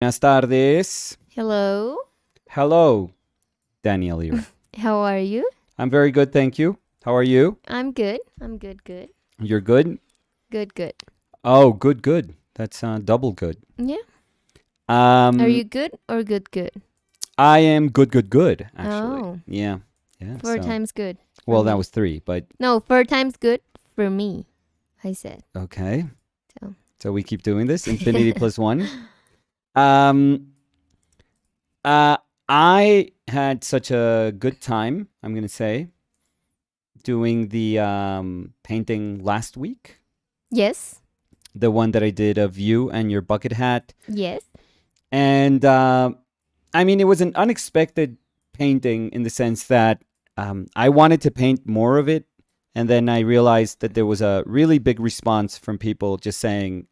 Buenas tardes. Hello. Hello, Daniel here. How are you? I'm very good, thank you. How are you? I'm good. I'm good. Good. You're good? Good. Good. Oh, good, good. That's double good. Yeah. Are Um, you good or good? Good. I am good, good, good, actually. Oh, Yeah, yeah. four So, times good. For well, that me. was three, but No, 4 times good for me. I said. okay. So. So we keep doing this. Infinity plus one. Um, I had such a good time, I'm going to say, doing the painting last week. Yes. The one that I did of you and your bucket hat. Yes. And I mean, it was an unexpected painting in the sense that I wanted to paint more of it. And then I realized that there was a really big response from people just saying,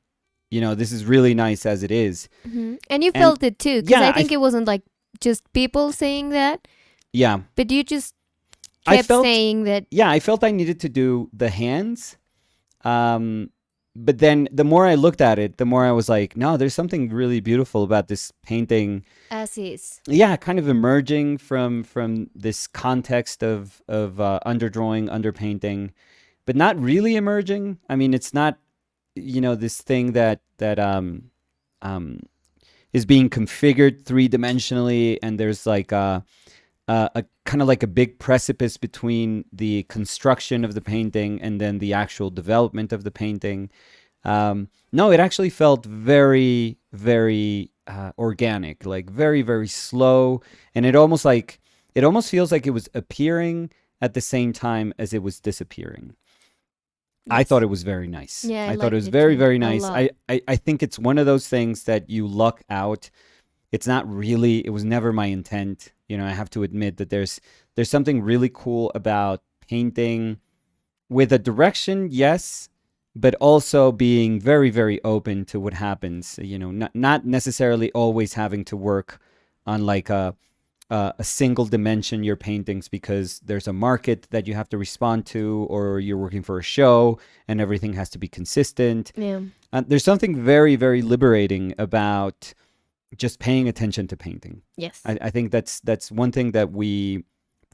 this is really nice as it is. And you And felt it too, because yeah, I think it wasn't like just people saying that, yeah, but you just I kept felt, saying that. yeah, I felt I needed to do the hands. But then the more I looked at it, the more I was like, no, there's something really beautiful about this painting. As is. Yeah, kind of emerging from this context of underdrawing, underpainting, but not really emerging. I mean, it's not, this thing that um is being configured three-dimensionally, and there's like a kind of like a big precipice between the construction of the painting and then the actual development of the painting. No, it actually felt very, very organic, like very, very slow, and it almost feels like it was appearing at the same time as it was disappearing. I Yes. thought it was very nice. Yeah, I I thought it liked was it very, too, very a nice. lot. I think it's one of those things that you luck out. It's not really, it was never my intent. I have to admit that there's something really cool about painting with a direction, yes, but also being very, very open to what happens. Not necessarily always having to work on like a single dimension your paintings because there's a market that you have to respond to, or you're working for a show and everything has to be consistent. Yeah. There's something very, very liberating about just paying attention to painting. Yes. I think that's one thing that we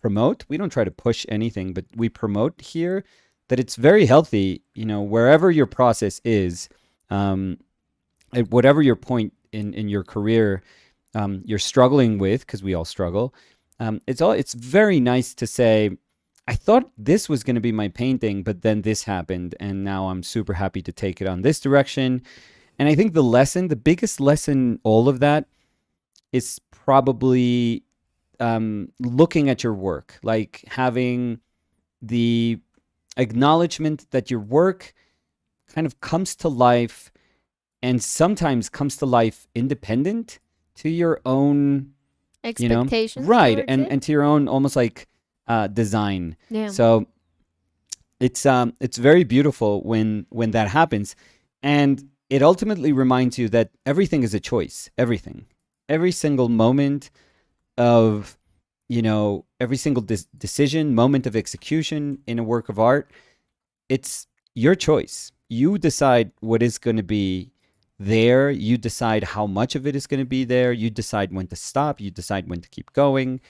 promote. We don't try to push anything, but we promote here that it's very healthy, wherever your process is, at whatever your point in your career you're struggling with, because we all struggle. It's very nice to say, I thought this was going to be my painting, but then this happened, and now I'm super happy to take it on this direction. And I think the biggest lesson, all of that, is probably looking at your work, like having the acknowledgement that your work kind of comes to life, and sometimes comes to life independent to your own Expectations. right, and to your own almost like design. Yeah. So it's very beautiful when that happens, and it ultimately reminds you that everything is a choice. Every single moment of every single decision, moment of execution in a work of art, it's your choice. You decide what is going to be there. You decide how much of it is going to be there. You decide when to stop. You decide when to keep going.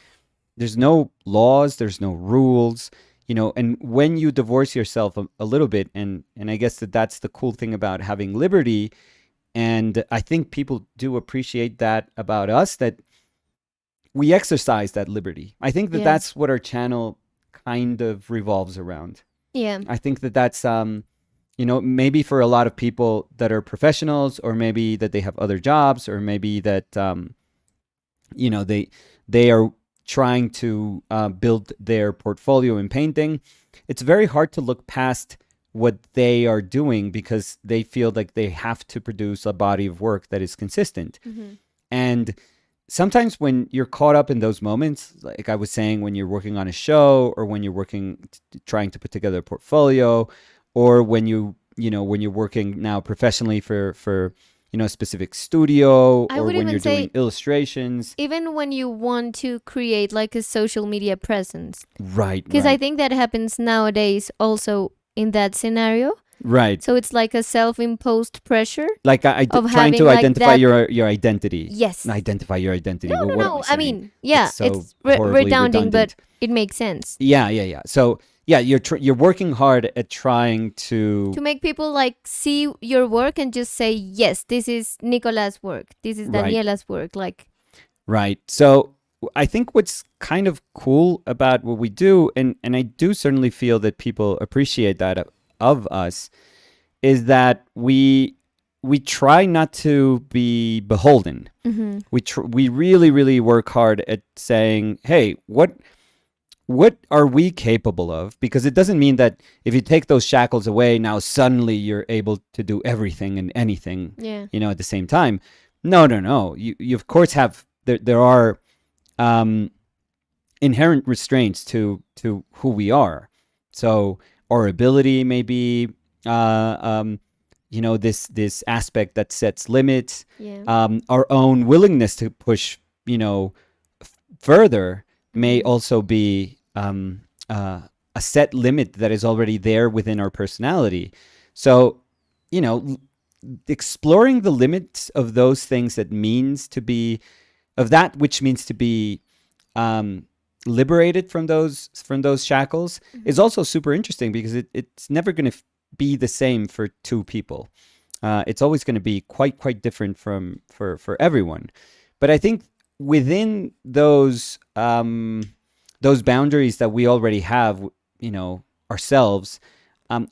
There's no laws. There's no rules. And when you divorce yourself a little bit, and I guess that's the cool thing about having liberty, and I think people do appreciate that about us, that we exercise that liberty. I think that that's what our channel kind of revolves around. Yeah. I think that that's maybe for a lot of people that are professionals, or maybe that they have other jobs, or maybe that they are trying to build their portfolio in painting. It's very hard to look past what they are doing because they feel like they have to produce a body of work that is consistent. And sometimes when you're caught up in those moments, like I was saying, when you're working on a show, or when you're trying to put together a portfolio, or when when you're working now professionally for a specific studio, or when you're doing illustrations. Even when you want to create like a social media presence. Right. Because I think that happens nowadays also in that scenario. Right. So it's like a self-imposed pressure Like of trying having to like identify that. your identity. Yes. Identify your identity. No, Well, no, what am I no. I saying? mean, yeah, It's so it's horribly redundant, but redundant. it makes sense Yeah. So yeah, you're working hard at trying to to make people like see your work and just say, yes, this is Nicola's work. This is right. Daniela's work. Like, Right. So I think what's kind of cool about what we do, and I do certainly feel that people appreciate that of us, is that we try not to be beholden. mm-hmm. We really work hard at saying, hey, what are we capable of? Because it doesn't mean that if you take those shackles away, now suddenly you're able to do everything and anything, Yeah. at the same time. No. You of course have there are inherent restraints to who we are. So our ability may be this aspect that sets limits. Yeah. Our own willingness to push further may Mhm. also be a set limit that is already there within our personality. So exploring the limits of those things that means to be of that which means to be liberated from those shackles is also super interesting, because it's never going to be the same for two people. It's always going to be quite different for everyone. But I think within those boundaries that we already have, ourselves,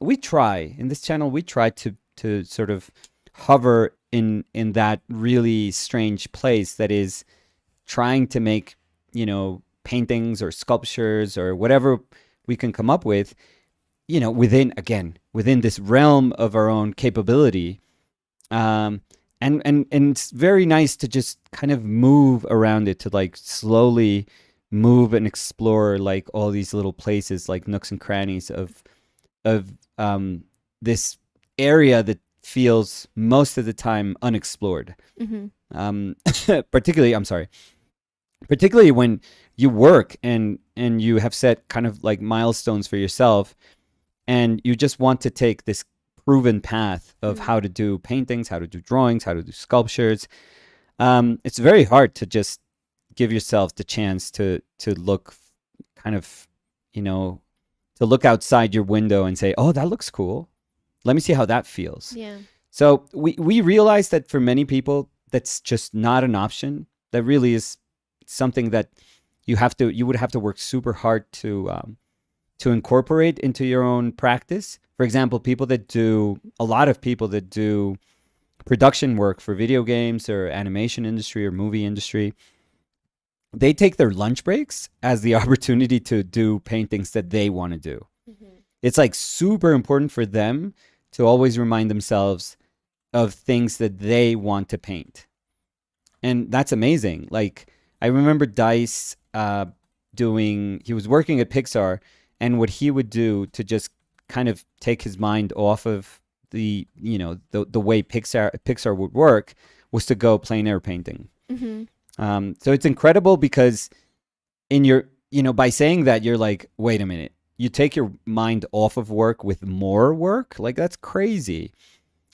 we try in this channel. We try to sort of hover in that really strange place that is trying to make paintings or sculptures or whatever we can come up with, within this realm of our own capability. And it's very nice to just kind of move around it, to like slowly move and explore like all these little places, like nooks and crannies of this area that feels most of the time unexplored. Particularly when you work and you have set kind of like milestones for yourself, and you just want to take this proven path of how to do paintings, how to do drawings, how to do sculptures. It's very hard to just give yourself the chance to look kind of, to look outside your window and say, oh, that looks cool. Let me see how that feels. Yeah. So we realize that for many people, that's just not an option. That really is something that you would have to work super hard to incorporate into your own practice. For example, a lot of people that do production work for video games or animation industry or movie industry, they take their lunch breaks as the opportunity to do paintings that they want to do. It's like super important for them to always remind themselves of things that they want to paint. And that's amazing. Like, I remember Dice he was working at Pixar, and what he would do to just kind of take his mind off of the way Pixar would work was to go plein air painting. So it's incredible, because by saying that, you're like, wait a minute, you take your mind off of work with more work? Like, that's crazy.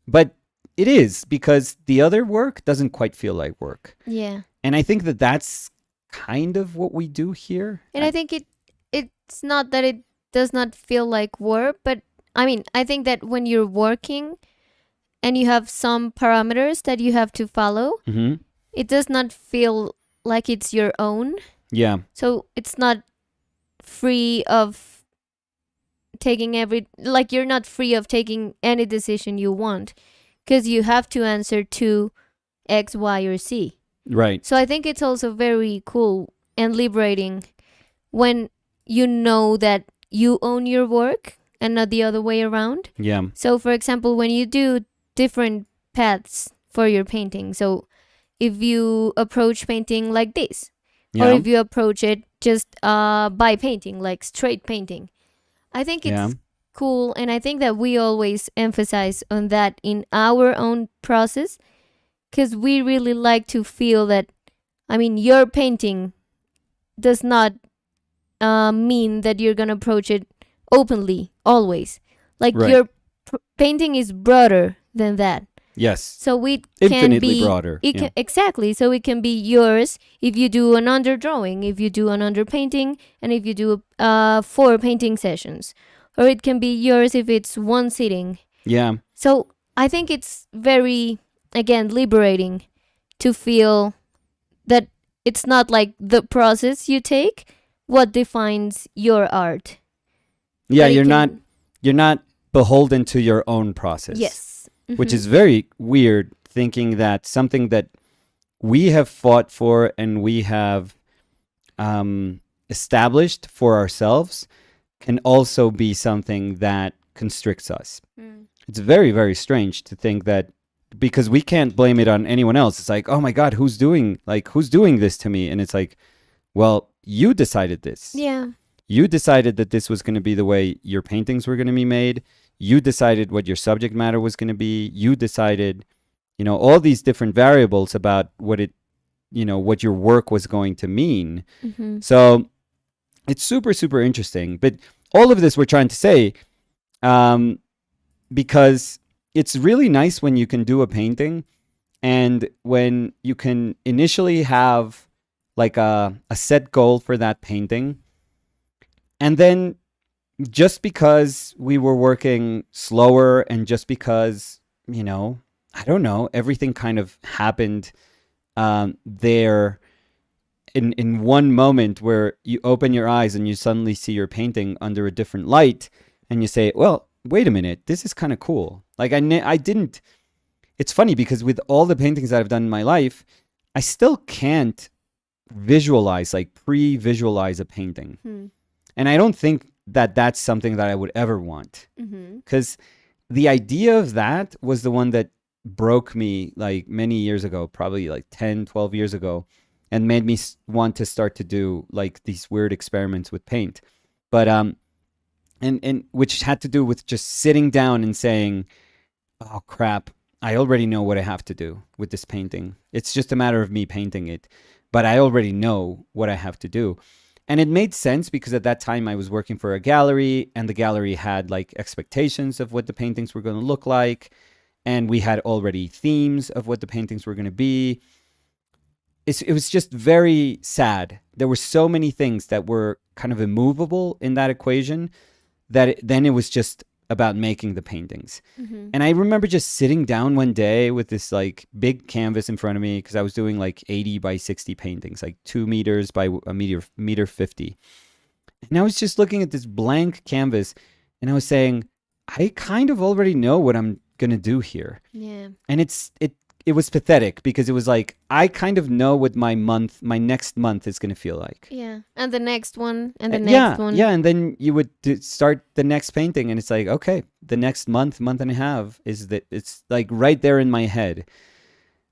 But it is, because the other work doesn't quite feel like work. Yeah. And I think that that's kind of what we do here. And I think it's not that it does not feel like work, but I mean, I think that when you're working and you have some parameters that you have to follow, it does not feel like it's your own. Yeah. So it's not free of taking you're not free of taking any decision you want, because you have to answer to X, Y, or Z. Right. So I think it's also very cool and liberating when you know that you own your work and not the other way around. Yeah. So for example, when you do different paths for your painting, so if you approach painting like this, or if you approach it just by painting, like straight painting, I think it's cool. And I think that we always emphasize on that in our own process, because we really like to feel that, I mean, your painting does not mean that you're going to approach it openly always. Like, Right. your painting is broader than that. Yes. So it Infinitely can be broader. Exactly. So it can be yours if you do an underdrawing, if you do an underpainting, and if you do 4 painting sessions, or it can be yours if it's one sitting. Yeah. So I think it's very, again, liberating to feel that it's not like the process you take what defines your art. Yeah, you're not beholden to your own process. Yes. Which is very weird, thinking that something that we have fought for and we have established for ourselves can also be something that constricts us. It's very, very strange to think that, because we can't blame it on anyone else. It's like, oh my God, who's doing this to me? And it's like, well, you decided this. Yeah. You decided that this was going to be the way your paintings were going to be made. You decided what your subject matter was going to be. You decided, all these different variables about what your work was going to mean. So it's super, super interesting. But all of this we're trying to say, because it's really nice when you can do a painting and when you can initially have like a set goal for that painting. And then just because we were working slower and just because, I don't know, everything kind of happened there in one moment where you open your eyes and you suddenly see your painting under a different light and you say, well, wait a minute, this is kind of cool. Like I didn't, it's funny because with all the paintings that I've done in my life, I still can't visualize, like pre-visualize a painting. And I don't think that that's something that I would ever want. Because the idea of that was the one that broke me like many years ago, probably like 10, 12 years ago, and made me want to start to do like these weird experiments with paint. But, and which had to do with just sitting down and saying, oh crap, I already know what I have to do with this painting. It's just a matter of me painting it, but I already know what I have to do. And it made sense because at that time I was working for a gallery and the gallery had like expectations of what the paintings were going to look like. And we had already themes of what the paintings were going to be. It was just very sad. There were so many things that were kind of immovable in that equation that then it was just about making the paintings. And I remember just sitting down one day with this like big canvas in front of me because I was doing like 80 by 60 paintings, like 2 meters by a meter 50. And I was just looking at this blank canvas and I was saying, I kind of already know what I'm going to do here. Yeah. And it was pathetic because it was like, I kind of know what my next month is going to feel like. Yeah. And the next one and the next one. Yeah. And then you would start the next painting and it's like, okay, the next month and a half is that it's like right there in my head.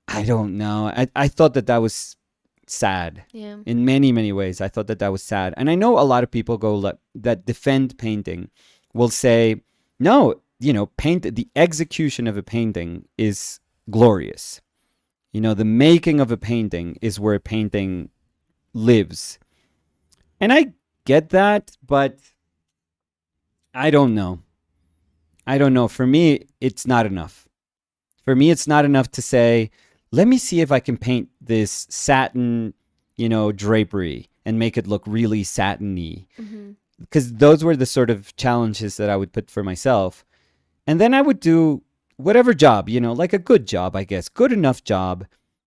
I don't know. I thought that was sad. Yeah. In many, many ways. I thought that was sad. And I know a lot of people that defend painting will say, no, the execution of a painting is glorious. The making of a painting is where a painting lives. And I get that, but I don't know. For me, it's not enough. For me, it's not enough to say, let me see if I can paint this satin, drapery and make it look really satiny. Because those were the sort of challenges that I would put for myself. And then I would do whatever job, like a good job, I guess, good enough job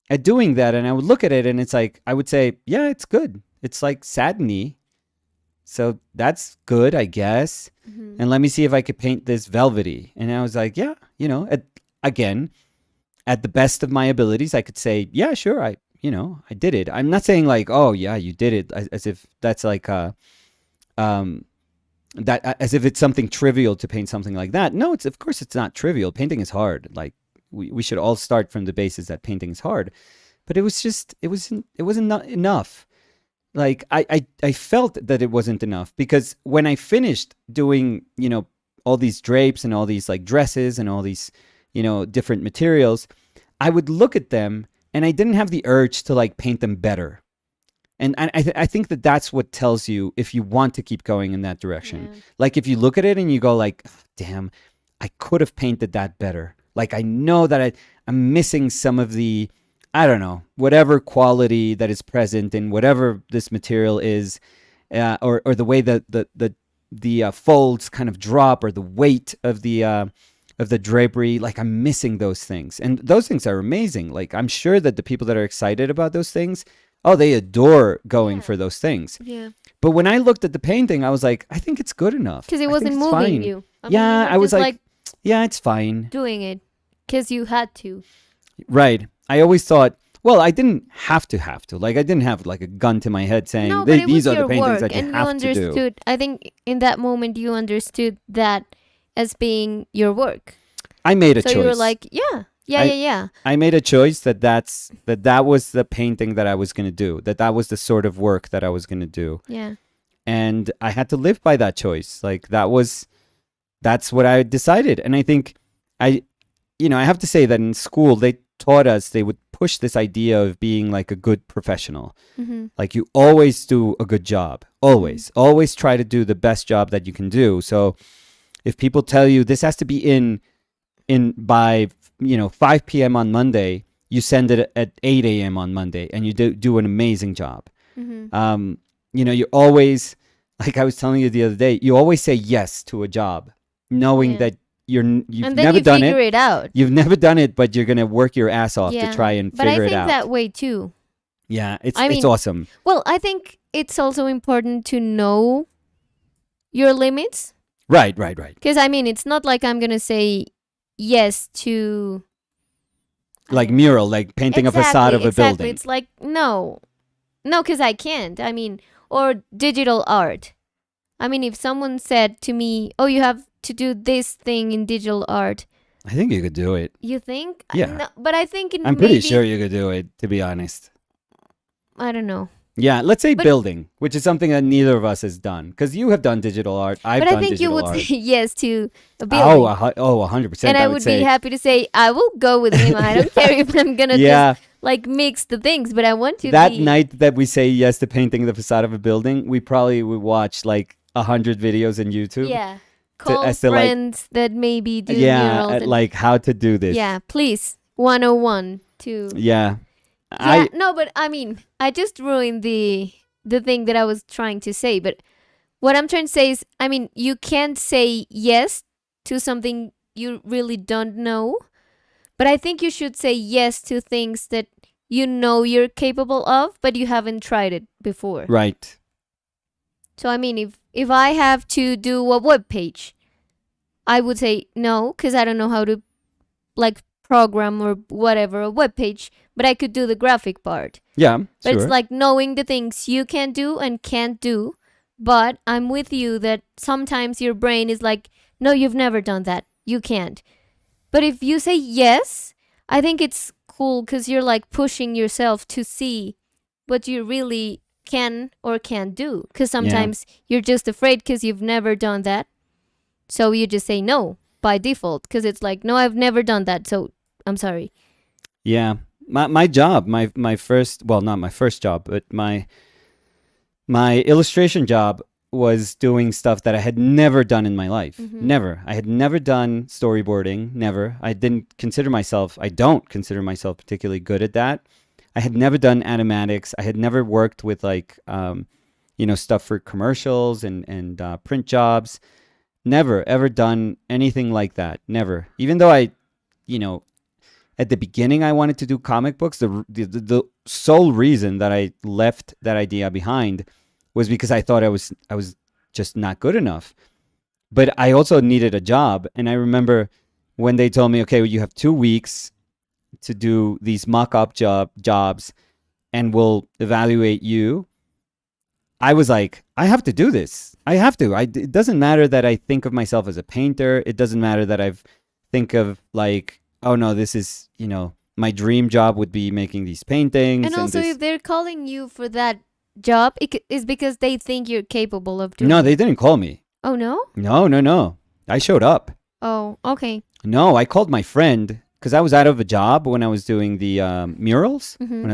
at doing that. And I would look at it and it's like, I would say, yeah, it's good. It's like satiny. So that's good, I guess. And let me see if I could paint this velvety. And I was like, yeah, again, at the best of my abilities, I could say, yeah, sure. I did it. I'm not saying like, oh yeah, you did it as if that's like, that as if it's something trivial to paint something like that. No, of course it's not trivial. Painting is hard. Like we should all start from the basis that painting is hard. But it wasn't enough. Like I felt that it wasn't enough because when I finished doing, all these drapes and all these like dresses and all these, different materials, I would look at them and I didn't have the urge to like paint them better. And I think that that's what tells you if you want to keep going in that direction. Yeah. Like if you look at it and you go like, damn, I could have painted that better. Like I know that I'm missing some of the, I don't know, whatever quality that is present in whatever this material is, or the way that the folds kind of drop, or the weight of the drapery. Like I'm missing those things, and those things are amazing. Like I'm sure that the people that are excited about those things, oh, they adore going for those things. Yeah. But when I looked at the painting, I was like, I think it's good enough. Because it wasn't moving you. I was like, yeah, it's fine. Doing it because you had to. Right. I always thought, well, I didn't have to. Like I didn't have like a gun to my head saying, no, but these are the your paintings work, that you and have you understood, to do. I think in that moment you understood that as being your work. I made a choice. So you were like, yeah. I made a choice that was the painting that I was going to do, that was the sort of work that I was going to do. Yeah. And I had to live by that choice. Like that's what I decided. And I think I have to say that in school, they taught us, they would push this idea of being like a good professional. Mm-hmm. Like you always do a good job. Always try to do the best job that you can do. So if people tell you this has to be in by 5 p.m. on Monday, you send it at 8 a.m. on Monday, and you do an amazing job. Mm-hmm. You always, like I was telling you the other day, you always say yes to a job, knowing that you've never done it. Figure it out. You've never done it, but you're gonna work your ass off to try and figure it out. But I think that way too. Yeah, it's awesome. Well, I think it's also important to know your limits. Right. Because it's not like I'm gonna say yes to like mural, like painting a facade of a building. It's like no, because I can't. Or digital art. If someone said to me, "Oh, you have to do this thing in digital art," I think you could do it. You think? Yeah. No, but I think I'm pretty sure you could do it, to be honest. I don't know. Yeah, let's say building, which is something that neither of us has done. Because you have done digital art. I've done digital art. But I think you would say yes to a building. 100%. And I would be happy to say, I will go with him. I don't care if I'm going to just mix the things, but I want to That night that we say yes to painting the facade of a building, we probably would watch 100 videos on YouTube. Yeah. Call friends that maybe do murals. Yeah, how to do this. Yeah, please. 101 to... Yeah. No, but I just ruined the thing that I was trying to say. But what I'm trying to say is, you can't say yes to something you really don't know. But I think you should say yes to things that you know you're capable of, but you haven't tried it before. Right. So, if I have to do a web page, I would say no, because I don't know how to program or whatever a web page, but I could do the graphic part. Yeah, but it's like knowing the things you can do and can't do. But I'm with you that sometimes your brain is like, no, you've never done that. You can't. But if you say yes, I think it's cool because you're pushing yourself to see what you really can or can't do. Because sometimes you're just afraid because you've never done that. So you just say no by default because it's like, no, I've never done that. So I'm sorry. Yeah. My job, my first, well, not my first job, but my illustration job was doing stuff that I had never done in my life. Mm-hmm. Never. I had never done storyboarding. Never. I don't consider myself particularly good at that. I had never done animatics. I had never worked with stuff for commercials and print jobs. Never, ever done anything like that. Never. Even though at the beginning I wanted to do comic books, the sole reason that I left that idea behind was because I thought I was just not good enough. But I also needed a job. And I remember when they told me, okay, well, you have 2 weeks to do these mock-up jobs and we'll evaluate you. I was like, I have to do this. I have to. It doesn't matter that I think of myself as a painter. It doesn't matter that I think of oh no, this is, my dream job would be making these paintings. And also if they're calling you for that job, it is because they think you're capable of doing it. No, they didn't call me. Oh, no? No. I showed up. Oh, okay. No, I called my friend because I was out of a job when I was doing the murals. Mm-hmm.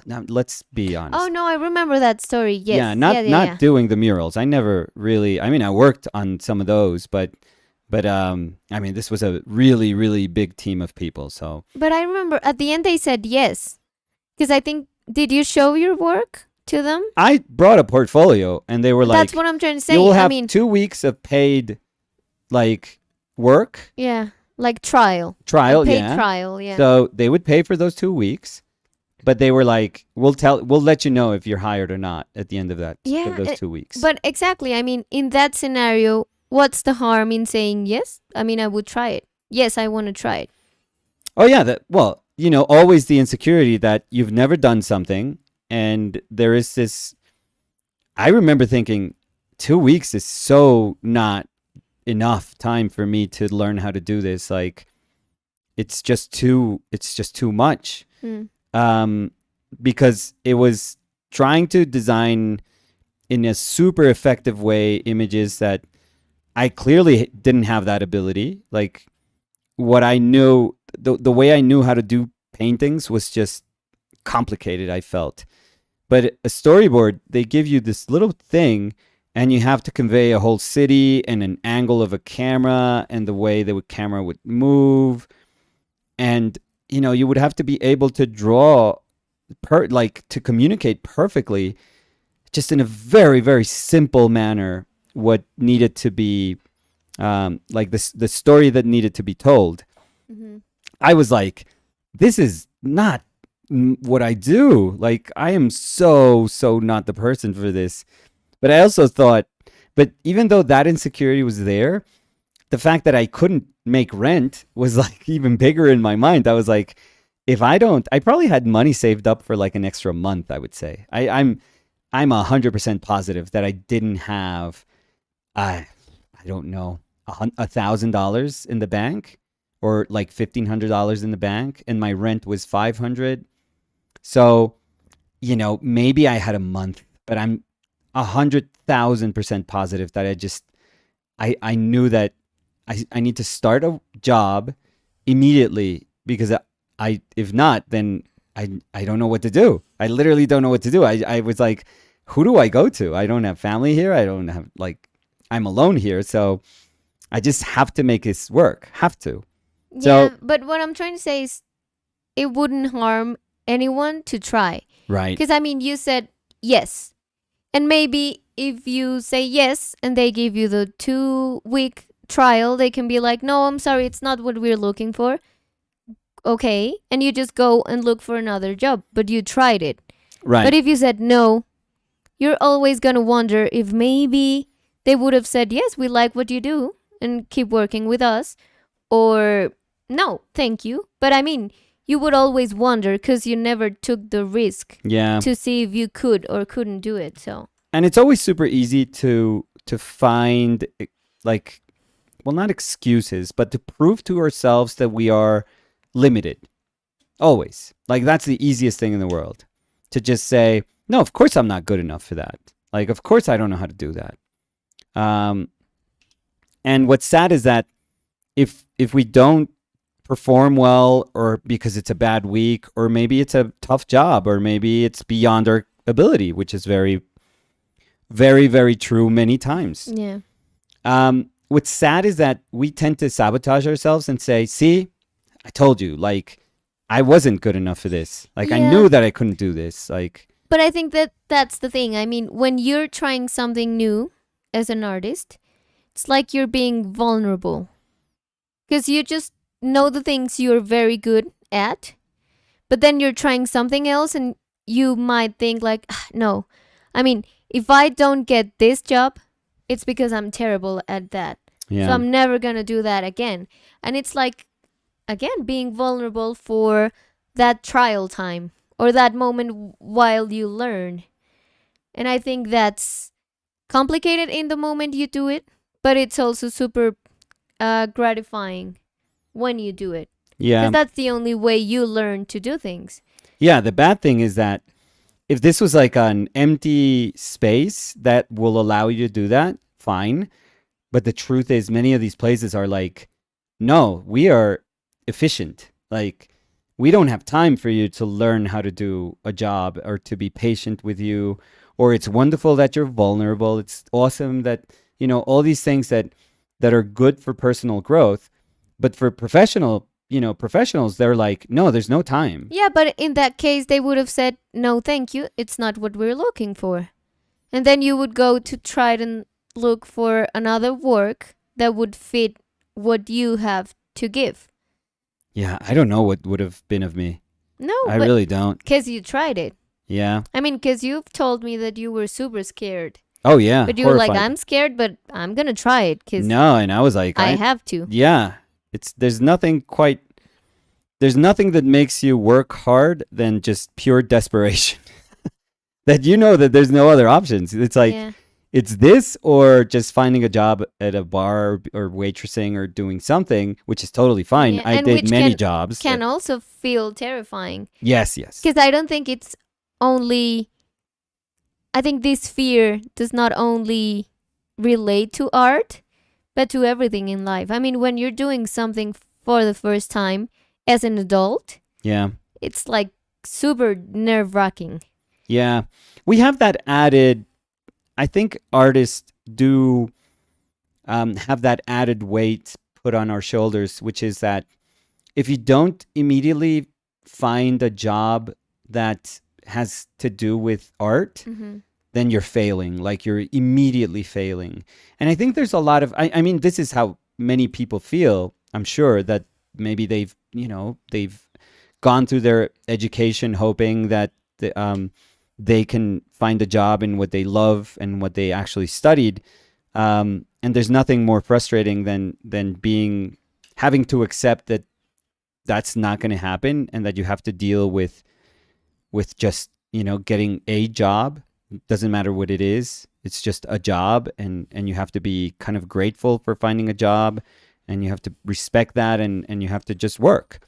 Now let's be honest. Oh, no, I remember that story. Yes. Yeah, not doing the murals. I never really, I worked on some of those, but But I mean, this was a really, really big team of people. So, But I remember at the end they said yes. Because I think, did you show your work to them? I brought a portfolio, and they were like, That's what I'm trying to say. "You will have I mean, 2 weeks of paid, like, work yeah, like trial. trial, A paid yeah." trial, yeah. So they would pay for those 2 weeks, but they were like, "We'll let you know if you're hired or not at the end of that Yeah, of those 2 weeks." But exactly, I mean, in that scenario, what's the harm in saying yes? I mean, I would try it. Yes, I want to try it. Oh yeah, always the insecurity that you've never done something, and there is this. I remember thinking, 2 weeks is so not enough time for me to learn how to do this. Like, it's just too much. Because it was trying to design in a super effective way images that I clearly didn't have that ability. Like, what I knew, the way I knew how to do paintings was just complicated, I felt. But a storyboard, they give you this little thing, and you have to convey a whole city and an angle of a camera and the way the camera would move. And, you would have to be able to draw, to communicate perfectly, just in a very, very simple manner, what needed to be, the story that needed to be told. Mm-hmm. I was like, this is not what I do. Like, I am so not the person for this. But I also thought, but even though that insecurity was there, the fact that I couldn't make rent was like even bigger in my mind. I was like, I probably had money saved up for like an extra month, I would say. I'm 100% positive that I didn't have, I don't know, $1,000 in the bank, or like $1,500 in the bank, and my rent was $500. So, maybe I had a month, but I'm 100,000% positive that I knew that I need to start a job immediately, because if not, then I don't know what to do. I literally don't know what to do. I was like, who do I go to? I don't have family here. I don't have, I'm alone here. So I just have to make this work. Have to. Yeah, but what I'm trying to say is it wouldn't harm anyone to try. Right. Because, I mean, you said yes. And maybe if you say yes and they give you the 2-week trial, they can be like, no, I'm sorry, it's not what we're looking for. Okay. And you just go and look for another job, but you tried it. Right. But if you said no, you're always going to wonder if maybe they would have said, yes, we like what you do and keep working with us. Or no, thank you. But I mean, you would always wonder because you never took the risk to see if you could or couldn't do it. So, and it's always super easy to find, not excuses, but to prove to ourselves that we are limited. Always. Like, that's the easiest thing in the world, to just say, no, of course I'm not good enough for that. Like, of course I don't know how to do that. And what's sad is that if we don't perform well, or because it's a bad week, or maybe it's a tough job, or maybe it's beyond our ability, which is very, very, very true many times. Yeah. What's sad is that we tend to sabotage ourselves and say, see, I told you, I wasn't good enough for this. I knew that I couldn't do this. But I think that's the thing. I mean, when you're trying something new as an artist, it's like you're being vulnerable. Because you just know the things you're very good at, but then you're trying something else and you might think no. I mean, if I don't get this job, it's because I'm terrible at that. Yeah. So I'm never going to do that again. And it's like, again, being vulnerable for that trial time or that moment while you learn. And I think that's complicated in the moment you do it, but it's also super gratifying when you do it. Yeah. Because that's the only way you learn to do things. Yeah, the bad thing is that if this was like an empty space that will allow you to do that, fine. But the truth is, many of these places are like, no, we are efficient. Like, we don't have time for you to learn how to do a job or to be patient with you. Or it's wonderful that you're vulnerable. It's awesome that, all these things that that are good for personal growth, but for professionals, they're like, no, there's no time. Yeah, but in that case, they would have said, no, thank you. It's not what we're looking for. And then you would go to try and look for another work that would fit what you have to give. Yeah, I don't know what would have been of me. No, I really don't. Because you tried it. Yeah. I mean, because you've told me that you were super scared. Oh, yeah. But you were like, I'm scared, but I'm going to try it. No, and I was like, I have to. Yeah. There's nothing that makes you work hard than just pure desperation. That you know that there's no other options. It's like, it's this or just finding a job at a bar or waitressing or doing something, which is totally fine. I did many jobs. Can also feel terrifying. Yes. Because I don't think it's only... I think this fear does not only relate to art, but to everything in life. I mean, when you're doing something for the first time as an adult, it's like super nerve-wracking. Yeah. We have that added... I think artists do have that added weight put on our shoulders, which is that if you don't immediately find a job that has to do with art, then you're failing. Like, you're immediately failing. And I think there's a lot of... I mean, this is how many people feel, I'm sure, that maybe they've gone through their education hoping that they can find a job in what they love and what they actually studied. And there's nothing more frustrating than having to accept that that's not going to happen, and that you have to deal with just, getting a job. Doesn't matter what it is. It's just a job, and you have to be kind of grateful for finding a job, and you have to respect that, and you have to just work.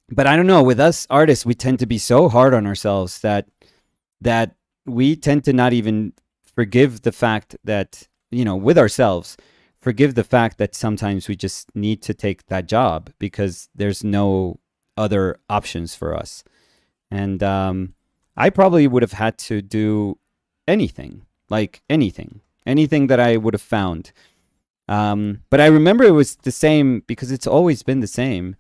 But I don't know, with us artists, we tend to be so hard on ourselves that we tend to not even forgive the fact that, with ourselves, forgive the fact that sometimes we just need to take that job because there's no other options for us. And I probably would have had to do anything that I would have found. But I remember it was the same, because it's always been the same,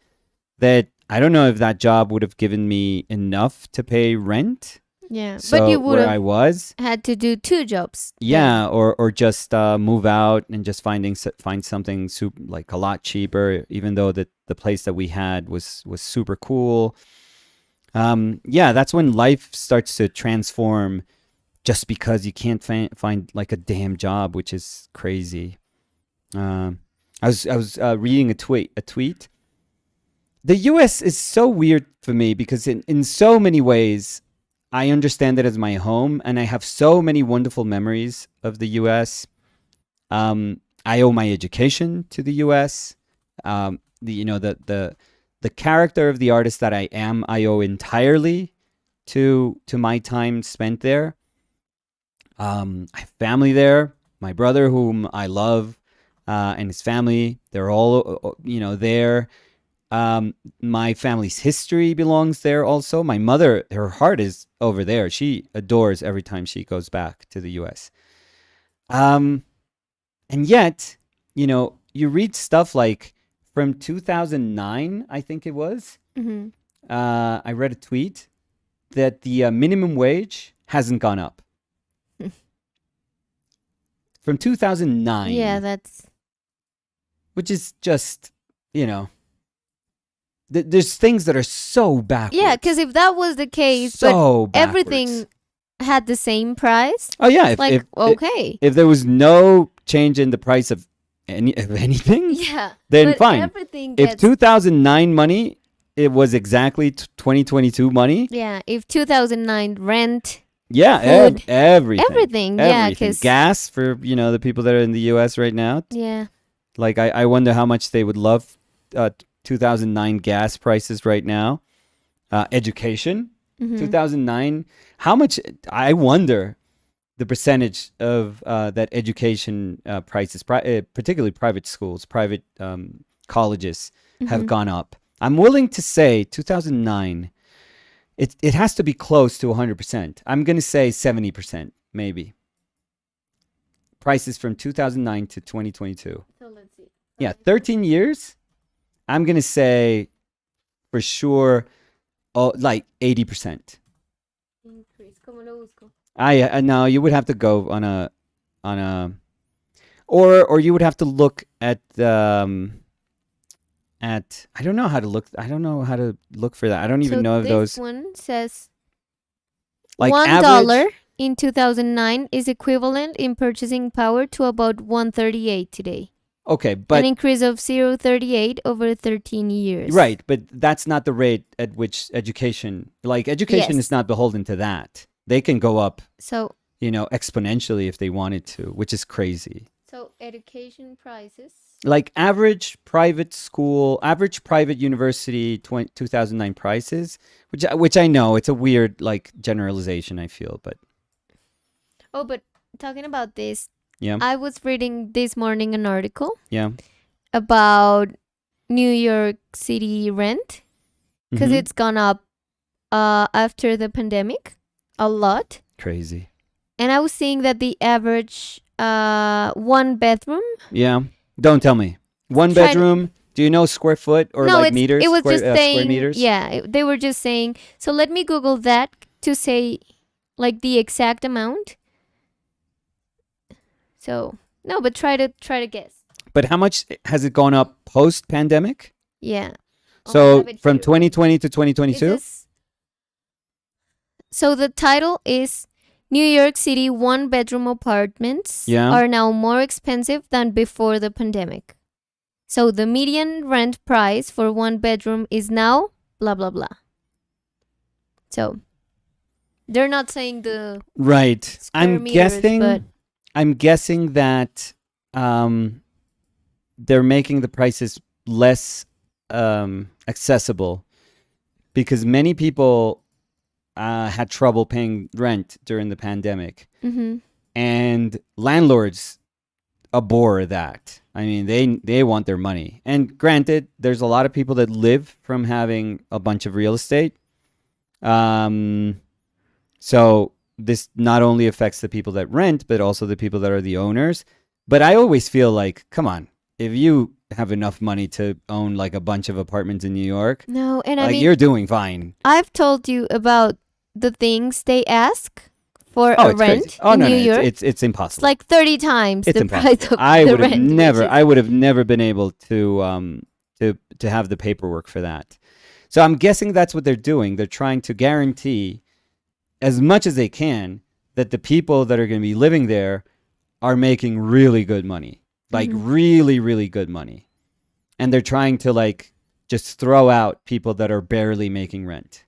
that I don't know if that job would have given me enough to pay rent. Yeah, so but you would have had to do 2 jobs. Yeah, or just move out and just find something like a lot cheaper, even though the place that we had was super cool. That's when life starts to transform, just because you can't find like a damn job, which is crazy. I was reading a tweet. The U.S. is so weird for me because in so many ways, I understand it as my home, and I have so many wonderful memories of the U.S. I owe my education to the U.S. The character of the artist that I am, I owe entirely to my time spent there. I have family there. My brother, whom I love, and his family, they're all there. My family's history belongs there also. My mother, her heart is over there. She adores every time she goes back to the US. And yet, you read stuff like from 2009, I think it was. I read a tweet that the minimum wage hasn't gone up. From 2009. Yeah, which is just, there's things that are so backwards. Yeah, because if that was the case, so but everything had the same price. Oh yeah, if there was no change in the price of anything, then fine. If 2009 money, it was exactly 2022 money. Yeah, if 2009 rent. Yeah, food, everything. Yeah, because gas for the people that are in the U.S. right now. Yeah. Like I wonder how much they would love 2009 gas prices right now. Education, 2009. How much? I wonder the percentage of that education prices, particularly private schools, private colleges, have gone up. I'm willing to say 2009. It has to be close to 100%. I'm going to say 70%, maybe. prices from 2009 to 2022. So let's see. Yeah, 13 years. I'm gonna say for sure, like 80%. Increase. ¿Cómo lo busco? I no, you would have to go on a, or you would have to look at I don't know how to look. I don't know how to look for that. I don't even know if those. This one says like $1 in 2009 is equivalent in purchasing power to about 138 today. Okay, but an increase of 0.38 over 13 years. Right, but that's not the rate at which education Yes. is not beholden to that. They can go up, So exponentially if they wanted to, which is crazy. so education prices. Like average private university 2009 prices, which I know it's a weird generalization, I feel, but Oh, but talking about this, yeah. I was reading this morning an article Yeah. about New York City rent because Mhm. it's gone up after the pandemic a lot. Crazy. And I was seeing that the average one bedroom. Yeah. Don't tell me. One Try to- bedroom. Do you know square foot or No, meters? it was square, just saying. square meters? Yeah, they were just saying. So let me Google that to say the exact amount. So no, but try to guess. But how much has it gone up post pandemic? Yeah. Oh, I So have it from here. 2020 to It 2022? says- So the title is New York City one-bedroom apartments Yeah. are now more expensive than before the pandemic. So the median rent price for one bedroom is now blah blah blah. So they're not saying the Right. square meters, but I'm guessing that they're making the prices less accessible because many people had trouble paying rent during the pandemic, mhm. and landlords abhor that. I mean, they want their money. And granted, there's a lot of people that live from having a bunch of real estate. So this not only affects the people that rent, but also the people that are the owners. But I always feel like, come on, if you have enough money to own a bunch of apartments in New York, No, and I mean you're doing fine. I've told you about the things they ask for Oh, a it's rent crazy. Oh in no, New no, York. it's impossible. It's like 30 times It's the impossible. price of I the would have rent. never. which is- I would have never been able to have the paperwork for that. So I'm guessing that's what they're doing. They're trying to guarantee as much as they can that the people that are going to be living there are making really good money, really, really good money, and they're trying to just throw out people that are barely making rent.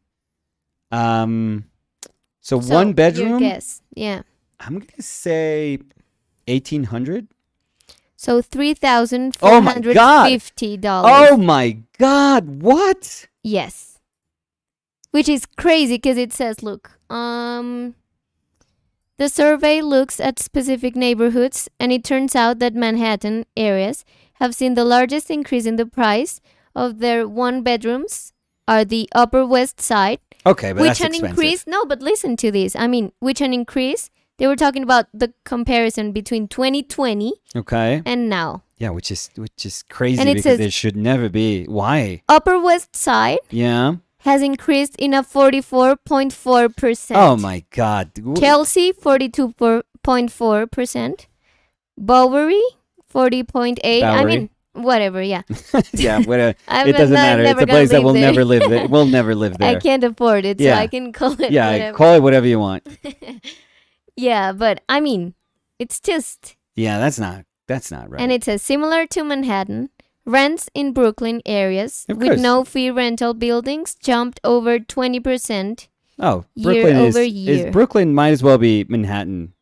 So one your bedroom. guess. Yeah. I'm gonna say 1,800. So $3,450. Oh my God! What? Yes. Which is crazy because it says, look, the survey looks at specific neighborhoods, and it turns out that Manhattan areas have seen the largest increase in the price of their one bedrooms are the Upper West Side, Okay, but which that's an expensive. increase. No, but listen to this. I mean, which an increase. They were talking about the comparison between 2020 Okay. and now. Yeah, which is crazy And it because says- it should never be. Why? Upper West Side Yeah. has increased in a 44.4%. Oh my God. Chelsea 42.4%. Bowery 40.8. I Bowery. mean, whatever, yeah. Yeah, it I'm doesn't not- matter. never It's a gonna place that live will there. never live there. We'll never live there. I can't afford it, Yeah. so I can call it Yeah, whatever. call it whatever you want. Yeah, but I mean, it's just. Yeah, that's not right. And it says similar to Manhattan, rents in Brooklyn areas Of with course. no fee rental buildings jumped over 20%. Oh, year Brooklyn over is year. Brooklyn might as well be Manhattan.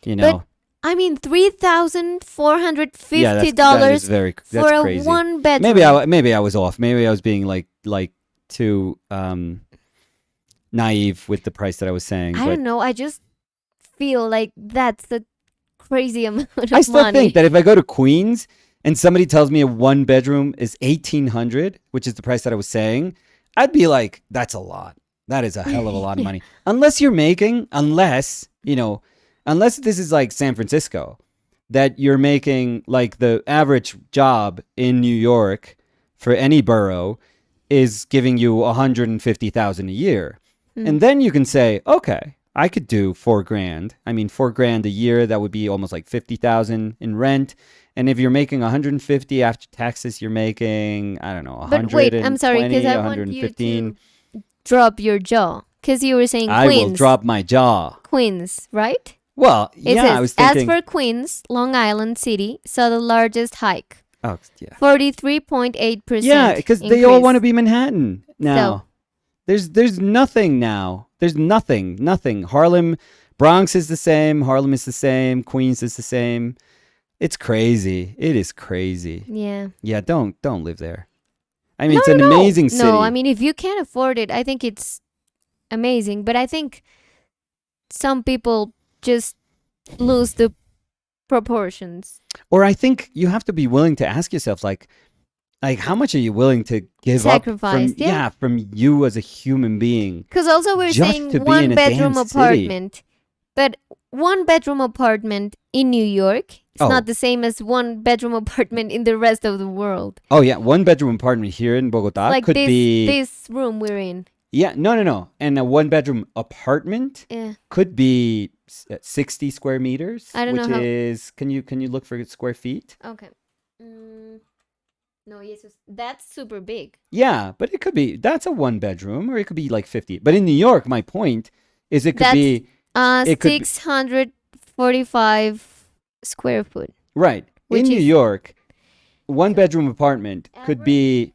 You know. I mean, $3,450 Yeah, that is that's for a crazy. one bedroom. Maybe I was off. Maybe I was being too naive with the price that I was saying. I but don't know. I just feel like that's the crazy amount of I still money. think that if I go to Queens and somebody tells me a one bedroom is 1,800, which is the price that I was saying, I'd be like, that's a lot. That is a hell of a lot of money. Unless this is like San Francisco. that you're making like the average job in New York for any borough is giving you 150,000 a year. And then you can say, okay, I could do $4,000. I mean, $4,000 a year, that would be almost like 50,000 in rent. And if you're making 150 after taxes, you're making, I don't know, 120, But wait, I'm sorry, because I want you to drop your jaw. Because you were saying Queens. I will drop my jaw. Queens, right? Well, It yeah, says, I was thinking. as for Queens, Long Island City saw the largest hike. Oh, yeah. 43.8%. Yeah, because they all want to be Manhattan now. So, there's nothing now. There's nothing. Harlem, Bronx is the same. Harlem is the same. Queens is the same. It's crazy. It is crazy. Yeah. Yeah, don't live there. I mean, it's an amazing city. No, I mean, if you can't afford it, I think it's amazing. But I think some people just lose the proportions. Or I think you have to be willing to ask yourself, like how much are you willing to give Sacrifice, up from you as a human being? Because also we're just saying to be in a one-bedroom damn apartment. city. But one-bedroom apartment in New York is Oh. not the same as one-bedroom apartment in the rest of the world. Oh yeah, one-bedroom apartment here in Bogota Like could be this room we're in. Yeah, no. And a one-bedroom apartment Yeah. could be 60 square meters, I don't which know how- is can you look for square feet? Okay. No, yes, that's super big. Yeah, but it could be that's a one-bedroom, or it could be like 50. But in New York, my point is it could That's be it could be- 645 square foot. right. which In New is- York, one-bedroom apartment could be,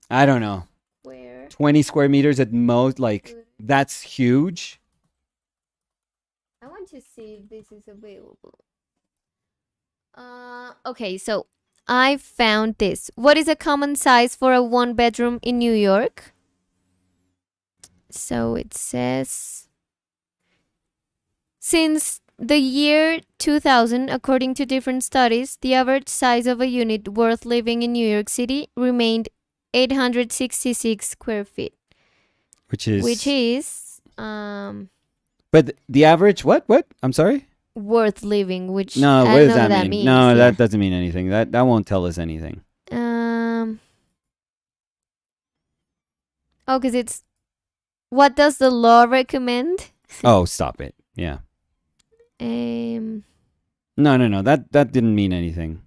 I don't know, Where? 20 square meters at most. Like that's huge. I want to see if this is available. Okay, so I found this. What is a common size for a one bedroom in New York? So it says, since the year 2000, according to different studies, the average size of a unit worth living in New York City remained 866 square feet, Which is But the average what? I'm sorry? worth living, which No, I what don't does know that what mean? means. No, yeah. that doesn't mean anything. That won't tell us anything. Oh, because it's what does the law recommend? Oh, stop it. Yeah. Um, No. That didn't mean anything.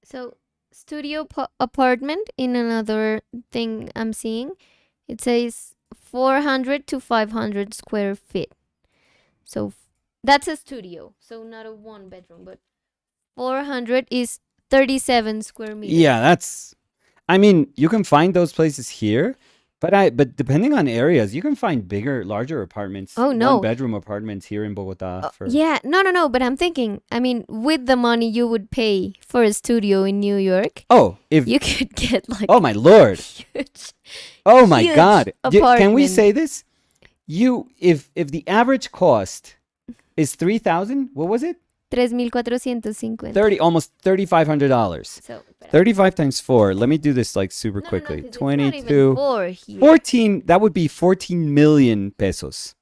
so studio apartment in another thing I'm seeing, it says 400 to 500 square feet. So that's a studio, so not a one bedroom, but 400 is 37 square meters. Yeah, I mean, you can find those places here, but depending on areas, you can find larger apartments. Oh, no. One-bedroom apartments here in Bogota. Yeah, no, but I'm thinking, I mean, with the money you would pay for a studio in New York, Oh, if you could get like oh my lord. huge. Oh my Huge God! Can we apartment. say this? If the average cost is 3,000, what was it? 3,450. Almost $3,500. So, 35 times 4. Let me do this like super quickly. 22, 14. 14. That would be 14 million pesos.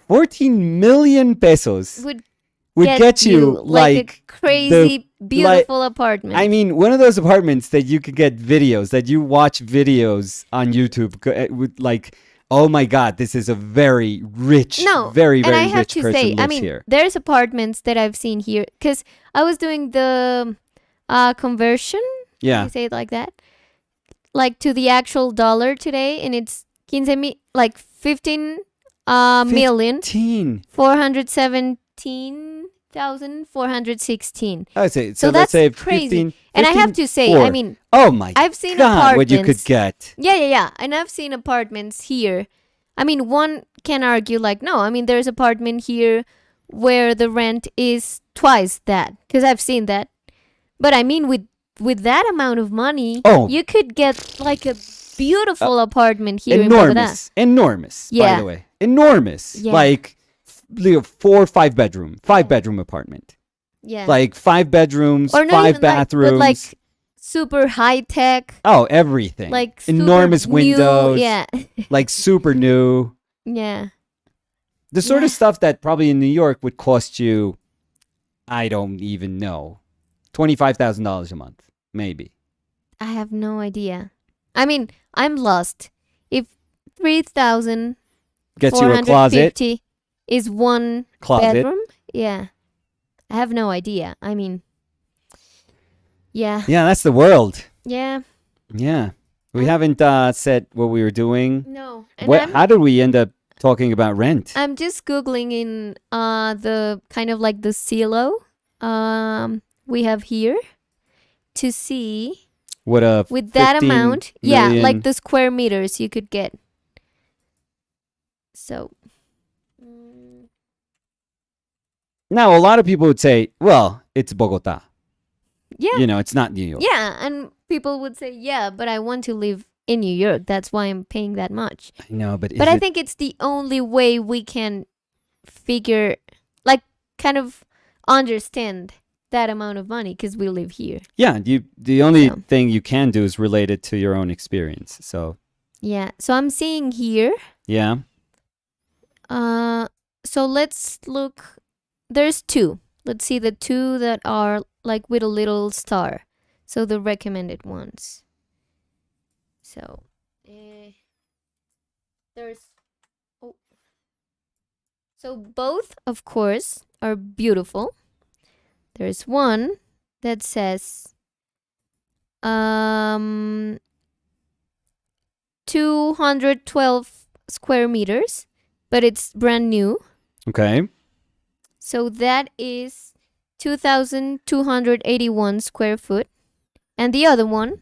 14 million pesos Would get you like a crazy beautiful apartment. I mean, one of those apartments that you could get videos, that you watch videos on YouTube with like, oh my God, this is a very rich, very, very and I have rich to person say, lives I mean, here. there's apartments that I've seen here because I was doing the conversion. Yeah. You say it like that, like to the actual dollar today, and it's 15 million 15. 417,416. I would say, So let's that's say crazy. 15, And I have to say, 4. I mean, oh my I've seen God, apartments. what you could get. Yeah. And I've seen apartments here. I mean, one can argue like, no, I mean, there's apartment here where the rent is twice that, because I've seen that. But I mean, with that amount of money, you could get like a beautiful apartment here in Bogota. Enormous, by Yeah. the way. Enormous. Yeah. Like 4 or 5 bedroom apartment. Yeah. Like 5 bedrooms, or not 5 even bathrooms. but like super high tech. Oh, everything. Like enormous super new, windows. Yeah. Like super new. Yeah. The sort of Yeah. stuff that probably in New York would cost you, I don't even know, $25,000 a month, maybe. I have no idea. I mean, I'm lost. If 3,450 Gets you a closet. is one Closet. bedroom, yeah. I have no idea. I mean, yeah. Yeah, that's the world. Yeah. Yeah. We haven't said what we were doing. No. And How did we end up talking about rent? I'm just Googling in the kind of like the silo we have here to see What a with that 15 amount, yeah, million- like the square meters you could get. So Now, a lot of people would say, well, it's Bogota. yeah. You know, it's not New York. Yeah, and people would say, yeah, but I want to live in New York. That's why I'm paying that much. I know, but I think it's the only way we can figure, like, kind of understand that amount of money because we live here. Yeah, the only So. thing you can do is relate it to your own experience. So, Yeah, so I'm seeing here. yeah. So let's look. There's two. Let's see the two that are like with a little star. So the recommended ones. So there's so both, of course, are beautiful. There's one that says 212 square meters, but it's brand new. Okay. So that is 2,281 square foot. And the other one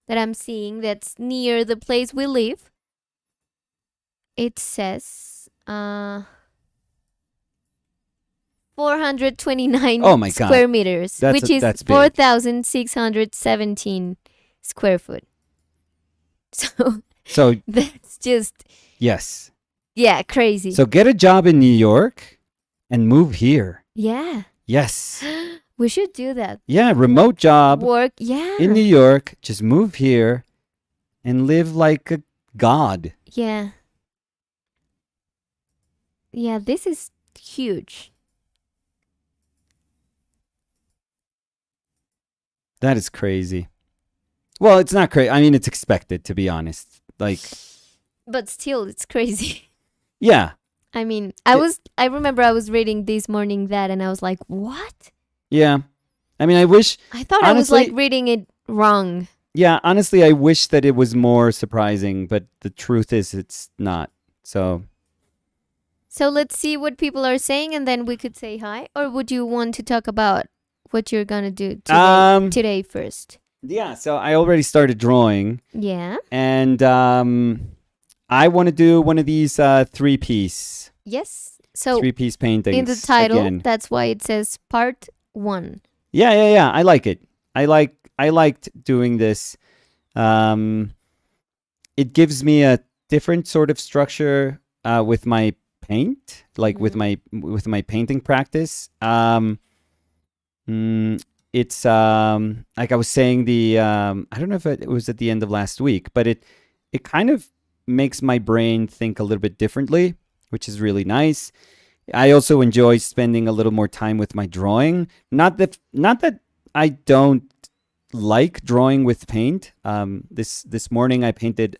that I'm seeing that's near the place we live, it says 429 Oh my God. square meters, That's which is that's big. 4,617 square foot. So So, that's just, yes. yeah, crazy. So get a job in New York and move here. Yeah, Yes. we should do that. Yeah, remote job Work, yeah. in New York. Just move here and live like a god. Yeah. Yeah, this is huge. That is crazy. Well, it's not crazy. I mean, it's expected, to be honest. Like, But still, it's crazy. yeah. I mean, I remember I was reading this morning that and I was like, what? Yeah. I mean, I wish, I thought I was Honestly- like reading it wrong. yeah, honestly, I wish that it was more surprising, but the truth is it's not. So, So let's see what people are saying and then we could say hi. Or would you want to talk about what you're going to do today first? yeah, so I already started drawing, Yeah. and I want to do one of these Yes. three-piece So paintings. in the title, again. that's why it says part 1. Yeah. I like it. I liked doing this. It gives me a different sort of structure with my paint, like with my painting practice. It's like I was saying I don't know if it was at the end of last week, but it kind of makes my brain think a little bit differently, which is really nice. I also enjoy spending a little more time with my drawing. Not that I don't like drawing with paint. This morning I painted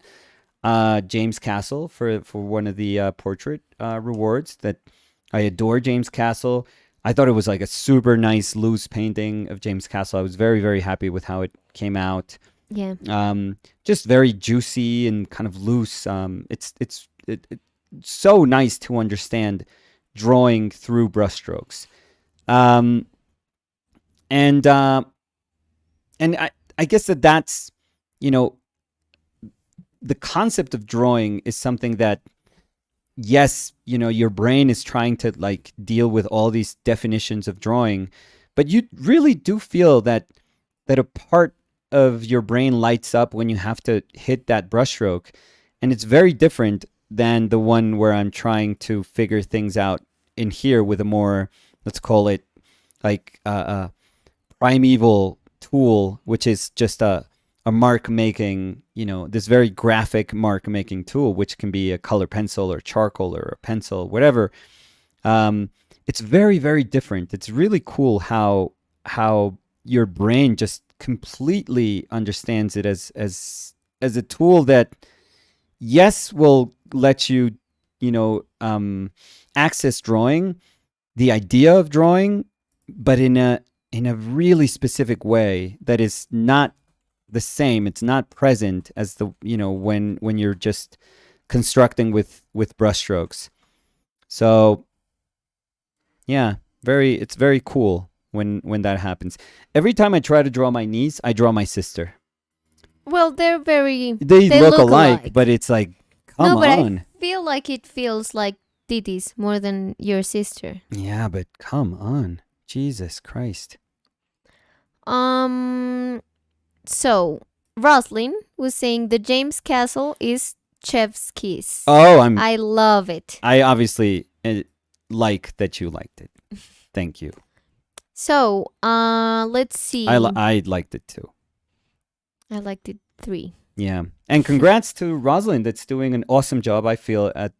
James Castle for one of the portrait rewards. That I adore James Castle. I thought it was like a super nice loose painting of James Castle. I was very, very happy with how it came out. Yeah. Just very juicy and kind of loose. It's so nice to understand drawing through brushstrokes. And I guess that's, the concept of drawing is something that, yes, your brain is trying to like deal with all these definitions of drawing, but you really do feel that a part of your brain lights up when you have to hit that brushstroke, and it's very different than the one where I'm trying to figure things out in here with a more, let's call it like a primeval tool, which is just a mark making, this very graphic mark making tool, which can be a color pencil or charcoal or a pencil, whatever. It's very, very different. It's really cool how your brain just completely understands it as a tool that, yes, will let you, access drawing, the idea of drawing, but in a really specific way that is not the same. It's not present as the, when you're just constructing with brushstrokes. So yeah, it's very cool when that happens. Every time I try to draw my niece, I draw my sister. Well, they look alike, but it's like, come on. I feel like it feels like Titi's more than your sister. Yeah, but come on. Jesus Christ. So Roslyn was saying the James Castle is chef's kiss. Oh, I love it. I obviously like that you liked it. Thank you. So, let's see. I liked it too. I liked it 3. Yeah, and congrats to Rosalind. That's doing an awesome job, I feel, at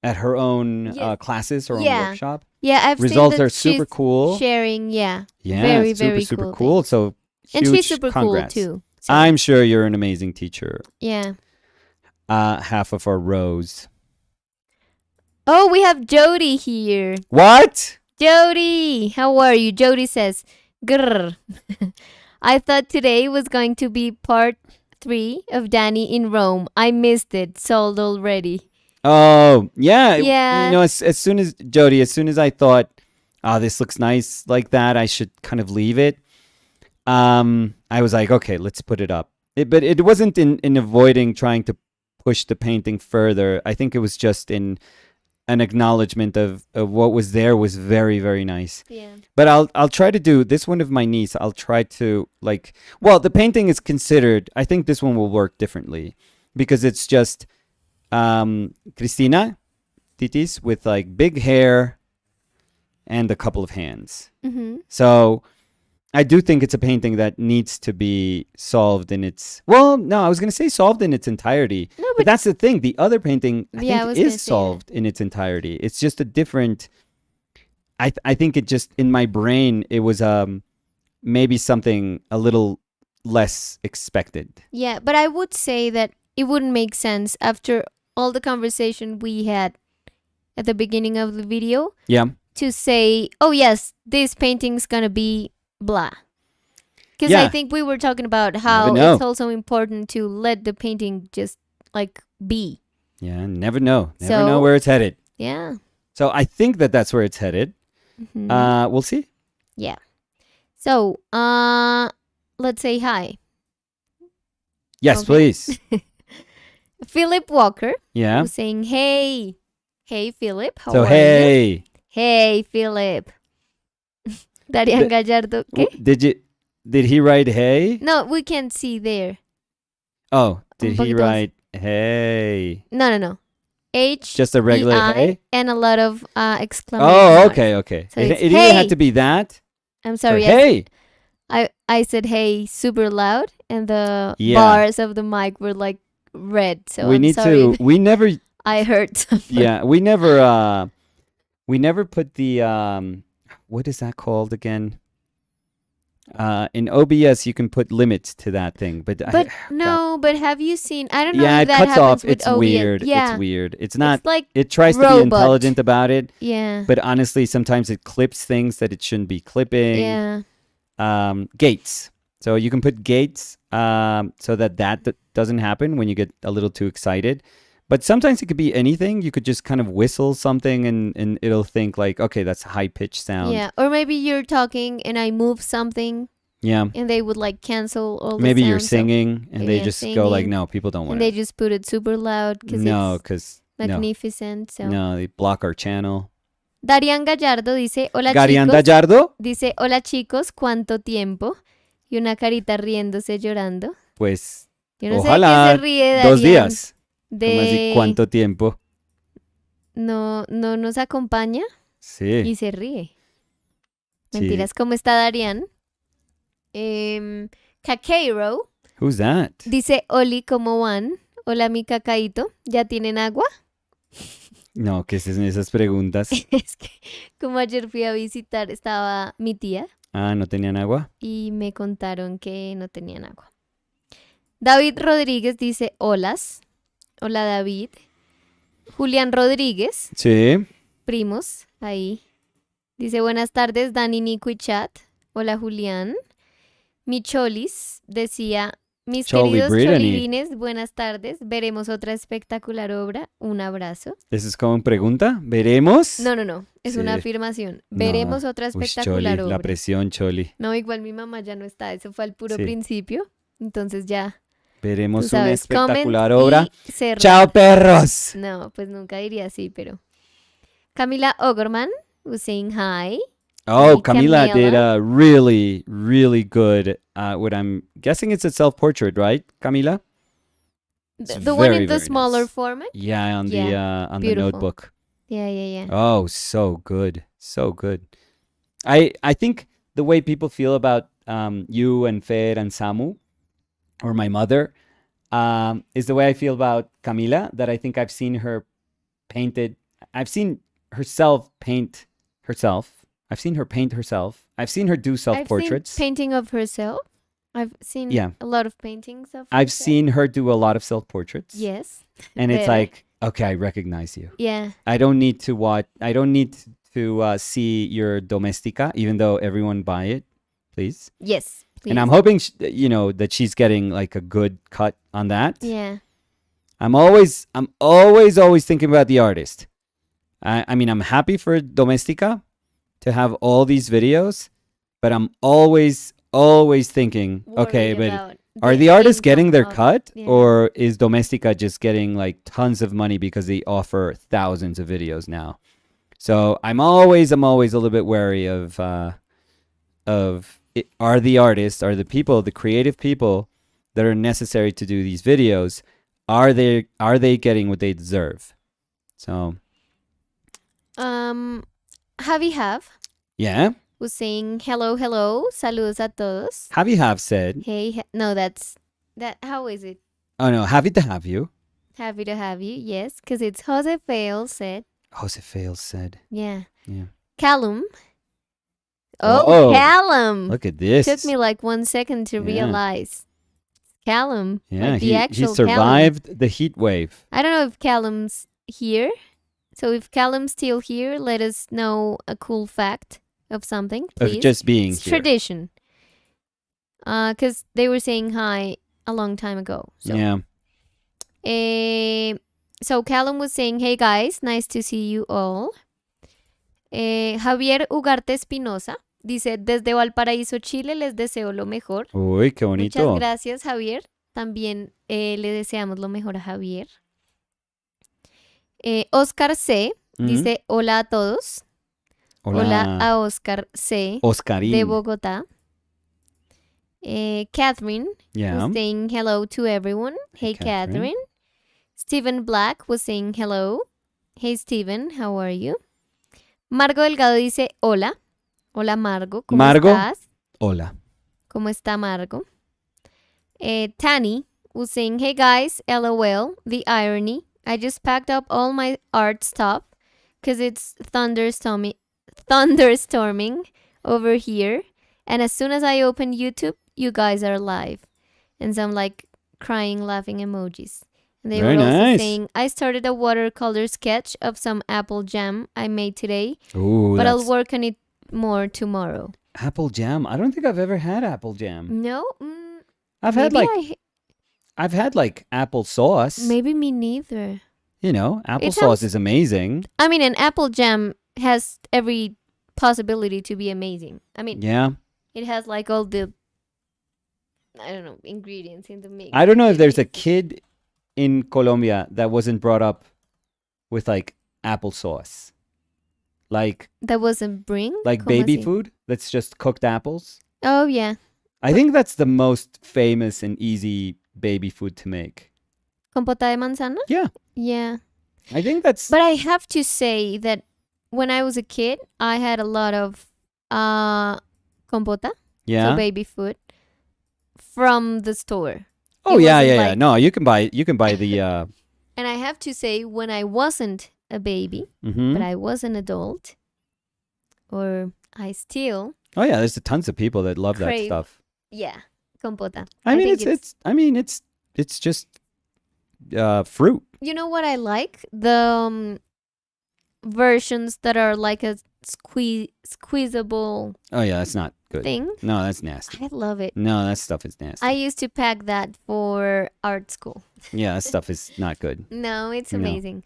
her own classes, her own workshop. Yeah, I've results seen that are super cool. Sharing, very, very super cool. So huge and she's super congrats. cool too. So. I'm sure you're an amazing teacher. Yeah. Half of our rows. Oh, we have Jody here. What? Jody, how are you? Jody says, grrr. I thought today was going to be part 3 of Danny in Rome. I missed it. Sold already. Oh, yeah. Yeah. As soon as I thought, this looks nice like that, I should kind of leave it. I was like, okay, let's put it up. But it wasn't in avoiding trying to push the painting further. I think it was just in an acknowledgement of what was there was very, very nice. Yeah. But I'll try to do this one of my niece. I'll try to the painting is considered. I think this one will work differently because it's just Cristina Titis with like big hair and a couple of hands. Mm-hmm. So I do think it's a painting that needs to be solved in its... Well, no, I was going to say solved in its entirety. No, but that's the thing. The other painting, I think, is solved in its entirety. It's just a different... I think it just, in my brain, it was maybe something a little less expected. Yeah, but I would say that it wouldn't make sense after all the conversation we had at the beginning of the video. Yeah. To say, oh, yes, this painting's going to be... blah, because I think we were talking about how it's also important to let the painting just like be. Yeah, never know where it's headed. Yeah. So I think that's where it's headed. Mm-hmm. We'll see. Yeah. So let's say hi. Yes, please. Philip Walker. Yeah. Was saying hey Philip. How are you? Hey Philip. Darian Gallardo. ¿Qué? Did he write hey? No, we can't see there. Oh, did he write hey? No. H. Just a regular hey? And a lot of exclamation marks. Oh, okay. So it either had to be that. I'm sorry. Hey. I said hey super loud, and the bars of the mic were like red. So we we never. I heard something. Yeah, we never put the what is that called again? In OBS, you can put limits to that thing, but but have you seen? I don't know. Yeah, if it that cuts off. with It's OBS. weird. Yeah. It's weird. It's not. It's like it tries to be intelligent about it. Yeah. But honestly, sometimes it clips things that it shouldn't be clipping. Yeah. Gates. So you can put gates so that doesn't happen when you get a little too excited. But sometimes it could be anything. You could just kind of whistle something and it'll think like, okay, that's a high-pitched sound. Yeah, or maybe you're talking and I move something. Yeah. And they would like cancel all the Maybe sound, you're singing and they just go like, no, people don't want it. And they just put it super loud because magnificent. So. No, they block our channel. Darian Gallardo dice, hola Darian chicos. Gallardo? Dice, hola chicos, ¿cuánto tiempo? Y una carita riéndose, llorando. Pues, yo no ojalá sé de qué se ríe, Darian. 2 días. De cuánto tiempo. No nos acompaña. Sí. Y se ríe. Mentiras, ¿cómo está Darian? Caqueiro Who's that? Dice, Oli, ¿cómo van? Hola, mi cacaíto. ¿Ya tienen agua? No, ¿qué son esas preguntas? Es que como ayer fui a visitar, estaba mi tía Ah, ¿no tenían agua? y me contaron que no tenían agua. David Rodríguez dice, holas. Hola, David. Julián Rodríguez, Sí. primos, ahí. Dice, buenas tardes, Dani, Nico y Chat. Hola, Julián. Micholis decía, mis Choli queridos Brittany. cholilines, buenas tardes. Veremos otra espectacular obra. Un abrazo. ¿Eso es como pregunta? ¿Veremos? No. Es Sí. una afirmación. No. Veremos otra Uy, espectacular Choli, obra. la presión, Choli. No, igual mi mamá ya no está. Eso fue al puro Sí. principio. Entonces ya, tú Veremos una sabes, espectacular comment obra. y cerrar. ¡Chao, perros! No, pues nunca diría así, pero... Camila Ogorman was saying hi. Oh, Y Camila did Camila. a really, really good, what I'm guessing it's a self-portrait, right, Camila? It's The one very, in the very smaller nice. format? Yeah, on the Beautiful. notebook. Yeah. Oh, so good. So good. I think the way people feel about you and Fer and Samu, or my mother, is the way I feel about Camila, that I think I've seen her painted. I've seen herself paint herself. I've seen her paint herself. I've seen her do self-portraits. I've seen painting of herself. I've seen Yeah. a lot of paintings of I've herself. seen her do a lot of self-portraits. Yes. And it's There. like, okay, I recognize you. Yeah. I don't need to watch. I don't need to see your Domestica, even though everyone buy it, please. Yes. Please. And I'm hoping, that she's getting like a good cut on that. Yeah. I'm always thinking about the artist. I mean, I'm happy for Domestica to have all these videos, but I'm always thinking, okay, Worried but about are the artists income getting their of- cut, yeah. or is Domestica just getting like tons of money because they offer thousands of videos now? So I'm always a little bit wary of it, are the people, the creative people that are necessary to do these videos, are they getting what they deserve? So Javi Have yeah, was saying hello, saludos a todos. Javi have said, Hey, no, that. How is it? oh no, happy to have you. Happy to have you. Yes, because it's Jose Fail said. Jose Fails said, Yeah. yeah. Callum. Oh, Callum. Look at this. Took me like 1 second to Yeah. realize. Callum. Yeah, like the he actual survived the heat wave. I don't know if Callum's here. So if Callum's still here, let us know a cool fact of something, please. Of just being It's here. tradition. Because they were saying hi a long time ago. So. Yeah. So Callum was saying, hey guys, nice to see you all. Javier Ugarte Espinosa dice, desde Valparaíso, Chile, les deseo lo mejor. Uy, qué bonito. Muchas gracias, Javier. También le deseamos lo mejor a Javier. Oscar C. dice, hola a todos. Hola a Oscar C. Oscarín. de Bogotá. Catherine Yeah. was saying hello to everyone. Hey, Catherine. Catherine. Stephen Black was saying hello. Hey, Stephen, how are you? Margo Delgado dice hola. Hola, Margo. ¿Cómo Margo. estás? Hola. ¿Cómo está, Margo? Tani was saying, hey, guys, LOL, the irony. I just packed up all my art stuff because it's thunderstorming over here. And as soon as I open YouTube, you guys are live. And some like crying, laughing emojis. And they Very were also nice. saying, I started a watercolor sketch of some apple jam I made today, Ooh, but I'll that's work on it more tomorrow. apple jam. I don't think I've ever had apple jam. No? I've had maybe like I've had like apple sauce. maybe me neither. Apple It sauce sounds- is amazing. I mean, an apple jam has every possibility to be amazing. I mean, Yeah. it has like all the, I don't know, ingredients in the mix. I don't know if there's a It's- kid in Colombia that wasn't brought up with like applesauce. Like That wasn't bring? ¿Cómo baby así? food that's just cooked apples. Oh, yeah. I think that's the most famous and easy baby food to make. Compota de manzana? Yeah. Yeah. I think that's But I have to say that when I was a kid, I had a lot of compota, yeah. so baby food, from the store. Oh It yeah, wasn't yeah, yeah. like, No, you can buy the. and I have to say, when I wasn't a baby, but I was an adult, or I still Oh yeah, there's tons of people that love that crave, stuff. yeah, compota. I mean, think it's. it's just fruit. You know what I like? The versions that are like a squeezable Oh yeah, that's not good. thing. No, that's nasty. I love it. No, that stuff is nasty. I used to pack that for art school. Yeah, that stuff is not good. No, it's No. amazing.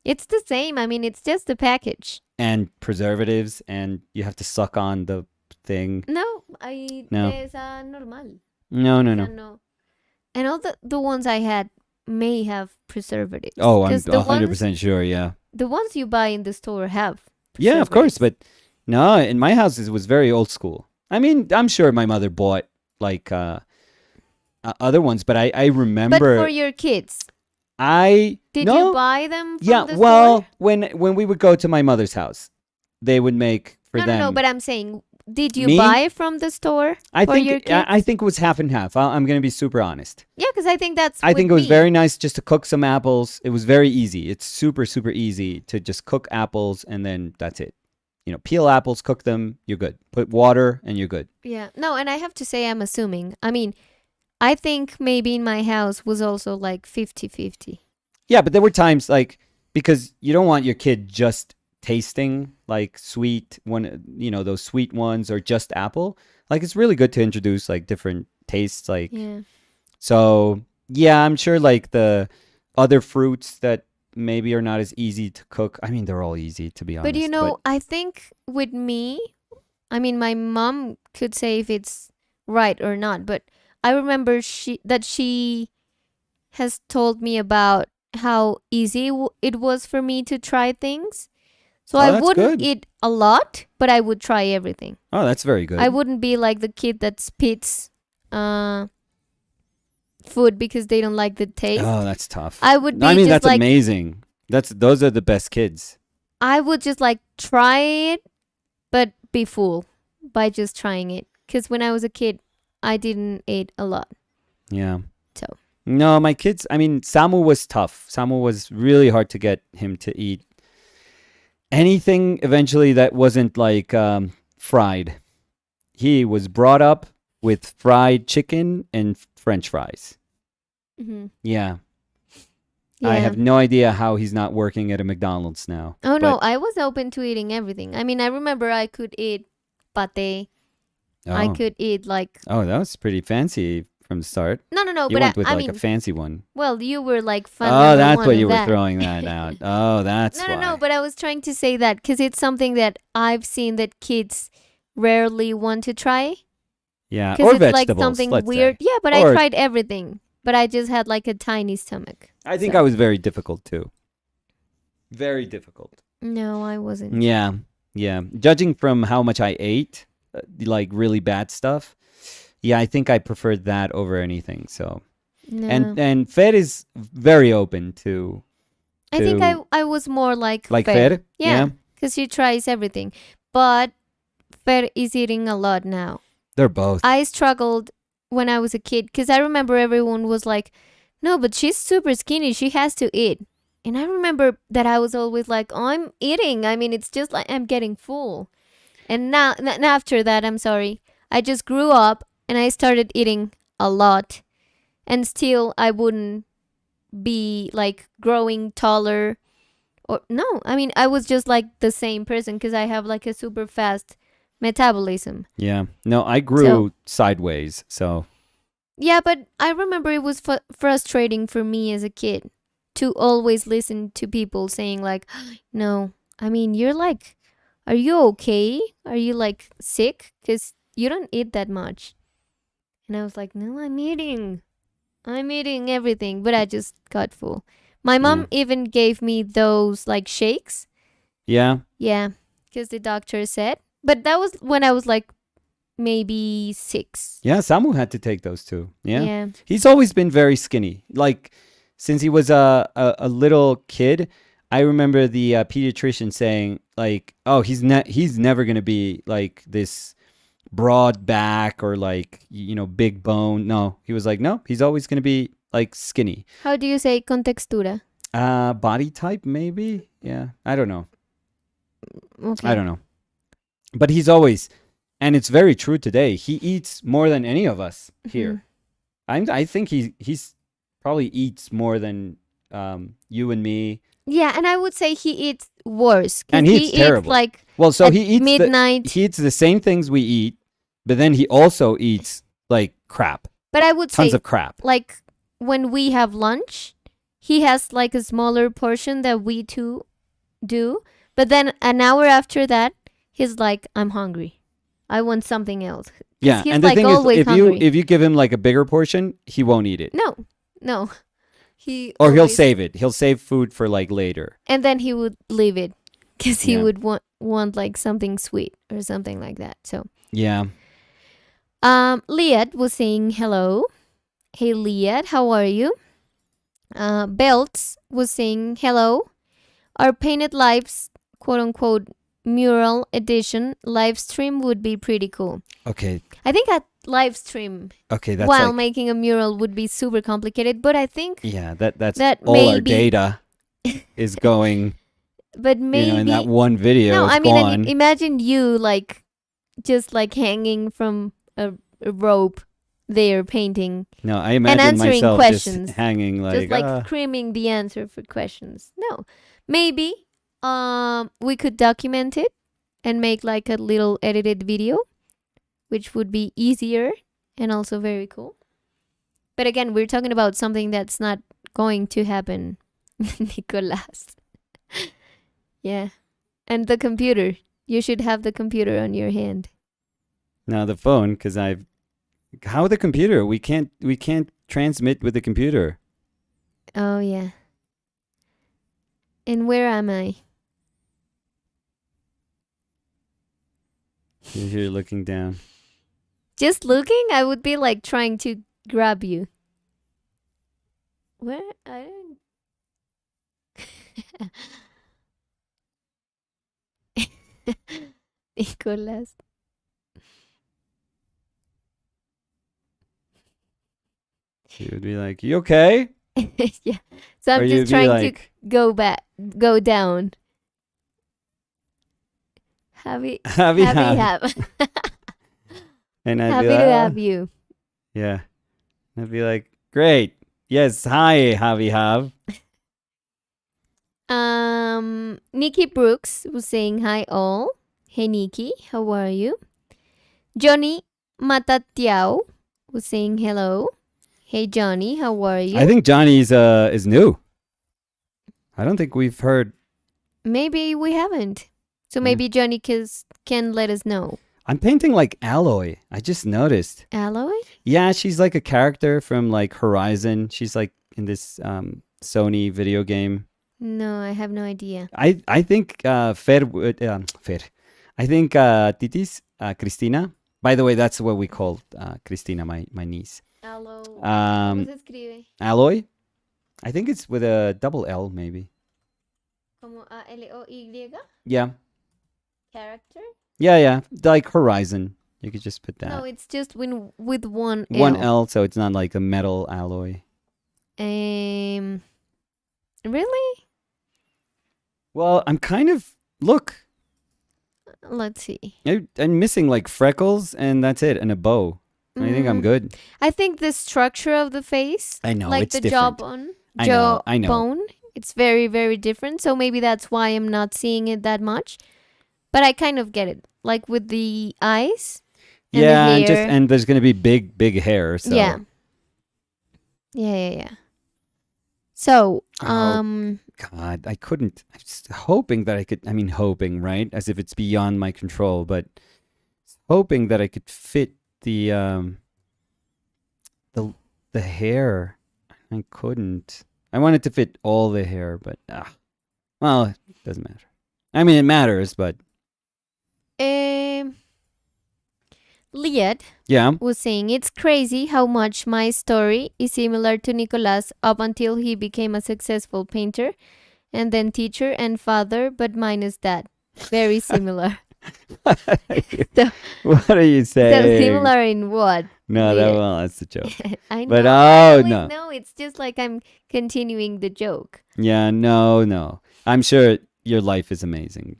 It's the same. I mean, it's just the package. And preservatives, and you have to suck on the thing. No, No. es normal. No, no, Esa no. no. And all the ones I had may have preservatives. Oh, I'm 'Cause the 100% sure. Yeah. The ones you buy in the store have. Yeah, of course, preservatives. but no, in my house it was very old school. I mean, I'm sure my mother bought like other ones, but I But remember for your kids, I did no, you buy them from yeah, the well, store? when we would go to my mother's house, they would make for No, them. no, but I'm saying, did you Me? buy from the store for your kids? I think it was half and half. I'm going to be super honest. Yeah, because I think that's. I think it with was me. very nice just to cook some apples. It was very easy. It's super, super easy to just cook apples and then that's it. You know, peel apples, cook them, you're good. Put water and you're good. Yeah. No, and I have to say, I'm assuming. I mean, I think maybe in my house was also like 50-50. Yeah, but there were times like, because you don't want your kid just tasting like sweet those sweet ones or just apple. Like it's really good to introduce like different tastes. Like, Yeah. so yeah, I'm sure like the other fruits that maybe are not as easy to cook. I mean, they're all easy to be honest. But you know, I think with me, I mean, my mom could say if it's right or not, but I remember she has told me about how easy it was for me to try things. So I that's wouldn't good. eat a lot, but I would try everything. Oh, that's very good. I wouldn't be like the kid that spits food because they don't like the taste. Oh, that's tough. I would be I mean, just that's like, amazing. Those are the best kids. I would just like try it, but be full by just trying it. Because when I was a kid, I didn't eat a lot. Yeah. So. No, my kids, I mean, Samu was tough. Samu was really hard to get him to eat anything eventually that wasn't like fried. He was brought up with fried chicken and French fries. Mm-hmm. Yeah. Yeah. I have no idea how he's not working at a McDonald's now. Oh, no, but- I was open to eating everything. I mean, I remember I could eat pate. I Oh. could eat like... Oh, that was pretty fancy from the start. No, You but went with I like mean, a fancy one. well, you were like fun. Oh, number that's one what of you were that. throwing that out. Oh, that's why. No, but I was trying to say that because it's something that I've seen that kids rarely want to try. Yeah, Because or it's vegetables. like something let's weird. say. Yeah, but Or- I tried everything. But I just had like a tiny stomach. I think So. I was very difficult too. Very difficult. No, I wasn't. Yeah, yeah. Judging from how much I ate, like really bad stuff, yeah, I think I preferred that over anything. So, No. and Fer is very open to I think to- I was more like Fer. Yeah. Because she tries everything. But Fer is eating a lot now. They're both. I struggled when I was a kid because I remember everyone was like, no, but she's super skinny. She has to eat. And I remember that I was always like, oh, I'm eating. I mean, it's just like I'm getting full. And now, after that, I'm sorry. I just grew up and I started eating a lot. And still, I wouldn't be like growing taller. Or no, I mean, I was just like the same person because I have like a super fast metabolism. Yeah. No, I grew sideways. So, Yeah, but I remember it was frustrating for me as a kid to always listen to people saying like, no, I mean, you're like, are you okay? Are you like sick? Because you don't eat that much. And I was like, no, I'm eating everything, but I just got full. My mom even gave me those like shakes. yeah. Yeah, because the doctor said. But that was when I was like maybe 6. Yeah, Samu had to take those too. Yeah. Yeah. He's always been very skinny. Like since he was a little kid, I remember the pediatrician saying like, "Oh, he's never going to be like this broad back or like, big bone. No, he was like, no, he's always going to be like skinny. How do you say con textura? Body type, maybe. Yeah, I don't know. Okay. I don't know. But he's always, and it's very true today. He eats more than any of us here. I think he's probably eats more than you and me. Yeah, and I would say he eats worse. And he eats terrible. Like well, so at he eats midnight. He eats the same things we eat, but then he also eats like crap. But I would tons say of crap. Like when we have lunch, he has like a smaller portion that we two do. But then an hour after that, he's like, I'm hungry. I want something else. Yeah, he's and the like thing always is, hungry. if you give him like a bigger portion, he won't eat it. No. He'll save it. He'll save food for like later. And then he would leave it because he would want like something sweet or something like that. So yeah. Liat was saying hello. Hey Liat, how are you? Belts was saying hello. Our Painted Lives quote unquote mural edition live stream would be pretty cool. Okay. I think a live stream that's while like, making a mural would be super complicated, but I think that's that all maybe, our data is going. But maybe in that one video. No, is I mean, gone. imagine you like just like hanging from a rope there painting. No, I imagine and answering myself questions, just hanging just like screaming the answer for questions. No, maybe we could document it and make like a little edited video, which would be easier and also very cool. But again, we're talking about something that's not going to happen, Nicolas. Yeah. And the computer. You should have the computer on your hand. No, the phone, because how the computer? We can't transmit with the computer. Oh yeah. And where am I? You're here looking down. Just looking? I would be like trying to grab you. Where? I don't... Nicolas. She would be like, "You okay?" Yeah. So I'm just trying to go down. Happy have. And I'd happy be like, to have you. Yeah. And I'd be like, "Great. Yes, hi, Javi have." Nikki Brooks was saying hi all. Hey Nikki, how are you? Johnny Matatiao was saying hello. Hey Johnny, how are you? I think Johnny's is new. I don't think we've heard. Maybe we haven't. So maybe Johnny can let us know. I'm painting like Alloy. I just noticed. Alloy? Yeah, she's like a character from like Horizon. She's like in this Sony video game. No, I have no idea. I think Fer. I think Titis, Cristina. By the way, that's what we called Cristina, my niece. Alloy. I think it's with a double L, maybe. Como Aloy? Yeah. Character? Yeah. Like Horizon. You could just put that. No, it's just with one L. One L, so it's not like a metal alloy. Really? Well, I'm kind of... Look. Let's see. I'm missing like freckles and that's it, and a bow. I think I'm good. I think the structure of the face, I know, like it's the different. jawbone, it's very, very different. So maybe that's why I'm not seeing it that much. But I kind of get it, like with the eyes. And the hair. and there's gonna be big hair. So. Yeah. So, God, I couldn't. I'm just hoping that I could. I mean, hoping, right? As if it's beyond my control, but hoping that I could fit the hair. I couldn't. I wanted to fit all the hair, but well, it doesn't matter. I mean, it matters, but Liet was saying it's crazy how much my story is similar to Nicolas up until he became a successful painter and then teacher and father, but minus that. Very similar. So, What are you so saying? similar in what? No, Yeah. that's a joke. I know. But I oh always no. know. It's just like I'm continuing the joke. Yeah, no. I'm sure your life is amazing.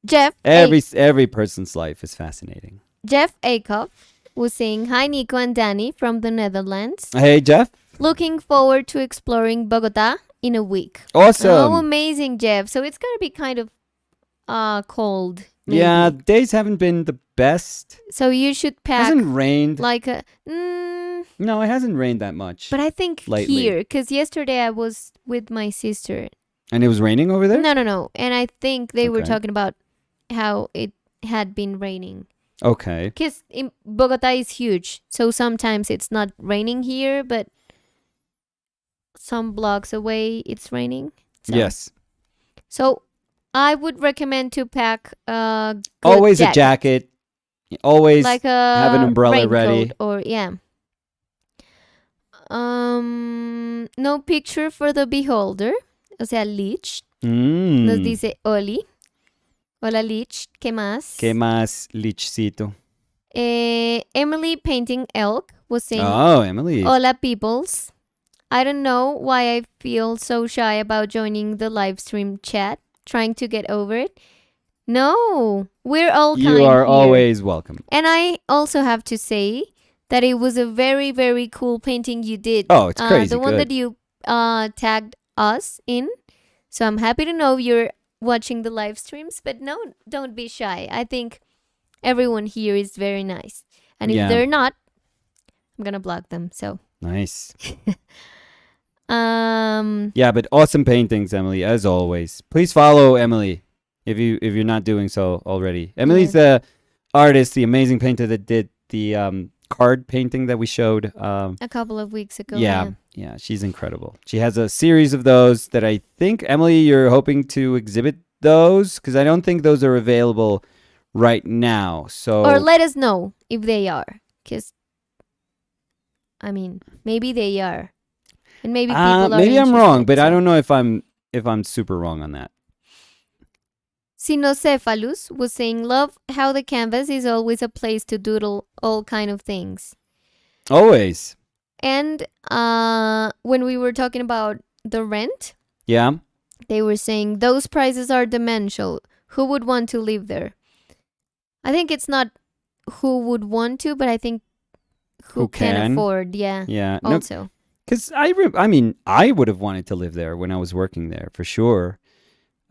Jeff Every person's life is fascinating. Jeff Akoff was saying, "Hi Nico and Danny from the Netherlands. Hey, Jeff. Looking forward to exploring Bogota in a week." Awesome. Oh, amazing, Jeff. So it's gonna be kind of cold. Maybe. Yeah, days haven't been the best. So you should pack. Hasn't rained. Like a. No, it hasn't rained that much. But I think lately. here, because yesterday I was with my sister. And it was raining over there? No. And I think they were Okay. talking about how it had been raining. Okay. Because Bogota is huge. So sometimes it's not raining here, but some blocks away it's raining. So. Yes. So I would recommend to pack a good Always a jacket. Always like a have an umbrella ready. raincoat or yeah. No picture for the beholder. O sea, Lich. Nos dice Oli. Hola Lich, ¿qué más? ¿Qué más, Lichcito? Emily Painting Elk was saying, Oh, Emily. Hola peoples. I don't know why I feel so shy about joining the live stream chat, trying to get over it. No, we're all kind You are here. always welcome. And I also have to say that it was a very, very cool painting you did. Oh, it's crazy the one good. that you tagged us in. So I'm happy to know you're watching the live streams, but no, don't be shy. I think everyone here is very nice. And if they're not, I'm going to block them. So nice. Yeah, but awesome paintings, Emily, as always. Please follow Emily if you're not doing so already. Emily's the artist, the amazing painter that did the card painting that we showed a couple of weeks ago. Yeah, she's incredible. She has a series of those that I think, Emily, you're hoping to exhibit those, because I don't think those are available right now. So or let us know if they are, because I mean, maybe they are, and maybe people are. Maybe I'm wrong, but so. I don't know if I'm super wrong on that. Sinocephalus was saying, love how the canvas is always a place to doodle all kind of things. Always. And when we were talking about the rent, they were saying those prices are dementia. Who would want to live there? I think it's not who would want to, but I think who can afford. Yeah. Also, because I mean, I would have wanted to live there when I was working there for sure.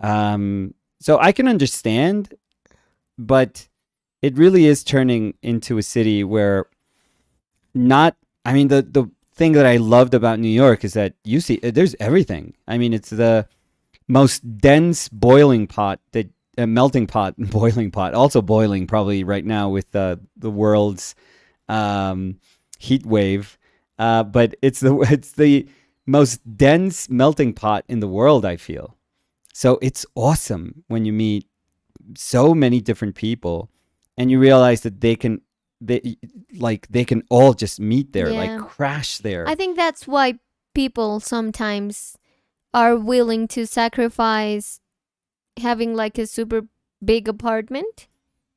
So I can understand, but it really is turning into a city where the thing that I loved about New York is that you see there's everything. I mean, it's the most dense melting pot, boiling pot, also boiling probably right now with the world's heat wave. But it's the most dense melting pot in the world, I feel. So it's awesome when you meet so many different people and you realize that they can all just meet there, like crash there. I think that's why people sometimes are willing to sacrifice having like a super big apartment.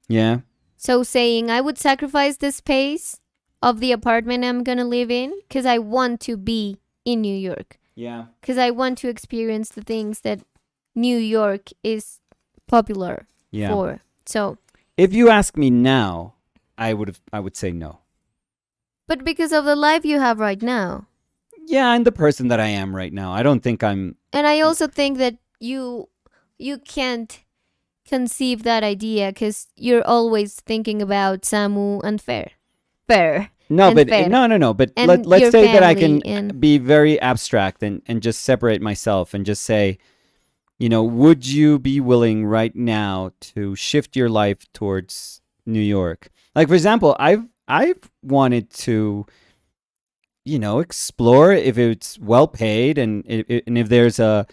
Yeah. So saying, I would sacrifice the space of the apartment I'm going to live in because I want to be in New York. Yeah. Because I want to experience the things that New York is popular for. So if you ask me now, I would say no. But because of the life you have right now. Yeah, and the person that I am right now. I don't think I'm. And I also think that you can't conceive that idea because you're always thinking about Samu and Fair. No, but fair. no. But let's say that I can be very abstract and just separate myself and just say, would you be willing right now to shift your life towards New York? Like, for example, I've wanted to, explore if it's well paid and if there's a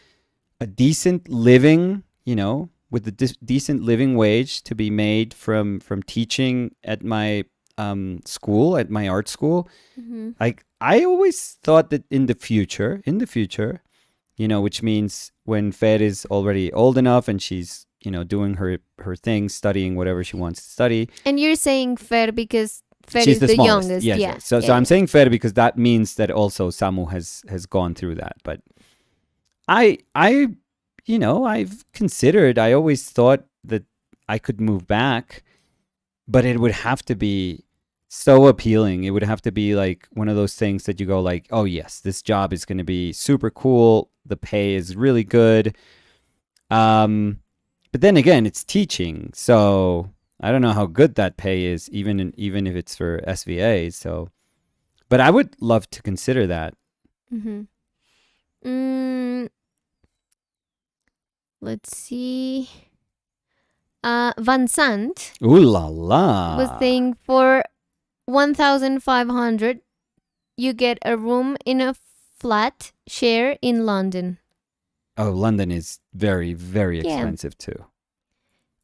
decent living, with a decent living wage to be made from teaching at my school, at my art school. Mm-hmm. Like, I always thought that in the future, which means when Fer is already old enough and she's doing her thing, studying whatever she wants to study. And you're saying Fer because Fer She's is the the smallest. youngest. Yes, Yeah. yes. So I'm saying Fer because that means that also Samu has gone through that. But I've considered. I always thought that I could move back, but it would have to be so appealing. It would have to be like one of those things that you go like, oh yes, this job is going to be super cool. The pay is really good. But then again, it's teaching, so I don't know how good that pay is, even if it's for SVA. So, but I would love to consider that. Let's see. Van Sant Ooh la la. was saying for 1,500, you get a room in a flat share in London. Oh, London is very, very expensive too.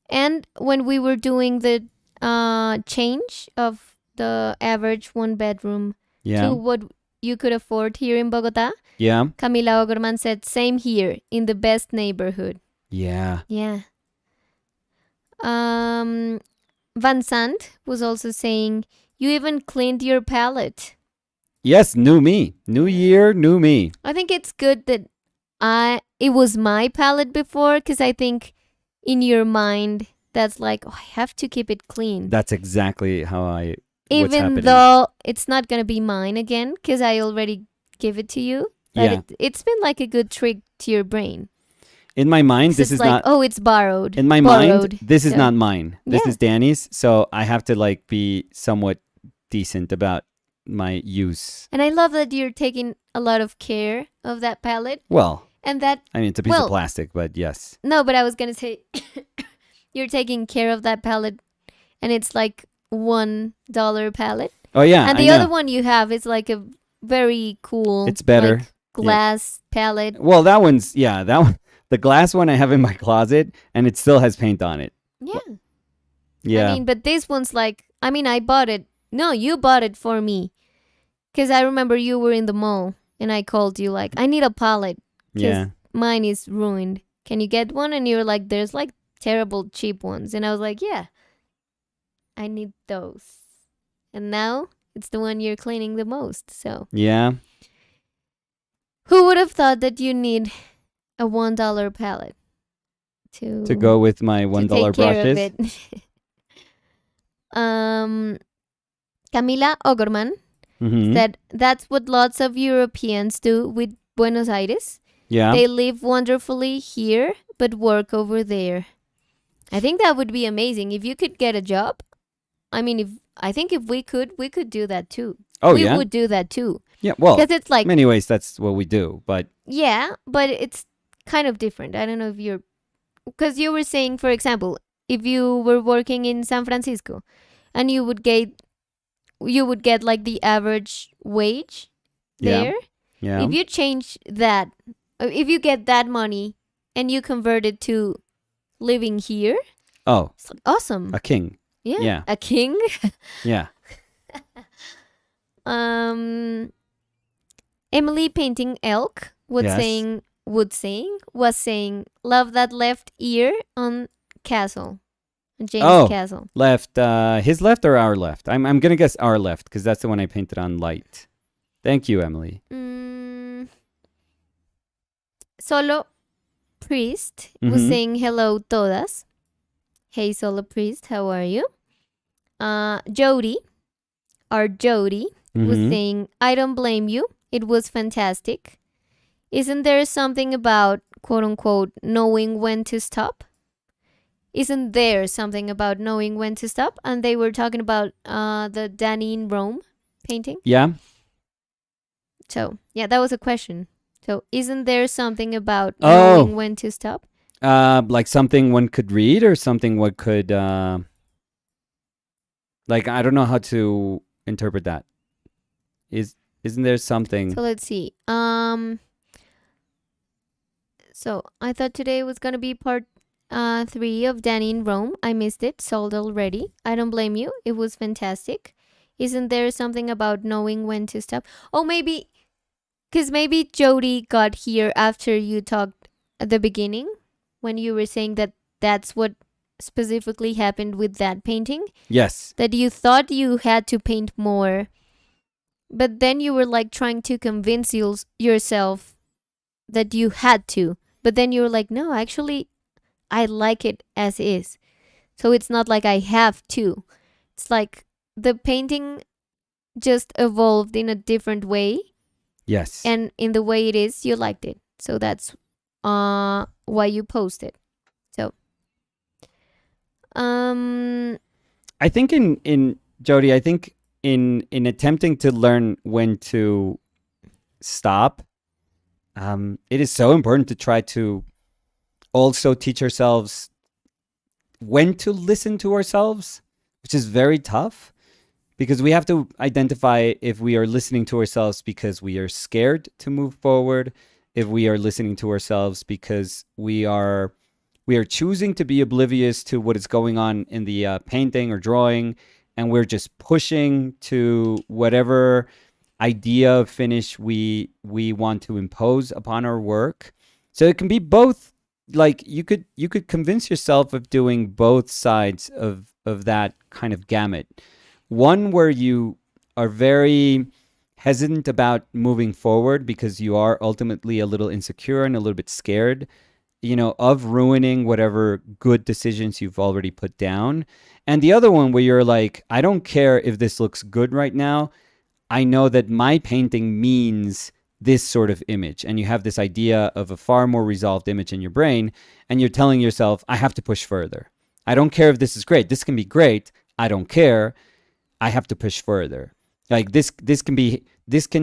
And when we were doing the change of the average one bedroom to what you could afford here in Bogota, Camila Ogorman said, same here, in the best neighborhood. Yeah. Van Sant was also saying, you even cleaned your palette. Yes, new me. New year, new me. I think it's good that it was my palette before, because I think in your mind that's like, oh, I have to keep it clean. That's exactly how even though it's not going to be mine again, because I already give it to you. But it's been like a good trick to your brain. In my mind, this is like, not. Oh, it's borrowed. In my mind, this is not mine. This is Danny's. So I have to like be somewhat decent about my use. And I love that you're taking a lot of care of that palette. Well, and that, I mean, it's a piece of plastic, but yes. No, but I was going to say, you're taking care of that palette, and it's like $1 palette. Oh, yeah. And the other one you have is like a very cool. It's better. Like, glass palette. Well, that one's, that one. The glass one I have in my closet, and it still has paint on it. Yeah. I mean, but this one's like, I bought it. No, you bought it for me. Because I remember you were in the mall, and I called you like, I need a palette. Because mine is ruined. Can you get one? And you were like, there's like terrible cheap ones. And I was like, yeah, I need those. And now it's the one you're cleaning the most. So. Yeah. Who would have thought that you need a $1 palette to go with my $1 brushes? Camila Ogorman said that's what lots of Europeans do with Buenos Aires. Yeah. They live wonderfully here but work over there. I think that would be amazing if you could get a job. I mean, if we could do that too. Oh, we would do that too. Yeah, well, because it's like, in many ways that's what we do, but yeah, but it's kind of different. I don't know if because you were saying, for example, if you were working in San Francisco and you would get like the average wage there. Yeah. If you change that, if you get that money and you convert it to living here, it's like awesome. A king. Yeah. A king. Yeah. Emily Painting Elk was saying, love that left ear on Castle. James Castle. Left. His left or our left? I'm gonna guess our left because that's the one I painted on light. Thank you, Emily. Solo Priest was saying hello todas. Hey Solo Priest, how are you? Jody was saying, I don't blame you. It was fantastic. Isn't there something about, quote unquote, knowing when to stop? Isn't there something about knowing when to stop? And they were talking about the Danny in Rome painting. Yeah. So, yeah, that was a question. So, isn't there something about knowing when to stop? Like something one could read or something one could, like, I don't know how to interpret that. Isn't there something? So, let's see. So, I thought today was going to be part 3 of Danny in Rome. I missed it. Sold already. I don't blame you. It was fantastic. Isn't there something about knowing when to stop? Oh, maybe, because maybe Jody got here after you talked at the beginning when you were saying that that's what specifically happened with that painting? Yes. That you thought you had to paint more, but then you were like trying to convince yourself that you had to. But then you were like, no, actually, I like it as is. So it's not like I have to. It's like the painting just evolved in a different way. Yes. And in the way it is, you liked it. So that's why you posted. So I think in Jody, I think in attempting to learn when to stop, it is so important to try to also teach ourselves when to listen to ourselves, which is very tough because we have to identify if we are listening to ourselves because we are scared to move forward, if we are listening to ourselves because we are choosing to be oblivious to what is going on in the painting or drawing, and we're just pushing to whatever idea of finish we want to impose upon our work. So it can be both. Like you could convince yourself of doing both sides of that kind of gamut. One where you are very hesitant about moving forward because you are ultimately a little insecure and a little bit scared, of ruining whatever good decisions you've already put down. And the other one where you're like, I don't care if this looks good right now. I know that my painting means this sort of image, and you have this idea of a far more resolved image in your brain, and you're telling yourself, I have to push further. I don't care if this is great. This can be great. I don't care. I have to push further. Like this can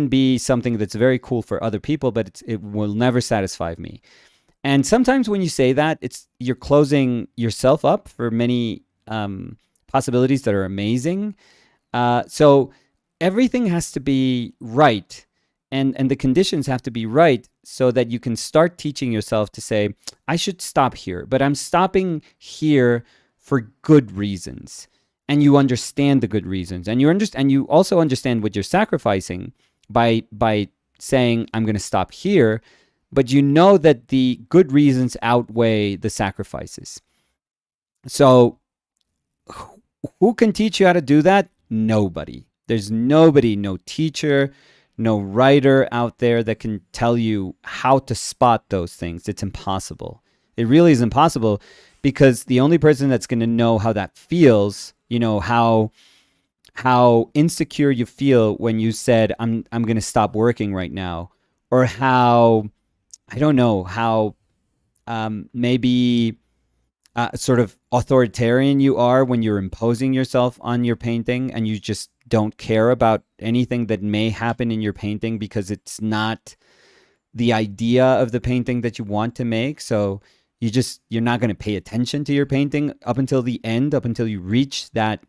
be something that's very cool for other people, but it will never satisfy me. And sometimes when you say that, you're closing yourself up for many possibilities that are amazing. So everything has to be right. And the conditions have to be right so that you can start teaching yourself to say, I should stop here, but I'm stopping here for good reasons. And you understand the good reasons. And you also understand what you're sacrificing by saying, I'm going to stop here. But you know that the good reasons outweigh the sacrifices. So who can teach you how to do that? Nobody. There's nobody, no teacher, no writer out there that can tell you how to spot those things. It's impossible. It really is impossible, because the only person that's going to know how that feels, how insecure you feel when you said, I'm going to stop working right now, or how, I don't know, how maybe sort of authoritarian you are when you're imposing yourself on your painting and you just don't care about anything that may happen in your painting because it's not the idea of the painting that you want to make. So you're not going to pay attention to your painting up until the end, up until you reach that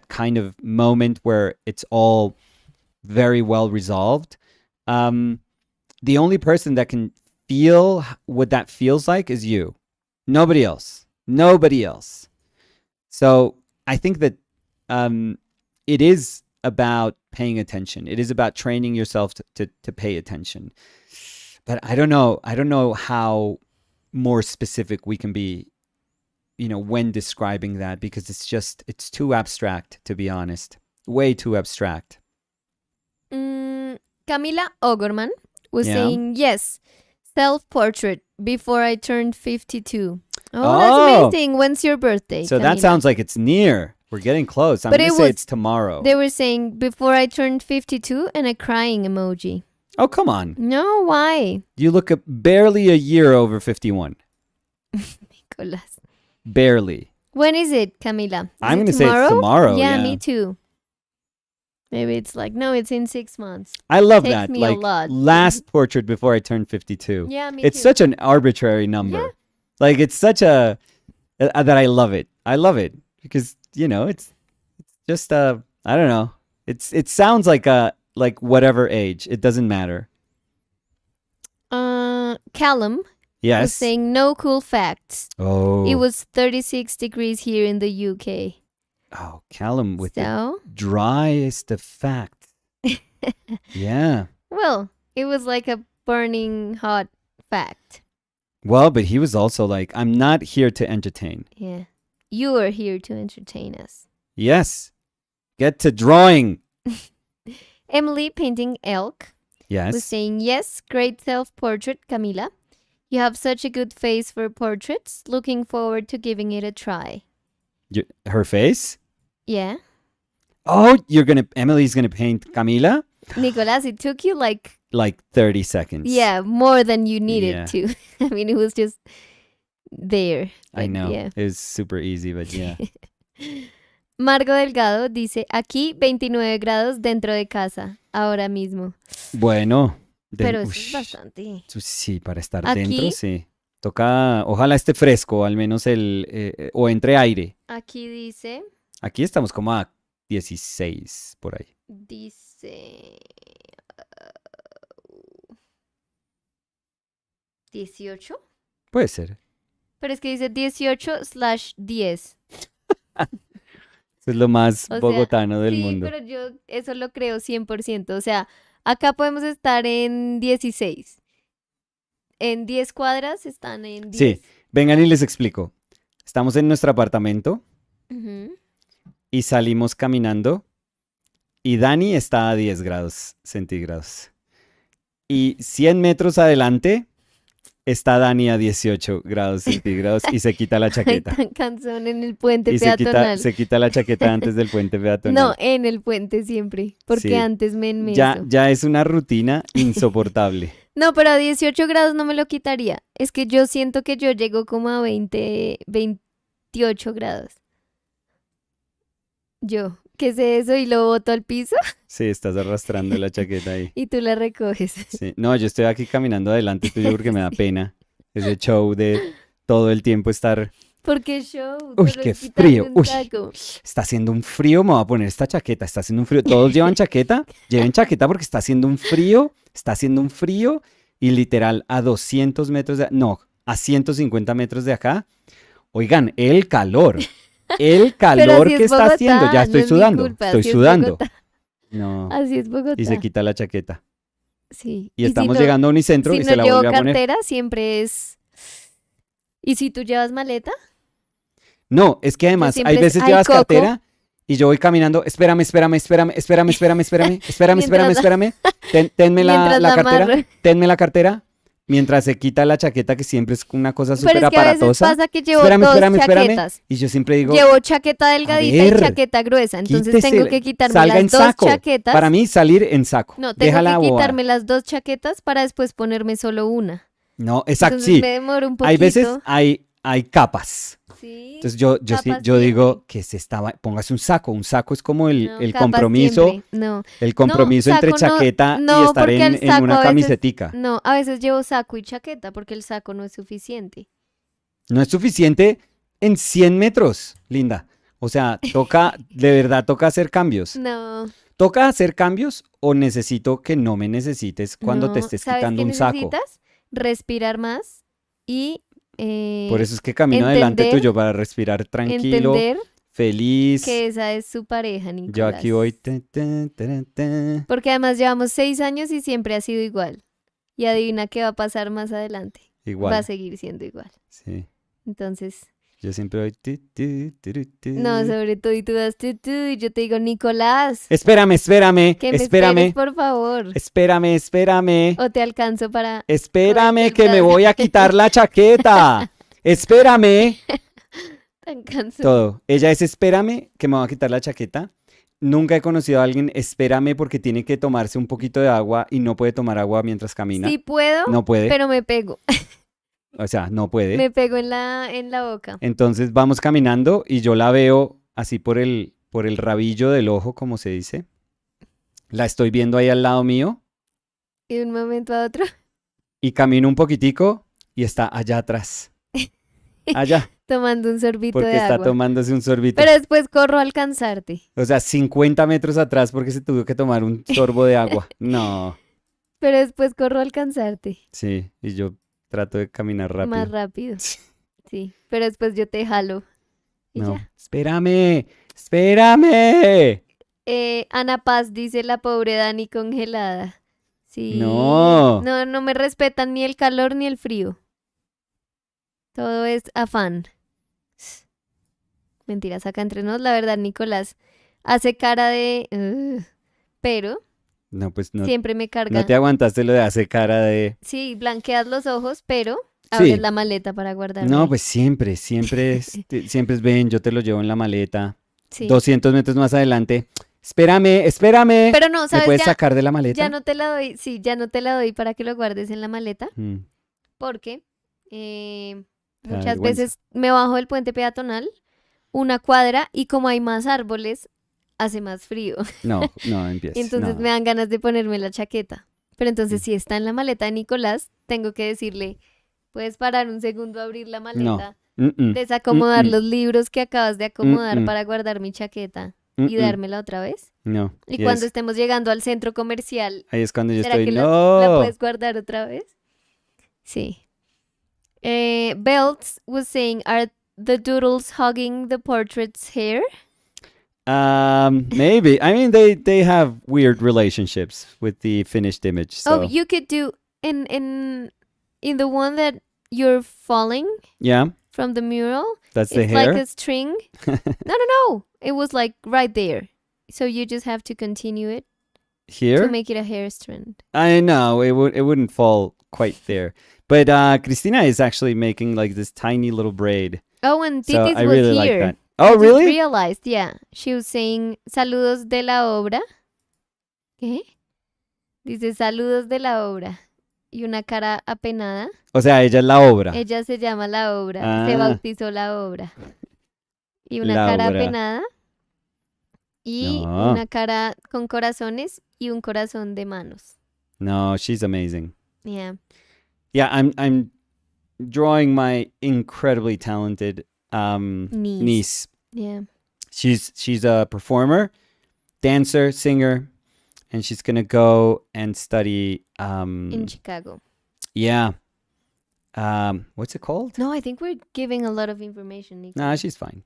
kind of moment where it's all very well resolved. The only person that can feel what that feels like is you. Nobody else. So I think that it is about paying attention. It is about training yourself to pay attention. But I don't know how more specific we can be, when describing that, because it's too abstract, to be honest. Way too abstract. Camila Ogorman was saying, yes, self-portrait before I turned 52. Oh, that's amazing. When's your birthday, So Camila? that sounds like it's near. We're getting close. I'm going to say it's tomorrow. They were saying before I turned 52 and a crying emoji. Oh, come on. No, why? You look barely a year over 51. Nicolas. Barely. When is it, Camila? I'm going to say it's tomorrow. Yeah, me too. Maybe it's like, no, it's in 6 months. I love Takes that. me Like, a lot. last portrait before I turned 52. Yeah, me It's too. such an arbitrary number. Yeah. Like, it's such that I love it. I love it because, it's just, I don't know. It sounds like whatever age. It doesn't matter. Callum Yes. was saying no cool facts. Oh. It was 36 degrees here in the UK. Oh, Callum with the driest of facts. Yeah. Well, it was like a burning hot fact. Well, but he was also like, I'm not here to entertain. Yeah. You are here to entertain us. Yes. Get to drawing. Emily, painting elk, was Yes. saying, yes, great self-portrait, Camila. You have such a good face for portraits. Looking forward to giving it a try. Her face? Yeah. Oh, Emily's gonna paint Camila? Nicolas, it took you like 30 seconds. Yeah, more than you needed Yeah. to. I mean, it was just there. I but know. Yeah. It was super easy, but yeah. Margo Delgado dice, aquí 29 grados dentro de casa, ahora mismo. Bueno. Pero eso es bastante. Sí, para estar Aquí- dentro, sí. Toca, ojalá esté fresco, al menos o entre aire. Aquí dice, Aquí estamos como a 16 por ahí. dice 18. Puede ser. Pero es que dice 18/10. Eso es lo más O sea, bogotano del sí, mundo. pero yo eso lo creo 100%. O sea, acá podemos estar en 16. En 10 cuadras están en 10. Sí, vengan y les explico. Estamos en nuestro apartamento Ujú. y salimos caminando y Dani está a 10 grados centígrados. Y 100 metros adelante está Dani a 18 grados centígrados y se quita la Ay, chaqueta. tan cansón en el puente Y peatonal. se quita la chaqueta antes del puente No, peatonal. en el puente siempre, porque Sí. antes me enmeso. Ya es una rutina insoportable. No, pero a 18 grados no me lo quitaría. Es que yo siento que yo llego como a 28 grados. Yo, ¿qué es eso? Y lo boto al piso Sí, estás arrastrando la chaqueta ahí. y tú la recoges. Sí. No, yo estoy aquí caminando adelante tuyo porque me da pena ese show de todo el tiempo estar... Porque show, Uy, solo qué es quitarme frío. un Uy. saco. Está haciendo un frío, me voy a poner esta chaqueta. Está haciendo un frío. Todos llevan chaqueta. Lleven chaqueta porque está haciendo un frío. Está haciendo un frío. Y literal a 200 metros de... No, a 150 metros de acá. Oigan, el calor. El calor así que es está Bogotá, haciendo. Ya no estoy es mi sudando. culpa, Estoy así es sudando. Bogotá. No. Así es Bogotá. Y se quita la chaqueta. Sí. Y si estamos no- llegando a Unicentro Si y no se la llevo vuelve a poner. cartera, siempre es... ¿Y si tú llevas maleta? No, es que además siempre hay es, veces "Ay, llevas Coco". cartera y yo voy caminando, espérame, tenme Mientras la la cartera, amarro. tenme la cartera, mientras se quita la chaqueta que siempre es una cosa Pero súper es que a veces aparatosa. pasa que llevo Espérame, dos espérame. chaquetas. Y yo siempre digo, Llevo chaqueta delgadita y ver, chaqueta gruesa. Entonces quítese, tengo que quitarme salga las en dos saco. chaquetas. Para mí salir en saco. No, tengo Déjala que bobada. quitarme las dos chaquetas para después ponerme solo una. No, exacto, Entonces sí. me demoro un poquito. Hay veces hay capas. Sí, Entonces yo capas digo que póngase un saco. Un saco es como el capas compromiso. siempre. No, El compromiso entre saco no- chaqueta no, y estar porque el en saco una a veces- camisetica. no, a veces llevo saco y chaqueta porque el saco no es suficiente. No es suficiente en 100 metros, Linda. O sea, de verdad toca hacer cambios. No, ¿Toca hacer cambios o necesito que no me necesites cuando te no. estés ¿Sabes quitando qué un saco? necesitas? Respirar más y Por eso es que camino adelante entender- tuyo para respirar tranquilo, entender feliz. que esa es su pareja, Nicolás. Yo aquí voy. Ta. Porque además llevamos 6 años y siempre ha sido igual. Y adivina qué va a pasar más adelante. Igual. Va a seguir siendo igual. Sí. Entonces, Yo siempre voy. no, sobre todo y tú das tú y yo te digo, Nicolás, Espérame, que me espérame. esperes, por favor. Espérame. O te alcanzo para... Espérame Correcto, que me gracias. voy a quitar la chaqueta. Espérame. Tan cansado. Todo. Ella es espérame que me voy a quitar la chaqueta. Nunca he conocido a alguien espérame porque tiene que tomarse un poquito de agua y no puede tomar agua mientras camina. Sí puedo, No puede. pero me pego. O sea, no puede. Me pego en la boca. Entonces vamos caminando y yo la veo así por el rabillo del ojo, como se dice. La estoy viendo ahí al lado mío Y de un momento a otro, y camino un poquitico y está allá atrás. Allá, tomando un sorbito porque de está agua. tomándose un sorbito. Pero después corro a alcanzarte. O sea, 50 metros atrás porque se tuvo que tomar un sorbo de agua. No, Pero después corro a alcanzarte. sí, y yo trato de caminar rápido. Más rápido. Sí. Pero después yo te jalo. Y No, ya. espérame. Ana Paz dice la pobre Dani congelada. Sí. No. No me respetan ni el calor ni el frío. Todo es afán. Mentiras, acá entre nos, la verdad, Nicolás hace cara de... pero No, pues no, siempre me no carga. te aguantaste lo de hacer cara de... Sí, blanqueas los ojos, pero abres Sí. la maleta para guardarme. No, pues siempre es, ven, yo te lo llevo en la maleta. Sí. 200 metros más adelante. Espérame. Pero no, ¿Me ¿sabes? puedes sacar de la maleta? Ya no te la doy, sí, ya no te la doy para que lo guardes en la maleta, Mm, porque te da muchas vergüenza. veces me bajo del puente peatonal una cuadra y como hay más árboles, hace más frío. No Y empieces. entonces No. me dan ganas de ponerme la chaqueta. Pero entonces Mm. si está en la maleta de Nicolás, tengo que decirle, puedes parar un segundo a abrir la maleta, Mm-mm. desacomodar Mm-mm. los libros que acabas de acomodar Mm-mm. para guardar mi chaqueta y Mm-mm. dármela otra vez. No. Y Y cuando es- estemos llegando al centro comercial, ahí es cuando yo ¿será estoy. que la No. puedes guardar otra vez? Sí. Belts was saying, are the doodles hugging the portrait's hair? Maybe. I mean, they have weird relationships with the finished image. So Oh, you could do in the one that you're falling yeah, from the mural. that's the It's hair. like a string. No. It was like right there. So you just have to continue it to Here. make it a hair strand. I know it wouldn't fall quite there, but Cristina is actually making like this tiny little braid. Oh, and So Titis I was really like here. that. I Oh, just really? realized, yeah. She was saying, saludos de la obra. ¿Qué? Dice, saludos de la obra. Y una cara apenada. O sea, ella es la obra. Ella se llama la obra. Se Ah. bautizó la obra. Y una La cara obra. apenada. Y No. una cara con corazones y un corazón de manos. No, she's amazing. Yeah. Yeah, I'm drawing my incredibly talented niece. Yeah. She's a performer, dancer, singer, and she's gonna go and study. In Chicago. Yeah. What's it called? No, I think we're giving a lot of information, Nico. Nah, she's fine.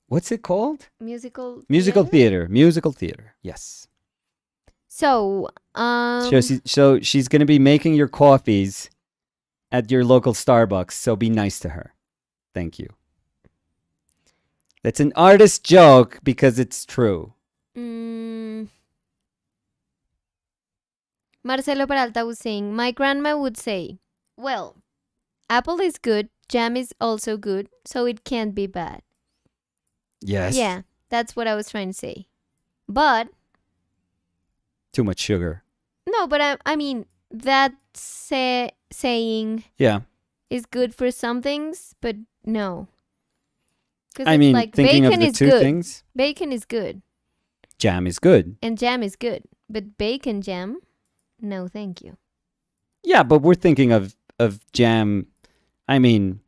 What's it called? Musical Musical theater. Yes. So, So she's gonna be making your coffees at your local Starbucks. So be nice to her. Thank you. That's an artist joke because it's true. Marcelo Peralta was saying, my grandma would say, well, apple is good, jam is also good, so it can't be bad. Yes. Yeah, that's what I was trying to say. But, Too much sugar. no, but I mean, that saying Yeah. is good for some things, but no. 'Cause I it's mean, like thinking of bacon the is two good. things, Bacon is good, jam is good. and jam is good. But bacon jam, no thank you. Yeah, but we're thinking of jam. I mean,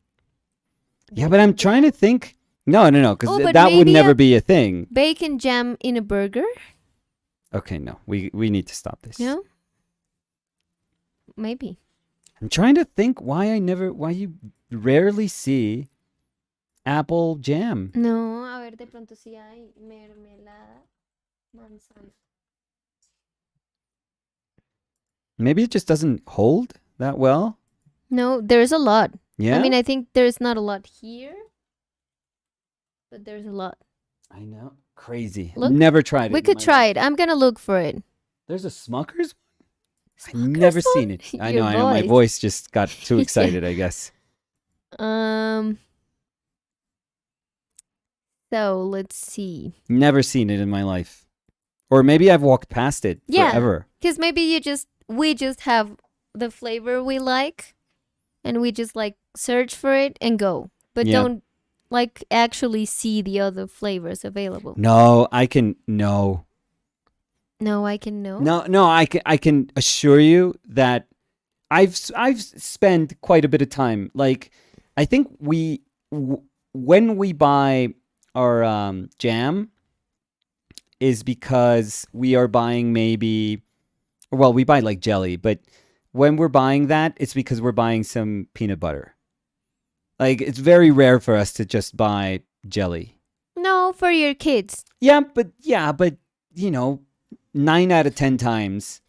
yeah, but I'm trying to think. No, because Oh, but that would maybe never a- be a thing. Bacon jam in a burger? Okay, no, we need to stop this. No? Maybe. I'm trying to think why you rarely see apple jam. No, a ver, de pronto sí hay mermelada manzana. Maybe it just doesn't hold that well. No, there's a lot. Yeah. I mean, I think there's not a lot here, but there's a lot. I know. Crazy. Look, Never tried it. We in could my try life. it. I'm gonna look for it. There's a Smucker's I've Smucker's never one? seen it. I Your know. My voice. voice just got too Yeah. excited, I guess. So let's see. Never seen it in my life. Or maybe I've walked past it Yeah. forever. Because maybe we just have the flavor we like, and we just like search for it and go, but Yeah. don't like actually see the other flavors available. No, I can no. No, I can know. No, I can assure you that I've spent quite a bit of time. Like, I think when we buy our jam is because we are buying we buy like jelly, but when we're buying that, it's because we're buying some peanut butter. Like, it's very rare for us to just buy jelly. No, for your kids. Yeah, but 9 out of 10 times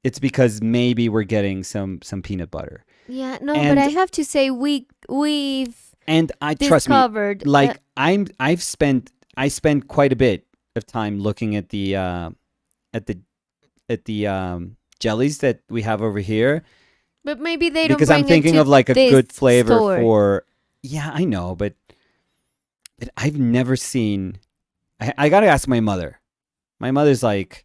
it's because maybe we're getting some peanut butter. Yeah, no, but And I have to say we've I trust me, discovered like I spent quite a bit of time looking at the at the jellies that we have over here, but maybe they don't because I'm bring it thinking to of like a this good flavor store. for. Yeah, I know, but I've never seen. I gotta ask my mother. My mother's like,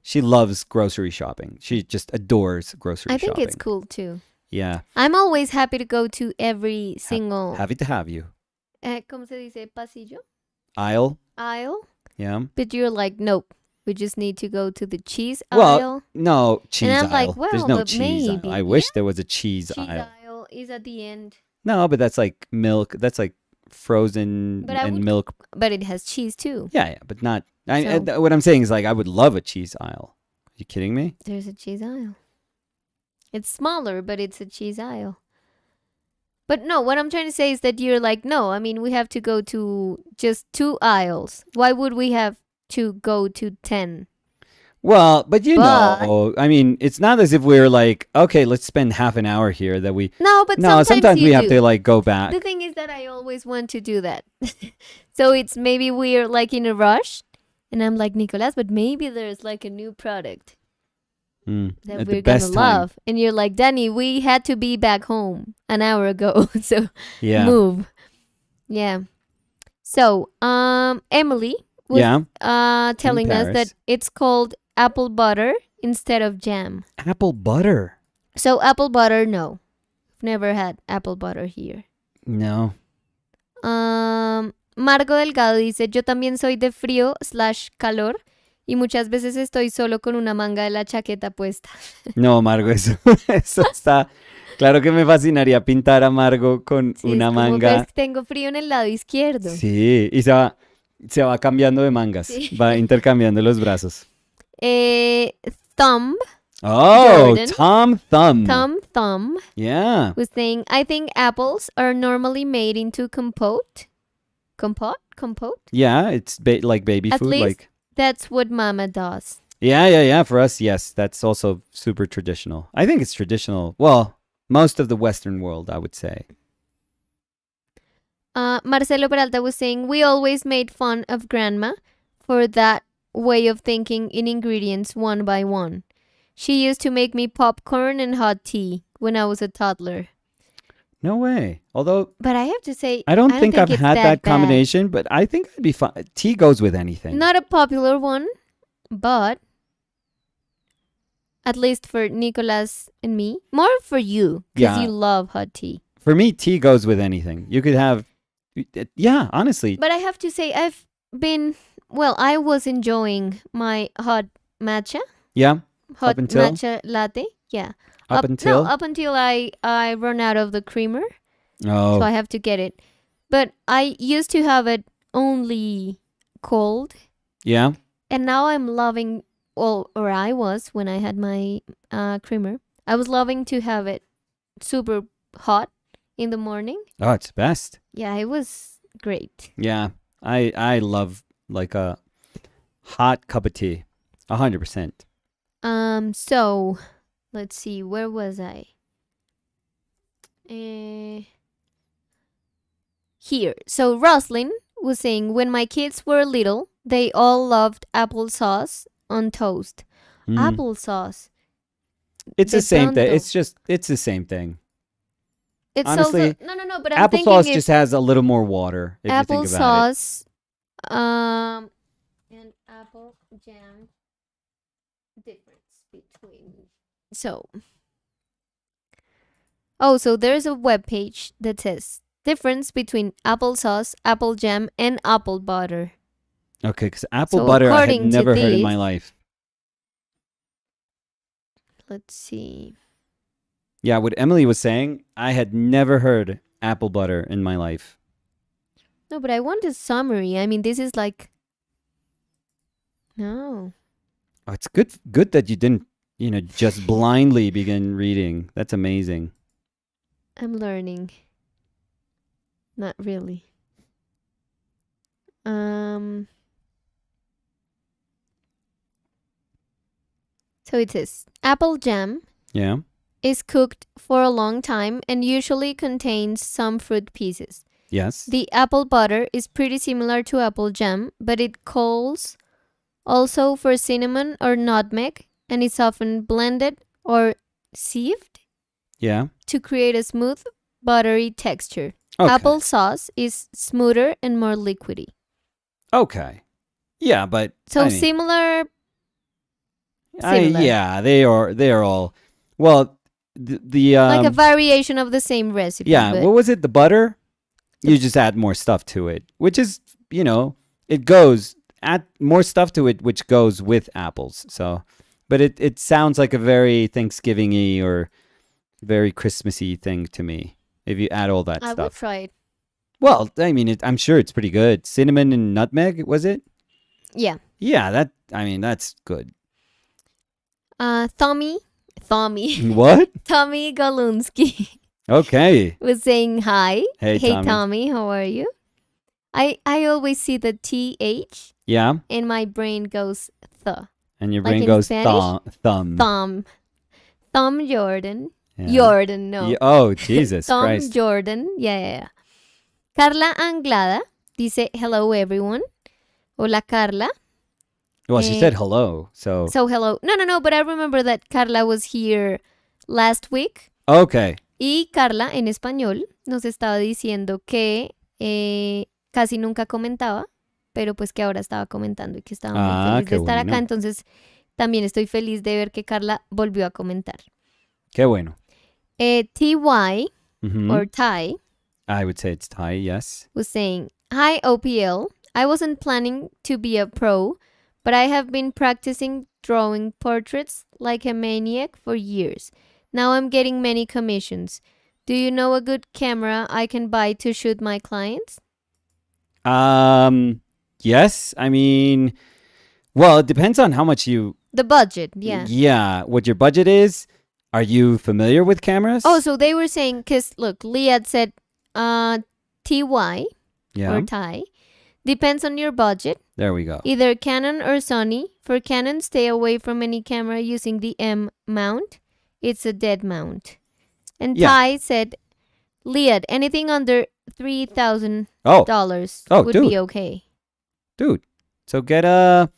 she loves grocery shopping. She just adores grocery I think shopping. it's cool too. Yeah. I'm always happy to go to every single Happy to have you. ¿Cómo se dice? Pasillo? Aisle. Aisle? Yeah. But you're like, nope. We just need to go to the cheese Well, aisle. no cheese And I'm aisle. like, well, There's no but cheese maybe. aisle. I wish there was a cheese Cheese aisle. aisle is at the end. No, but that's like milk. That's like frozen But I and would- milk. But it has cheese too. Yeah, but not. So- What I'm saying is, like, I would love a cheese aisle. Are you kidding me? There's a cheese aisle. It's smaller, but it's a cheese aisle. But no, what I'm trying to say is that you're like, no, I mean, we have to go to just 2 aisles. Why would we have to go to 10? Well, but know, I mean, it's not as if we're like, okay, let's spend half an hour here that we. No, but No, sometimes you we have do. to like go back. The thing is that I always want to do that. So it's maybe we're like in a rush. And I'm like, Nicolas, but maybe there's like a new product that At we're the going best to time. love. And you're like, Danny, we had to be back home an hour ago. So Yeah. move. Yeah. So, Emily was telling us Paris. that it's called apple butter instead of jam. Apple butter. So apple butter, no. Never had apple butter here. No. Margo Delgado dice, yo también soy de frío/calor y muchas veces estoy solo con una manga de la chaqueta puesta. No, Margo, eso está. Claro que me fascinaría pintar a Margo con Sí, una es como, manga. "Ves, tengo frío en el lado izquierdo". Sí, y se va cambiando de mangas. Sí. Va intercambiando los brazos. Thumb Oh, Jordan. Thumb. Thumb Yeah. was saying, I think apples are normally made into compote. Compote? Yeah, it's like baby At food. least- Like, That's what mama does. yeah. For us, yes, that's also super traditional. I think it's traditional. Well, most of the Western world, I would say. Marcelo Peralta was saying, we always made fun of grandma for that way of thinking in ingredients one by one. She used to make me popcorn and hot tea when I was a toddler. No way. Although But I have to say, I don't think I've it's had that bad. combination, but I think I'd be fine. Tea goes with anything. Not a popular one, but at least for Nicolas and me, more for you because Yeah. you love hot tea. For me, tea goes with anything. You could have, yeah, honestly. But I have to say, I was enjoying my hot matcha. Yeah. Hot Up until? matcha latte. Yeah. Up until? No, up until I run out of the creamer. Oh. So I have to get it. But I used to have it only cold. Yeah. And now I'm loving, or I was when I had my creamer. I was loving to have it super hot in the morning. Oh, it's best. Yeah, it was great. Yeah. I love like a hot cup of tea. 100%. So let's see, where was I? Here. So Roslyn was saying, when my kids were little, they all loved applesauce on toast. Applesauce. It's De the same thing. pronto. It's the same thing. It's Honestly, also no, but I'm thinking Applesauce it's just has a little more water if you think about it. applesauce, and apple jam difference between. So there's a web page that says difference between applesauce, apple jam, and apple butter. Okay, because apple So butter I had according to never heard in my this- life. Let's see. Yeah, what Emily was saying, I had never heard apple butter in my life. No, but I want a summary. I mean, this is like. No. Oh, it's good that you didn't, just blindly begin reading. That's amazing. I'm learning. Not really. So it says apple jam Yeah. is cooked for a long time and usually contains some fruit pieces. Yes. The apple butter is pretty similar to apple jam, but it calls also for cinnamon or nutmeg and is often blended or sieved Yeah. to create a smooth, buttery texture. Okay. Apple sauce is smoother and more liquidy. Okay. Yeah, but So I mean, similar. yeah, they are all. Well, the Like a variation of the same recipe. yeah. But What was it? The butter? You just add more stuff to it, which is it goes add more stuff to it, which goes with apples. So, but it sounds like a very Thanksgiving-y or very Christmassy thing to me. If you add all that I stuff. would try it. Well, I mean, I'm sure it's pretty good. Cinnamon and nutmeg, was it? Yeah. Yeah, that's good. Tommy. What? Tommy Galunsky Okay. was saying hi. Hey, Tommy, how are you? I always see the TH. Yeah. And my brain goes th. And your Like brain in goes Spanish? thumb. Thumb Jordan. Yeah. Jordan, no. Oh, Jesus Thumb Christ. Jordan. Yeah. Carla Anglada dice hello everyone. Hola Carla. Well, she said hello, so. So hello. No, but I remember that Carla was here last week. Okay. Y Carla, en español, nos estaba diciendo que casi nunca comentaba, pero pues que ahora estaba comentando y que estaba muy feliz de estar acá. Entonces, también estoy feliz de ver que Carla volvió a comentar. Qué bueno. TY, Mm-hmm. or Ty, I would say it's Thai, yes. was saying, hi OPL, I wasn't planning to be a pro, but I have been practicing drawing portraits like a maniac for years. Now I'm getting many commissions. Do you know a good camera I can buy to shoot my clients? Yes. I mean, well, it depends on how much you. The budget, yeah. Yeah, what your budget is. Are you familiar with cameras? Oh, so they were saying, because look, Liad said TY, yeah. or Thai. Depends on your budget. There we go. Either Canon or Sony. For Canon, stay away from any camera using the M mount. It's a dead mount. And Ty said, Liad, anything under $3,000 would be okay. Dude, so get a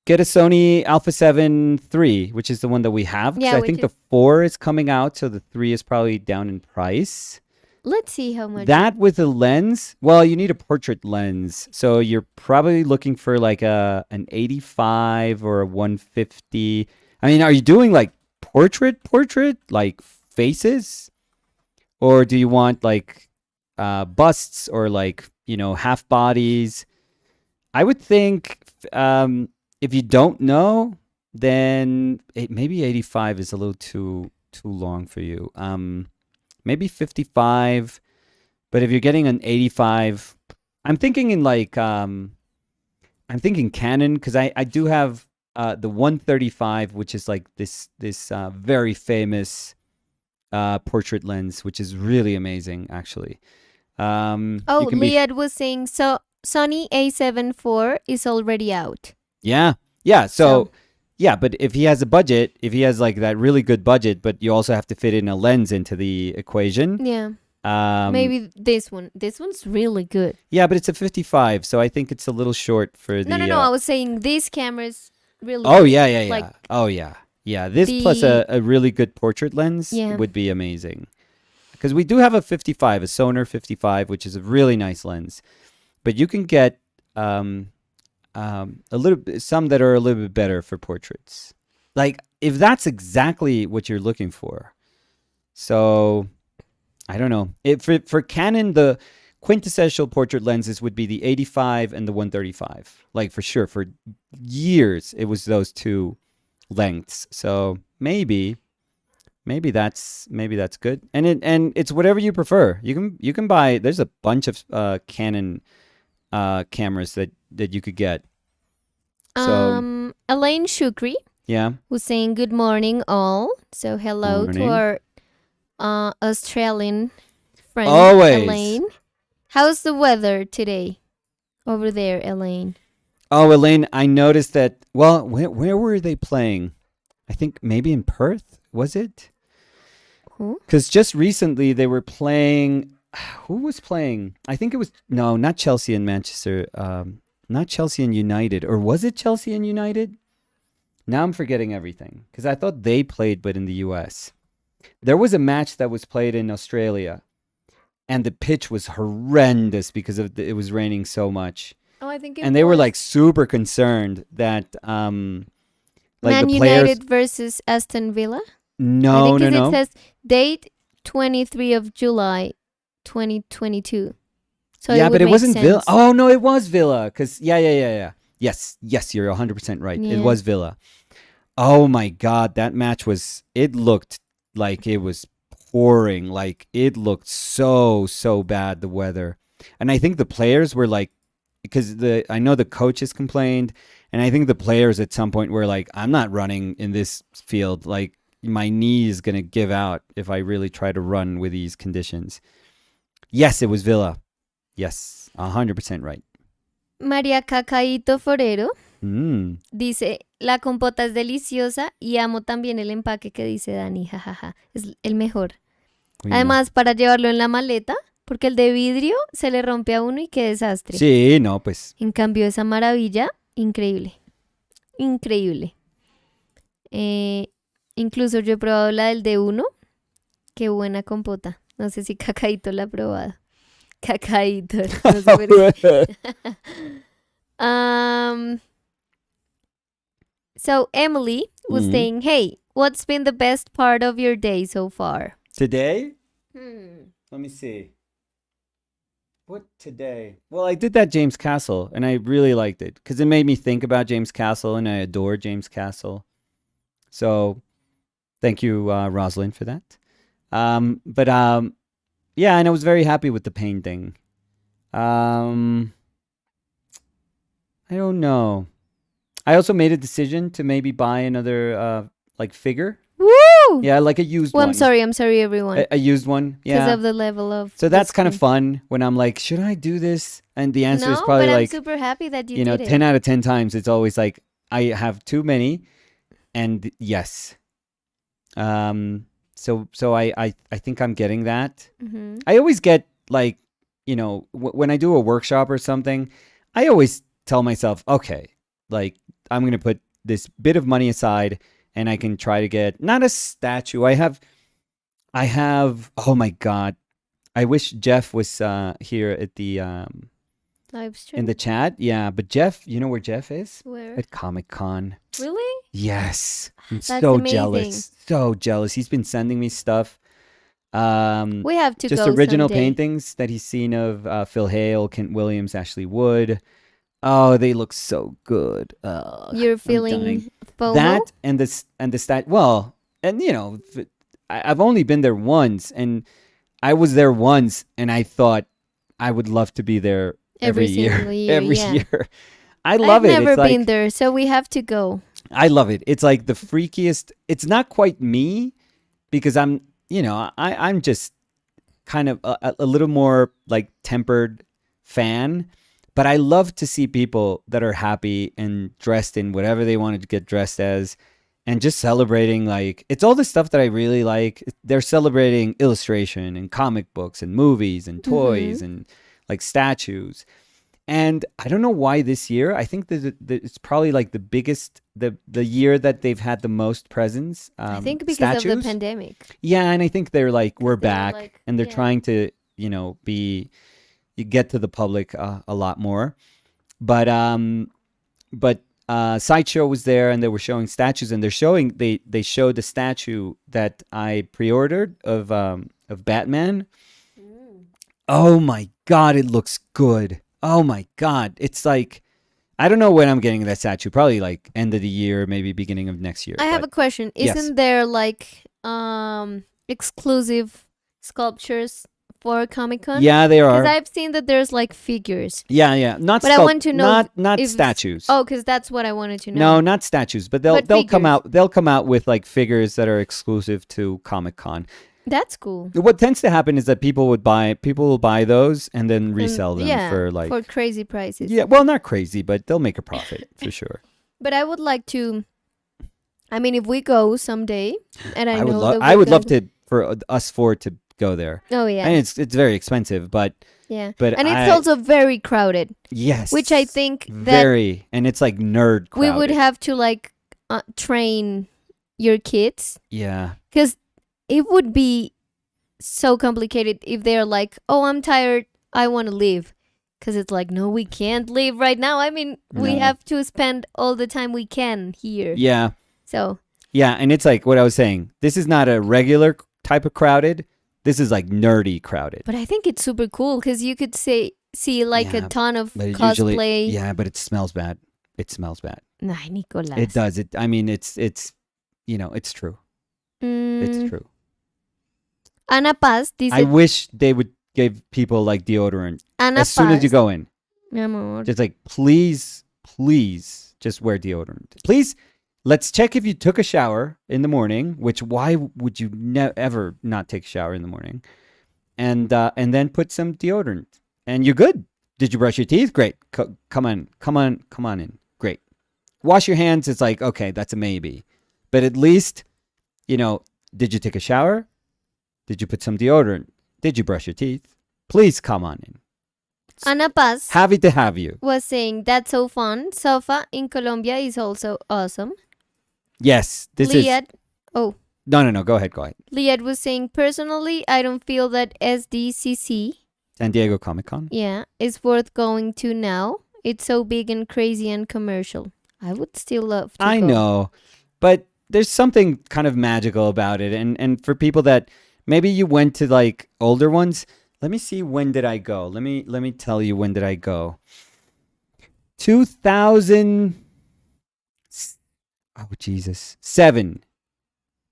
Sony Alpha 7 III, which is the one that we have. Yeah, I think the 4 is coming out, so the 3 is probably down in price. Let's see how much. That with a lens, well, you need a portrait lens. So you're probably looking for like an 85 or a 150. I mean, are you doing like portrait, like faces? Or do you want like busts or like, half bodies? I would think if you don't know, then maybe 85 is a little too long for you. Maybe 55, but if you're getting an 85, I'm thinking in like I'm thinking Canon, because I do have the 135, which is like this very famous portrait lens, which is really amazing actually. Liad was saying, so Sony A7 IV is already out. Yeah. So yeah, but if he has a budget, if he has like that really good budget, but you also have to fit in a lens into the equation. Yeah. Maybe this one. This one's really good. Yeah, but it's a 55, so I think it's a little short for the. No. I was saying this camera is really. Oh good. yeah. Like, oh yeah. This plus a really good portrait lens would be amazing. Because we do have a 55, a Sonar 55, which is a really nice lens, but you can get some that are a little bit better for portraits, like if that's exactly what you're looking for. So I don't know, for Canon, the quintessential portrait lenses would be the 85 and the 135, like for sure. For years it was those two lengths, so maybe that's good. And it's whatever you prefer. You can buy, there's a bunch of Canon cameras that you could get. So Elaine Shukri was saying good morning all. So hello to our Australian friend. Always. Elaine. How's the weather today over there, Elaine? Oh, Elaine, I noticed that. Well, where were they playing? I think maybe in Perth, was it? Who? Because just recently they were playing. Who was playing? I think it was not Chelsea and Manchester. Not Chelsea and United, or was it Chelsea and United? Now I'm forgetting everything because I thought they played, but in the U.S. There was a match that was played in Australia, and the pitch was horrendous because it was raining so much. Oh, I think and they were like super concerned that Man the players. United versus Aston Villa. No. It says date 23 of July, 2022. So yeah, but it wasn't sense. Villa. Oh no, it was Villa. Because yeah. Yes, you're 100% right. Yeah. It was Villa. Oh my God, that match was. It looked like it was pouring. Like it looked so bad, the weather. And I think the players were like, because I know the coaches complained, and I think the players at some point were like, I'm not running in this field. Like my knee is gonna give out if I really try to run with these conditions. Yes, it was Villa. Yes, 100% right. María Cacaíto Forero Mm. dice, la compota es deliciosa y amo también el empaque que dice Dani, jajaja, es el mejor. Uy, Además, para llevarlo en la maleta, porque el de vidrio se le rompe a uno y qué desastre. Sí, no, pues. En cambio, esa maravilla, increíble. Increíble. Incluso yo he probado la del D1. Qué buena compota. No sé si Cacaíto la ha probado. Cacaíto. No sé por qué. So Emily was saying, hey, what's been the best part of your day so far? Today? Let me see. What today? Well, I did that James Castle, and I really liked it because it made me think about James Castle, and I adore James Castle. So, thank you, Rosalind, for that. Yeah, and I was very happy with the painting. I don't know. I also made a decision to maybe buy another figure. Woo! Yeah, like a used one. I'm sorry, everyone. A used one, yeah. Because of the level of... So that's kind of fun when I'm like, should I do this? And the answer is probably but like... I'm super happy that you did it. 10 out of 10 times, it's always like, I have too many, and yes. So I think I'm getting that. Mm-hmm. I always get like, when I do a workshop or something, I always tell myself, okay, like I'm going to put this bit of money aside and I can try to get not a statue. I have, oh my God. I wish Jeff was here at the LiveStream? in the chat. Yeah, but Jeff, you know where Jeff is? Where? At Comic-Con. Really? Yes. I'm That's so amazing. jealous. So jealous. He's been sending me stuff. We have to just go original someday. paintings that he's seen of Phil Hale, Kent Williams, Ashley Wood. Oh, they look so good. You're I'm feeling dying. FOMO? That and the stat. Well, and I've only been there once, and I was there once, and I thought I would love to be there every year. single year, Every yeah. year. I love I've it. never It's been like, there, so we have to go. I love it. It's like the freakiest. It's not quite me because I'm just kind of a little more like tempered fan, but I love to see people that are happy and dressed in whatever they wanted to get dressed as and just celebrating. Like, it's all the stuff that I really like. They're celebrating illustration and comic books and movies and toys and like statues. And I don't know why this year. I think that it's probably like the biggest, the year that they've had the most presence. I think because statues. of the pandemic. Yeah, and I think they're like, we're back, like, and they're yeah. trying to, get to the public a lot more. But Sideshow was there, and they were showing statues, and they showed the statue that I pre-ordered of Batman. Oh my God, it looks good. Oh my God. It's like, I don't know when I'm getting that statue. Probably like end of the year, maybe beginning of next year. I have a question. yes. Isn't there like exclusive sculptures for Comic-Con? Yeah, there are. Because I've seen that there's like figures. Yeah. But I want to know not if- statues. Oh, because that's what I wanted to know. No, not statues, but they'll come figures. out. They'll come out with like figures that are exclusive to Comic-Con. That's cool. What tends to happen is that people will buy those and then resell them for crazy prices. Yeah, well, not crazy, but they'll make a profit for sure. But I would like to. I mean, if we go someday, and I know that I would love to for us four to go there. Oh yeah. And it's very expensive, but Yeah. but And it's also very crowded. yes, Which I think that very, and it's like nerd crowded. we would have to like train your kids. Yeah. Because it would be so complicated if they're like, oh, I'm tired, I want to leave. Because it's like, no, we can't leave right now. I mean, we have to spend all the time we can here. Yeah. So. Yeah, and it's like what I was saying. This is not a regular type of crowded. This is like nerdy crowded. But I think it's super cool because you could see like a ton of cosplay. Yeah, but it smells bad. It smells bad. Nah, Nicolas. It does. I mean, it's it's true. It's true. Ana Paz dice. I wish they would give people like deodorant Ana as soon as you go in. Mi amor. Just like, please, just wear deodorant. Please, let's check if you took a shower in the morning, which why would you ever not take a shower in the morning? And then put some deodorant. And you're good. Did you brush your teeth? Great. Come on in. Great. Wash your hands. It's like, okay, that's a maybe. But at least, did you take a shower? Did you put some deodorant? Did you brush your teeth? Please come on in. Ana Paz Happy to have you. Was saying, that's so fun. Sofa in Colombia is also awesome. Yes, this Liad, is... Oh. No, go ahead. Liad was saying, personally, I don't feel that SDCC... San Diego Comic-Con? Yeah, is worth going to now. It's so big and crazy and commercial. I would still love to go. I know, but there's something kind of magical about it. And for people that... Maybe you went to like older ones. Let me see, when did I go? Let me tell you, when did I go? 2000. Oh Jesus, 7.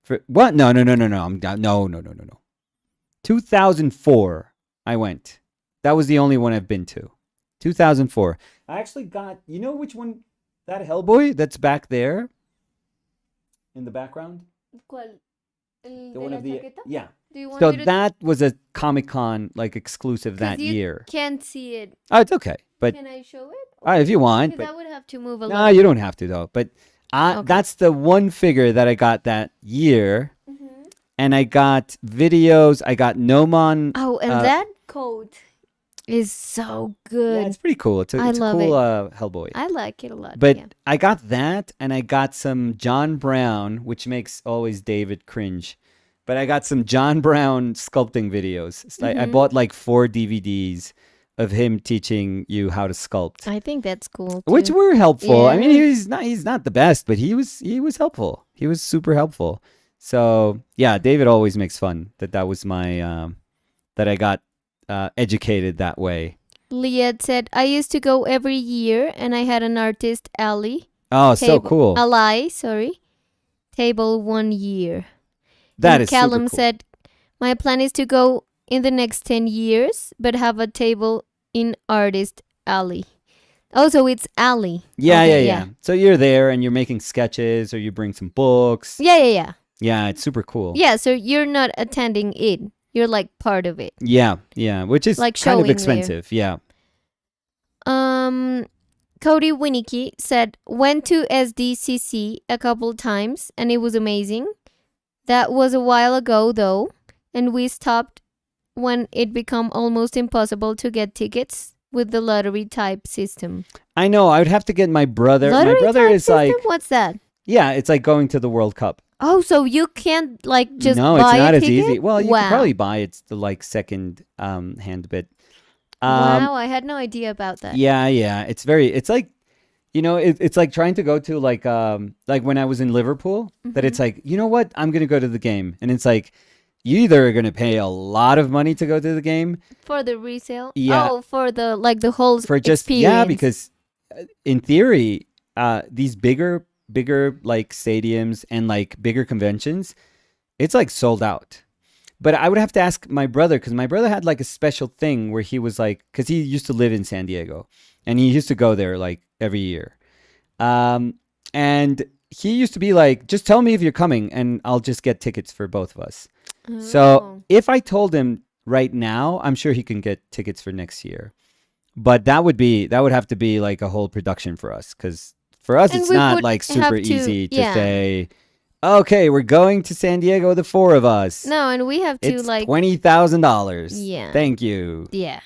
For what? No. I'm down. No. 2004. I went. That was the only one I've been to. 2004. I actually got. You know which one? That Hellboy that's back there in the background. ¿Cuál? The one of the chaqueta? yeah. Do you want So me to that was a Comic-Con like exclusive that year. Can't see it. Oh, it's okay, but Can I show it? if you want, Because but I would have to move a no, little. you don't have to though. But Okay. that's the one figure that I got that year, and I got videos. I got Nomon. Oh, and that coat is so good. Yeah, it's pretty cool. It's a love cool it. Hellboy. I like it a lot. But yeah. I got that, and I got some John Brown, which makes always David cringe. But I got some John Brown sculpting videos. I bought like 4 DVDs of him teaching you how to sculpt. I think that's cool too. Which were helpful. Yeah. I mean, he's not the best, but he was helpful. He was super helpful. So yeah, David always makes fun that was my that I got educated that way. Liad said, I used to go every year, and I had an artist alley. Oh, so cool. Ally, sorry. Table 1 year. That is Callum super cool. said, my plan is to go in the next 10 years, but have a table in artist alley. Oh, so it's alley. Yeah, Okay, yeah. So you're there and you're making sketches, or you bring some books. Yeah. Yeah, it's super cool. Yeah, so you're not attending it. You're like part of it. Yeah, which is Like kind of showing expensive. Yeah. Cody Winnicky said, went to SDCC a couple times and it was amazing. That was a while ago though, and we stopped when it became almost impossible to get tickets with the lottery type system. I know. I would have to get my brother. Lottery My brother type is system? like, What's that? yeah, it's like going to the World Cup. Oh, so you can't like just No, buy it's not a as ticket? easy. Well, you Wow. could probably buy it. It's the like second hand bit. Wow, I had no idea about that. Yeah. It's like, it's like trying to go to like when I was in Liverpool, that it's like, you know what? I'm going to go to the game. And it's like, you either are going to pay a lot of money to go to the game. For the resale? Yeah. Oh, for the like the whole For just, experience. yeah, because in theory, these bigger like stadiums and like bigger conventions, it's like sold out. But I would have to ask my brother, because my brother had like a special thing where he was like, because he used to live in San Diego and he used to go there like every year. And he used to be like, just tell me if you're coming and I'll just get tickets for both of us. Oh. So if I told him right now, I'm sure he can get tickets for next year. But that would have to be like a whole production for us, because for us, And it's we not would like have super to- easy to yeah. say, Okay, we're going to San Diego, the four of us. No, and we have to It's like $20,000. Yeah. Thank you. Yeah.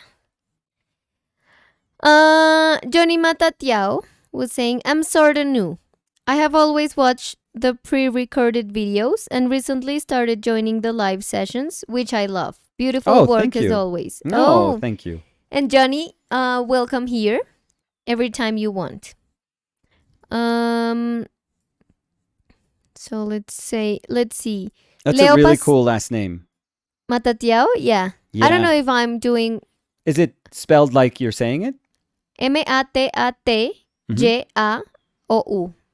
Johnny Matatiao was saying, I'm sorta new. I have always watched the pre-recorded videos and recently started joining the live sessions, which I love. Beautiful work thank as you. always. No, thank you. And Johnny, welcome here every time you want. So let's see. That's Leo a really Pas- cool last name. Matatiao? Yeah. I don't know if I'm doing Is it spelled like you're saying it? Matatiao.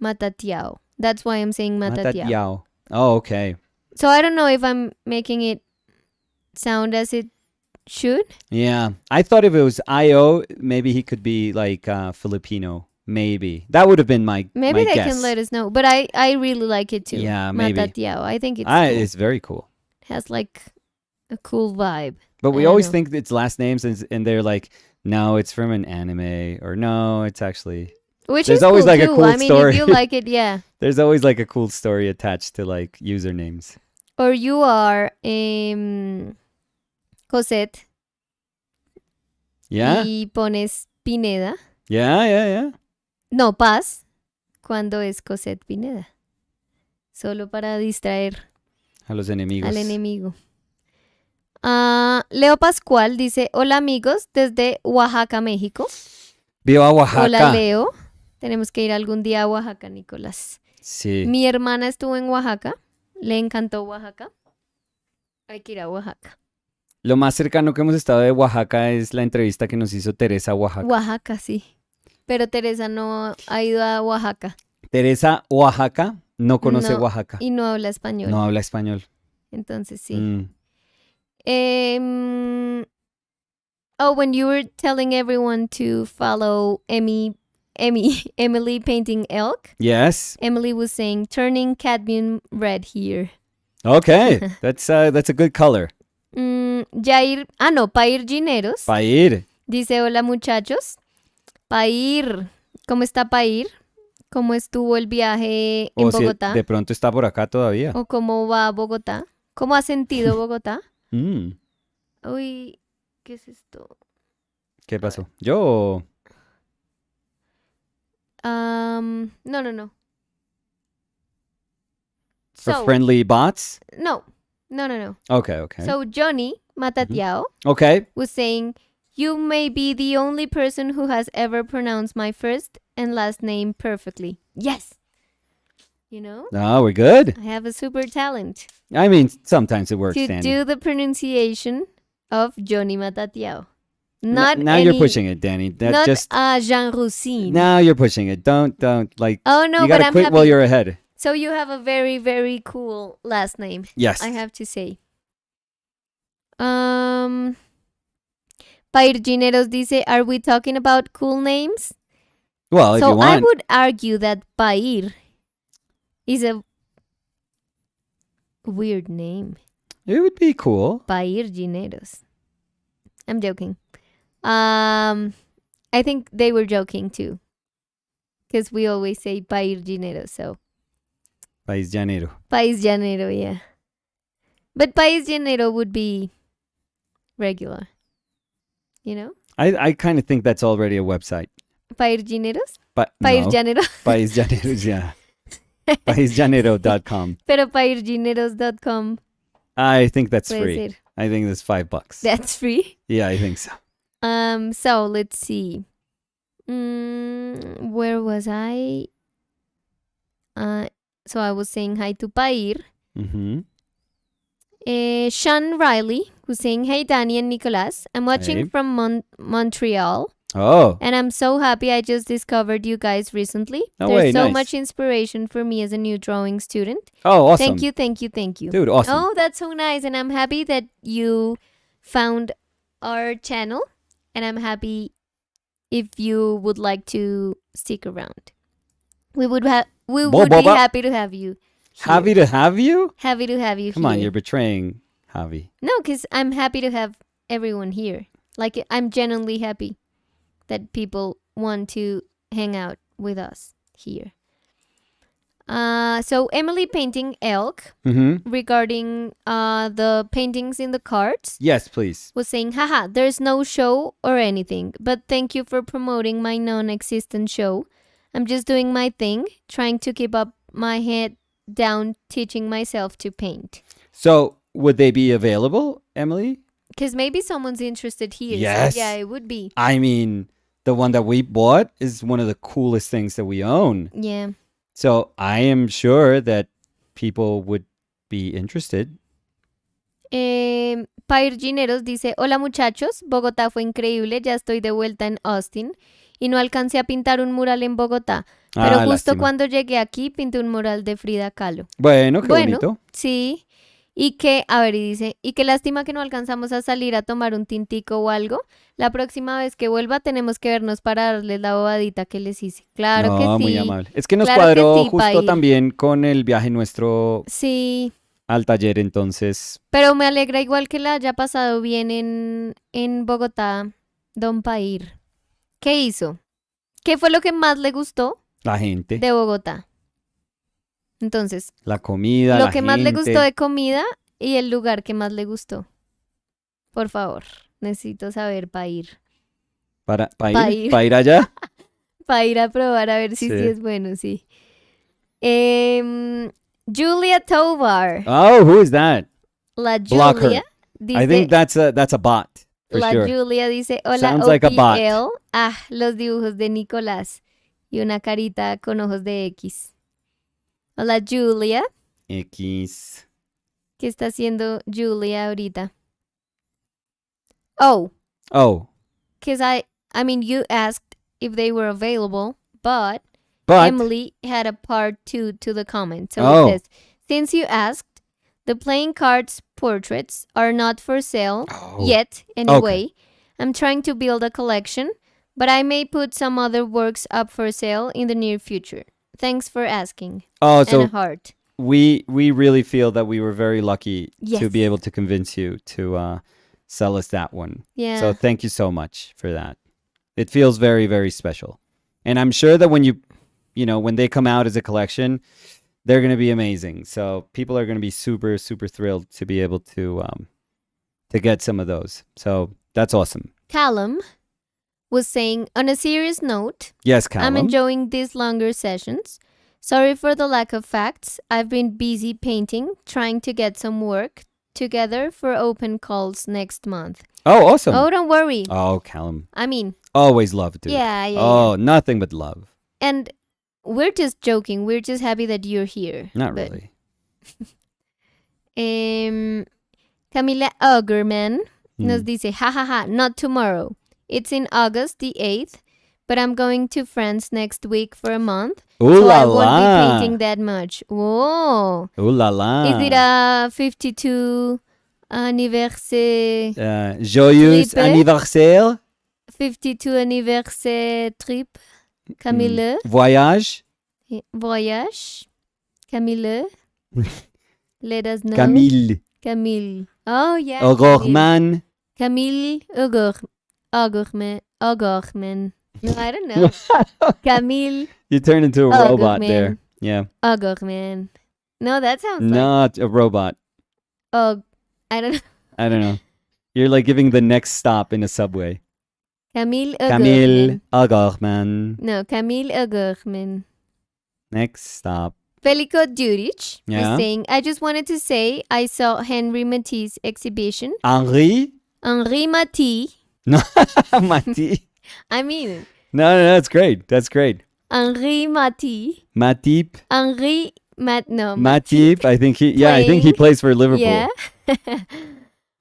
Matatiao. That's why I'm saying Matatiao. Matatiao. Oh, okay. So I don't know if I'm making it sound as it should. Yeah. I thought if it was I-O, maybe he could be like Filipino. Maybe. That would have been my Maybe they guess. can let us know. But I really like it too. Yeah, maybe. Matatiao. I think it's It's very cool. has like a cool vibe. But we I don't always know. think it's last names and they're like, no, it's from an anime, or no, it's actually... Which There's is always cool like a too. cool I mean, story. if you like it, yeah. There's always like a cool story attached to like usernames. Or you are Cosette Yeah? y pones Pineda. Yeah. No, Paz, cuando es Cosette Pineda. Solo para distraer A los enemigos. al enemigo. Leo Pascual dice, hola amigos desde Oaxaca, México. Viva Oaxaca. Hola Leo. Tenemos que ir algún día a Oaxaca, Nicolás. Sí. Mi hermana estuvo en Oaxaca. Le encantó Oaxaca. Hay que ir a Oaxaca. Lo más cercano que hemos estado de Oaxaca es la entrevista que nos hizo Teresa Oaxaca. Oaxaca, sí. Pero Teresa no ha ido a Oaxaca. Teresa Oaxaca no conoce No, Oaxaca. Y no habla español. No habla español. Entonces sí. When you were telling everyone to follow Emily Painting Elk, Yes. Emily was saying, turning cadmium red here. Okay. That's a good color. Pair Gineros. Pair. Dice, hola muchachos. Pair. ¿Cómo está Pair? ¿Cómo estuvo el viaje en Bogotá? Si de pronto está por acá todavía. ¿O cómo va a Bogotá? ¿Cómo ha sentido Bogotá? Mm. Uy, ¿qué es esto? ¿Qué pasó? Yo. No. For So, friendly bots? no. Okay. So Johnny Matatiao Okay. was saying, you may be the only person who has ever pronounced my first and last name perfectly. Yes. You know? No, we're good. I have a super talent I mean, sometimes it works, to Danny. do the pronunciation of Johnny Matatiao. Now you're pushing it, Danny. Not just Jean Roussine. now you're pushing it. Don't like. Oh no, you but gotta I'm quit happy. while you're ahead. So you have a very, very cool last name. Yes. I have to say. Pairgineros dice, are we talking about cool names? Well, if you So want. I would argue that Pair is a weird name. It would be cool. Pairgineros. I'm joking. I think they were joking too. Because we always say Pairgineros, so. País Llanero. País Llanero, yeah. But País Llanero would be regular. You know? I kind of think that's already a website. Pairgineros? But País no. Llanero. País Llaneros, yeah. PaísLlanero.com. Pero pairgineros.com. I think that's puede free. ser. I think that's $5. That's free? Yeah, I think so. So let's see. Where was I? So I was saying hi to Pair. Mm-hmm. Sean Riley was saying, hey Danny and Nicolas. I'm watching Hey. from Montreal. Oh. And I'm so happy I just discovered you guys recently. Oh, There's wait, so nice. much inspiration for me as a new drawing student. Oh, awesome. Thank you. Dude, awesome. Oh, that's so nice. And I'm happy that you found our channel. And I'm happy if you would like to stick around. We would be happy to have you. Here. Happy to have you? Happy to have you Come here. on, you're betraying Javi. No, because I'm happy to have everyone here. Like, I'm genuinely happy that people want to hang out with us here. So Emily painting elk regarding the paintings in the cards. Yes, please. Was saying, haha, there's no show or anything, but thank you for promoting my non-existent show. I'm just doing my thing, trying to keep up my head down, teaching myself to paint. So would they be available, Emily? Because maybe someone's interested here. Yes. So yeah, it would be. I mean, the one that we bought is one of the coolest things that we own. Yeah. So I am sure that people would be interested. Pair Gineros dice, hola muchachos, Bogotá fue increíble, ya estoy de vuelta en Austin y no alcancé a pintar un mural en Bogotá, pero justo lástima. cuando llegué aquí pinté un mural de Frida Kahlo. Bueno, qué bonito. Sí, y que, a ver, y dice, y qué lástima que no alcanzamos a salir a tomar un tintico o algo. La próxima vez que vuelva tenemos que vernos para darles la bobadita que les hice. Claro que sí. Muy amable. Es que nos Claro cuadró que sí, justo también con el viaje nuestro sí. al taller, entonces. Pero me alegra igual que la haya pasado bien en Bogotá, don Pair. ¿Qué hizo? ¿Qué fue lo que más le gustó La gente. de Bogotá? Entonces, La comida, lo la que más le gente. gustó de comida y el lugar que más le gustó. Por favor, necesito saber para ir. ¿Para ir allá? Para ir a probar a ver si sí es bueno, sí. Julia Tovar. Oh, who is that? La Block Julia. her. Dice, I think that's a bot. For la sure. Julia dice, hola Sounds OPL. like a bot. Los dibujos de Nicolás. Y una carita con ojos de X. Hola Julia. X. ¿Qué está haciendo Julia ahorita? Oh. Because I mean, you asked if they were available, but Emily had a part 2 to the comment. So it says, since you asked, the playing cards portraits are not for sale yet anyway. Okay. I'm trying to build a collection, but I may put some other works up for sale in the near future. Thanks for asking. Oh, so and a heart. We really feel that we were very lucky to be able to convince you to sell us that one. Yeah. So thank you so much for that. It feels very, very special. And I'm sure that when when they come out as a collection, they're going to be amazing. So people are going to be super, super thrilled to be able to get some of those. So that's awesome. Callum was saying, on a serious note, yes, Callum. I'm enjoying these longer sessions. Sorry for the lack of facts. I've been busy painting, trying to get some work together for open calls next month. Oh, awesome. Oh, don't worry. Oh, Callum. I mean, always love, dude. Yeah. Oh, nothing but love. And we're just joking. We're just happy that you're here. Not really. Camila Augerman nos dice, jajaja, not tomorrow. It's in August the 8th, but I'm going to France next week for a month. Ooh so la I won't la. be painting that much. Whoa. Ooh la la. Is it a 52 anniversaire? Joyeux anniversaire. 52 anniversaire trip. Camille. Voyage. Camille. Let us know. Camille. Oh, yeah. O'Gorman. Camille O'Gorman. No, I don't know. Camille. You turned into a robot there. Yeah. O'Gorman. No, that sounds not a robot. Oh, I don't know. You're like giving the next stop in a subway. Camille O'Gorman. No, Camille O'Gorman. Next stop. Felico Duric is saying, I just wanted to say I saw Henry Matisse's exhibition. Henri Matisse. No, Matisse. I mean. No, that's great. That's great. Henri Matisse. Matip. Matip. I think he plays for Liverpool. Yeah.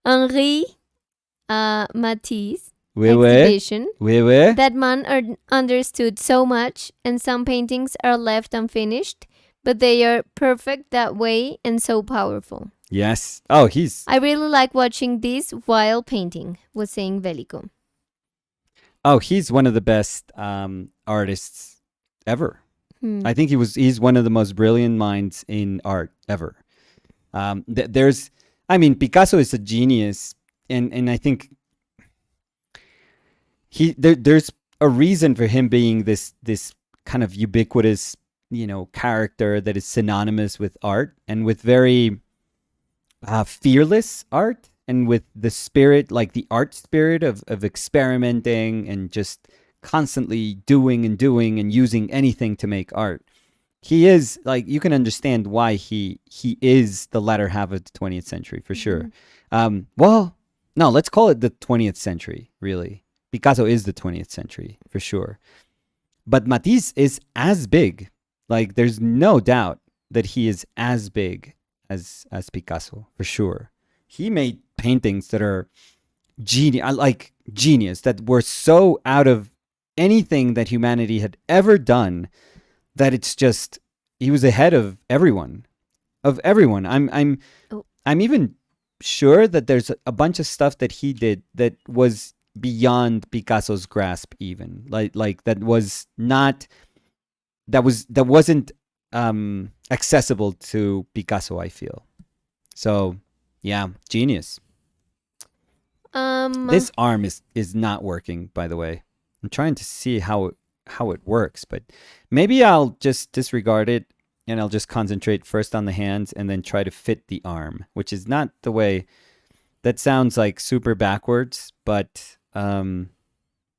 Henri Matisse. Oui, exhibition. Oui. That man understood so much, and some paintings are left unfinished, but they are perfect that way and so powerful. Yes. Oh, I really like watching this while painting, was saying Velico. Oh, he's one of the best artists ever. I think he's one of the most brilliant minds in art ever. Picasso is a genius, and I think there's a reason for him being this kind of ubiquitous character that is synonymous with art and with very fearless art and with the spirit, like the art spirit of experimenting and just constantly doing and using anything to make art. He is like, you can understand why he is the latter half of the 20th century for sure. Well, no, let's call it the 20th century, really. Picasso is the 20th century for sure. But Matisse is as big. Like, there's no doubt that he is as big as Picasso for sure. He made paintings that are genius, that were so out of anything that humanity had ever done, that it's just, he was ahead of everyone. I'm even sure that there's a bunch of stuff that he did that was beyond Picasso's grasp, even like that wasn't accessible to Picasso, I feel. So yeah, genius. This arm is not working, by the way. I'm trying to see how it works, but maybe I'll just disregard it and I'll just concentrate first on the hands and then try to fit the arm, which is not the way. That sounds like super backwards, but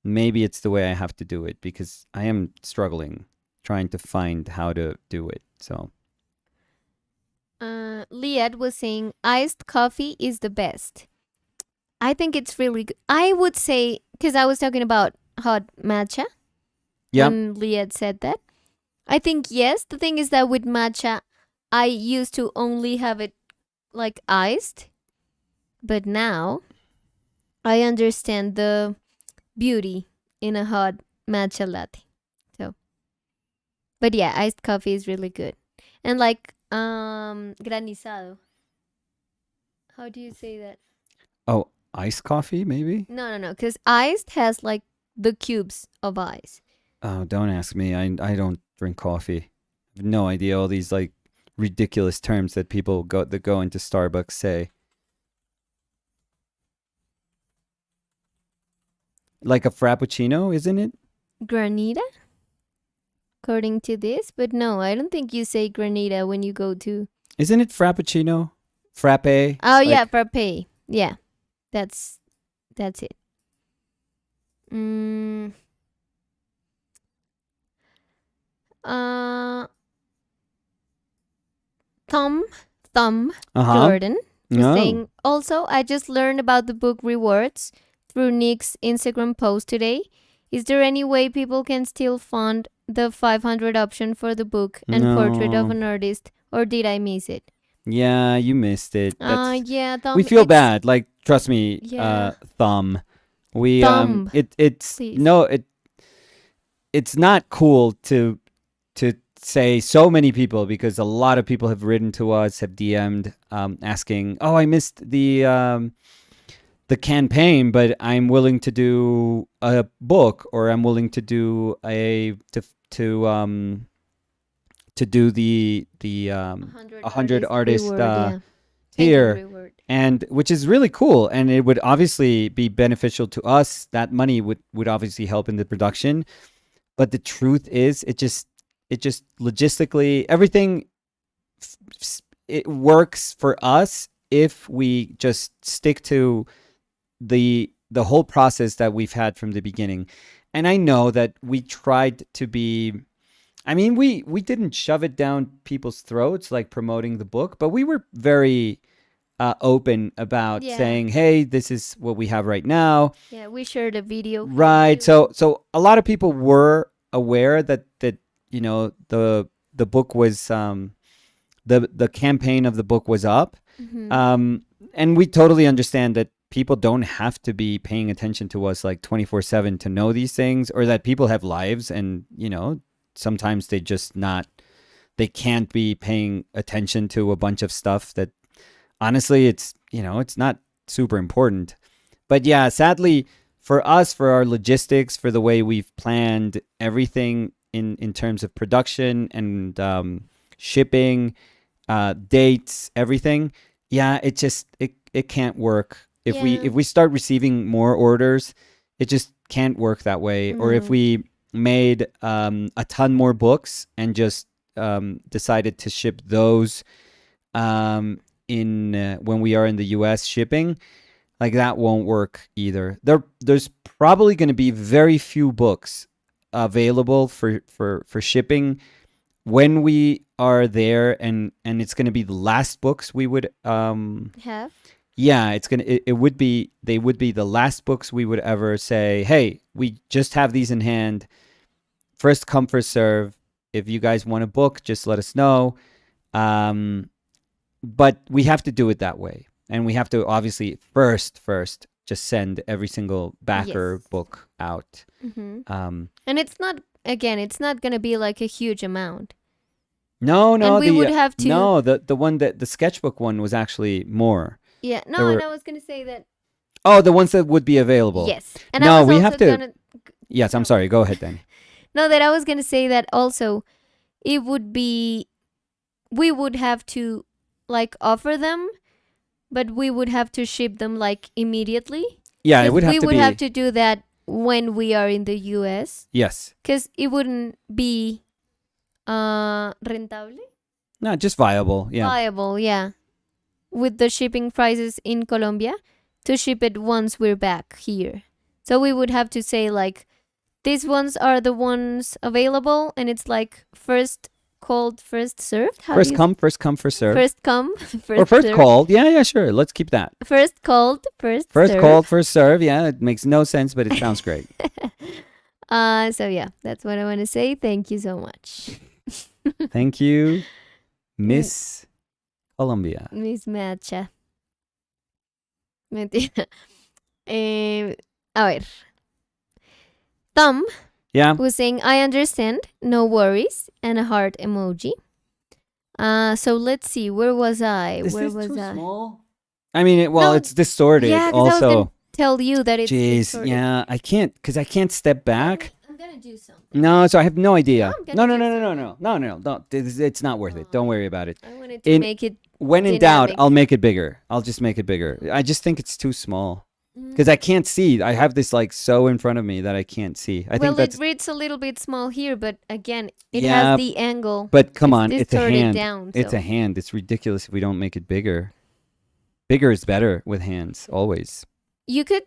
maybe it's the way I have to do it, because I am struggling trying to find how to do it. So Liad was saying iced coffee is the best. I think it's really good. I would say, because I was talking about hot matcha. Yeah. When Liad said that. I think yes. The thing is that with matcha, I used to only have it like iced. But now I understand the beauty in a hot matcha latte. So, but yeah, iced coffee is really good. And like granizado. How do you say that? Oh, iced coffee, maybe? No, because iced has like the cubes of ice. Oh, don't ask me. I don't drink coffee. I have no idea all these like ridiculous terms that people go into Starbucks say. Like a frappuccino, isn't it? Granita? According to this, but no, I don't think you say granita when you go to. Isn't it frappuccino? Frappe? Oh yeah, frappe. Yeah, that's it. Thumb Jordan is saying, also, I just learned about the book rewards through Nick's Instagram post today. Is there any way people can still fund the 500 option for the book and portrait of an artist, or did I miss it? Yeah, you missed it. Yeah, Thumb. We feel bad. Like, trust me, Thumb. Thumb. It's not cool to say so many people, because a lot of people have written to us, have DM'd, asking, "Oh, I missed the campaign, but I'm willing to do a book, or I'm willing to do to do the 100 artist tier, and which is really cool, and it would obviously be beneficial to us. That money would obviously help in the production, but the truth is, it just logistically, everything it works for us if we just stick to the whole process that we've had from the beginning. And I know that we tried to be, I mean, we didn't shove it down people's throats like promoting the book, but we were very open about saying, hey, this is what we have right now. Yeah, we shared a video. Right. So a lot of people were aware that the book was the campaign of the book was up. And we totally understand that people don't have to be paying attention to us like 24/7 to know these things, or that people have lives, and sometimes they can't be paying attention to a bunch of stuff that honestly it's not super important. But yeah, sadly for us, for our logistics, for the way we've planned everything in terms of production and shipping, dates, everything, it can't work. If we start receiving more orders, it just can't work that way. Or if we made a ton more books and just decided to ship those when we are in the US shipping, like that won't work either. There's probably going to be very few books available for shipping when we are there, and it's going to be the last books we would have. Yeah, it would be, they would be the last books we would ever say, hey, we just have these in hand. First come, first serve. If you guys want a book, just let us know. But we have to do it that way. And we have to obviously first just send every single backer book out. Mm-hmm. And it's not going to be like a huge amount. No, and we would have to. No, the one that the sketchbook one was actually more. Yeah, no, and I was going to say that. Oh, the ones that would be available. Yes. And no, I was we also have to. Yes, I'm sorry. Go ahead, Danny. No, that I was going to say that also it would be, we would have to like offer them, but we would have to ship them like immediately. Yeah, it would have we to would have to do that when we are in the US. Yes. Because it wouldn't be rentable. No, just viable. Yeah. Viable, yeah. With the shipping prices in Colombia, to ship it once we're back here. So we would have to say like, these ones are the ones available, and it's like first called, first served. First come, first served. First come, first or first served. called. Yeah, sure. Let's keep that. First called, first served. Called, first served. Yeah, it makes no sense, but it sounds great. So yeah, that's what I want to say. Thank you so much. Thank you, Miss Colombia. Miss Macha. Mentira. A ver. Tom was saying, I understand, no worries, and a heart emoji. So let's see, where was I? Is where this was too I? small? I mean, it's distorted. Yeah, also, I was gonna tell you that it's distorted. Yeah, I can't step back. I'm gonna do something. No, so I have no idea. No, No. It's not worth it. Don't worry about it. I wanted to make it. When in doubt, I'll make it bigger. I'll just make it bigger. I just think it's too small. Because I can't see. I have this like so in front of me that I can't see. I think it reads a little bit small here, but again, it has the angle. But come on, it's a hand. Down, it's a hand. It's ridiculous if we don't make it bigger. Bigger is better with hands, always. You could,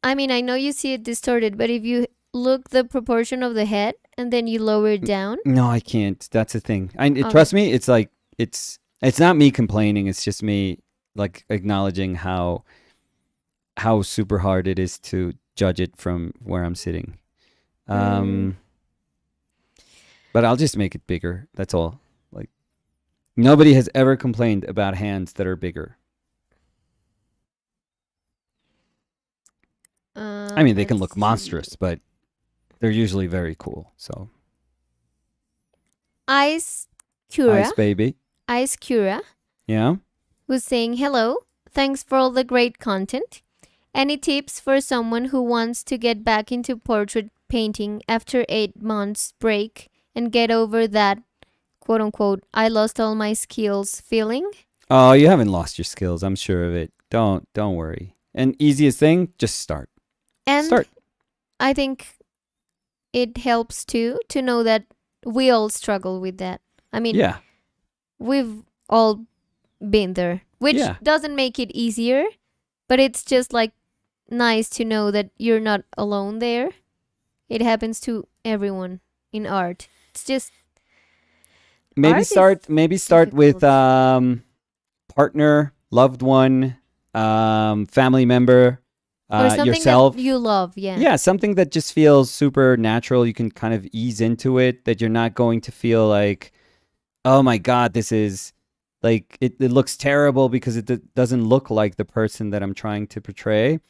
I mean, I know you see it distorted, but if you look the proportion of the head and then you lower it down. No, I can't. That's the thing. Trust me, it's like, it's not me complaining. It's just me like acknowledging how super hard it is to judge it from where I'm sitting. But I'll just make it bigger. That's all. Like, nobody has ever complained about hands that are bigger. I mean, they can look monstrous, but they're usually very cool. So, Ice Cura. Ice baby. Ice Cura. Yeah. Was saying, hello. Thanks for all the great content. Any tips for someone who wants to get back into portrait painting after 8 months break and get over that, quote unquote, I lost all my skills feeling? Oh, you haven't lost your skills. I'm sure of it. Don't worry. And easiest thing, just start. And start. I think it helps too to know that we all struggle with that. I mean, yeah, we've all been there, which doesn't make it easier, but it's just like nice to know that you're not alone there. It happens to everyone in art. It's just maybe start with partner, loved one, family member, or something yourself. That you love. Yeah, something that just feels super natural. You can kind of ease into it, that you're not going to feel like, oh my god, this is like it looks terrible because it doesn't look like the person that I'm trying to portray.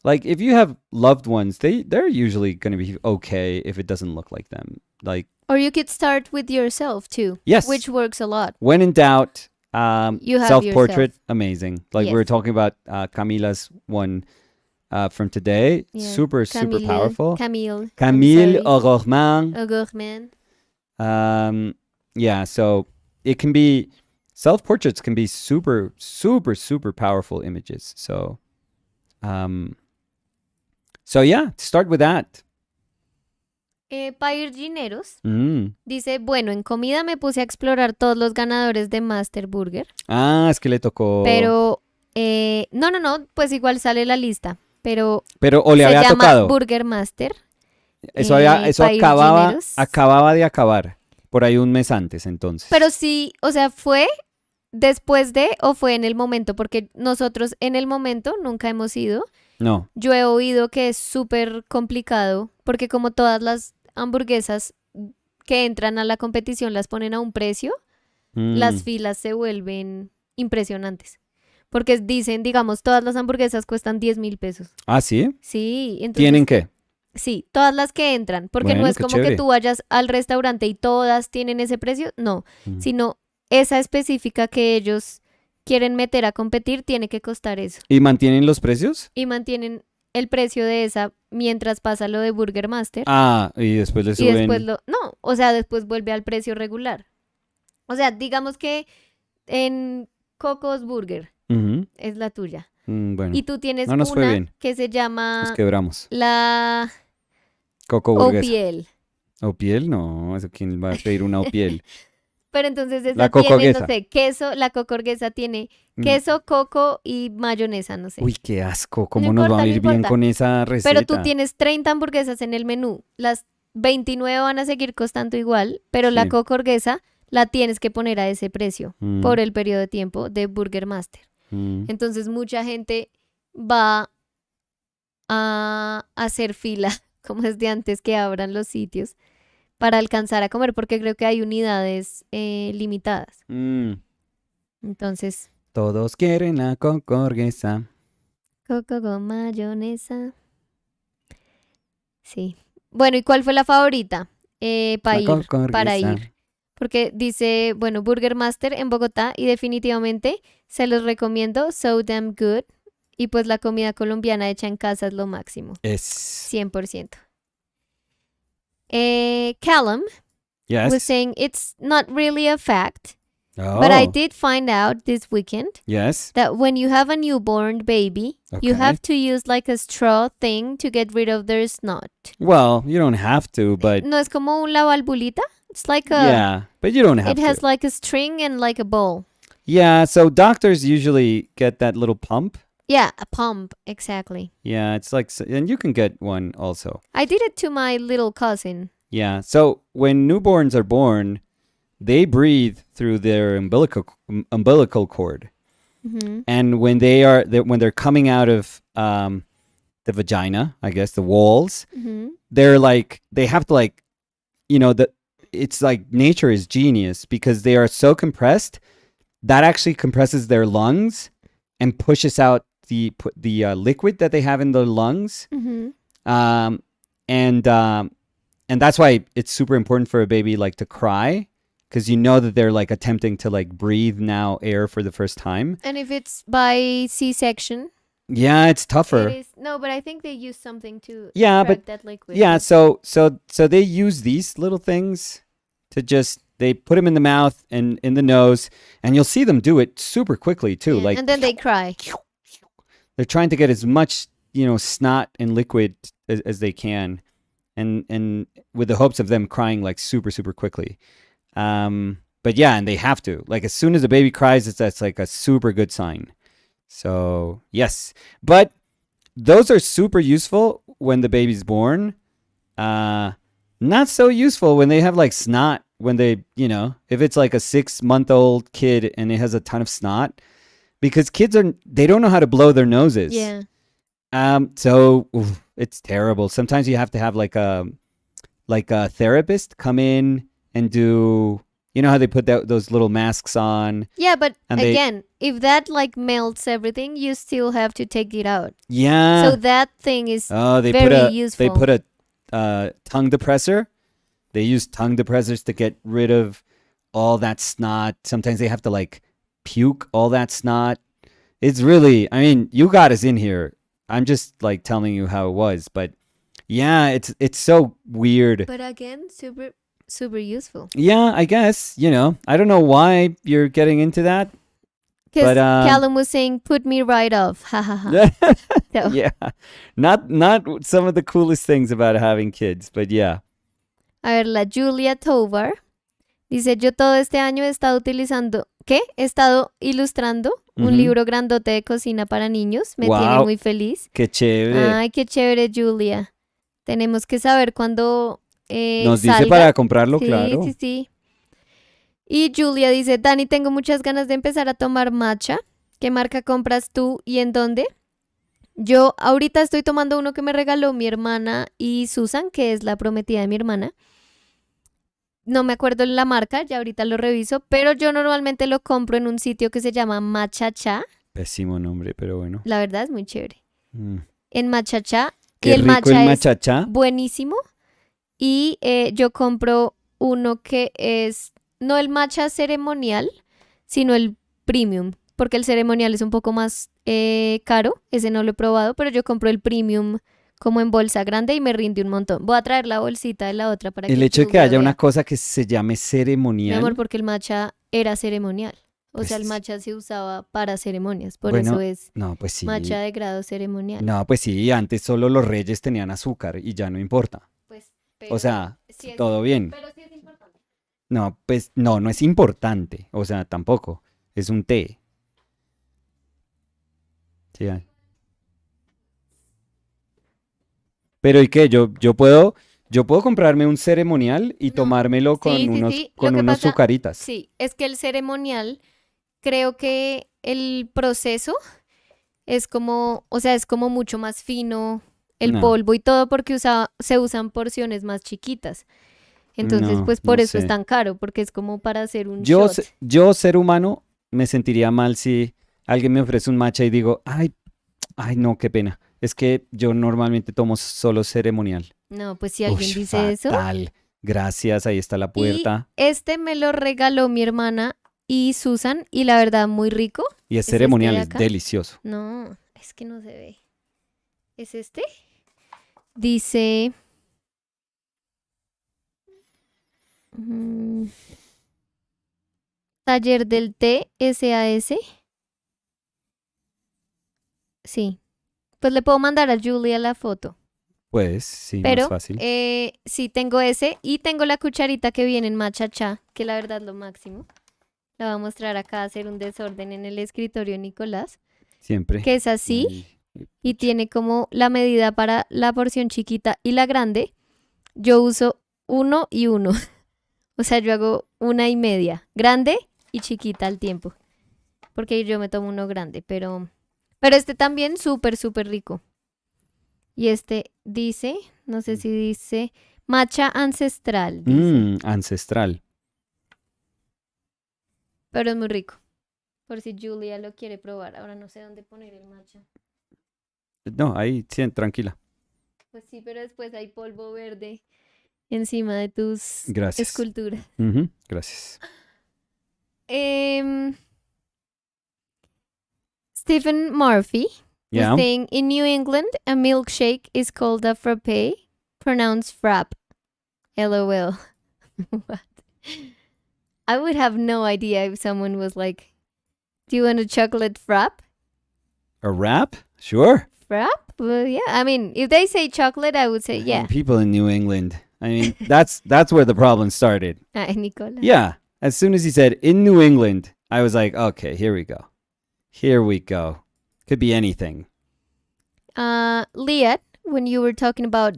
Like, if you have loved ones, they're usually going to be okay if it doesn't look like them. Like, or you could start with yourself too. Yes, which works a lot. When in doubt, you have self-portrait, yourself. Amazing. Like we were talking about Camila's one from today. Yeah. Super powerful. Camille O'Gorman. Yeah, so it can be, self-portraits can be super powerful images. So yeah, start with that. Pairgineros Mm. dice, bueno, en comida me puse a explorar todos los ganadores de Master Burger, Ah, es que le tocó. pero no, pues igual sale la lista, pero Pero o le se había llama tocado. Burger Master. Eso Pairgineros. acababa de acabar. Por ahí un mes antes, entonces. Pero sí, o sea, ¿fue después de o fue en el momento? Porque nosotros en el momento nunca hemos ido. No. Yo he oído que es súper complicado porque como todas las hamburguesas que entran a la competición las ponen a un precio, las filas se vuelven impresionantes. Porque dicen, digamos, todas las hamburguesas cuestan 10.000 pesos. ¿Ah, sí? Sí, entonces... ¿Tienen qué? Sí, todas las que entran. Porque no Bueno, es qué como chévere. que tú vayas al restaurante y todas tienen ese precio. No, sino esa específica que ellos quieren meter a competir tiene que costar eso. ¿Y mantienen los precios? Y mantienen el precio de esa mientras pasa lo de Burger Master. Ah, y después le Y suben. después no, o sea, después vuelve al precio regular. O sea, digamos que en Coco's Burger Ujú. es la tuya. Bueno, Y tú tienes no nos fue una bien. que se Nos llama quebramos. la Coco burguesa. Opiel. ¿Opiel? No, eso quién va a pedir una opiel. Pero entonces esa La tiene, cocorguesa. no sé, queso, la cocorguesa tiene queso, coco y mayonesa, no sé. Uy, qué asco. ¿Cómo No nos importa, va a no ir bien importa. con esa receta? Pero tú tienes 30 hamburguesas en el menú. Las 29 van a seguir costando igual, pero la Sí. cocorguesa la tienes que poner a ese precio por el periodo de tiempo de Burger Master. Entonces mucha gente va a hacer fila, como es de antes que abran los sitios, para alcanzar a comer, porque creo que hay unidades limitadas. Entonces, Todos quieren la cocorguesa. coco con mayonesa. Sí. Bueno, ¿y cuál fue la favorita para ir? Porque dice, bueno, Burger Master en Bogotá y definitivamente se los recomiendo, so damn good. Y pues la comida colombiana hecha en casa es lo máximo. Es. 100%. Callum was saying it's not really a fact, but I did find out this weekend that when you have a newborn baby, you have to use like a straw thing to get rid of their snot. Well, you don't have to, but... No es como la valvulita? It's like a... Yeah, but you don't have to. It has like a string and like a bowl. Yeah, so doctors usually get that little pump. Yeah, a pump, exactly. Yeah, it's like... And you can get one also. I did it to my little cousin. Yeah, so when newborns are born, they breathe through their umbilical cord. Mm-hmm. And when they're coming out of the vagina, I guess, the walls, they're like... They have to like... You know, it's like nature is genius because they are so compressed that actually compresses their lungs and pushes out the liquid that they have in the lungs. And that's why it's super important for a baby like to cry because you know that they're like attempting to like breathe now air for the first time. And if it's by C-section, yeah, it's tougher. it is, no, but I think they use something to Yeah, extract but that liquid. yeah, so they use these little things to just they put them in the mouth and in the nose, and you'll see them do it super quickly too. Yeah, like, and then they cry. They're trying to get as much snot and liquid as they can, and with the hopes of them crying like super super quickly. But yeah, and they have to like as soon as a baby cries, that's like a super good sign. So yes, but those are super useful when the baby's born. Not so useful when they have like snot, when they, if it's like a 6-month-old kid and it has a ton of snot, because kids they don't know how to blow their noses. Yeah. So it's terrible. Sometimes you have to have like a therapist come in and do, you know how they put those little masks on? Yeah, but again, if that like melts everything, you still have to take it out. Yeah. So that thing is they very useful. They put a tongue depressor. They use tongue depressors to get rid of all that snot. Sometimes they have to like puke all that snot. It's really, I mean, you got us in here. I'm just like telling you how it was, but yeah, it's so weird. But again, super super useful. Yeah, I guess, I don't know why you're getting into that. Because Callum was saying, put me right off. Ha ha ha. So. Yeah. Not some of the coolest things about having kids, but yeah. A ver, la Julia Tovar dice, yo todo este año he estado utilizando, ¿qué? He estado ilustrando un libro grandote de cocina para niños. Me tiene muy feliz. ¡Qué chévere! Ay, qué chévere, Julia. Tenemos que saber cuándo Nos dice salga. para comprarlo, Sí, claro. sí. Y Julia dice, Dani, tengo muchas ganas de empezar a tomar matcha. ¿Qué marca compras tú y en dónde? Yo ahorita estoy tomando uno que me regaló mi hermana y Susan, que es la prometida de mi hermana. No me acuerdo la marca, ya ahorita lo reviso, pero yo normalmente lo compro en un sitio que se llama Matcha. Pésimo nombre, pero bueno. La verdad es muy chévere. Mm. En Matcha. Qué Y el rico matcha el es matcha. buenísimo. Y yo compro uno que es, no el matcha ceremonial, sino el premium, porque el ceremonial es un poco más caro, ese no lo he probado, pero yo compro el premium como en bolsa grande y me rinde un montón. Voy a traer la bolsita de la otra para que El hecho de que Julia haya vea. una cosa que se llame Mi ceremonial. amor, porque el matcha era ceremonial. O sea, el Pues, matcha se usaba para ceremonias, por bueno, eso es no, pues sí. matcha de grado ceremonial. No, pues sí, antes solo los reyes tenían azúcar y ya no importa. Pues, O sea, sí todo bien. pero sí es importante. No, pues no, no es importante. O sea, tampoco. Es un té. Sí. Pero ¿y qué? Yo puedo comprarme un ceremonial y No. tomármelo con Sí, unos, sí. con Lo que unos pasa, sucaritas. sí, es que el ceremonial, creo que el proceso es como, o sea, es como mucho más fino el No, polvo y todo porque se usan porciones más chiquitas. Entonces, no, pues no por eso es sé. tan caro, porque es como para hacer un Yo, shot. yo, ser humano, me sentiría mal si alguien me ofrece un matcha y digo, ay, no, qué pena. Es que yo normalmente tomo solo ceremonial. No, pues si alguien Uy, dice eso. fatal. Gracias, ahí está la Y puerta. este me lo regaló mi hermana y Susan, y la verdad, muy rico. Y es ¿Es este ceremonial, de es acá? delicioso. No, es que no se ve. ¿Es este? Dice... Taller del té SAS. Sí. Pues le puedo mandar a Julia la foto. Pues, sí, Pero más fácil. sí tengo ese y tengo la cucharita que viene en Matcha, que la verdad es lo máximo. La voy a mostrar acá, hacer un desorden en el escritorio Nicolás, Siempre. que es así y Pucha. tiene como la medida para la porción chiquita y la grande. Yo uso 1 y 1. O sea, yo hago 1,5, grande y chiquita al tiempo. Porque yo me tomo uno grande, pero este también súper, súper rico. Y este dice, no sé si dice, matcha ancestral, dice. Ancestral. Pero es muy rico. Por si Julia lo quiere probar. Ahora no sé dónde poner el matcha. No, ahí, sí, tranquila. Pues sí, pero después hay polvo verde encima de tus Gracias. esculturas. Gracias. Stephen Murphy is Yeah. saying, in New England, a milkshake is called a frappe, pronounced frap. LOL. What? I would have no idea if someone was like, do you want a chocolate frap? A wrap? Sure. Frap? Well, yeah. I mean, if they say chocolate, I would say yeah. People in New England. I mean, that's where the problem started. Ay, Nicola. Yeah. As soon as he said in New England, I was like, okay, here we go. Here we go. Could be anything. Liat, when you were talking about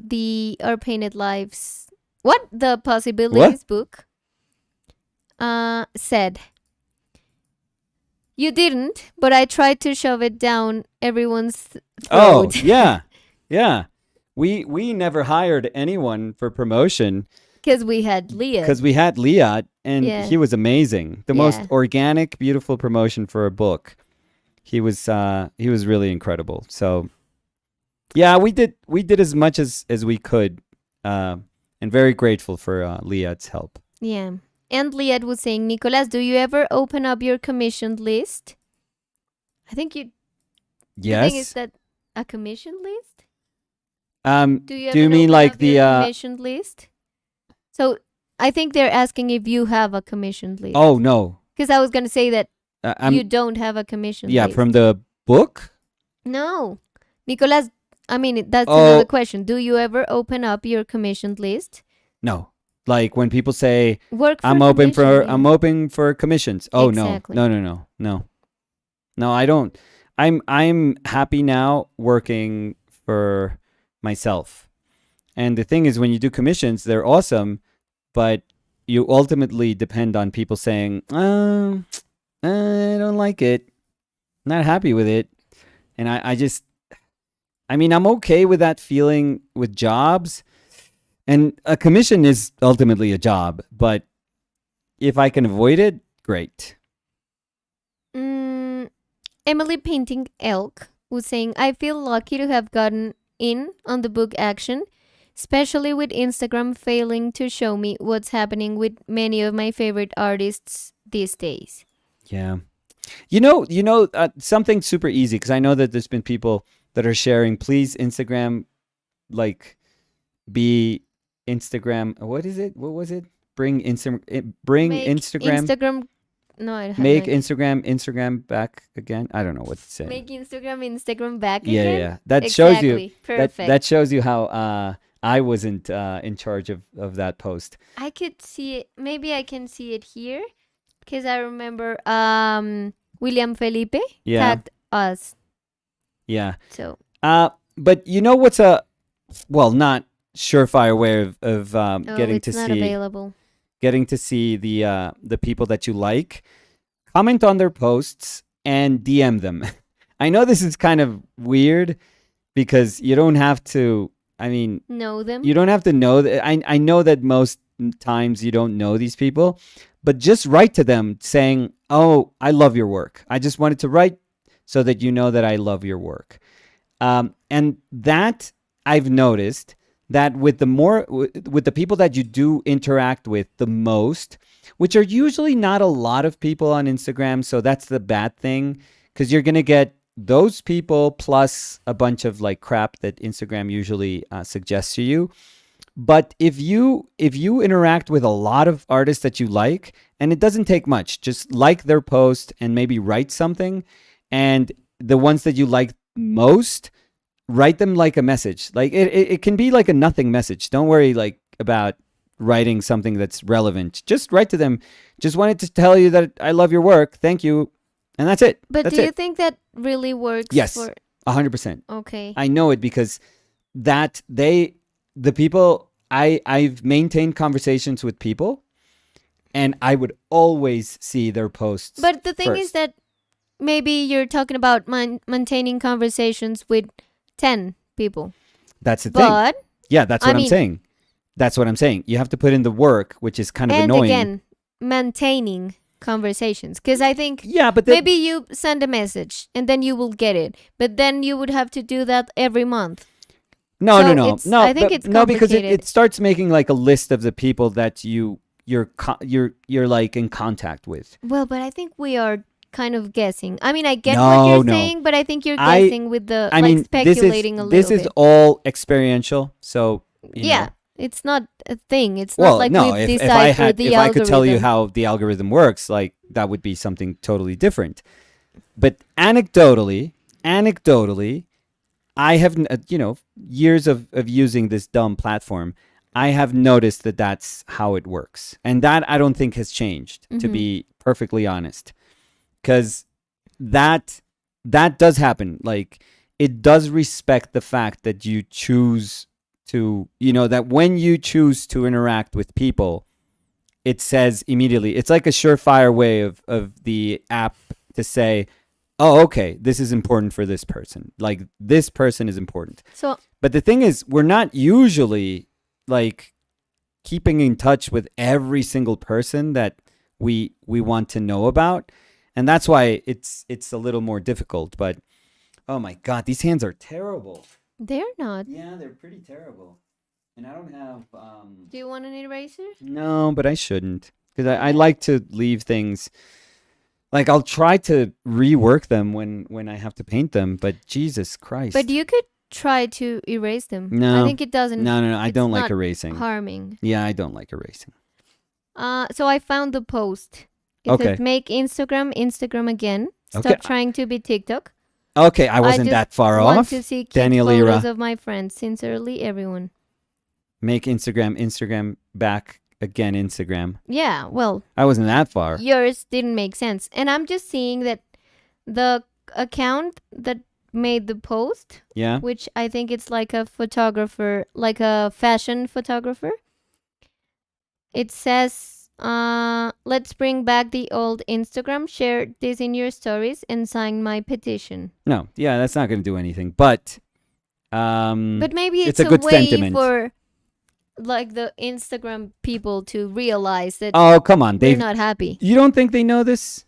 Our Painted Lives, the Possibilities book, said, you didn't, but I tried to shove it down everyone's throat. Oh, yeah. Yeah. We never hired anyone for promotion. Because we had Liat. Because we had Liat, and he was amazing. The most organic, beautiful promotion for a book. He was really incredible. So, yeah, we did as much as we could, and very grateful for Liat's help. Yeah. And Liat was saying, Nicolas, do you ever open up your commissioned list? I think you... Yes. The thing is that a commissioned list? Do you mean like the commissioned list? So I think they're asking if you have a commissioned list. Oh, no. Because I was going to say that you don't have a commissioned list. Yeah, from the book? No. Nicolas, I mean, that's another question. Do you ever open up your commissioned list? No. Like when people say, Work for I'm commission, open for commissions. Oh exactly. no, I don't. I'm happy now working for myself. And the thing is, when you do commissions, they're awesome, but you ultimately depend on people saying, I don't like it, not happy with it. And I mean, I'm okay with that feeling with jobs. And a commission is ultimately a job, but if I can avoid it, great. Emily Painting Elk was saying, I feel lucky to have gotten in on the book action, especially with Instagram failing to show me what's happening with many of my favorite artists these days. Yeah. Something super easy, because I know that there's been people that are sharing, please Instagram, like, be Instagram. What is it? What was it? Bring Instagram. No, I have Make no idea. Instagram back again. I don't know what to say. Make Instagram back Yeah, again. yeah. That shows you. Perfect. That shows you how I wasn't in charge of that post. I could see it. Maybe I can see it here, because I remember William Felipe tagged us. Yeah. So. But you know what's not surefire way of getting to not see available. Getting to see the people that you like. Comment on their posts and DM them. I know this is kind of weird because you don't have to. I mean, know them. You don't have to know that. I know that most times you don't know these people, but just write to them saying, "Oh, I love your work. I just wanted to write so that you know that I love your work." And that I've noticed that with the people that you do interact with the most, which are usually not a lot of people on Instagram, so that's the bad thing, because you're gonna get those people plus a bunch of like crap that Instagram usually suggests to you. But if you interact with a lot of artists that you like, and it doesn't take much, just like their post and maybe write something, and the ones that you like most, write them like a message. Like it can be like a nothing message. Don't worry like about writing something that's relevant. Just write to them. Just wanted to tell you that I love your work. Thank you. And that's it. But that's do you think that really works? Yes, 100%. Okay. I know it because the people, I've maintained conversations with people, and I would always see their posts. But the thing first. is that maybe you're talking about maintaining conversations with 10 people. That's the thing. But yeah, that's what I'm saying. That's what I'm saying. You have to put in the work, which is kind of annoying. And again, maintaining conversations, because I think but maybe you send a message and then you will get it, but then you would have to do that every month. No. I think it's complicated. No, because it starts making like a list of the people that you're like in contact with. Well, but I think we are kind of guessing. I mean, I get what you're saying, but I think you're guessing with the speculating a little bit. This is all experiential, so you know. It's not a thing. It's not like we've deciphered the algorithm. If I could tell you how the algorithm works, like that would be something totally different. But anecdotally, I have, years of using this dumb platform, I have noticed that that's how it works. And that I don't think has changed, to be perfectly honest. Because that does happen. Like, it does respect the fact that you choose to, that when you choose to interact with people, it says immediately, it's like a surefire way of the app to say, oh, okay, this is important for this person. Like, this person is important. But the thing is, we're not usually like keeping in touch with every single person that we want to know about. And that's why it's a little more difficult. But oh my God, these hands are terrible. They're not. Yeah, they're pretty terrible. And I don't have... Do you want an eraser? No, but I shouldn't. Because I like to leave things... Like, I'll try to rework them when I have to paint them, but Jesus Christ. But you could try to erase them. No. I think it doesn't... No, I don't like erasing. Harming. Yeah, I don't like erasing. So I found the post. It says, make Instagram again. Stop trying to be TikTok. Okay, I wasn't that far off. I want to see cute photos of my friends. Sincerely, everyone. Make Instagram back Again, Instagram. Yeah, well, I wasn't that far. yours didn't make sense. And I'm just seeing that the account that made the post, Yeah. which I think it's like a photographer, like a fashion photographer, it says, let's bring back the old Instagram, share this in your stories, and sign my petition. No, yeah, that's not going to do anything. But maybe it's a good way sentiment. for like the Instagram people to realize that oh, come on, they're not happy. You don't think they know this?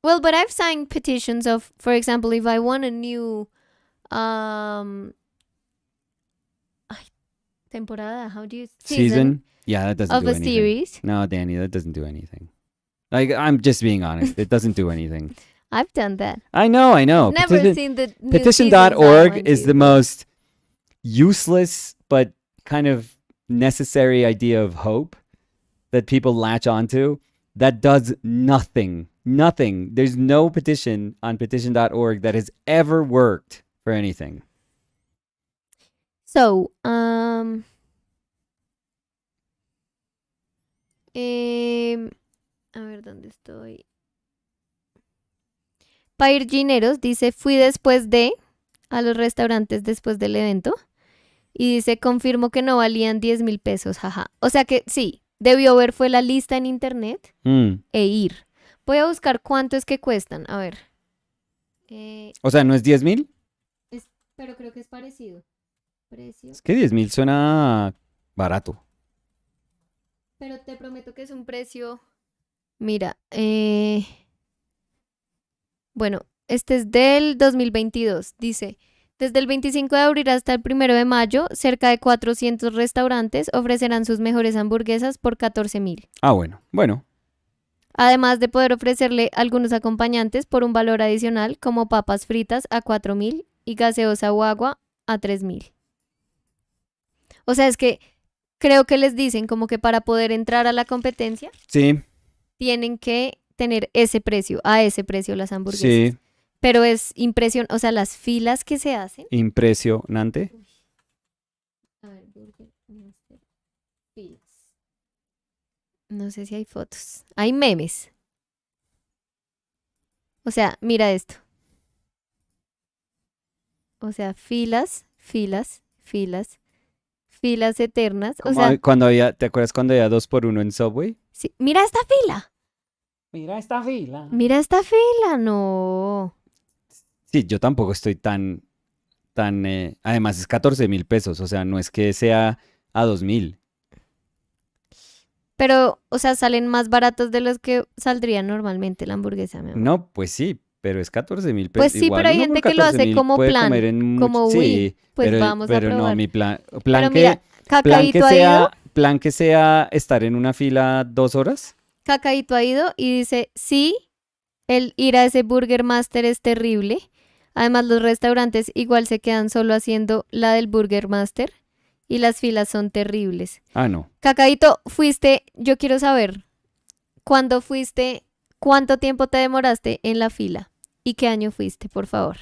Well, but I've signed petitions of, for example, if I want a new temporada, how do you season? Yeah, that doesn't of do a anything. series. No, Danny, that doesn't do anything. Like, I'm just being honest. It doesn't do anything. I've done that. I know. Never seen the new Petition.org is the most useless but kind of necessary idea of hope that people latch onto that does nothing. Nothing. There's no petition on petition.org that has ever worked for anything. So, a ver, ¿dónde estoy? Pairgineros dice, fui después de a los restaurantes después del evento. Y dice, confirmo que no valían 10,000 pesos, jaja. O sea que sí, debió ver, fue la lista en internet e ir. Voy a buscar cuánto es que cuestan. A ver. O sea, ¿no es 10,000? Pero creo que es parecido. Precio. Es que 10,000 suena barato. Pero te prometo que es un precio. Mira, bueno, este es del 2022. Dice, desde el 25 de abril hasta el 1 de mayo, cerca de 400 restaurantes ofrecerán sus mejores hamburguesas por 14,000. Ah, bueno. Además de poder ofrecerle algunos acompañantes por un valor adicional, como papas fritas a 4,000 y gaseosa o agua a 3,000. O sea, es que creo que les dicen como que para poder entrar a la competencia, sí, tienen que tener ese precio, a ese precio las hamburguesas. Sí. Pero es impresionante, o sea, las filas que se hacen. Impresionante. A ver, filas. No sé si hay fotos. Hay memes. O sea, mira esto. O sea, filas eternas. O sea, cuando ¿te acuerdas cuando había 2x1 en Subway? Sí. Mira esta fila. Mira esta fila. No. Sí, yo tampoco estoy tan, además es 14,000 pesos, o sea, no es que sea a 2,000. Pero, o sea, salen más baratos de los que saldría normalmente la hamburguesa, mi amor. No, pues sí, pero es 14,000 pesos. Pues sí, igual pero hay gente que lo hace como plan, como sí, pues pero, vamos a probar. No, mi plan Pero que, mira, Cacaíto ha ido. Plan que sea estar en una fila 2 horas. Cacaíto ha ido y dice, sí, el ir a ese Burger Master es terrible. Además, los restaurantes igual se quedan solo haciendo la del Burger Master y las filas son terribles. Ah, no. Cacaíto, fuiste, yo quiero saber, ¿cuándo fuiste? ¿Cuánto tiempo te demoraste en la fila? ¿Y qué año fuiste, por favor?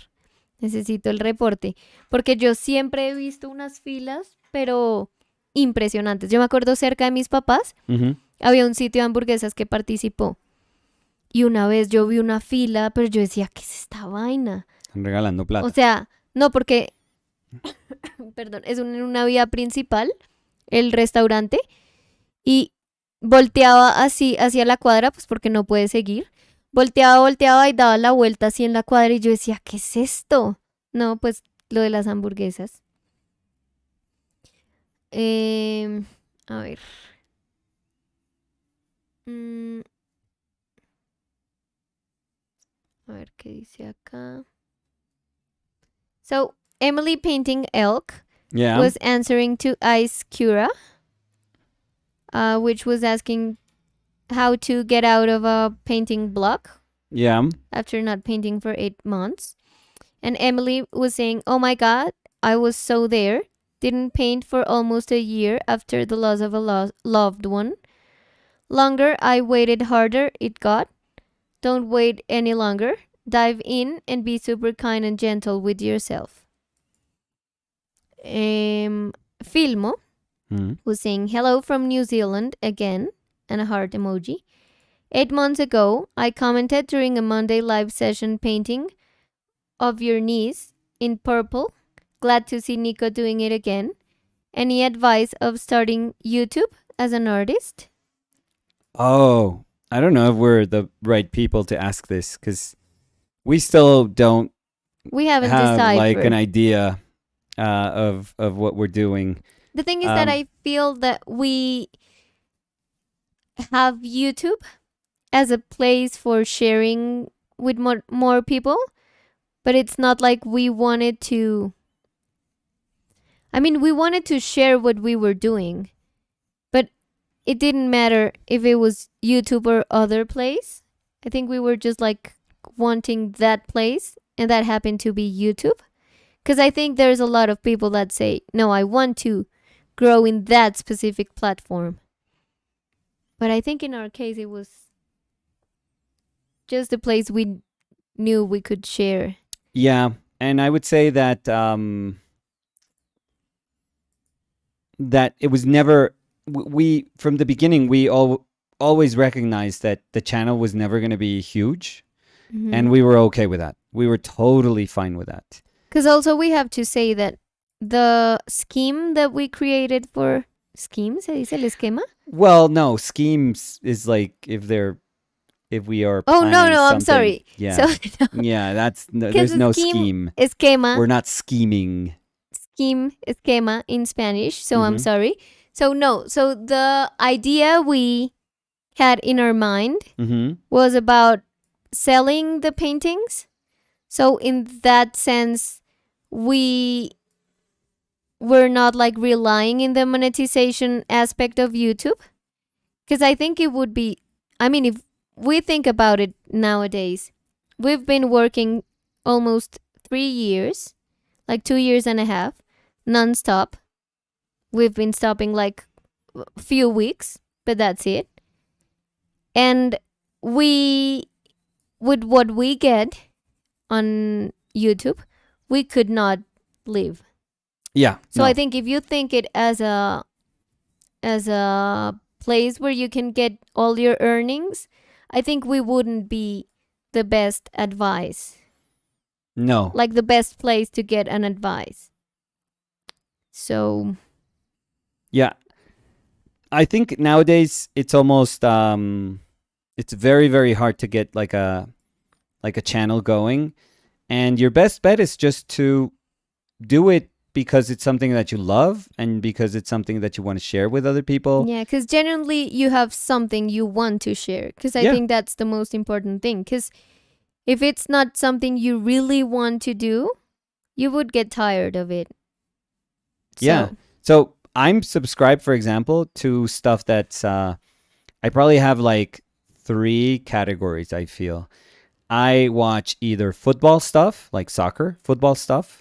Necesito el reporte, porque yo siempre he visto unas filas, pero impresionantes. Yo me acuerdo cerca de mis papás, había un sitio de hamburguesas que participó. Y una vez yo vi una fila, pero yo decía, ¿qué es esta vaina? Están regalando plata. O sea, no, porque, perdón, es en una vía principal, el restaurante, y volteaba así hacia la cuadra, pues porque no puede seguir. Volteaba y daba la vuelta así en la cuadra y yo decía, ¿qué es esto? No, pues lo de las hamburguesas. A ver. A ver qué dice acá. So, Emily Painting Elk was answering to Ice Cura, which was asking how to get out of a painting block. Yeah. After not painting for 8 months. And Emily was saying, oh my God, I was so there. Didn't paint for almost a year after the loss of a loved one. Longer I waited, harder it got. Don't wait any longer. Dive in and be super kind and gentle with yourself. Filmo. who's saying, hello from New Zealand again, and a heart emoji. 8 months ago, I commented during a Monday live session painting of your niece in purple. Glad to see Nico doing it again. Any advice of starting YouTube as an artist? Oh, I don't know if we're the right people to ask this, because we still don't We haven't have decided. like an idea of what we're doing. The thing is that I feel that we have YouTube as a place for sharing with more people, but it's not like we wanted to. I mean, we wanted to share what we were doing, but it didn't matter if it was YouTube or other place. I think we were just like wanting that place, and that happened to be YouTube. Because I think there's a lot of people that say, no, I want to grow in that specific platform. But I think in our case, it was just a place we knew we could share. Yeah, and I would say that that it was never, we from the beginning, we always recognized that the channel was never going to be huge, and we were okay with that. We were totally fine with that. Because also we have to say that the scheme that we created for schemes, ¿se dice el esquema? Well, no, schemes is like if we are. Oh, no, planning I'm something. sorry. Yeah, So, yeah, Because there's no scheme. Esquema. We're not scheming. Scheme, esquema in Spanish. So I'm sorry. So no. So the idea we had in our mind was about selling the paintings. So in that sense, we were not like relying in the monetization aspect of YouTube. Because I think it would be, I mean, if we think about it nowadays, we've been working almost 3 years, like 2 years and a half, non-stop. We've been stopping like a few weeks, but that's it. And we, with what we get on YouTube, we could not live. Yeah. So I think if you think it as a place where you can get all your earnings, I think we wouldn't be the best advice. No. Like the best place to get an advice. So yeah, I think nowadays it's almost it's very, very hard to get like a channel going, and your best bet is just to do it because it's something that you love and because it's something that you want to share with other people. yeah, because generally you have something you want to share, because I think that's the most important thing. Because if it's not something you really want to do, you would get tired of it. Yeah. So I'm subscribed, for example, to stuff that's I probably have like 3 categories, I feel. I watch either football stuff, like soccer, football stuff.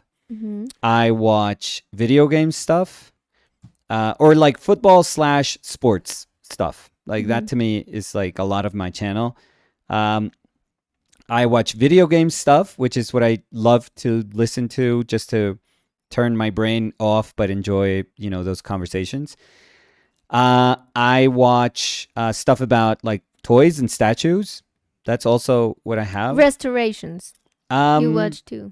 I watch video game stuff, or like football / sports stuff. Like that to me is like a lot of my channel. I watch video game stuff, which is what I love to listen to, just to turn my brain off, but enjoy, those conversations. I watch stuff about like toys and statues. That's also what I have. Restorations. You watch too.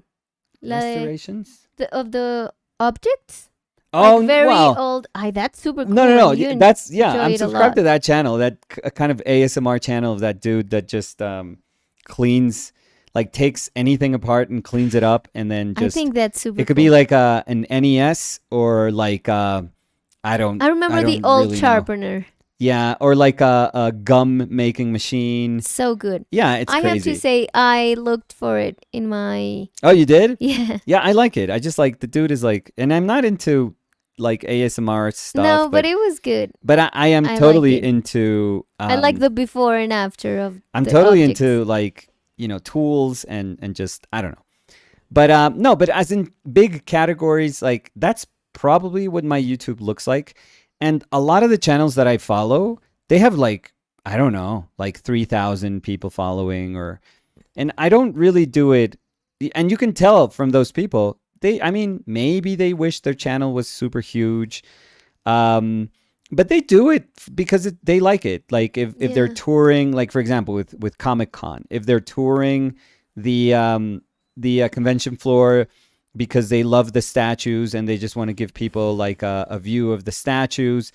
Restorations? Of the objects? Oh, like very wow. old. That's super cool. No. That's, I'm it a subscribed to lot. that channel, that kind of ASMR channel of that dude that just cleans, like takes anything apart and cleans it up, and then just. I think that's super It could cool. be like an NES or like, I remember the old really sharpener. know. Yeah, or like a gum making machine. So good. Yeah, it's I crazy. have to say, I looked for it in my. Oh, you did? Yeah. Yeah, I like it. I just like the dude is like, and I'm not into like ASMR stuff. No, but it was good. But I am I totally like it. into. I like the before and after of. I'm the totally objects. into like tools and just I don't know. But no, but as in big categories, like that's probably what my YouTube looks like. And a lot of the channels that I follow, they have like, I don't know, like 3,000 people following, and I don't really do it. And you can tell from those people, maybe they wish their channel was super huge. But they do it because they like it. Like if they're Yeah. touring, like for example with Comic Con, if they're touring the convention floor because they love the statues and they just want to give people like a view of the statues,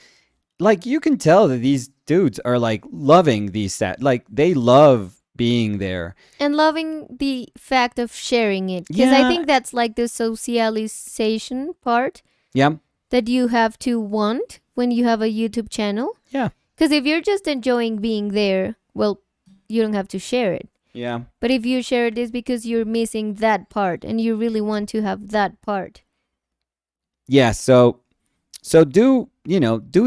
like you can tell that these dudes are like loving like they love being there And loving the fact of sharing it. Because I yeah think that's like the socialization part yeah that you have to want when you have a YouTube channel. yeah Because if you're just enjoying being there, well, you don't have to share it. yeah But if you share it, it's because you're missing that part and you really want to have that part. yeah so do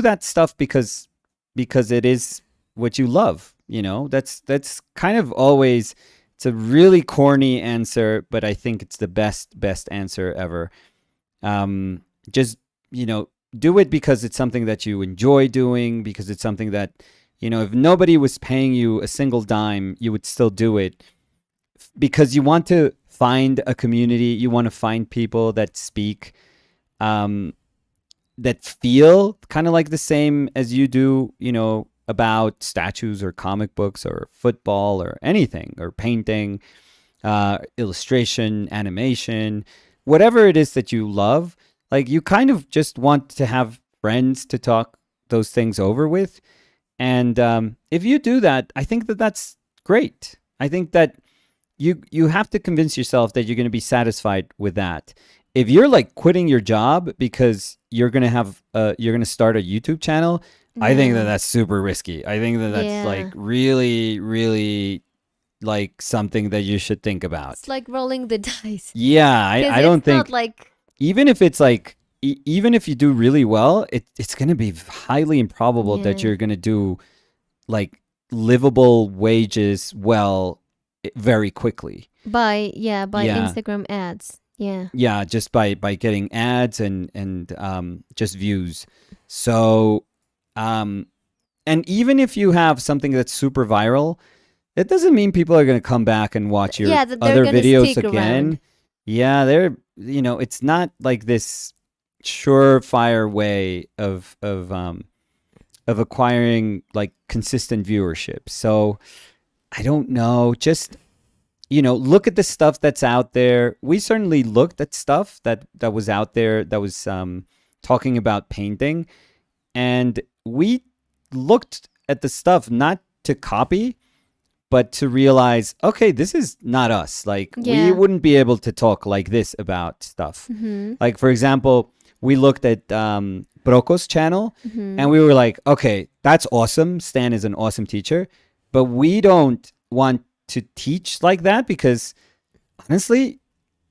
that stuff because it is what you love. That's kind of always, it's a really corny answer, but I think it's the best answer ever. Just do it because it's something that you enjoy doing, because it's something that if nobody was paying you a single dime, you would still do it because you want to find a community, you want to find people that speak that feel kind of like the same as you do, about statues or comic books or football or anything, or painting, illustration, animation, whatever it is that you love. Like you kind of just want to have friends to talk those things over with. And if you do that, I think that that's great. I think that you have to convince yourself that you're going to be satisfied with that. If you're like quitting your job because you're going to start a YouTube channel, I think that that's super risky. I think that that's like really, really like something that you should think about. It's like rolling the dice. Yeah, I don't think, not like, even if it's like, even if you do really well, it's going to be highly improbable that you're going to do like livable wages very quickly. by Instagram ads. Yeah, just by getting ads and just views. So and even if you have something that's super viral, it doesn't mean people are going to come back and watch your other videos again. Around. Yeah, it's not like this surefire way of acquiring like consistent viewership. So I don't know, just look at the stuff that's out there. We certainly looked at stuff that was out there that was talking about painting, and we looked at the stuff not to copy, but to realize, okay, this is not us. Like we wouldn't be able to talk like this about stuff. Mm-hmm. Like for example, we looked at Broco's channel, and we were like, okay, that's awesome. Stan is an awesome teacher, but we don't want to teach like that, because honestly,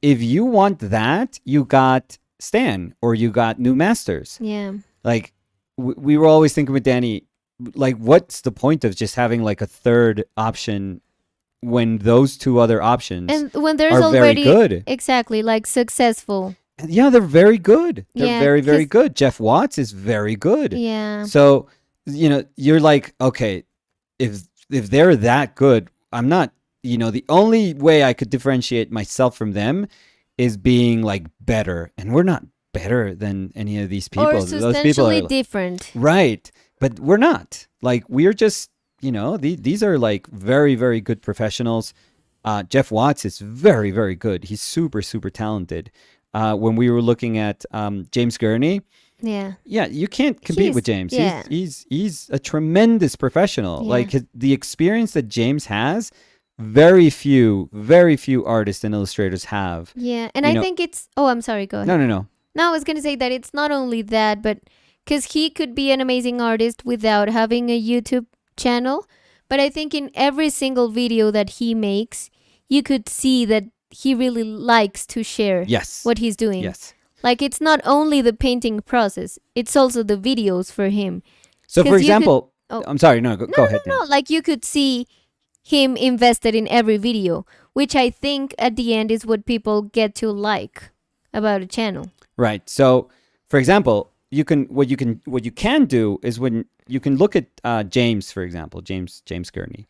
if you want that, you got Stan or you got New Masters. Yeah. Like we were always thinking with Danny, like what's the point of just having like a third option when those two other options and when there's are already very good. Exactly, like successful. Yeah, they're very good. They're very, very 'cause- good. Jeff Watts is very good. Yeah. So, you're like, okay, if they're that good, I'm not, the only way I could differentiate myself from them is being like better. And we're not better than any of these people. Or Those people substantially are different. right. But we're not. Like, we're just, these are like very, very good professionals. Jeff Watts is very, very good. He's super, super talented. When we were looking at James Gurney, yeah, you can't compete with James. Yeah. He's a tremendous professional. Yeah. Like the experience that James has, very few artists and illustrators have. Yeah, and I think it's. Oh, I'm sorry. Go ahead. No. No, I was gonna say that it's not only that, but because he could be an amazing artist without having a YouTube channel. But I think in every single video that he makes, you could see that he really likes to share what he's doing. Yes. Like it's not only the painting process, it's also the videos for him. So for example, I'm sorry, go ahead. No, like you could see him invested in every video, which I think at the end is what people get to like about a channel. Right. So for example, what you can do is when you can look at James, for example, James Gurney,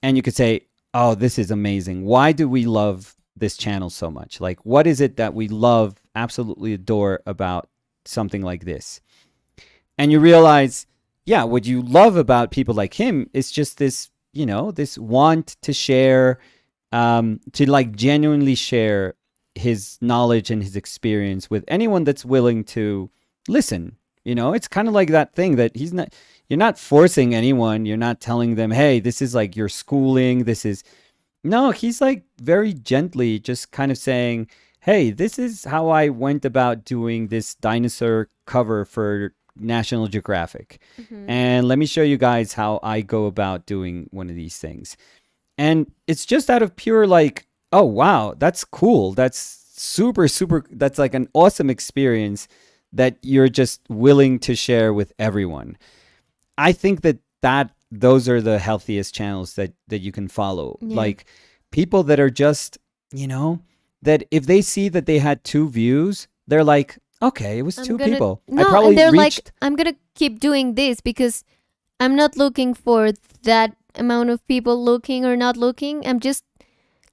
and you could say, oh, this is amazing. Why do we love this channel so much? Like, what is it that we love, absolutely adore about something like this? And you realize, yeah, what you love about people like him is just this, this want to share, to like genuinely share his knowledge and his experience with anyone that's willing to listen. It's kind of like that thing that you're not forcing anyone. You're not telling them, hey, this is like your schooling. No, he's like very gently just kind of saying, hey, this is how I went about doing this dinosaur cover for National Geographic. Mm-hmm. And let me show you guys how I go about doing one of these things. And it's just out of pure like, oh, wow, that's cool. That's super, super, that's like an awesome experience that you're just willing to share with everyone. I think that those are the healthiest channels that you can follow. Yeah. Like people that are just, that if they see that they had 2 views, they're like, okay, it was 2 people. No, I probably and they're reached... like, I'm gonna keep doing this because I'm not looking for that amount of people looking or not looking. I'm just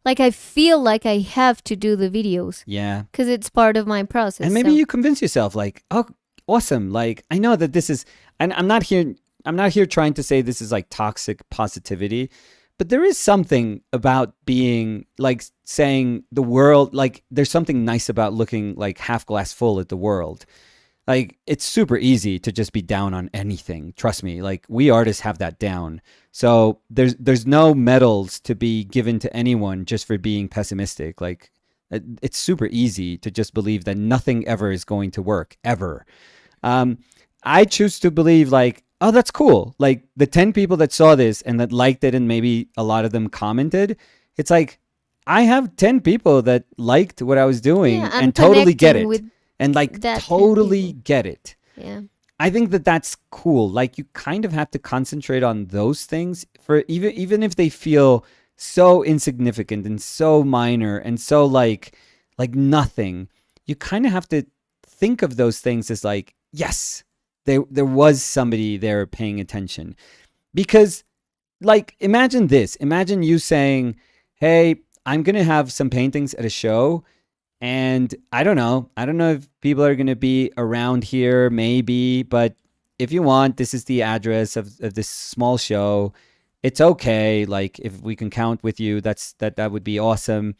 like, I feel like I have to do the videos. Yeah. Because it's part of my process. And maybe you convince yourself like, oh, awesome. Like, I know that this is, and I'm not here trying to say this is like toxic positivity, but there is something about being like saying the world, like there's something nice about looking like half glass full at the world. Like it's super easy to just be down on anything. Trust me, like we artists have that down. So there's no medals to be given to anyone just for being pessimistic. Like it's super easy to just believe that nothing ever is going to work ever. I choose to believe like, oh, that's cool. Like the 10 people that saw this and that liked it and maybe a lot of them commented, it's like, I have 10 people that liked what I was doing and totally get it. And like totally get it. Yeah. I think that that's cool. Like you kind of have to concentrate on those things for even if they feel so insignificant and so minor and so like nothing. You kind of have to think of those things as like, yes, there was somebody there paying attention. Because like imagine this. Imagine you saying, hey, I'm going to have some paintings at a show. And I don't know if people are going to be around here, maybe, but if you want, this is the address of this small show. It's okay. Like if we can count with you, that would be awesome.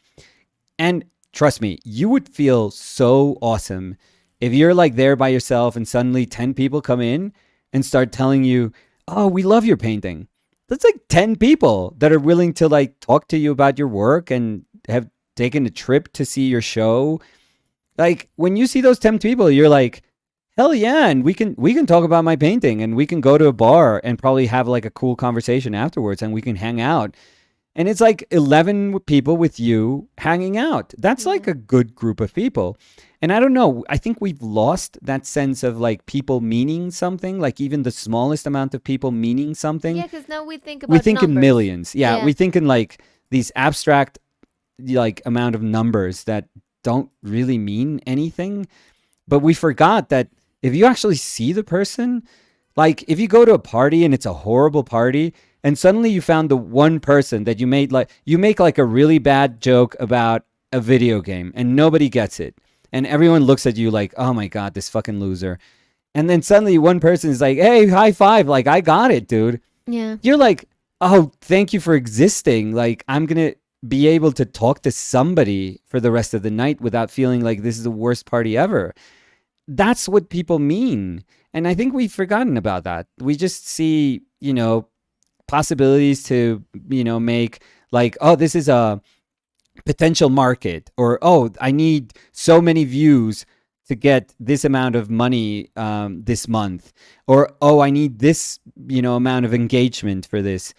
And trust me, you would feel so awesome if you're like there by yourself and suddenly 10 people come in and start telling you, oh, we love your painting. That's like 10 people that are willing to like talk to you about your work and have taken a trip to see your show. Like when you see those 10 people, you're like, hell yeah, and we can talk about my painting and we can go to a bar and probably have like a cool conversation afterwards and we can hang out. And it's like 11 people with you hanging out. That's like a good group of people. And I don't know, I think we've lost that sense of like people meaning something, like even the smallest amount of people meaning something. Yeah, because now we think about numbers. In millions. Yeah, we think in like these abstract like amount of numbers that don't really mean anything. But we forgot that if you actually see the person, like if you go to a party and it's a horrible party and suddenly you found the one person that you make like a really bad joke about a video game and nobody gets it and everyone looks at you like, oh my god, this fucking loser. And then suddenly one person is like, hey, high five, like I got it, dude. Yeah. You're like, oh, thank you for existing. Like I'm gonna be able to talk to somebody for the rest of the night without feeling like this is the worst party ever. That's what people mean. And I think we've forgotten about that. We just see, possibilities to, make like, oh, this is a potential market, or, oh, I need so many views to get this amount of money this month, or, oh, I need this, amount of engagement for this.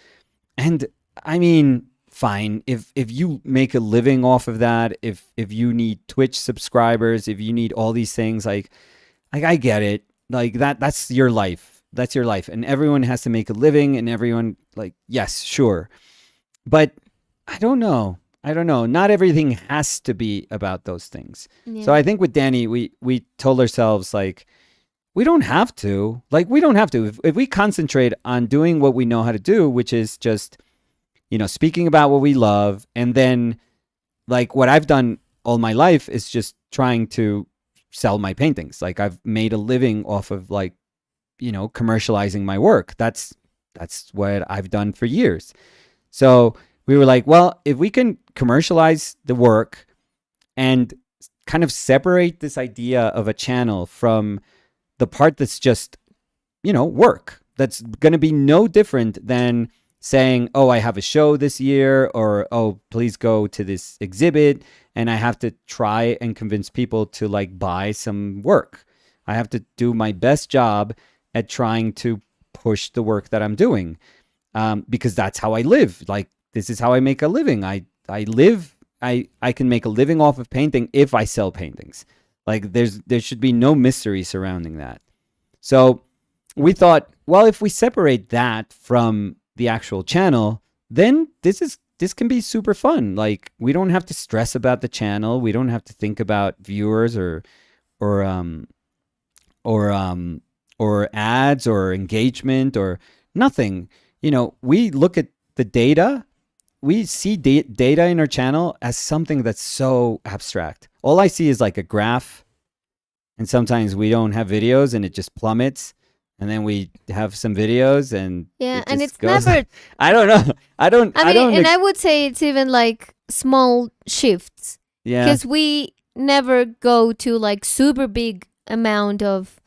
And I mean, fine, if you make a living off of that, if you need Twitch subscribers, if you need all these things, like I get it. Like that's your life. That's your life. And everyone has to make a living and everyone like, yes, sure. But I don't know. Not everything has to be about those things. Yeah. So I think with Danny, we told ourselves like, we don't have to. Like we don't have to. If we concentrate on doing what we know how to do, which is just speaking about what we love. And then like what I've done all my life is just trying to sell my paintings. Like I've made a living off of like commercializing my work. That's what I've done for years. So we were like, well, if we can commercialize the work and kind of separate this idea of a channel from the part that's just, work, that's going to be no different than saying, oh, I have a show this year, or, oh, please go to this exhibit, and I have to try and convince people to like buy some work. I have to do my best job at trying to push the work that I'm doing, because that's how I live. Like, this is how I make a living. I can make a living off of painting if I sell paintings. Like, there should be no mystery surrounding that. So we thought, well, if we separate that from the actual channel, then this can be super fun. Like, we don't have to stress about the channel. We don't have to think about viewers or ads or engagement or nothing. We look at the data. We see data in our channel as something that's so abstract. All I see is like a graph, and sometimes we don't have videos and it just plummets, and then we have some videos and and it's goes. never. I don't know. I would say it's even like small shifts. Yeah. Because we never go to like super big amount of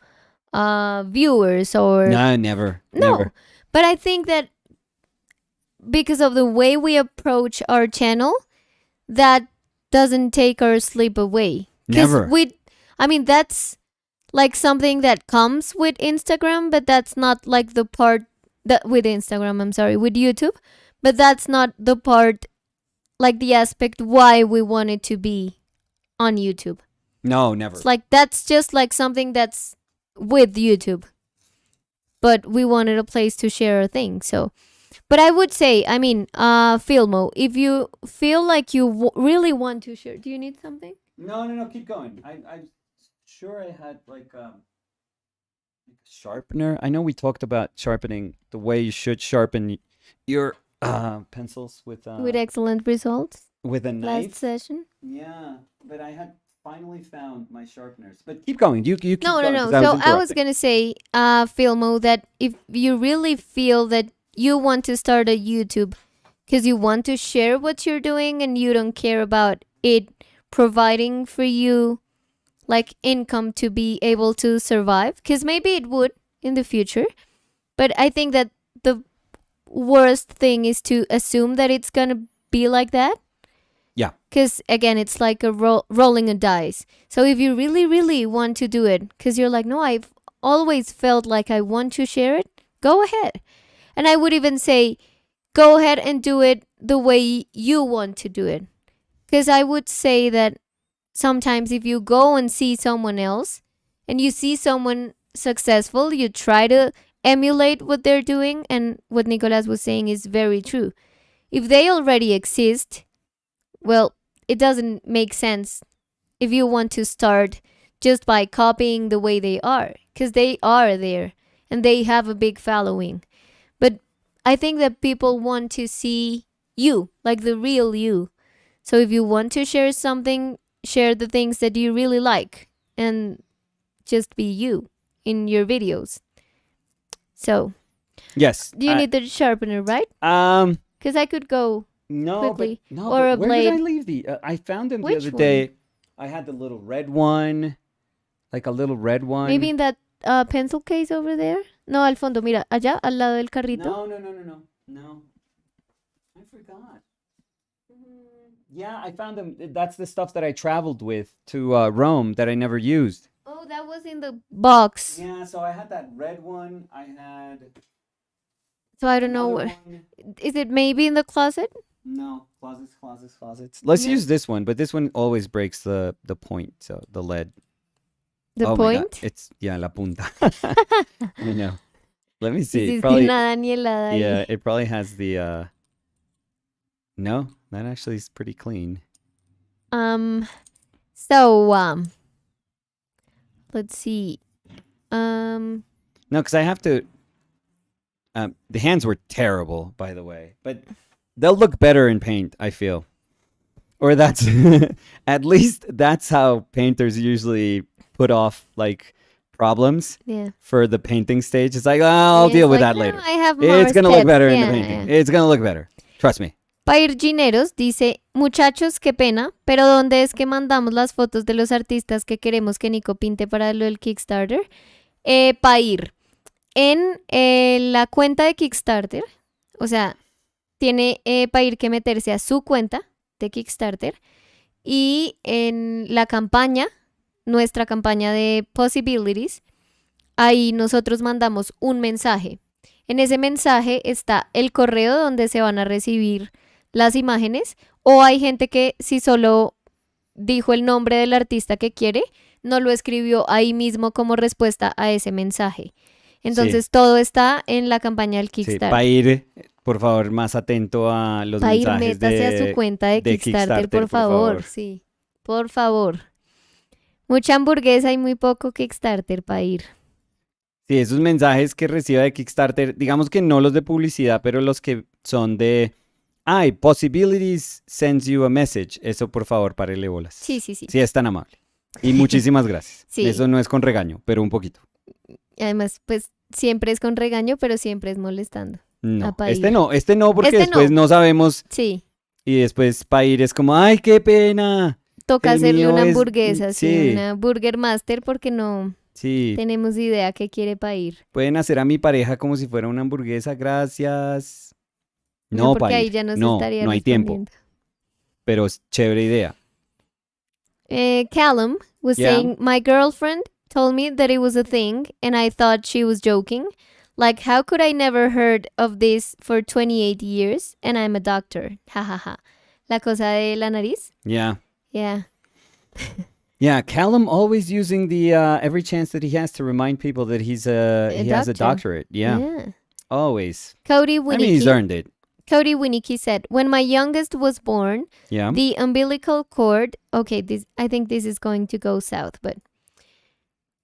viewers or no, never. No. Never. But I think that because of the way we approach our channel, that doesn't take our sleep away. Never. That's like something that comes with Instagram, but that's not like the part that with Instagram, with YouTube, but that's not the part, like the aspect why we want it to be on YouTube. No, never. It's like, that's just like something that's with YouTube, but we wanted a place to share a thing. So, but I would say, Filmo, if you feel like you really want to share, do you need something? No, keep going. I'm sure I had like a sharpener. I know we talked about sharpening, the way you should sharpen your pencils with excellent results with a knife last session. Yeah, but I had finally found my sharpeners. But keep going. You keep going. No. So I was gonna say, Filmo, that if you really feel that you want to start a YouTube because you want to share what you're doing and you don't care about it providing for you like income to be able to survive, because maybe it would in the future, but I think that the worst thing is to assume that it's gonna be like that. Yeah. Because again, it's like a rolling a dice. So if you really, really want to do it, because you're like, no, I've always felt like I want to share it, go ahead. And I would even say, go ahead and do it the way you want to do it. Because I would say that sometimes if you go and see someone else and you see someone successful, you try to emulate what they're doing. And what Nicolas was saying is very true. If they already exist, well, it doesn't make sense if you want to start just by copying the way they are, because they are there and they have a big following. But I think that people want to see you, like the real you. So if you want to share something, share the things that you really like and just be you in your videos. So, yes. Do you need the sharpener, right? Because I could go quickly. Or a where blade. did I leave the? I found them Which the other one? day. I had the little red one, like a little red one. Maybe in that pencil case over there. No, al fondo, mira, allá, al lado del carrito. No. I forgot. Yeah, I found them. That's the stuff that I traveled with to Rome that I never used. Oh, that was in the box. Yeah, so I had that red one. I had. So I don't know what. Is it maybe in the closet? No, closets. Let's use this one, but this one always breaks the point, so the lead. The oh point? My God. It's la punta. I know. Let me see. Sí, It probably, yeah, it probably has the. No, that actually is pretty clean. So let's see. No, because I have to. The hands were terrible, by the way, but they'll look better in paint, I feel. Or that's at least that's how painters usually put off like problems Yeah. for the painting stage. It's like, I'll deal with that later. I have more It's going to look steps. better in the painting. It's going to look better. Trust me. Pairgineros dice, muchachos, qué pena, pero ¿dónde es que mandamos las fotos de los artistas que queremos que Nico pinte para lo del Kickstarter? Pair. En la cuenta de Kickstarter, o sea, tiene Pair que meterse a su cuenta de Kickstarter y en la campaña, nuestra campaña de Possibilities, ahí nosotros mandamos un mensaje. En ese mensaje está el correo donde se van a recibir las imágenes, o hay gente que si solo dijo el nombre del artista que quiere, no lo escribió ahí mismo como respuesta a ese mensaje. Entonces todo está en la campaña del Kickstarter. Pair, por favor, más atento a los mensajes métase a su cuenta de Kickstarter, por favor. Sí, por favor. Mucha hamburguesa y muy poco Kickstarter, Pair. Sí, esos mensajes que reciba de Kickstarter, digamos que no los de publicidad, pero los que son de, Possibilities sends you a message. Eso, por favor, párele bolas. Sí. Sí, es tan amable. Y muchísimas gracias. Sí. Eso no es con regaño, pero un poquito. Además, pues siempre es con regaño, pero siempre es molestando. No, a Pair. este no, porque después no sabemos. Sí. Y después Pair es como, ¡ay, qué pena! Toca El hacerle mío una es- hamburguesa, sí. una Burger Master, porque no Sí, tenemos idea qué quiere Pair. pueden hacer a mi pareja como si fuera una hamburguesa, gracias. No, No, porque Pair, ahí ya nos no, estaría no hay tiempo, respondiendo. pero es chévere idea. Callum was Yeah. saying, my girlfriend told me that it was a thing, and I thought she was joking. Like, how could I never heard of this for 28 years? And I'm a doctor. Ha ha ha. La cosa de la nariz? Yeah. Yeah. Yeah, Callum always using the every chance that he has to remind people that he has a doctorate. Yeah, always. Cody I mean, he's Winnicky. earned it. Cody Winnicky said, when my youngest was born, Yeah. the umbilical cord, okay, I think this is going to go south, but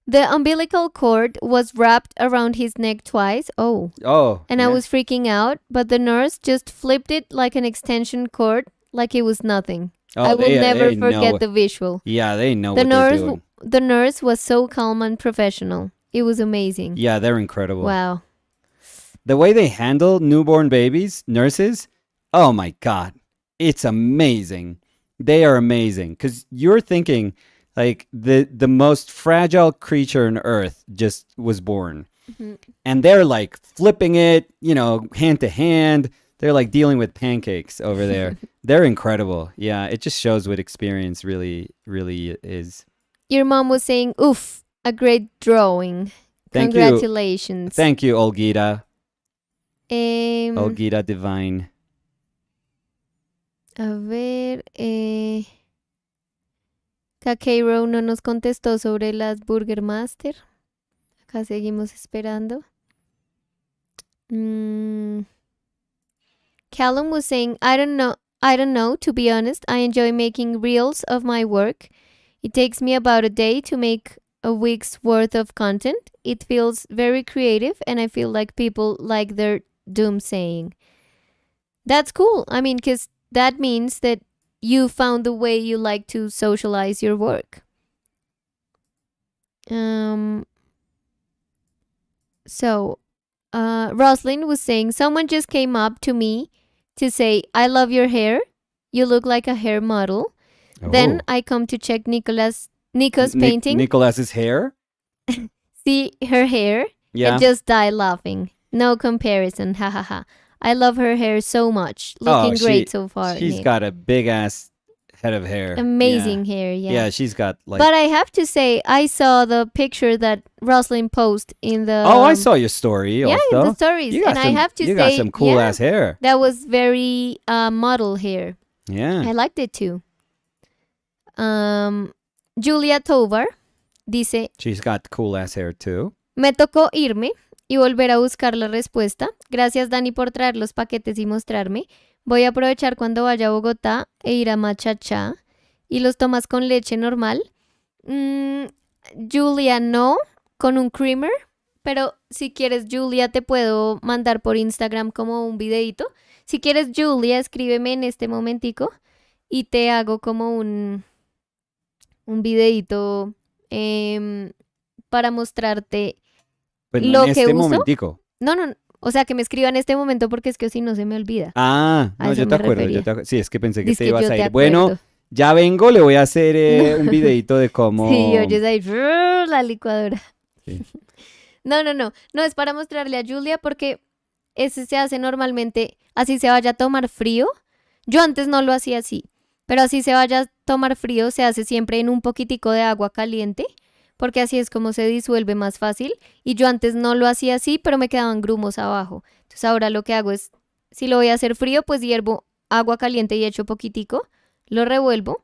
the umbilical cord was wrapped around his neck twice. Oh. And I yeah. was freaking out, but the nurse just flipped it like an extension cord, like it was nothing. I will never forget the visual. Yeah, they know what they're doing. The nurse was so calm and professional. It was amazing. Yeah, they're incredible. Wow. The way they handle newborn babies, nurses, oh my God, it's amazing. They are amazing because you're thinking like the most fragile creature on earth just was born. Mhm. And they're like flipping it, hand to hand. They're like dealing with pancakes over there. They're incredible. Yeah, it just shows what experience really, really is. Your mom was saying, oof, a great drawing. Thank you. Congratulations. Thank you, Olgita. Um, Olgita Divine. A ver, Cakeiro no nos contestó sobre las Burger Master. Acá seguimos esperando. Callum was saying, I don't know, to be honest. I enjoy making reels of my work. It takes me about a day to make a week's worth of content. It feels very creative and I feel like people like their doomsaying. That's cool. I mean, because that means that you found the way you like to socialize your work. So, Roslyn was saying, someone just came up to me to say, I love your hair. You look like a hair model. Then I come to check Nico's painting. Nicolas's hair? See her hair Yeah. and just die laughing. No comparison. Ha ha ha. I love her hair so much. Looking great so far. She's Nick. got a big ass head of hair. Amazing hair, yeah. Yeah, she's got like. But I have to say, I saw the picture that Roslyn posted in the. I saw your story. Yeah, also. in the stories. You got And I some- have to you say, got some cool ass hair. that was very model hair. Yeah. I liked it too. Julia Tovar dice, She's got cool ass hair too. me tocó irme y volver a buscar la respuesta. Gracias, Dani, por traer los paquetes y mostrarme. Voy a aprovechar cuando vaya a Bogotá e ir a Machachá. ¿Y los tomas con leche normal? Julia, no, con un creamer. Pero si quieres, Julia, te puedo mandar por Instagram como un videito. Si quieres, Julia, escríbeme en este momentico y te hago como un videito para mostrarte Pues no lo en que este uso. momentico. No, o sea, que me escriba en este momento porque es que si no se me olvida. Ah, A no, eso yo te me acuerdo, refería. Sí, es que pensé que te Dizque ibas yo a te ir. Bueno, acuerdo. ya vengo, le voy a hacer No. un videito de Sí, cómo... oyes ahí la licuadora. Sí. No, es para mostrarle a Julia porque ese se hace normalmente, así se vaya a tomar frío. Yo antes no lo hacía así, pero así se vaya a tomar frío, se hace siempre en un poquitico de agua caliente, porque así es como se disuelve más fácil. Y yo antes no lo hacía así, pero me quedaban grumos abajo. Entonces ahora lo que hago es, si lo voy a hacer frío, pues hiervo agua caliente y echo poquitico, lo revuelvo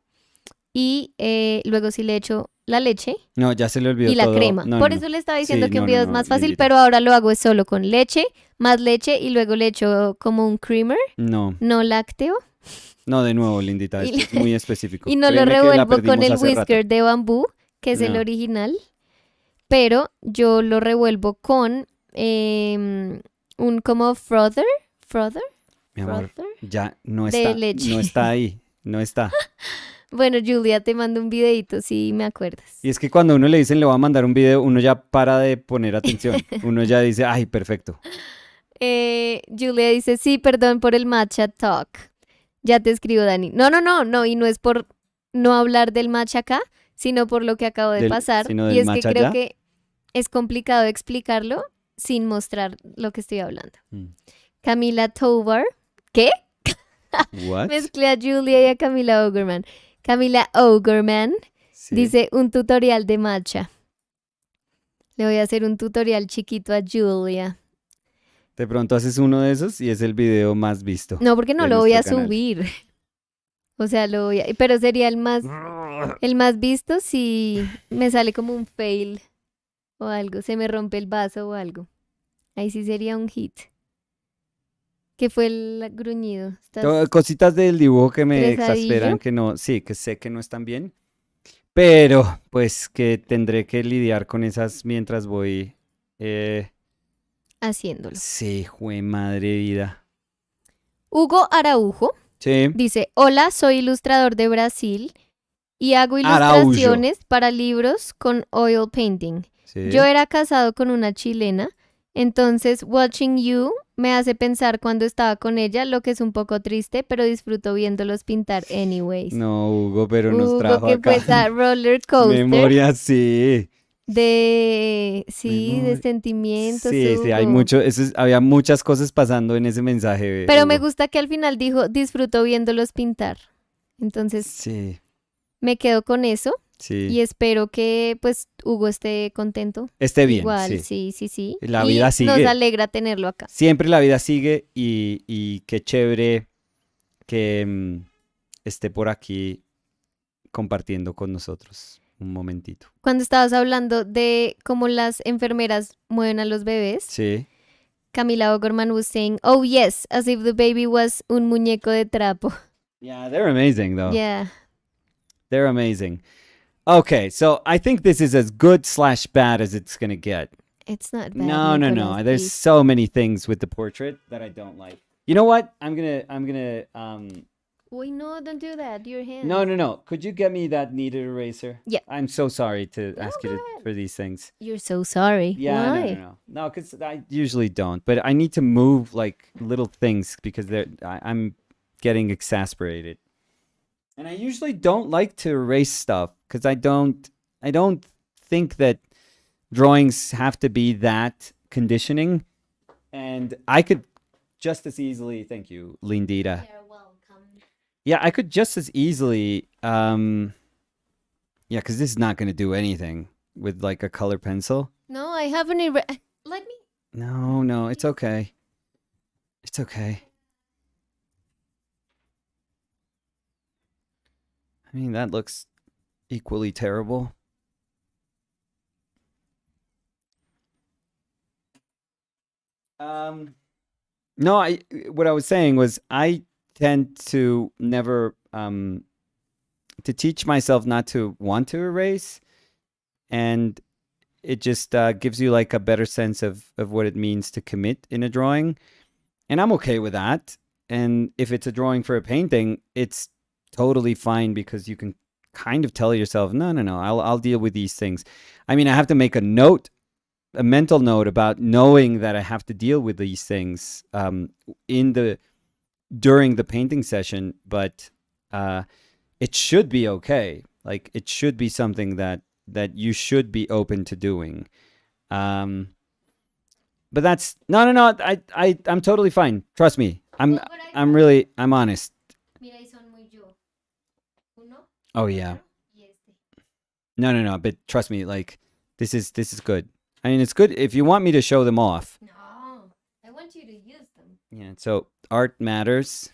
y luego sí le echo la leche No, ya se le olvidó y la todo. crema. No, Por no, no. eso le estaba diciendo Sí, que un no, no, video es no, más fácil, Lindita. pero ahora lo hago es solo con leche, más leche y luego le echo como un creamer, No, no lácteo. no, de nuevo, Lindita, Y, esto es muy específico. y no lo Créeme que la revuelvo con perdimos el hace rato. whisker de bambú, que es el No, original, pero yo lo revuelvo con un como frother mi amor, frother ya de leche. no está ahí, no está. Bueno, Julia, te mando un videito si me acuerdas. Y es que cuando a uno le dicen le va a mandar un video, uno ya para de poner atención. Uno ya dice, ay, perfecto. Julia dice, sí, perdón por el matcha talk. Ya te escribo, Dani. No, y no es por no hablar del matcha acá, sino por lo que acabo de pasar. Sino Y del es que match creo allá. que es complicado explicarlo sin mostrar lo que estoy hablando. Mm. Camila Tovar, ¿qué? What? Mezclé a Julia y a Camila Ogerman. Camila Ogerman Sí. dice un tutorial de matcha. Le voy a hacer un tutorial chiquito a Julia. De pronto haces uno de esos y es el video más visto No, porque no de lo voy nuestro a canal. subir. O sea, lo voy a... Pero sería el más visto si me sale como un fail o algo. Se me rompe el vaso o algo. Ahí sí sería un hit. ¿Qué fue el gruñido? ¿Estás Cositas del dibujo que me estresadillo? exasperan, que no, sí, que sé que no están bien, pero pues que tendré que lidiar con esas mientras voy. Haciéndolo. Sí, jue madre vida. Hugo Araujo Sí. dice, hola, soy ilustrador de Brasil y hago Araújo. ilustraciones para libros con oil painting. Sí. Yo era casado con una chilena, entonces Watching You me hace pensar cuando estaba con ella, lo que es un poco triste, pero disfruto viéndolos pintar anyways. No, Hugo, pero nos Hugo, trajo que acá fue esa roller coaster memoria, sí. de Memoria. sentimientos, Sí, hay Hugo. mucho, había muchas cosas pasando en ese mensaje, Pero me Hugo. gusta que al final dijo, disfruto viéndolos pintar. Entonces Sí, me quedo con eso sí. y espero que pues Hugo esté contento. Esté bien, Igual, sí. sí. La Y vida nos sigue. alegra tenerlo acá. Siempre la vida sigue y qué chévere que esté por aquí compartiendo con nosotros un momentito. Cuando estabas hablando de cómo las enfermeras mueven a los bebés, Sí. Camila Ogerman was saying, oh yes, as if the baby was un muñeco de trapo. Yeah, they're amazing though. Yeah. They're amazing. Okay, so I think this is as good/bad as it's gonna get. It's not bad, No. Nicolas, There's please. so many things with the portrait that I don't like. You know what? I'm gonna Wait, no, don't do that. Your hand. No. Could you get me that kneaded eraser? Yeah. I'm so sorry to ask you go to, ahead. for these things. You're so sorry. Yeah, Why? no, because I usually don't. But I need to move like little things because I'm getting exasperated, and I usually don't like to erase stuff because I don't think that drawings have to be that conditioning, and I could just as easily. Thank you, Lindita. You're welcome. Yeah, I could just as easily. Yeah, because this is not going to do anything with like a color pencil. No, I haven't let me. No, it's okay. It's okay. I mean, that looks equally terrible. No, what I was saying was I tend to never to teach myself not to want to erase, and it just gives you like a better sense of what it means to commit in a drawing, and I'm okay with that. And if it's a drawing for a painting, it's totally fine because you can kind of tell yourself, no, I'll deal with these things. I mean, I have to make a note, a mental note about knowing that I have to deal with these things during the painting session, but it should be okay. Like, it should be something that you should be open to doing. But that's no. I'm totally fine. Trust me. I'm honest. Oh yeah. No. But trust me. Like, this is good. I mean, it's good if you want me to show them off. No, I want you to use them. Yeah. So art matters.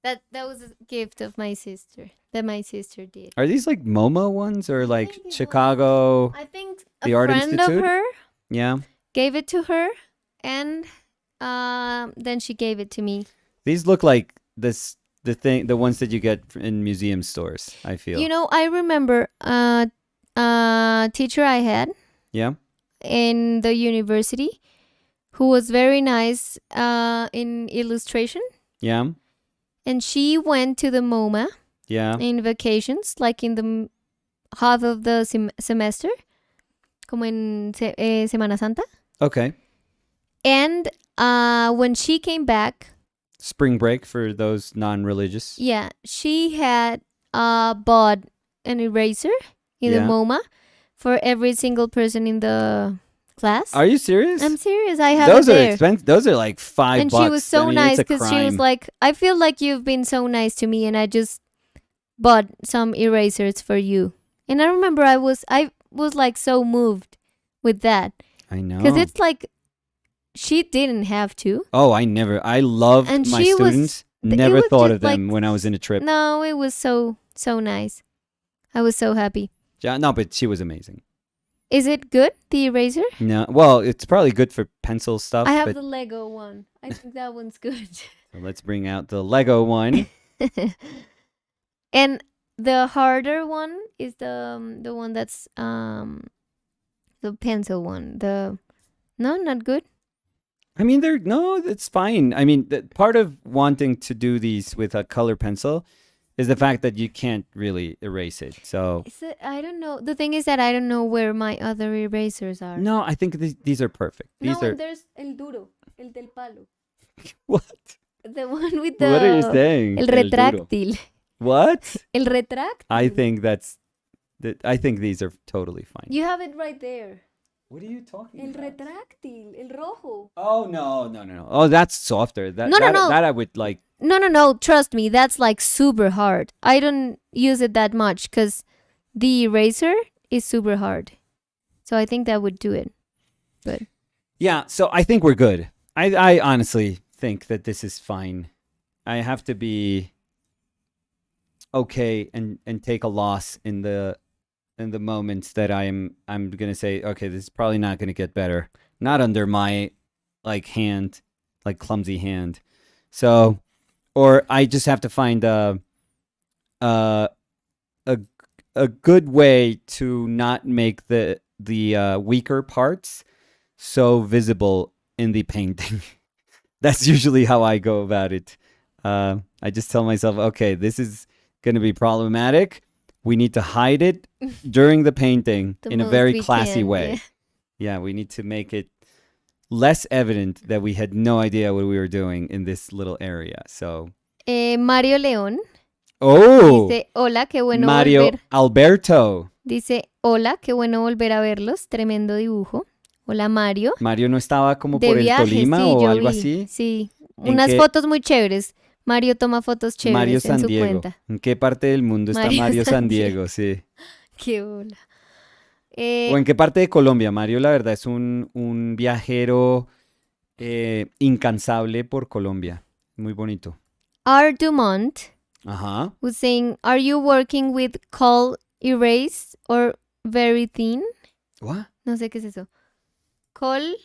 That was a gift of my sister that my sister did. Are these like MoMA ones or like Chicago? I think the a Art friend Institute? of her gave it to her, and then she gave it to me. These look like the ones that you get in museum stores, I feel. You know, I remember a teacher I had in the university who was very nice in illustration. Yeah. And she went to the MoMA in vacations, like in the half of the semester, como en Semana Santa. Okay. And when she came back... Spring break for those non-religious. Yeah, she had bought an eraser in the MoMA for every single person in the class. Are you serious? I'm serious. I have those it are there. expensive. Those are like $5. And she was so nice because she was like, I feel like you've been so nice to me, and I just bought some erasers for you. And I remember I was like so moved with that. I know. Because it's like she didn't have to. Oh, I loved and my students. Never thought of them when I was in a trip. No, it was so nice. I was so happy. Yeah, no, but she was amazing. Is it good, the eraser? No. Well, it's probably good for pencil stuff. I have the Lego one. I think that one's good. So let's bring out the Lego one. And the harder one is the one that's the pencil one. No, not good. I mean, it's fine. I mean, part of wanting to do these with a color pencil is the fact that you can't really erase it. So I don't know. The thing is that I don't know where my other erasers are. No, I think these are perfect. There's el duro, el del palo. What? The one with the... What are you saying? El retráctil. What? El retráctil. I think these are totally fine. You have it right there. What are you talking El about? retráctil, el rojo. Oh, no. Oh, that's softer. That I would like. No. Trust me, that's like super hard. I don't use it that much because the eraser is super hard. So I think that would do it. But yeah, so I think we're good. I honestly think that this is fine. I have to be okay and take a loss in the moments that I'm gonna say, okay, this is probably not gonna get better. Not under my clumsy hand. So, or I just have to find a good way to not make the weaker parts so visible in the painting. That's usually how I go about it. I just tell myself, okay, this is gonna be problematic. We need to hide it during the painting in a very classy way. Yeah, we need to make it less evident that we had no idea what we were doing in this little area. So Mario León. Oh. Dice, hola, qué bueno Mario volver. Alberto. Dice, hola, qué bueno volver a verlos. Tremendo dibujo. Hola, Mario. Mario no estaba como de por viaje, el Tolima sí, o algo vi. así. Sí, unas fotos muy chéveres. Mario toma fotos chéveres Mario San en su Diego. cuenta. ¿En qué parte del mundo está Mario San Diego? Sí. Qué hola. ¿O en qué parte de Colombia? Mario, la verdad, es un viajero incansable por Colombia. Muy bonito. R. Dumont was saying, are you working with cold erase or very thin? What? No sé qué es eso. Cold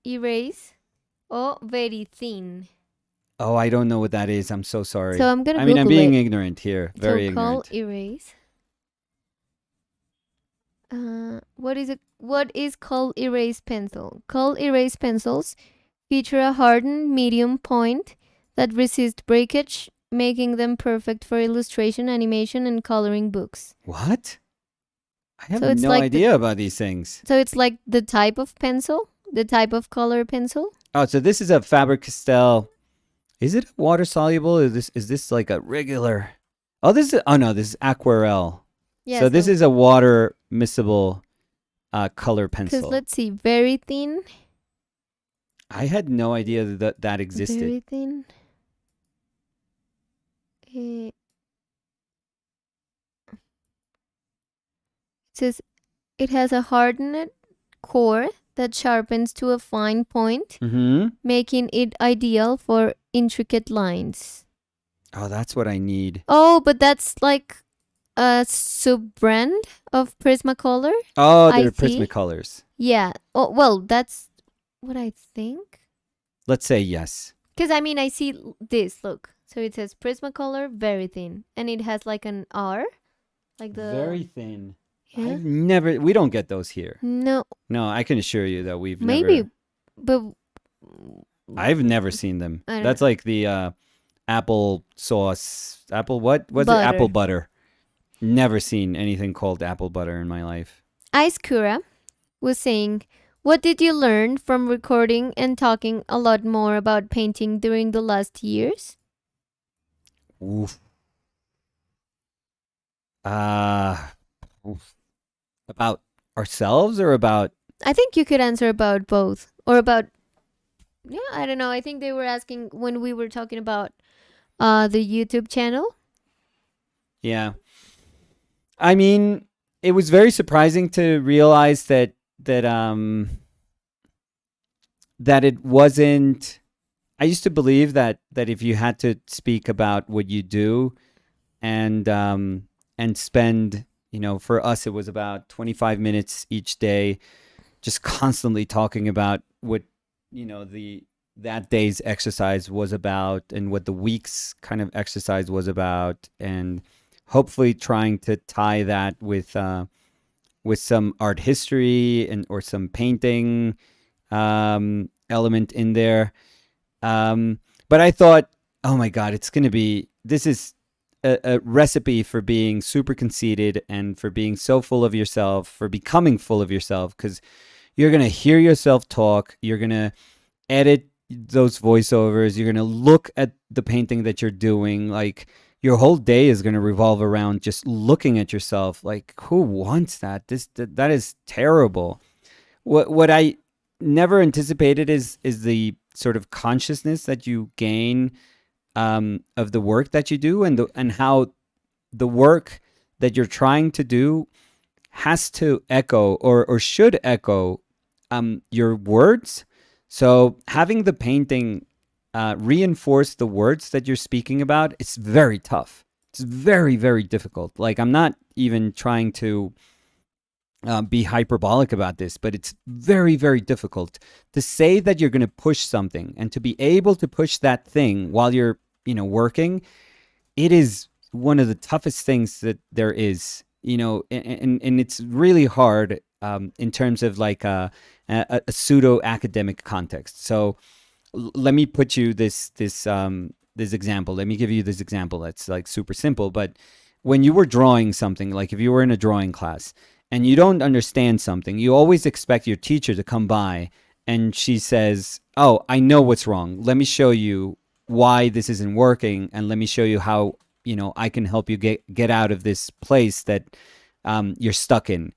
erase or very thin. Oh, I don't know what that is. I'm so sorry. So I'm gonna I'm being it. ignorant here. Very ignorant. Cold erase. What is cold erase pencil? Cold erase pencils feature a hardened medium point that resists breakage making them perfect for illustration, animation, and coloring books. What? I have So it's no like idea about these things. So it's like the type of pencil, the type of color pencil. Oh, so this is a Faber-Castell. Is it water soluble? Is this like a regular? Oh, this is. Oh no, this is aquarelle. Yeah. So this is a water miscible color pencil. Because let's see, very thin. I had no idea that existed. Very thin. It says it has a hardened core that sharpens to a fine point, making it ideal for intricate lines. Oh, that's what I need. Oh, but that's like a sub-brand of Prismacolor. Oh, they're Prismacolors. Yeah. Oh, well, that's what I think. Let's say yes. Because, I mean, I see this, look. So it says Prismacolor, very thin. And it has like an R. Like the... Very thin. Yeah. We don't get those here. No. No, I can assure you that we've Maybe, but... I've never seen them. That's like the apple sauce. Apple what? Was it apple butter? Never seen anything called apple butter in my life. Ice Kura was saying, what did you learn from recording and talking a lot more about painting during the last years? Oof. About ourselves or about... I think you could answer about both. Or about... Yeah, I don't know. I think they were asking when we were talking about the YouTube channel. Yeah. I mean, it was very surprising to realize that it wasn't... I used to believe that if you had to speak about what you do and spend, for us, it was about 25 minutes each day, just constantly talking about what, that day's exercise was about and what the week's kind of exercise was about, and hopefully trying to tie that with some art history or some painting element in there. But I thought, oh my God, this is a recipe for being super conceited and for being so full of yourself, for becoming full of yourself, because you're going to hear yourself talk, you're going to edit those voiceovers, you're going to look at the painting that you're doing, like your whole day is going to revolve around just looking at yourself. Like, who wants that? That is terrible. What I never anticipated is the sort of consciousness that you gain of the work that you do, and how the work that you're trying to do has to echo or should echo your words. So having the painting reinforce the words that you're speaking about, it's very tough. It's very, very difficult. Like, I'm not even trying to be hyperbolic about this, but it's very, very difficult to say that you're going to push something and to be able to push that thing while you're, working. It is one of the toughest things that there is, and it's really hard in terms of like a pseudo academic context. So let me put you this example. Let me give you this example that's like super simple. But when you were drawing something, like if you were in a drawing class and you don't understand something, you always expect your teacher to come by and she says, oh, I know what's wrong. Let me show you why this isn't working, and let me show you how, I can help you get out of this place that you're stuck in.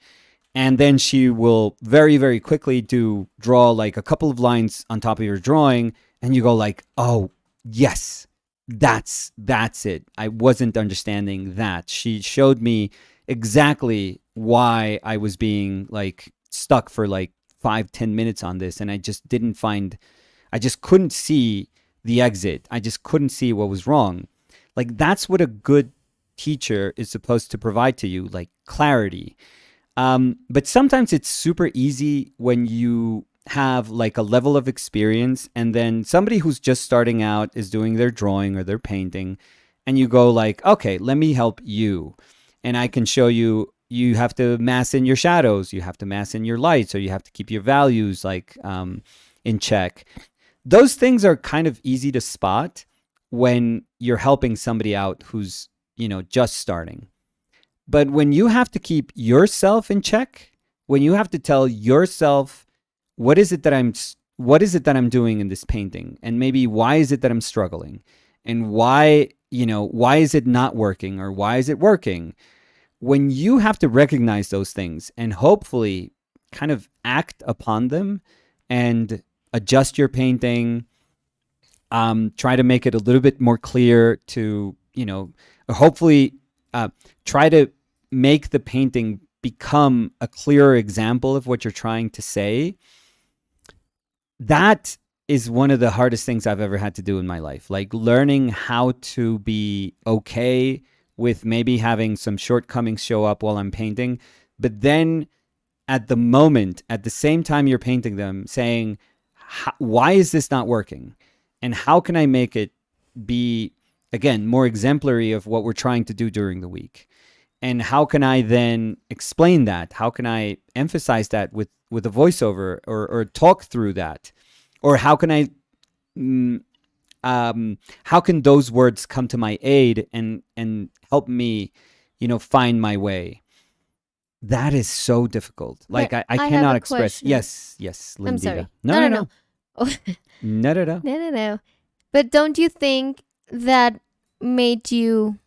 And then she will very, very quickly draw like a couple of lines on top of your drawing, and you go like, oh, yes, that's it. I wasn't understanding that. She showed me exactly why I was being like stuck for like 5-10 minutes on this, and I just couldn't see the exit. I just couldn't see what was wrong. Like, that's what a good teacher is supposed to provide to you, like clarity. But sometimes it's super easy when you have like a level of experience, and then somebody who's just starting out is doing their drawing or their painting, and you go like, okay, let me help you. And I can show you, you have to mass in your shadows, you have to mass in your lights, or you have to keep your values like in check. Those things are kind of easy to spot when you're helping somebody out who's, just starting. But when you have to keep yourself in check, when you have to tell yourself, what is it that I'm doing in this painting? And maybe why is it that I'm struggling? And why is it not working, or why is it working? When you have to recognize those things and hopefully kind of act upon them and adjust your painting, try to make it a little bit more clear to, hopefully try to make the painting become a clearer example of what you're trying to say. That is one of the hardest things I've ever had to do in my life. Like learning how to be okay with maybe having some shortcomings show up while I'm painting, but then at the same time you're painting them, saying, why is this not working? And how can I make it be, again, more exemplary of what we're trying to do during the week? And how can I then explain that? How can I emphasize that with a voiceover, or talk through that? Or how can how can those words come to my aid and help me, find my way? That is so difficult. Like I cannot express. Question. Yes, Lindita. I'm sorry. No. Oh. No. But don't you think that made you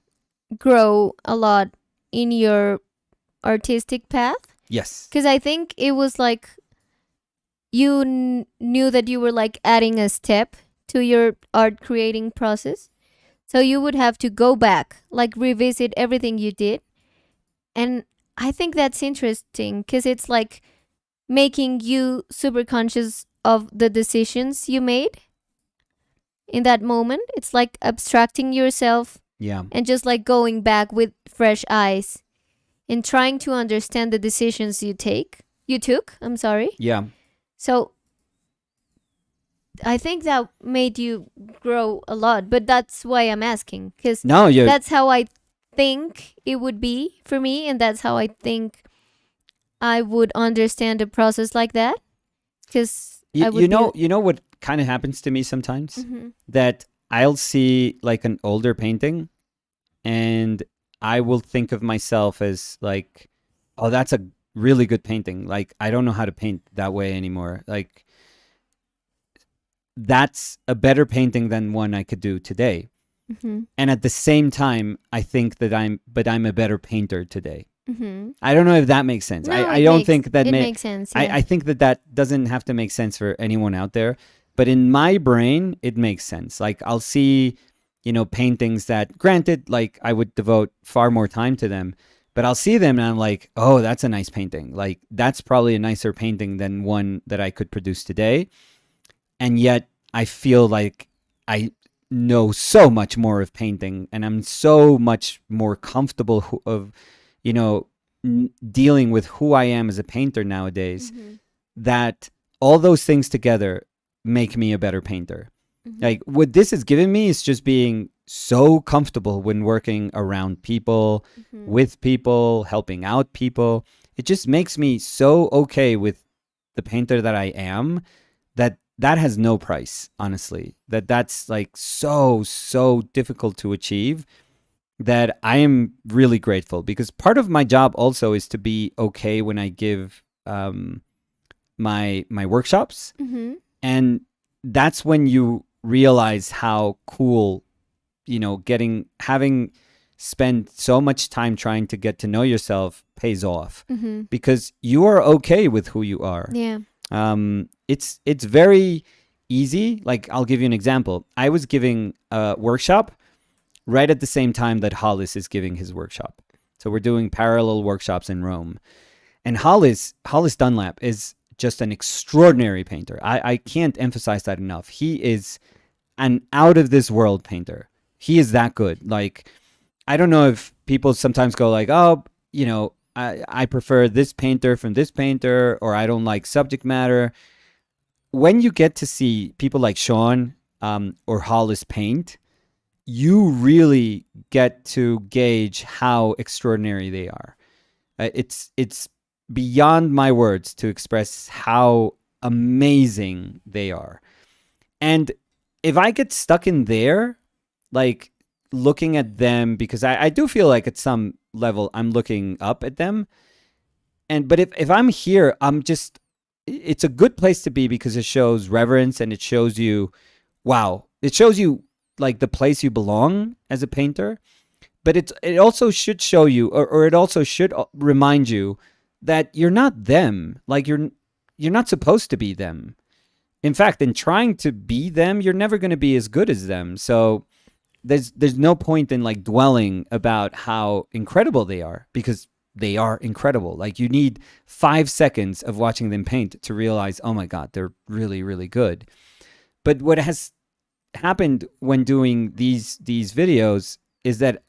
grow a lot in your artistic path? Yes. Because I think it was like you knew that you were like adding a step to your art creating process. So you would have to go back, like revisit everything you did. And I think that's interesting because it's like making you super conscious of the decisions you made in that moment. It's like abstracting yourself. Yeah. And just like going back with fresh eyes and trying to understand the decisions you took. I'm sorry. Yeah. So I think that made you grow a lot, but that's why I'm asking, because that's how I think it would be for me, and that's how I think I would understand a process like that. Because you know what kind of happens to me sometimes? Mm-hmm. That I'll see like an older painting and I will think of myself as like, oh, that's a really good painting. Like, I don't know how to paint that way anymore. Like, that's a better painting than one I could do today. Mm-hmm. And at the same time, I think that I'm a better painter today. Mm-hmm. I don't know if that makes sense. No, I don't think that makes sense. Yeah. I think that doesn't have to make sense for anyone out there. But in my brain, it makes sense. Like, I'll see, paintings that, granted, like, I would devote far more time to them, but I'll see them and I'm like, oh, that's a nice painting. Like, that's probably a nicer painting than one that I could produce today. And yet I feel like I know so much more of painting and I'm so much more comfortable of, dealing with who I am as a painter nowadays, Mm-hmm. that all those things together make me a better painter. Mm-hmm. Like, what this has given me is just being so comfortable when working around people, Mm-hmm. with people, helping out people. It just makes me so okay with the painter that I am, that has no price, honestly. That's like so difficult to achieve, that I am really grateful, because part of my job also is to be okay when I give my workshops. Mm-hmm. And that's when you realize how cool, having spent so much time trying to get to know yourself pays off, Mm-hmm. because you are okay with who you are. Yeah. It's very easy. Like, I'll give you an example. I was giving a workshop right at the same time that Hollis is giving his workshop. So we're doing parallel workshops in Rome. And Hollis Dunlap is just an extraordinary painter. I can't emphasize that enough. He is an out of this world painter. He is that good. Like, I don't know if people sometimes go like, oh, I prefer this painter from this painter, or I don't like subject matter. When you get to see people like Sean or Hollis paint, you really get to gauge how extraordinary they are. It's beyond my words to express how amazing they are. And if I get stuck in there, like looking at them, because I do feel like at some level I'm looking up at them. But if I'm here, it's a good place to be because it shows reverence and it shows you, wow, it shows you like the place you belong as a painter. But it also should show you, or it also should remind you that you're not them. Like you're not supposed to be them. In fact, in trying to be them, you're never going to be as good as them. So there's no point in like dwelling about how incredible they are, because they are incredible. Like you need 5 seconds of watching them paint to realize, oh my God, they're really, really good. But what has happened when doing these videos is that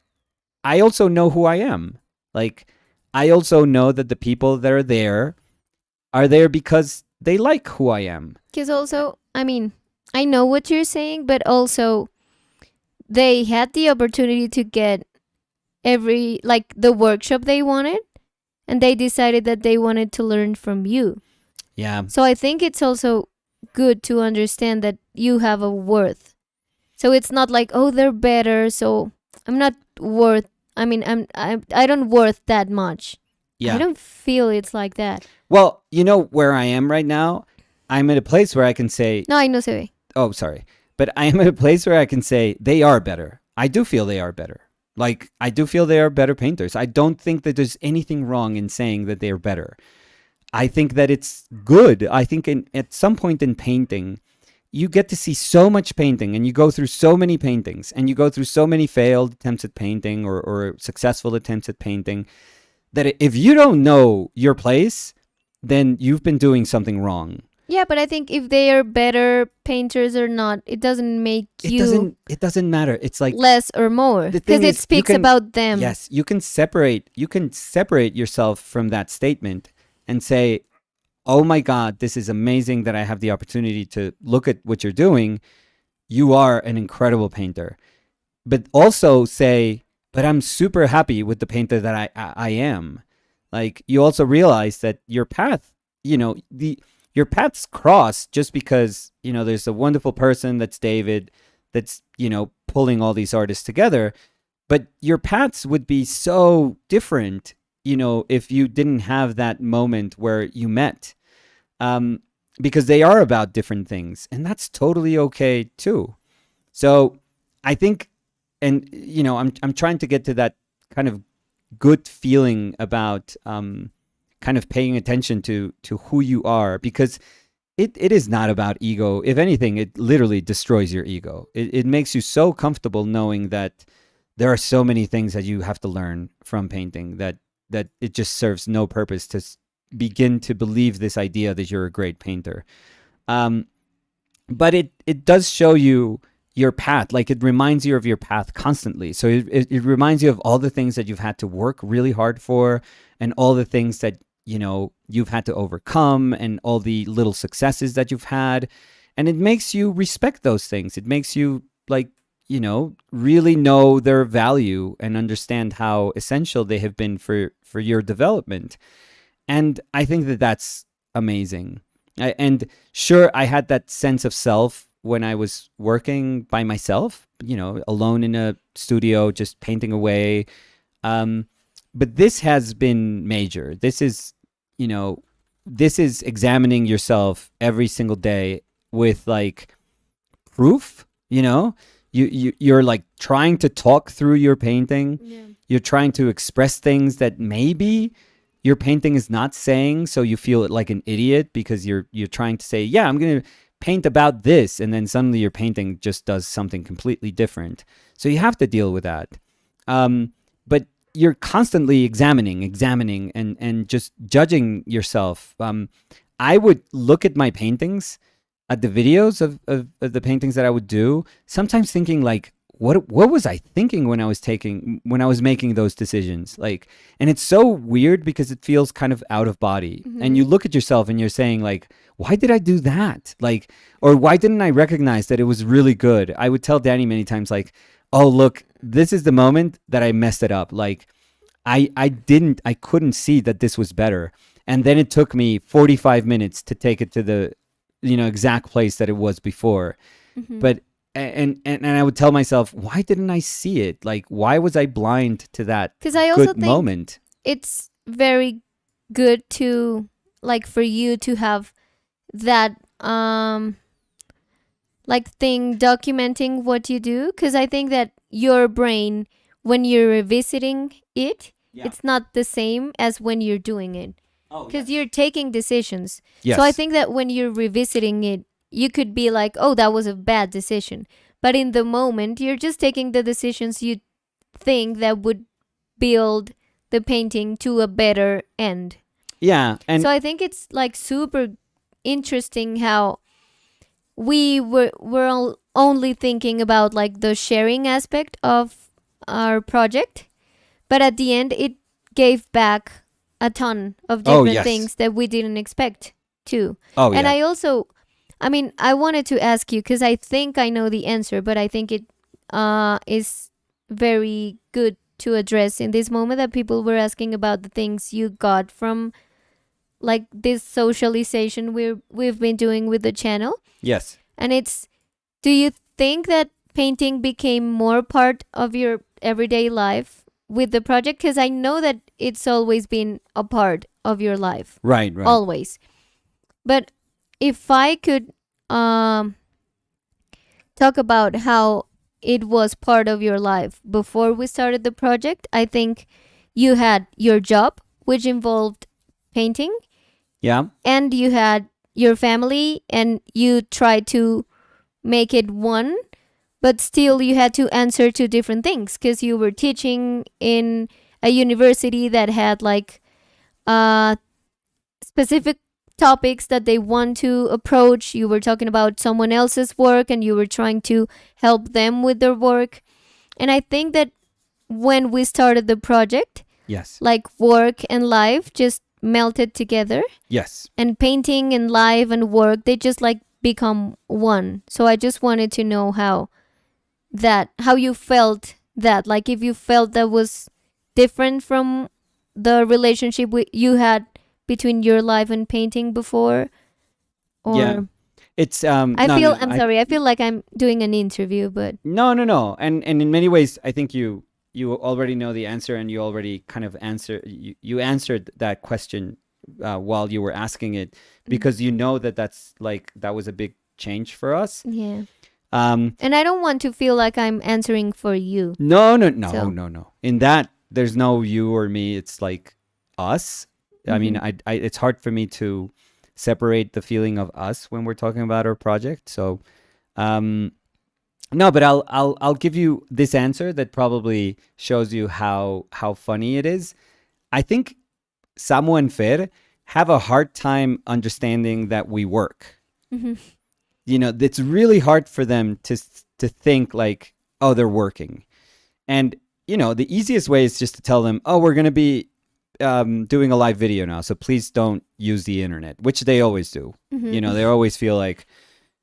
I also know who I am. Like I also know that the people that are there because they like who I am. Because also, I mean, I know what you're saying, but also they had the opportunity to get the workshop they wanted, and they decided that they wanted to learn from you. Yeah. So I think it's also good to understand that you have a worth. So it's not like, oh, they're better, so I'm not worth. I mean, I don't worth that much. Yeah. I don't feel it's like that. Well, you know where I am right now? I'm at a place where I can say... No, I know, se. Oh, sorry. But I am at a place where I can say they are better. I do feel they are better. Like, I do feel they are better painters. I don't think that there's anything wrong in saying that they're better. I think that it's good. I think at some point in painting, you get to see so much painting, and you go through so many paintings, and you go through so many failed attempts at painting or successful attempts at painting, that if you don't know your place, then you've been doing something wrong. Yeah, but I think if they are better painters or not, it doesn't make It doesn't matter. It's like less or more, because it speaks about them. Yes, you can separate yourself from that statement and say, oh my God, this is amazing that I have the opportunity to look at what you're doing. You are an incredible painter. But also say, but I'm super happy with the painter that I am. Like, you also realize that your path, your paths cross just because, there's a wonderful person that's David that's, pulling all these artists together. But your paths would be so different, if you didn't have that moment where you met. Because they are about different things, and that's totally okay too. So I think, and I'm trying to get to that kind of good feeling about kind of paying attention to who you are, because it is not about ego. If anything, it literally destroys your ego. It makes you so comfortable knowing that there are so many things that you have to learn from painting that it just serves no purpose to begin to believe this idea that you're a great painter. But it does show you your path. Like, it reminds you of your path constantly. So it reminds you of all the things that you've had to work really hard for, and all the things that, you've had to overcome, and all the little successes that you've had. And it makes you respect those things. It makes you, like, really know their value and understand how essential they have been for your development. And I think that that's amazing. And sure, I had that sense of self when I was working by myself, alone in a studio, just painting away. But this has been major. This is examining yourself every single day with, like, proof. You're like trying to talk through your painting. Yeah. You're trying to express things that maybe your painting is not saying, so you feel like an idiot because you're trying to say, yeah, I'm going to paint about this, and then suddenly your painting just does something completely different. So you have to deal with that. But you're constantly examining and just judging yourself. I would look at my paintings, at the videos of the paintings that I would do, sometimes thinking, like, what was I thinking when I was making those decisions? Like, and it's so weird because it feels kind of out of body. Mm-hmm. And you look at yourself and you're saying, like, why did I do that? Like, or why didn't I recognize that it was really good? I would tell Danny many times, like, oh, look, this is the moment that I messed it up. Like, I couldn't see that this was better. And then it took me 45 minutes to take it to the, exact place that it was before. Mm-hmm. But and I would tell myself, why didn't I see it? Like, why was I blind to that Because I also good think moment? it's very good to, like, for you to have that like thing documenting what you do, because I think that your brain, when you're revisiting it, it's not the same as when you're doing it, because you're taking decisions. So I Yes. think that when you're revisiting it, you could be like, oh, that was a bad decision, but in the moment you're just taking the decisions you think that would build the painting to a better end. Yeah. And So I think it's like super interesting how we're only thinking about like the sharing aspect of our project, but at the end it gave back a ton of oh different yes. things that we didn't expect to. Oh And yeah. I also, I mean, I wanted to ask you because I think I know the answer, but I think it is very good to address in this moment, that people were asking about the things you got from like this socialization we've been doing with the channel. Yes. And it's, do you think that painting became more part of your everyday life with the project? Because I know that it's always been a part of your life, Right. Right. always. But if I could talk about how it was part of your life before we started the project, I think you had your job, which involved painting, Yeah. and you had your family, and you tried to make it one, but still you had to answer to different things because you were teaching in a university that had like specific topics that they want to approach. You were talking about someone else's work and you were trying to help them with their work. And I think that when we started the project, Yes. like work and life just melted together, Yes. and painting and life and work, they just like become one. So I just wanted to know how you felt that, like if you felt that was different from the relationship you had between your life and painting before, or Yeah. It's I'm sorry, I feel like I'm doing an interview, but no. And in many ways, I think you already know the answer, and you already kind of you answered that question while you were asking it, because you know that was a big change for us. yeah. And I don't want to feel like I'm answering for you. No. So- No. In that, there's no you or me. It's like us. I mean, it's hard for me to separate the feeling of us when we're talking about our project. So, no, but I'll give you this answer that probably shows you how funny it is. I think Samu and Fer have a hard time understanding that we work. You know, it's really hard for them to think like, oh, they're working. And, you know, the easiest way is just to tell them, oh, we're going to be doing a live video now, so please don't use the internet, which they always do. You know, they always feel like,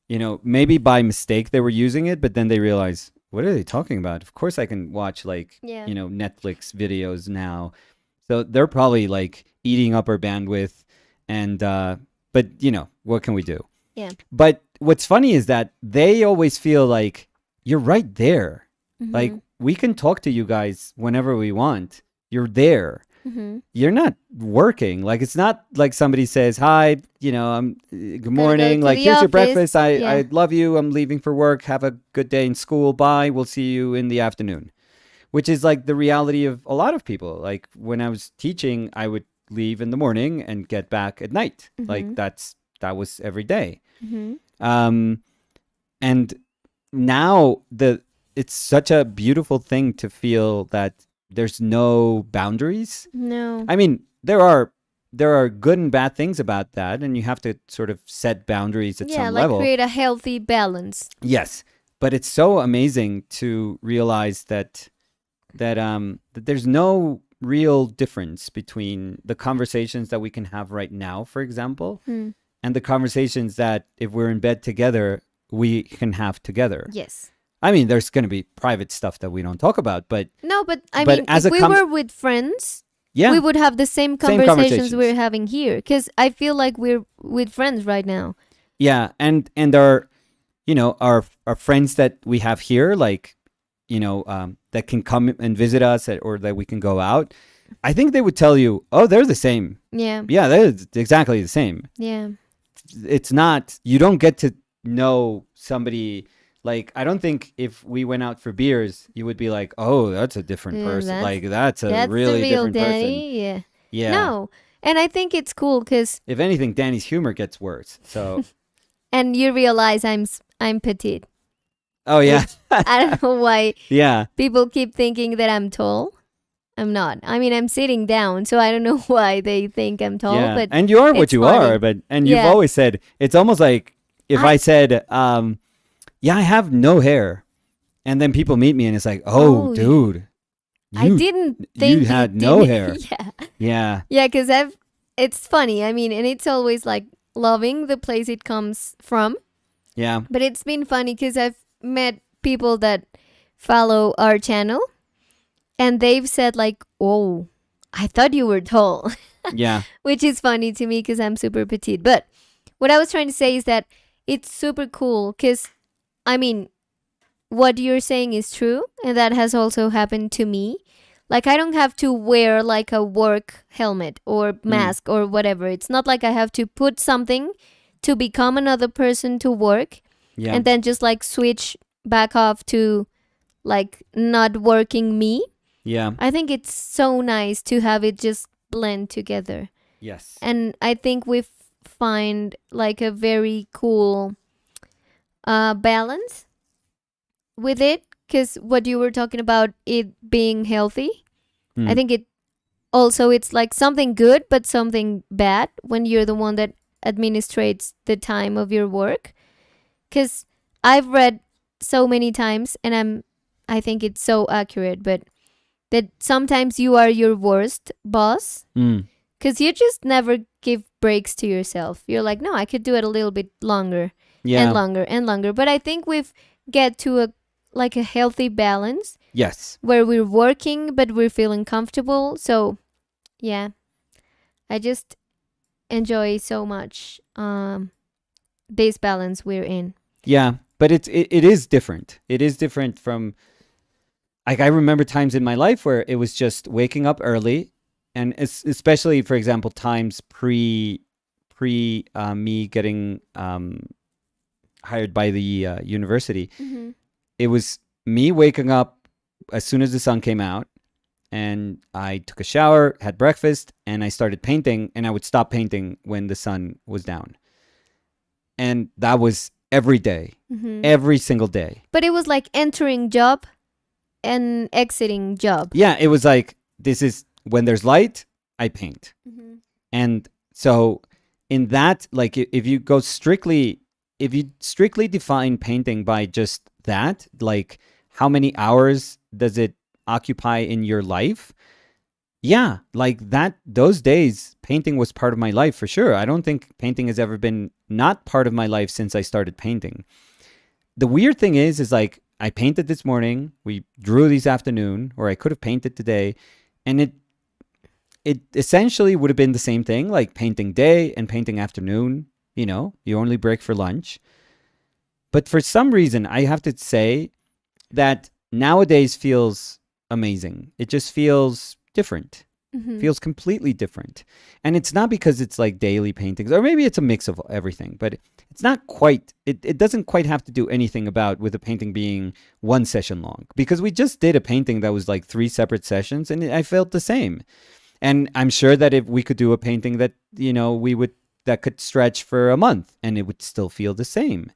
you know, maybe by mistake they were using it, but then they realize, what are they talking about? Of course I can watch like, Yeah. you know, Netflix videos now. So they're probably like eating up our bandwidth. And, but, you know, what can we do? Yeah. But what's funny is that they always feel like you're right there. Like, we can talk to you guys whenever we want. You're there. You're not working. Like, it's not like somebody says, hi, you know, good morning. to Like, the here's your office." breakfast. I Yeah. love you. I'm leaving for work. Have a good day in school. Bye. We'll see you in the afternoon. Which is like the reality of a lot of people. Like, when I was teaching, I would leave in the morning and get back at night. Like, that was every day. And now it's such a beautiful thing to feel that there's no boundaries. No. I mean, there are good and bad things about that, and you have to sort of set boundaries at Yeah, some like level. create a healthy balance. Yes, but it's so amazing to realize that there's no real difference between the conversations that we can have right now, for example, and the conversations that if we're in bed together, we can have together. Yes. I mean, there's going to be private stuff that we don't talk about, but No, but I But mean, as if a we were with friends, yeah, we would have the same Same conversations conversations. we're having here. Because I feel like we're with friends right now. yeah, and our friends that we have here, like, that can come and visit us or that we can go out, I think they would tell you, oh, they're the same. Yeah. Yeah, they're exactly the same. Yeah. It's not, you don't get to know somebody. Like, I don't think if we went out for beers, you would be like, oh, that's a different person. That's a really the real different Danny. person. Yeah. Yeah. No. And I think it's cool because... If anything, Danny's humor gets worse. So. And you realize I'm petite. Oh, yeah. I don't know why Yeah. people keep thinking that I'm tall. I'm not. I mean, I'm sitting down, so I don't know why they think I'm tall. Yeah. But and you are what it's you funny. are. And you've always said, it's almost like if I said, yeah, I have no hair. And then people meet me and it's like, oh dude. I didn't think you had no hair. Yeah. Yeah. Yeah, because it's funny. I mean, and it's always like loving the place it comes from. Yeah. But it's been funny because I've met people that follow our channel and they've said like, oh, I thought you were tall. Yeah. Which is funny to me because I'm super petite. But what I was trying to say is that it's super cool because, I mean, what you're saying is true. And that has also happened to me. Like, I don't have to wear like a work helmet or mask or whatever. It's not like I have to put something to become another person to work. Yeah. And then just like switch back off to like not working me. Yeah. I think it's so nice to have it just blend together. Yes. And I think we find like a very cool balance with it, because what you were talking about, it being healthy, I think it's like something good but something bad when you're the one that administrates the time of your work. Because I've read so many times, and I think it's so accurate, but that sometimes you are your worst boss because you just never give breaks to yourself. You're like, no, I could do it a little bit longer and longer and longer. But I think we've get to a healthy balance. Yes. Where we're working, but we're feeling comfortable. So, yeah, I just enjoy so much this balance we're in. Yeah, but it is different. It is different from, like, I remember times in my life where it was just waking up early, and especially, for example, times pre me getting hired by the university. Mm-hmm. It was me waking up as soon as the sun came out, and I took a shower, had breakfast, and I started painting, and I would stop painting when the sun was down. And that was every day, every single day. But it was like entering job and exiting job. Yeah, it was like, this is when there's light, I paint. Mm-hmm. And so in that, like, if you strictly define painting by just that, like, how many hours does it occupy in your life? Yeah, like that, those days, painting was part of my life for sure. I don't think painting has ever been not part of my life since I started painting. The weird thing is like, I painted this morning, we drew this afternoon, or I could have painted today, and it essentially would have been the same thing, like painting day and painting afternoon. You know, you only break for lunch. But for some reason, I have to say that nowadays feels amazing. It just feels different. Feels completely different. And it's not because it's like daily paintings, or maybe it's a mix of everything, but it's not quite, it doesn't quite have to do anything with a painting being one session long, because we just did a painting that was like 3 separate sessions, and I felt the same. And I'm sure that if we could do a painting that, you know, that could stretch for a month and it would still feel the same.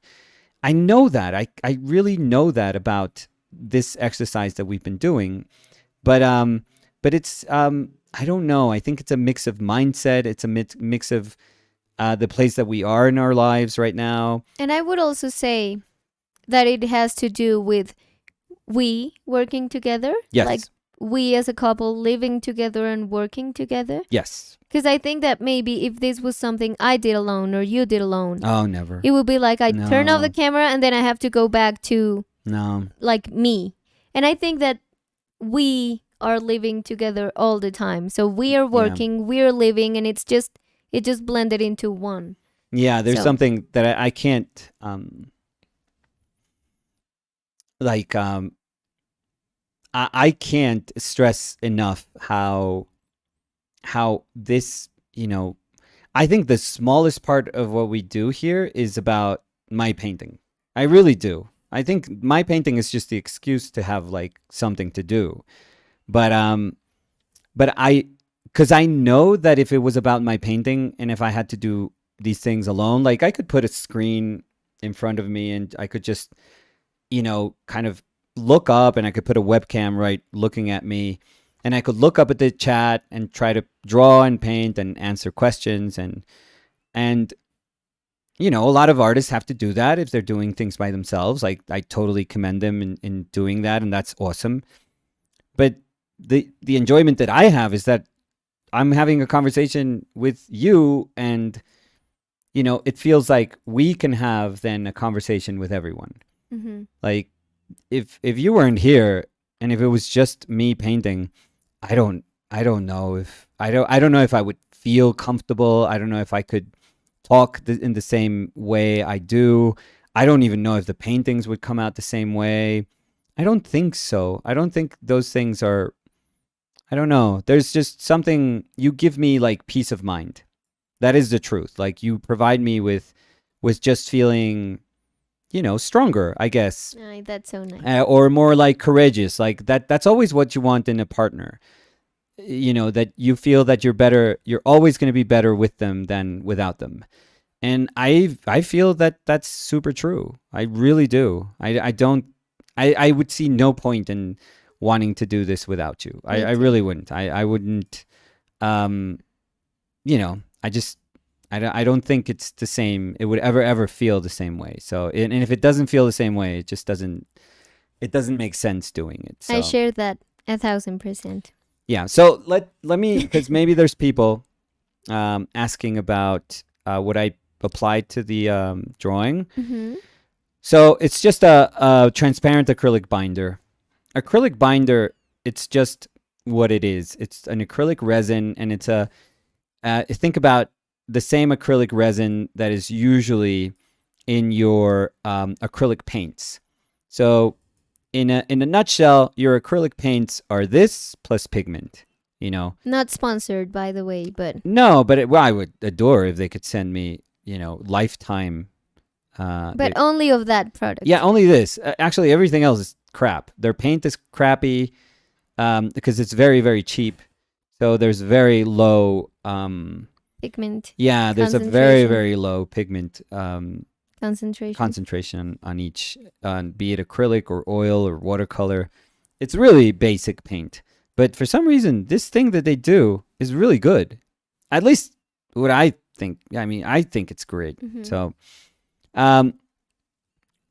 I know that. I really know that about this exercise that we've been doing. But it's, I don't know. I think it's a mix of mindset. It's a mix of the place that we are in our lives right now. And I would also say that it has to do with we working together. Yes. Like we as a couple living together and working together. Yes. Because I think that maybe if this was something I did alone or you did alone. Oh, never. It would be like I turn off the camera and then I have to go back to like me. And I think that we are living together all the time. So we are working, we're living, and it just blended into one. Yeah, there's something that I can't like I can't stress enough how this, I think the smallest part of what we do here is about my painting. I really do. I think my painting is just the excuse to have like something to do. But I, because I know that if it was about my painting and if I had to do these things alone, like I could put a screen in front of me and I could just, kind of look up, and I could put a webcam right looking at me, and I could look up at the chat and try to draw and paint and answer questions, and a lot of artists have to do that if they're doing things by themselves. Like I totally commend them in doing that, and that's awesome. But the enjoyment that I have is that I'm having a conversation with you, and it feels like we can have then a conversation with everyone. Mm-hmm. Like if you weren't here and if it was just me painting, I don't know if I don't know if I would feel comfortable. I don't know if I could talk in the same way I do. I don't even know if the paintings would come out the same way. I don't think so. I don't think those things are, I don't know. There's just something, you give me like peace of mind. That is the truth. Like you provide me with just feeling, stronger, I guess. That's so nice. Or more like courageous. Like that's always what you want in a partner. That you feel that you're always going to be better with them than without them. And I feel that that's super true. I really do. I would see no point in wanting to do this without you. I really wouldn't. I wouldn't, I don't think it's the same. It would ever feel the same way. So, and if it doesn't feel the same way, it just doesn't make sense doing it. So. I share that 1,000%. Yeah. So let me, because maybe there's people asking about what I applied to the drawing. Mm-hmm. So it's just a transparent acrylic binder. Acrylic binder, it's just what it is. It's an acrylic resin, and it's think about the same acrylic resin that is usually in your acrylic paints. So in a nutshell, your acrylic paints are this plus pigment. Not sponsored, by the way, but no, but I would adore if they could send me, lifetime. But only of that product. Yeah, only this. Actually, everything else is crap. Their paint is crappy because it's very, very cheap. So there's very low pigment. Yeah, there's a very, very low pigment concentration on each, be it acrylic or oil or watercolor. It's really basic paint. But for some reason, this thing that they do is really good. At least what I think. I mean, I think it's great. Mm-hmm.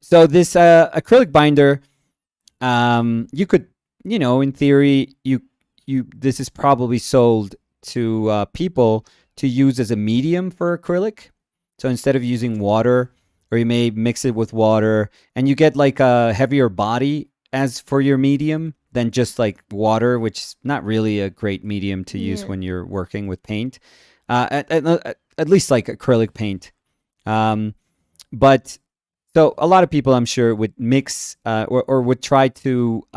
So this acrylic binder, you could, in theory, this is probably sold to people to use as a medium for acrylic. So instead of using water, or you may mix it with water, and you get like a heavier body as for your medium than just like water, which is not really a great medium to use when you're working with paint. At least like acrylic paint. But so a lot of people, I'm sure, would mix or would try to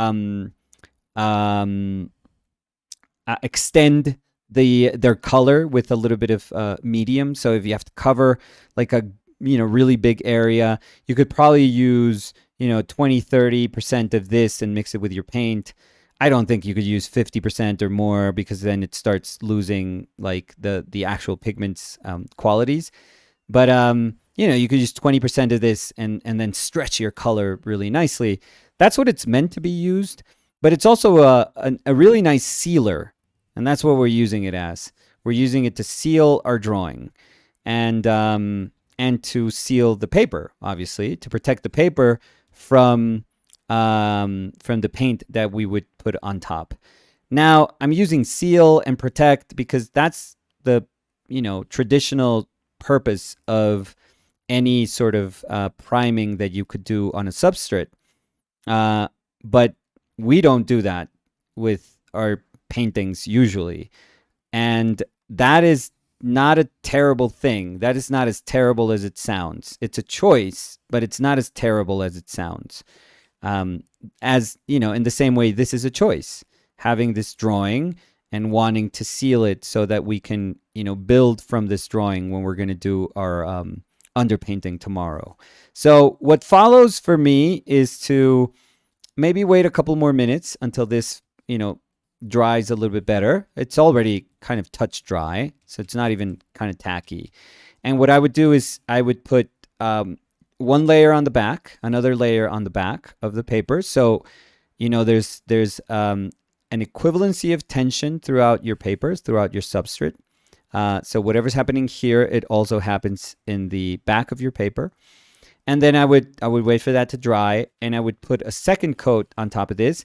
extend their color with a little bit of medium. So if you have to cover like a really big area, you could probably use 20-30% of this and mix it with your paint. I don't think you could use 50% or more, because then it starts losing like the actual pigments qualities. But you could use 20% of this and then stretch your color really nicely. That's what it's meant to be used. But it's also a really nice sealer, and that's what we're using it as. We're using it to seal our drawing, and to seal the paper, obviously, to protect the paper from the paint that we would put on top. Now, I'm using seal and protect because that's the traditional purpose of any sort of priming that you could do on a substrate. But we don't do that with our paintings usually. And that is not a terrible thing. That is not as terrible as it sounds. It's a choice, but it's not as terrible as it sounds. As you know, in the same way, this is a choice, having this drawing and wanting to seal it so that we can, build from this drawing when we're going to do our underpainting tomorrow. So what follows for me is to maybe wait a couple more minutes until this, dries a little bit better. It's already kind of touch dry, so it's not even kind of tacky. And what I would do is I would put one layer on the back, another layer on the back of the paper. So, there's an equivalency of tension throughout your papers, throughout your substrate. So whatever's happening here, it also happens in the back of your paper. And then I would wait for that to dry, and I would put a second coat on top of this.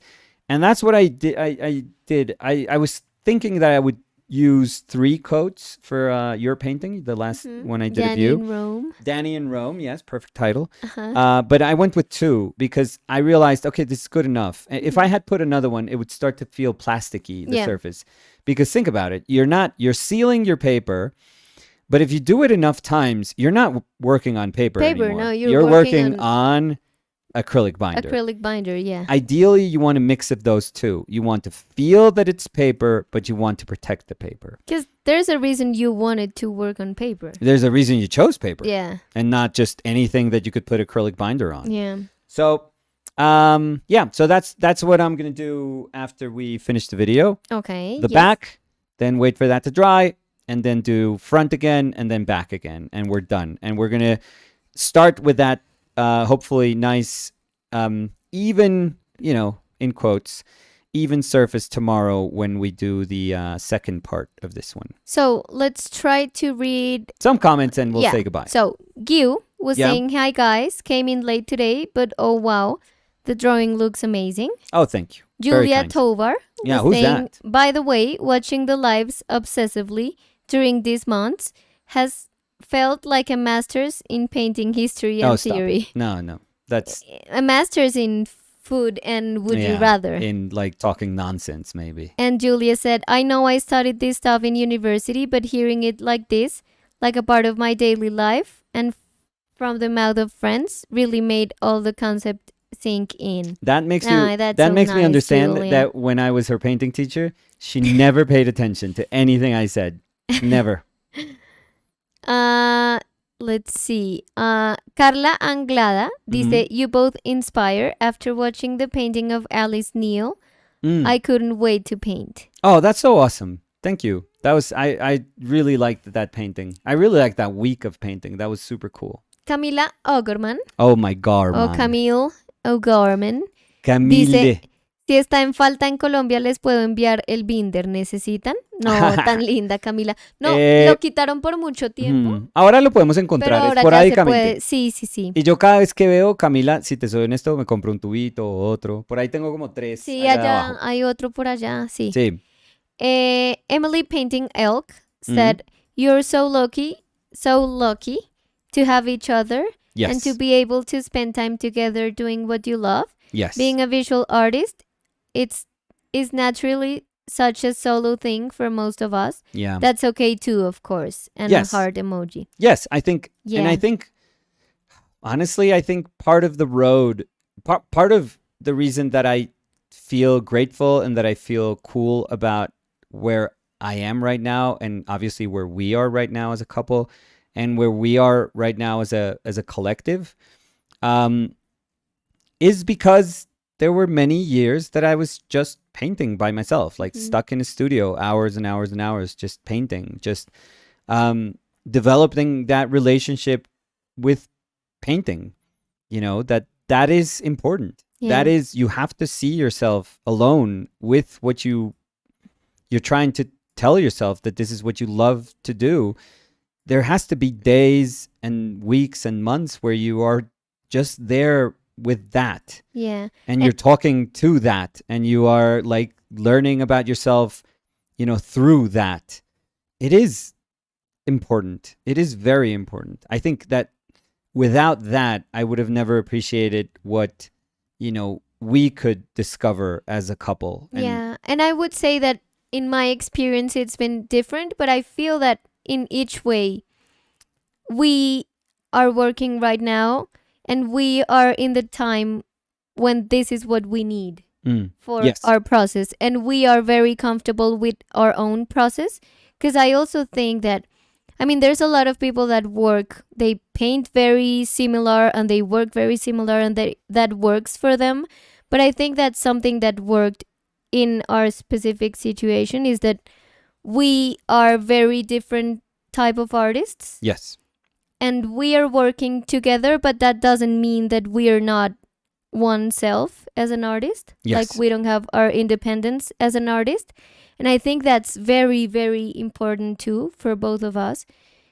And that's what I did. I was thinking that I would use 3 coats for your painting, the last one I did of you. Danny in Rome. Danny in Rome, yes, perfect title. But I went with 2 because I realized, okay, this is good enough. If I had put another one, it would start to feel plasticky, the surface. Because think about it, you're sealing your paper, but if you do it enough times, you're not working on paper anymore. No, you're working on acrylic binder. Acrylic binder, yeah. Ideally, you want to mix up those 2. You want to feel that it's paper, but you want to protect the paper. Because there's a reason you wanted to work on paper. There's a reason you chose paper. Yeah. And not just anything that you could put acrylic binder on. Yeah. So, so that's what I'm going to do after we finish the video. Okay. The back, then wait for that to dry, and then do front again, and then back again, and we're done. And we're going to start with that hopefully nice, even, in quotes, even surface tomorrow when we do the second part of this one. So let's try to read some comments and we'll say goodbye. So Gil was saying, hi guys, came in late today, but oh wow, the drawing looks amazing. Oh, thank you. Julia Tovar was who's saying, that? By the way, watching the lives obsessively during these months has felt like a master's in painting history and theory. No. That's a master's in food and would you rather. In like talking nonsense, maybe. And Julia said, I know I studied this stuff in university, but hearing it like this, like a part of my daily life and from the mouth of friends, really made all the concept sink in. That makes me understand Julia. that when I was her painting teacher, she never paid attention to anything I said. Never. Let's see. Carla Anglada dice, you both inspire after watching the painting of Alice Neal. I couldn't wait to paint. Oh, that's so awesome. Thank you. That was I really liked that painting. I really liked that week of painting. That was super cool. Camila O'Gorman. Oh my God. O Camille O'Gorman. Camille. Dice, si está en falta en Colombia, les puedo enviar el binder. ¿Necesitan? No, tan linda, Camila. No, lo quitaron por mucho tiempo. Ahora lo podemos encontrar pero ahora esporádicamente. Sí. Y yo cada vez que veo, Camila, si te soy honesto, me compro un tubito o otro. Por ahí tengo como 3. Sí, allá hay otro por allá, sí. Emily Painting Elk said, you're so lucky to have each other and to be able to spend time together doing what you love. Yes. Being a visual artist, is naturally such a solo thing for most of us. Yeah. That's okay too, of course. And a heart emoji. Yes, I think, and I think, honestly, I think part of the road, part of the reason that I feel grateful and that I feel cool about where I am right now, and obviously where we are right now as a couple, and where we are right now as a collective, is because there were many years that I was just painting by myself, like stuck in a studio, hours and hours and hours, just painting, just developing that relationship with painting, that is important. Yeah. That is, you have to see yourself alone with what you're trying to tell yourself that this is what you love to do. There has to be days and weeks and months where you are just there with that. Yeah. And you're talking to that, and you are like learning about yourself, through that. It is important. It is very important. I think that without that, I would have never appreciated what, we could discover as a couple. And I would say that in my experience, it's been different, but I feel that in each way, we are working right now. And we are in the time when this is what we need for Yes. our process, and we are very comfortable with our own process. Because I also think that, I mean, there's a lot of people that they paint very similar and they work very similar, and that works for them. But I think that something that worked in our specific situation is that we are very different type of artists. Yes. And we are working together, but that doesn't mean that we are not oneself as an artist. Yes. Like, we don't have our independence as an artist. And I think that's very, very important too for both of us.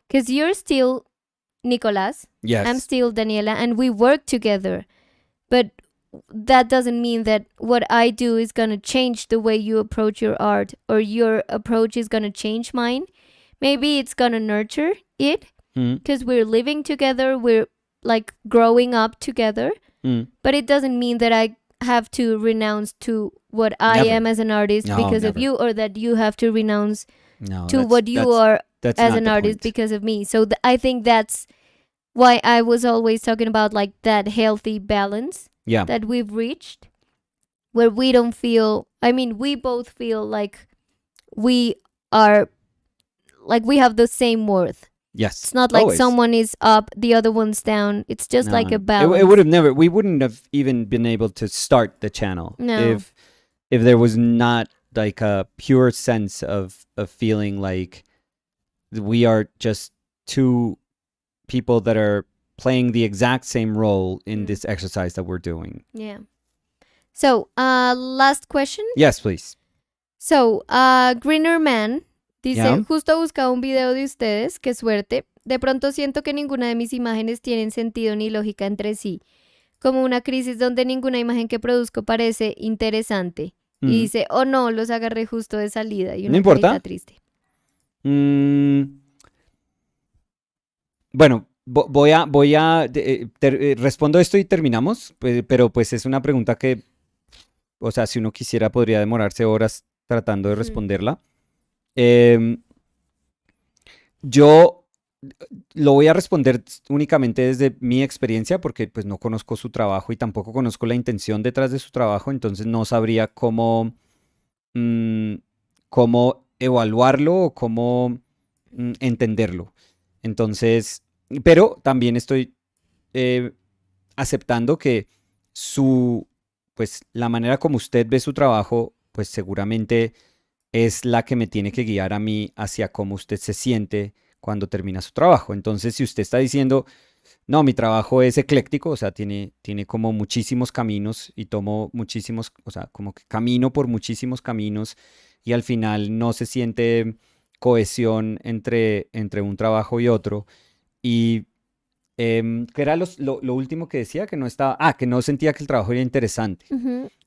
Because you're still Nicolas. Yes. I'm still Daniela, and we work together. But that doesn't mean that what I do is going to change the way you approach your art, or your approach is going to change mine. Maybe it's going to nurture it because we're living together, we're like growing up together. But it doesn't mean that I have to renounce to what I Never. am as an artist because of never. you, or that you have to renounce No, to what you are that's as not an the artist point. because of me. So I think that's why I was always talking about like that healthy balance that we've reached, where we don't feel, I mean, we both feel like we are, like we have the same worth. Yes. It's not like always. someone is up, the other one's down. It's just like a balance. It would have never, we wouldn't have even been able to start the channel if there was not like a pure sense of feeling like we are just two people that are playing the exact same role in this exercise that we're doing. Yeah. So, last question. Yes, please. So, Greener Man dice, Yeah. justo buscaba un video de ustedes, qué suerte. De pronto siento que ninguna de mis imágenes tienen sentido ni lógica entre sí. Como una crisis donde ninguna imagen que produzco parece interesante. Y dice, oh no, los agarré justo de salida. Y una No importa. carita triste. Bueno, respondo esto y terminamos, pero pues es una pregunta que, o sea, si uno quisiera podría demorarse horas tratando de responderla. Yo lo voy a responder únicamente desde mi experiencia porque pues no conozco su trabajo y tampoco conozco la intención detrás de su trabajo, entonces no sabría cómo evaluarlo o cómo entenderlo. Entonces, pero también estoy aceptando que pues la manera como usted ve su trabajo, pues seguramente es la que me tiene que guiar a mí hacia cómo usted se siente cuando termina su trabajo. Entonces, si usted está diciendo, no, mi trabajo es ecléctico, o sea, tiene como muchísimos caminos y tomo muchísimos, o sea, como que camino por muchísimos caminos y al final no se siente cohesión entre un trabajo y otro. Y ¿qué era lo último que decía? Que no estaba, que no sentía que el trabajo era interesante.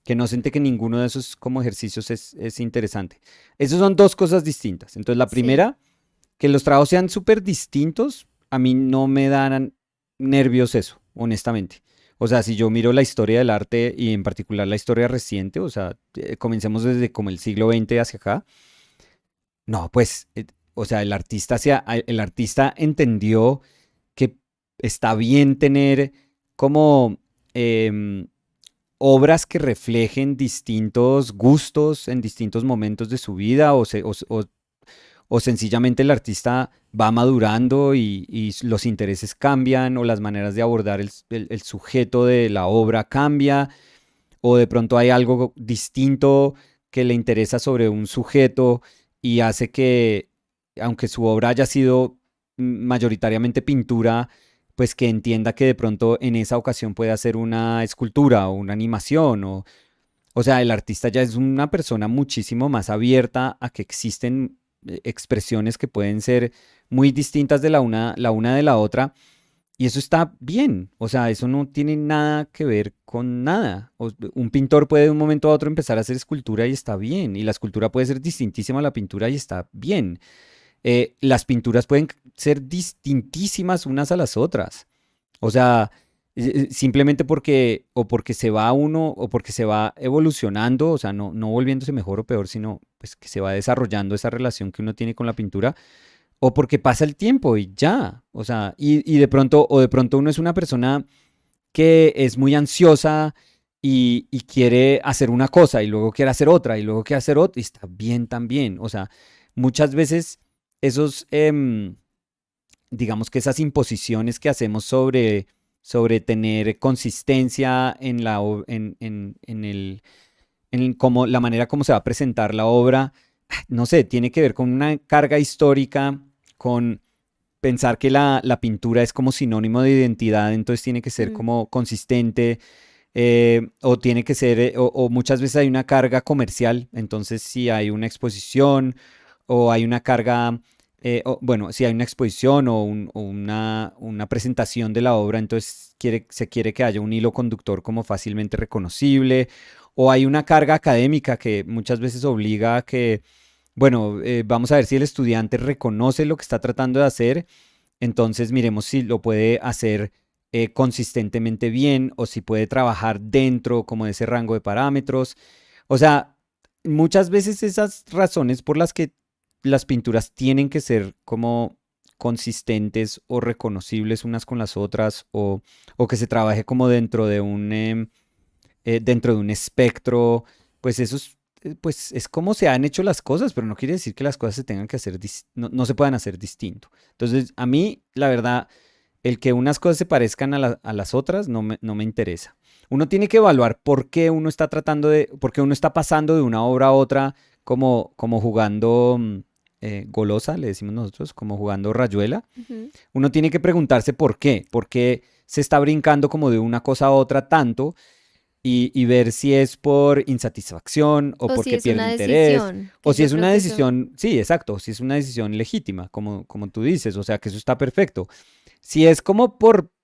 Que no sentí que ninguno de esos como ejercicios es interesante. Esas son dos cosas distintas. Entonces, la primera, que los trabajos sean súper distintos, a mí no me dan nervios eso, honestamente. O sea, si yo miro la historia del arte y en particular la historia reciente, o sea, comencemos desde como el siglo XX hacia acá, no, pues, o sea, el artista entendió que está bien tener como obras que reflejen distintos gustos en distintos momentos de su vida o sencillamente el artista va madurando y los intereses cambian o las maneras de abordar el sujeto de la obra cambia o de pronto hay algo distinto que le interesa sobre un sujeto y hace que, aunque su obra haya sido mayoritariamente pintura, pues que entienda que de pronto en esa ocasión puede hacer una escultura o una animación o sea, el artista ya es una persona muchísimo más abierta a que existen expresiones que pueden ser muy distintas de la una de la otra y eso está bien, o sea, eso no tiene nada que ver con nada. Un pintor puede de un momento a otro empezar a hacer escultura y está bien, y la escultura puede ser distintísima a la pintura y está bien. Las pinturas pueden ser distintísimas unas a las otras, o sea, simplemente porque se va uno o porque se va evolucionando, o sea, no volviéndose mejor o peor, sino pues que se va desarrollando esa relación que uno tiene con la pintura, o porque pasa el tiempo y ya, o sea, y de pronto uno es una persona que es muy ansiosa y quiere hacer una cosa y luego quiere hacer otra y luego quiere hacer otra y está bien también. O sea, muchas veces esos, digamos que esas imposiciones que hacemos sobre tener consistencia en cómo, la manera como se va a presentar la obra, no sé, tiene que ver con una carga histórica, con pensar que la pintura es como sinónimo de identidad, entonces tiene que ser como consistente, o tiene que ser, o muchas veces hay una carga comercial, entonces si hay una exposición o hay una carga, bueno, si hay una exposición o una presentación de la obra, entonces se quiere que haya un hilo conductor como fácilmente reconocible, o hay una carga académica que muchas veces obliga a que, bueno, vamos a ver si el estudiante reconoce lo que está tratando de hacer, entonces miremos si lo puede hacer consistentemente bien o si puede trabajar dentro como de ese rango de parámetros. O sea, muchas veces esas razones por las que las pinturas tienen que ser como consistentes o reconocibles unas con las otras o que se trabaje como dentro de un espectro, pues eso es, pues es como se han hecho las cosas, pero no quiere decir que las cosas se tengan que hacer, no se puedan hacer distinto. Entonces, a mí, la verdad, el que unas cosas se parezcan a las otras no me interesa. Uno tiene que evaluar por qué uno está por qué uno está pasando de una obra a otra como jugando golosa, le decimos nosotros, como jugando rayuela. Ujú. Uno tiene que preguntarse por qué se está brincando como de una cosa a otra tanto y ver si es por insatisfacción o O si porque es pierde una interés decisión, o que si yo es creo una que eso... decisión, sí, exacto, si es una decisión legítima, como tú dices, o sea que eso está perfecto. Si es como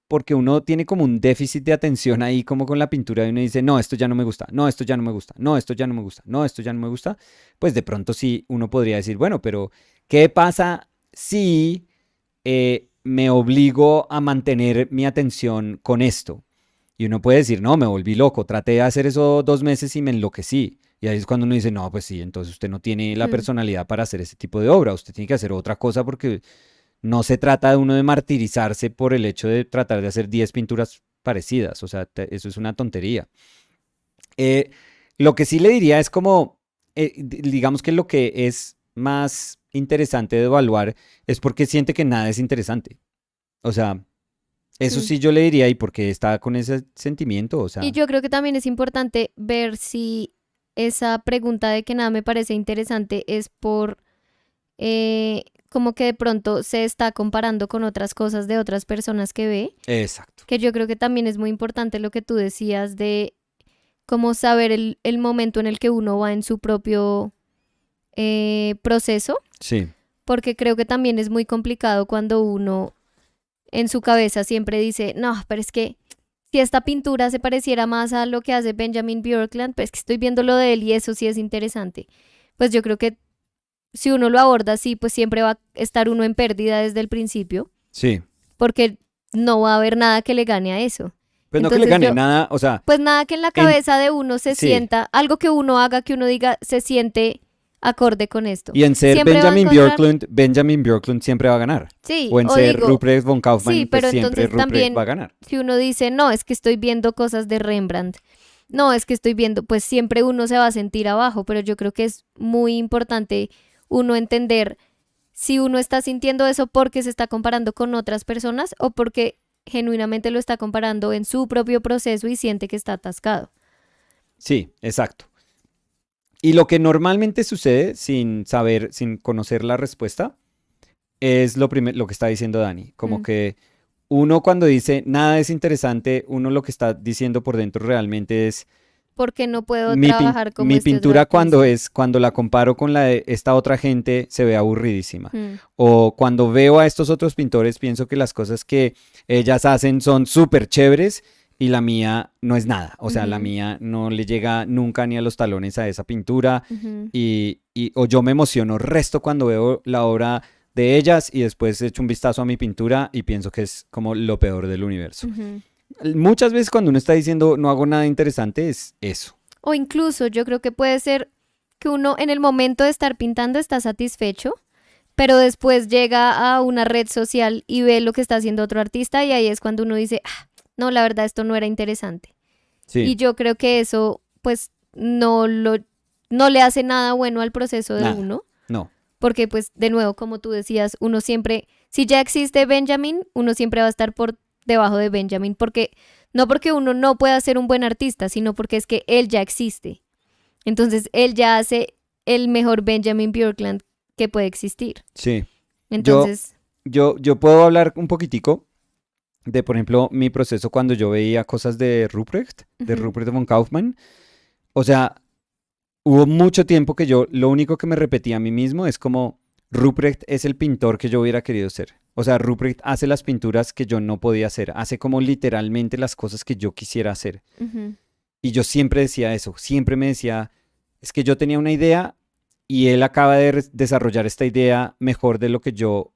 porque uno tiene como un déficit de atención ahí como con la pintura y uno dice, no, esto ya no me gusta, no, esto ya no me gusta, no, esto ya no me gusta, no, esto ya no me gusta, pues de pronto sí uno podría decir, bueno, pero ¿qué pasa si me obligo a mantener mi atención con esto? Y uno puede decir, no, me volví loco, traté de hacer eso 2 meses y me enloquecí. Y ahí es cuando uno dice, no, pues sí, entonces usted no tiene la Ujú. personalidad para hacer ese tipo de obra, usted tiene que hacer otra cosa porque no se trata de uno de martirizarse por el hecho de tratar de hacer 10 pinturas parecidas, o sea, eso es una tontería. Eh, lo que sí le diría es como, digamos que lo que es más interesante de evaluar es porque siente que nada es interesante. O sea, eso Mm. sí yo le diría y porque está con ese sentimiento, o Y sea, yo creo que también es importante ver si esa pregunta de que nada me parece interesante es por como que de pronto se está comparando con otras cosas de otras personas que ve, exacto. que yo creo que también es muy importante lo que tú decías de cómo saber el momento en el que uno va en su propio proceso, Sí, porque creo que también es muy complicado cuando uno en su cabeza siempre dice, no, pero es que si esta pintura se pareciera más a lo que hace Benjamin Björkland, pues que estoy viendo lo de él y eso sí es interesante. Pues yo creo que si uno lo aborda así, pues siempre va a estar uno en pérdida desde el principio, sí. porque no va a haber nada que le gane a eso. Pues no que le Entonces gane yo, nada, o sea, pues nada que en la en, cabeza de uno se sí. sienta, algo que uno haga, que uno diga, se siente acorde con esto. Y en ser Siempre va a encontrar, Benjamin Björklund siempre va a ganar. sí, O en o ser digo, Ruprecht von sí, Kaufmann, pues pero siempre entonces Ruprecht va a también, ganar. si uno dice, no, es que estoy viendo cosas de Rembrandt, no, es que estoy viendo, pues siempre uno se va a sentir abajo, pero yo creo que es muy importante uno entender si uno está sintiendo eso porque se está comparando con otras personas o porque genuinamente lo está comparando en su propio proceso y siente que está atascado. Sí, exacto. Y lo que normalmente sucede sin saber, sin conocer la respuesta, es lo que está diciendo Dani. Como Mm. que uno cuando dice nada es interesante, uno lo que está diciendo por dentro realmente es Porque no puedo trabajar como mi este otro pintura artista. cuando la comparo con la de esta otra gente se ve aburridísima. Mm. O cuando veo a estos otros pintores pienso que las cosas que ellas hacen son súper chéveres y la mía no es nada. O sea, la Ujú, mía no le llega nunca ni a los talones a esa pintura ujú. o yo me emociono resto cuando veo la obra de ellas y después echo un vistazo a mi pintura y pienso que es como lo peor del universo. Ujú. Muchas veces cuando uno está diciendo no hago nada interesante es eso. O incluso yo creo que puede ser que uno en el momento de estar pintando está satisfecho, pero después llega a una red social y ve lo que está haciendo otro artista y ahí es cuando uno dice, ah, no, la verdad esto no era interesante. Sí. Y yo creo que eso, pues, no le hace nada bueno al proceso de Nada. uno. No. Porque, pues, de nuevo, como tú decías, uno siempre, si ya existe Benjamin, uno siempre va a estar por debajo de Benjamin. No porque uno no pueda ser un buen artista, sino porque es que él ya existe. Entonces, él ya hace el mejor Benjamin Bjorkland que puede existir. Sí. Entonces, Yo puedo hablar un poquitico de, por ejemplo, mi proceso cuando yo veía cosas de Ruprecht von Kaufmann. O sea, hubo mucho tiempo que yo lo único que me repetía a mí mismo es como Ruprecht es el pintor que yo hubiera querido ser. O sea, Ruprecht hace las pinturas que yo no podía hacer, hace como literalmente las cosas que yo quisiera hacer. Y yo siempre decía eso, siempre me decía, es que yo tenía una idea y él acaba de desarrollar esta idea mejor de lo que yo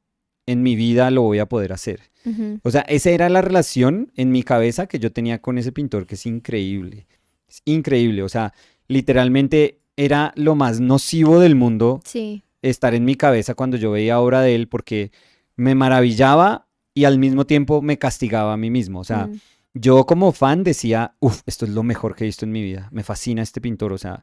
en mi vida lo voy a poder hacer. O sea, esa era la relación en mi cabeza que yo tenía con ese pintor, que es increíble. Es increíble, o sea, literalmente era lo más nocivo del mundo sí. estar en mi cabeza cuando yo veía obra de él porque me maravillaba y al mismo tiempo me castigaba a mí mismo. O sea, yo como fan decía, uff, esto es lo mejor que he visto en mi vida. Me fascina este pintor, o sea,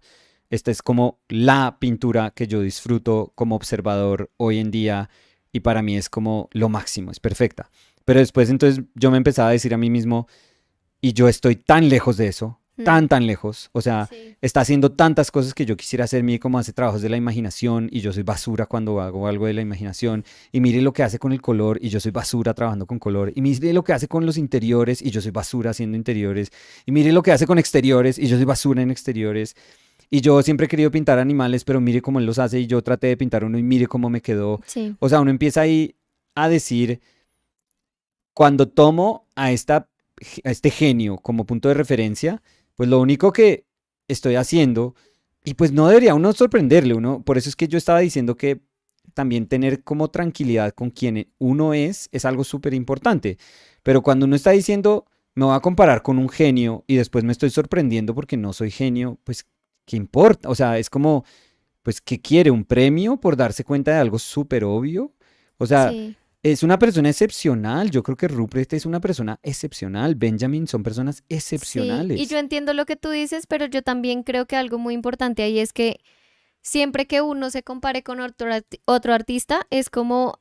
esta es como la pintura que yo disfruto como observador hoy en día y para mí es como lo máximo, es perfecta. Pero después entonces yo me empezaba a decir a mí mismo, y yo estoy tan lejos de eso, tan lejos. O sea, Sí. está haciendo tantas cosas que yo quisiera hacer. Mire cómo hace trabajos de la imaginación y yo soy basura cuando hago algo de la imaginación. Y mire lo que hace con el color y yo soy basura trabajando con color. Y mire lo que hace con los interiores y yo soy basura haciendo interiores. Y mire lo que hace con exteriores y yo soy basura en exteriores. Y yo siempre he querido pintar animales, pero mire cómo él los hace y yo traté de pintar uno y mire cómo me quedó. Sí. O sea, uno empieza ahí a decir, cuando tomo a este genio como punto de referencia, pues lo único que estoy haciendo, y pues no debería uno sorprenderle, por eso es que yo estaba diciendo que también tener como tranquilidad con quien uno es algo súper importante, pero cuando uno está diciendo, me voy a comparar con un genio y después me estoy sorprendiendo porque no soy genio, pues, ¿qué importa? O sea, es como, pues, ¿qué quiere? ¿Un premio por darse cuenta de algo súper obvio? O sea, Sí. es una persona excepcional. Yo creo que Ruprecht es una persona excepcional. Benjamin son personas Sí, y yo excepcionales. entiendo lo que tú dices, pero yo también creo que algo muy importante ahí es que siempre que uno se compare con otro artista, es como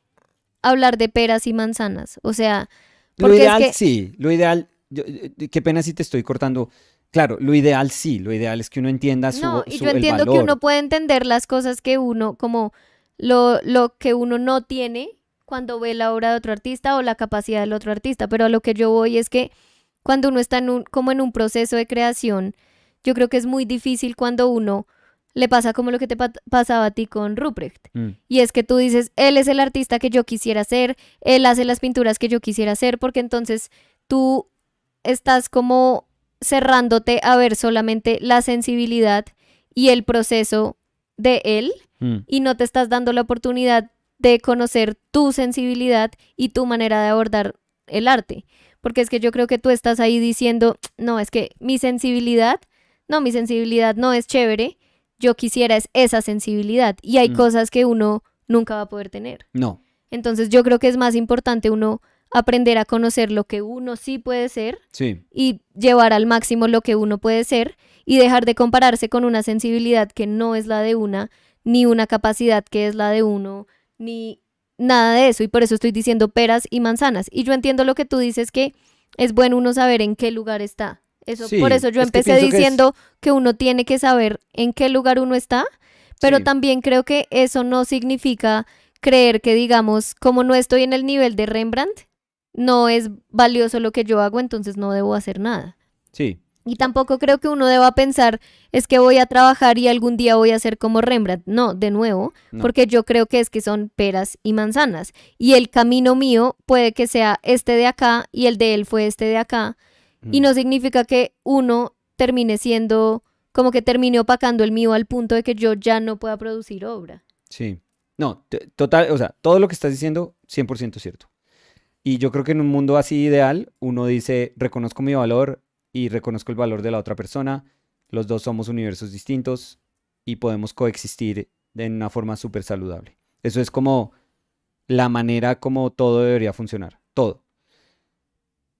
hablar de peras y manzanas. O sea, Lo porque es ideal, que, sí. Lo ideal, qué pena si te estoy cortando. Claro, lo ideal sí. Lo ideal es que uno entienda no, y yo el entiendo que uno valor. puede entender las cosas que uno, como lo que uno no tiene cuando ve la obra de otro artista o la capacidad del otro artista, pero a lo que yo voy es que cuando uno está como en un proceso de creación, yo creo que es muy difícil cuando uno le pasa como lo que te pasaba a ti con Ruprecht. Mm, Y es que tú dices, él es el artista que yo quisiera ser, él hace las pinturas que yo quisiera hacer, porque entonces tú estás como cerrándote a ver solamente la sensibilidad y el proceso de él mm, y no te estás dando la oportunidad de conocer tu sensibilidad y tu manera de abordar el arte. Porque es que yo creo que tú estás ahí diciendo, no, es que mi sensibilidad no es chévere, yo quisiera es esa sensibilidad. Y hay mm. cosas que uno nunca va a poder tener. No, Entonces yo creo que es más importante uno aprender a conocer lo que uno sí puede ser sí. y llevar al máximo lo que uno puede ser y dejar de compararse con una sensibilidad que no es la de una, ni una capacidad que es la de uno, ni nada de eso. Y por eso estoy diciendo peras y manzanas. Y yo entiendo lo que tú dices, que es bueno uno saber en qué lugar está. Eso, por Sí, eso yo es que empecé pienso que es... diciendo que uno tiene que saber en qué lugar uno está, pero Sí, también creo que eso no significa creer que, digamos, como no estoy en el nivel de Rembrandt, no es valioso lo que yo hago, entonces no debo hacer nada. sí. Y tampoco creo que uno deba pensar, es que voy a trabajar y algún día voy a ser como Rembrandt. No, de nuevo, No. porque yo creo que es que son peras y manzanas. Y el camino mío puede que sea este de acá y el de él fue este de acá. Y Mm, no significa que uno termine siendo, como que termine opacando el mío al punto de que yo ya no pueda producir obra. sí. No, total, o sea, todo lo que estás diciendo, 100% cierto. Y yo creo que en un mundo así ideal, uno dice, reconozco mi valor y reconozco el valor de la otra persona. Los dos somos universos distintos y podemos coexistir de una forma súper saludable. Eso es como la manera como todo debería funcionar. Todo.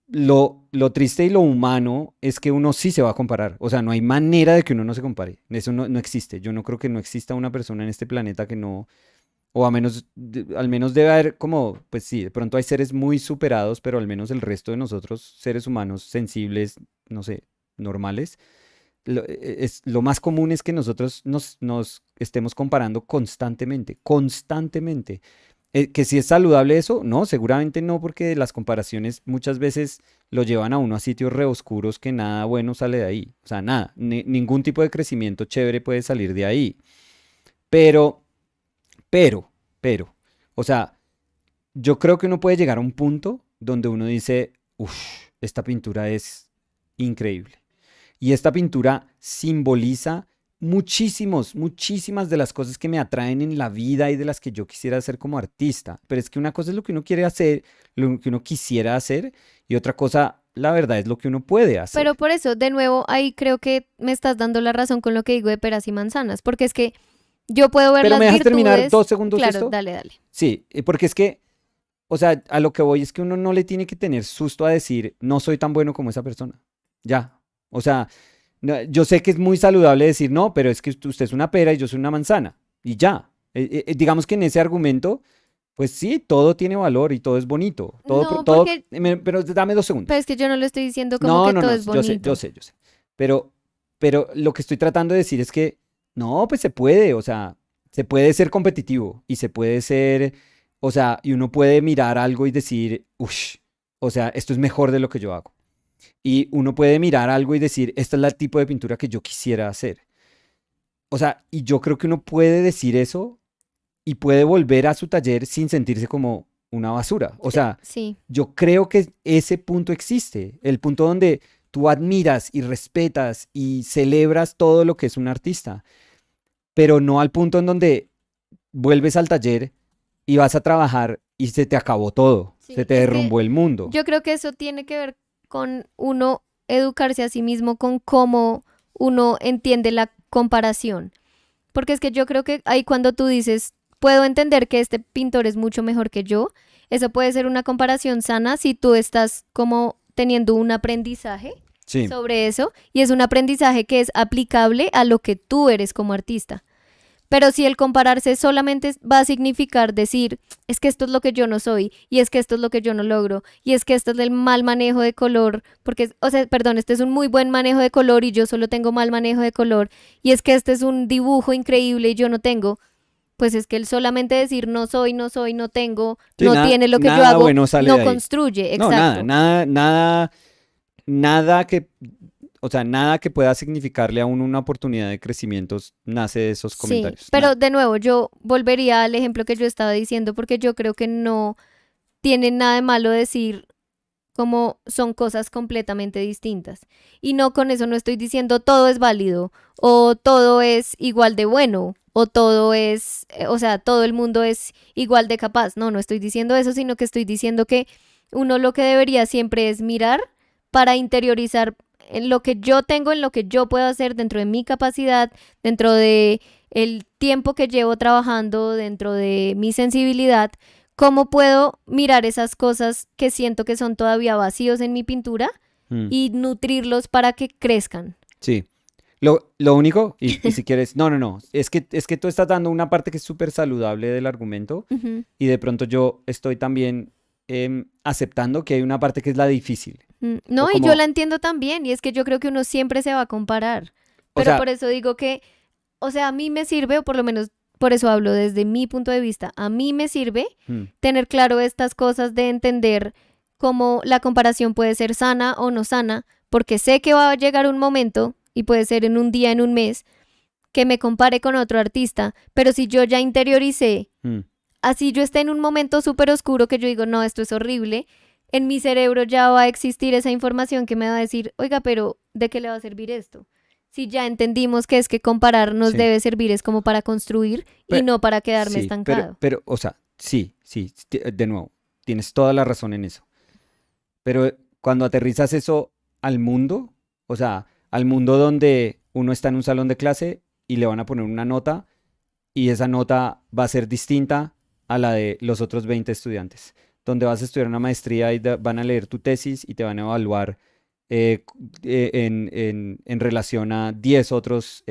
lo triste y lo humano es que uno sí se va a comparar. O sea, no hay manera de que uno no se compare. Eso no existe. Yo no creo que no exista una persona en este planeta que no, o a menos, al menos debe haber como, pues sí, de pronto hay seres muy superados, pero al menos el resto de nosotros, seres humanos sensibles, no sé, normales, lo más común es que nosotros nos estemos comparando constantemente, constantemente. ¿Que si es saludable eso? No, seguramente no, porque las comparaciones muchas veces lo llevan a uno a sitios re oscuros que nada bueno sale de ahí. O sea, nada, ningún tipo de crecimiento chévere puede salir de ahí. Pero, pero, pero, o sea, yo creo que uno puede llegar a un punto donde uno dice, uff, esta pintura es increíble. Y esta pintura simboliza muchísimas de las cosas que me atraen en la vida y de las que yo quisiera hacer como artista. Pero es que una cosa es lo que uno quiere hacer, lo que uno quisiera hacer, y otra cosa, la verdad, es lo que uno puede hacer. Pero por eso, de nuevo, ahí creo que me estás dando la razón con lo que digo de peras y manzanas, porque es que yo puedo ver Pero las ¿me dejas terminar virtudes. 2 segundos Claro, esto? dale, dale. Sí, porque es que, o sea, a lo que voy es que uno no le tiene que tener susto a decir, no soy tan bueno como esa persona. Ya. O sea, yo sé que es muy saludable decir, no, pero es que usted es una pera y yo soy una manzana. Y ya. Digamos que en ese argumento, pues sí, todo tiene valor y todo es bonito. No, porque, Pero dame dos pero segundos. es que yo no lo estoy diciendo como No, que no, todo no, es yo sé, yo bonito. sé, yo sé. Pero, pero lo que estoy tratando de decir es que, no, pues se puede, o sea, se puede ser competitivo y se puede ser, o sea, y uno puede mirar algo y decir, uff, o sea, esto es mejor de lo que yo hago. Y uno puede mirar algo y decir, este es el tipo de pintura que yo quisiera hacer. O sea, y yo creo que uno puede decir eso y puede volver a su taller sin sentirse como una basura. O Sí, sea, sí. yo creo que ese punto existe, el punto donde tú admiras y respetas y celebras todo lo que es un artista, pero no al punto en donde vuelves al taller y vas a trabajar y se te acabó todo, se Sí, te es que derrumbó el mundo. yo creo que eso tiene que ver con uno educarse a sí mismo, con cómo uno entiende la comparación. Porque es que yo creo que ahí cuando tú dices, puedo entender que este pintor es mucho mejor que yo, eso puede ser una comparación sana si tú estás como teniendo un aprendizaje Sí, sobre eso y es un aprendizaje que es aplicable a lo que tú eres como artista. Pero si el compararse solamente va a significar decir, es que esto es lo que yo no soy, y es que esto es lo que yo no logro, y es que esto es el mal manejo de color, porque, o sea, perdón, este es un muy buen manejo de color y yo solo tengo mal manejo de color, y es que este es un dibujo increíble y yo no tengo, pues es que el solamente decir no soy, no soy, no tengo, sí, no tiene lo que yo nada hago, bueno sale no de ahí. construye, No, nada, exacto. nada que, o sea, nada que pueda significarle a uno una oportunidad de crecimiento nace de esos Sí, comentarios. pero Nada. de nuevo, yo volvería al ejemplo que yo estaba diciendo porque yo creo que no tiene nada de malo decir como son cosas completamente distintas. Y no con eso no estoy diciendo todo es válido o todo es igual de bueno o todo es, o sea, todo el mundo es igual de capaz. No, no estoy diciendo eso, sino que estoy diciendo que uno lo que debería siempre es mirar para interiorizar en lo que yo tengo, en lo que yo puedo hacer dentro de mi capacidad, dentro de el tiempo que llevo trabajando, dentro de mi sensibilidad. ¿Cómo puedo mirar esas cosas que siento que son todavía vacíos en mi pintura Mm, y nutrirlos para que crezcan? sí. Lo único, y si quieres, no, es que tú estás dando una parte que es súper saludable del argumento Ujú. y de pronto yo estoy también aceptando que hay una parte que es la difícil. O No, y yo la como, entiendo también, y es que yo creo que uno siempre se va a comparar, o pero sea, por eso digo que, o sea, a mí me sirve, o por lo menos por eso hablo desde mi punto de vista, a mí me sirve mm, tener claro estas cosas de entender cómo la comparación puede ser sana o no sana, porque sé que va a llegar un momento, y puede ser en un día, en un mes, que me compare con otro artista, pero si yo ya interioricé, mm, así yo esté en un momento súper oscuro que yo digo, no, esto es horrible, en mi cerebro ya va a existir esa información que me va a decir, oiga, pero ¿de qué le va a servir esto? Si ya entendimos que es que comparar nos sí. debe servir es como para construir y no para quedarme Sí, estancado. o sea, sí, de nuevo, tienes toda la razón en eso. Pero cuando aterrizas eso al mundo, o sea, al mundo donde uno está en un salón de clase y le van a poner una nota y esa nota va a ser distinta a la de los otros 20 estudiantes. donde vas a estudiar una maestría y van a leer tu tesis y te van a evaluar en relación a 10 otros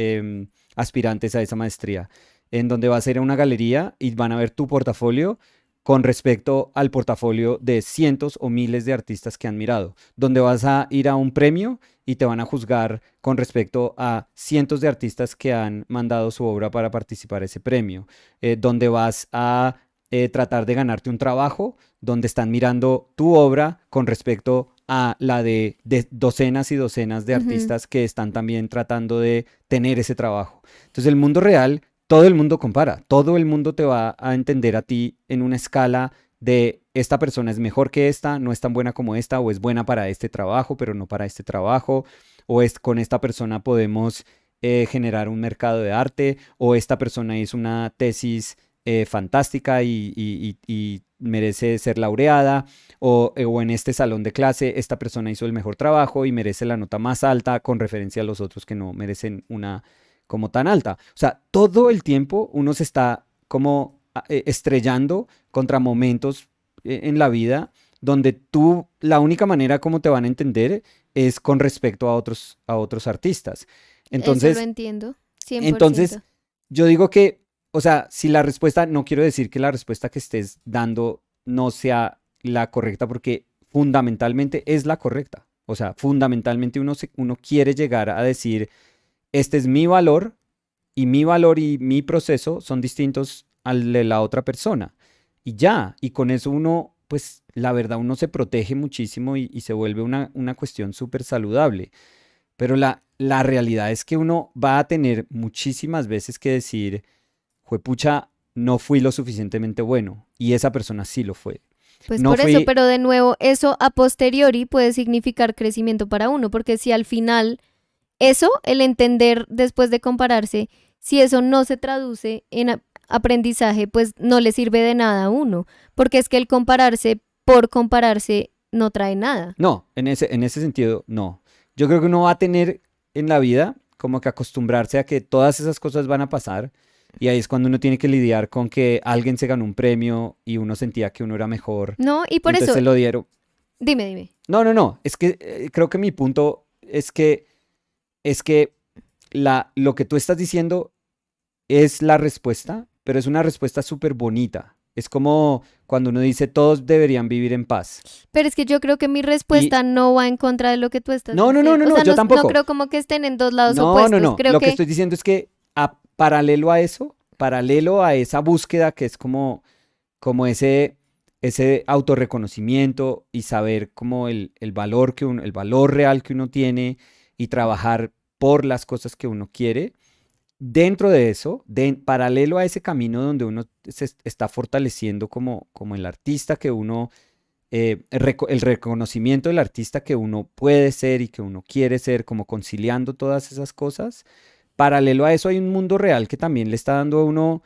aspirantes a esa maestría, en donde vas a ir a una galería y van a ver tu portafolio con respecto al portafolio de cientos o miles de artistas que han mirado, donde vas a ir a un premio y te van a juzgar con respecto a cientos de artistas que han mandado su obra para participar a ese premio, donde vas a tratar de ganarte un trabajo, donde están mirando tu obra con respecto a la de docenas y docenas de artistas que están también tratando de tener ese trabajo. Entonces el mundo real, todo el mundo compara, todo el mundo te va a entender a ti en una escala de esta persona es mejor que esta, no es tan buena como esta, o es buena para este trabajo, pero no para este trabajo, o es con esta persona podemos generar un mercado de arte, o esta persona hizo una tesis fantástica y merece ser laureada, o en este salón de clase esta persona hizo el mejor trabajo y merece la nota más alta con referencia a los otros que no merecen una como tan alta. O sea, todo el tiempo uno se está como estrellando contra momentos en la vida donde tú, la única manera como te van a entender es con respecto a otros artistas. Eso lo Entonces, entiendo, entonces, 100%. yo digo que, o sea, si la respuesta, no quiero decir que la respuesta que estés dando no sea la correcta, porque fundamentalmente es la correcta. O sea, fundamentalmente uno quiere llegar a decir, este es mi valor y mi proceso son distintos al de la otra persona. Y ya, y con eso uno, pues la verdad, uno se protege muchísimo y se vuelve una cuestión súper saludable. Pero la realidad es que uno va a tener muchísimas veces que decir, juepucha, no fui lo suficientemente bueno. Y esa persona sí lo fue. Pues No por eso, fui, pero de nuevo, eso a posteriori puede significar crecimiento para uno, porque si al final eso, el entender después de compararse, si eso no se traduce en aprendizaje, pues no le sirve de nada a uno, porque es que el compararse por compararse no trae nada. no, en ese sentido, no. Yo creo que uno va a tener en la vida como que acostumbrarse a que todas esas cosas van a pasar. Y ahí es cuando uno tiene que lidiar con que alguien se ganó un premio y uno sentía que uno era mejor. No, y Y por entonces eso, se lo dieron. dime. No. Es que creo que mi punto es que lo que tú estás diciendo es la respuesta, pero es una respuesta súper bonita. Es como cuando uno dice todos deberían vivir en paz. Pero es que yo creo que mi Y respuesta no va en contra de lo que tú estás diciendo. O no, sea, yo no tampoco. creo como que estén en dos lados opuestos. No. Creo Lo que que estoy diciendo es que paralelo a eso, paralelo a esa búsqueda que es como ese autorreconocimiento y saber como el valor el valor real que uno tiene y trabajar por las cosas que uno quiere. Dentro de eso, paralelo a ese camino donde uno se está fortaleciendo como el artista que uno, el reconocimiento del artista que uno puede ser y que uno quiere ser, como conciliando todas esas cosas. Paralelo a eso hay un mundo real que también le está dando a uno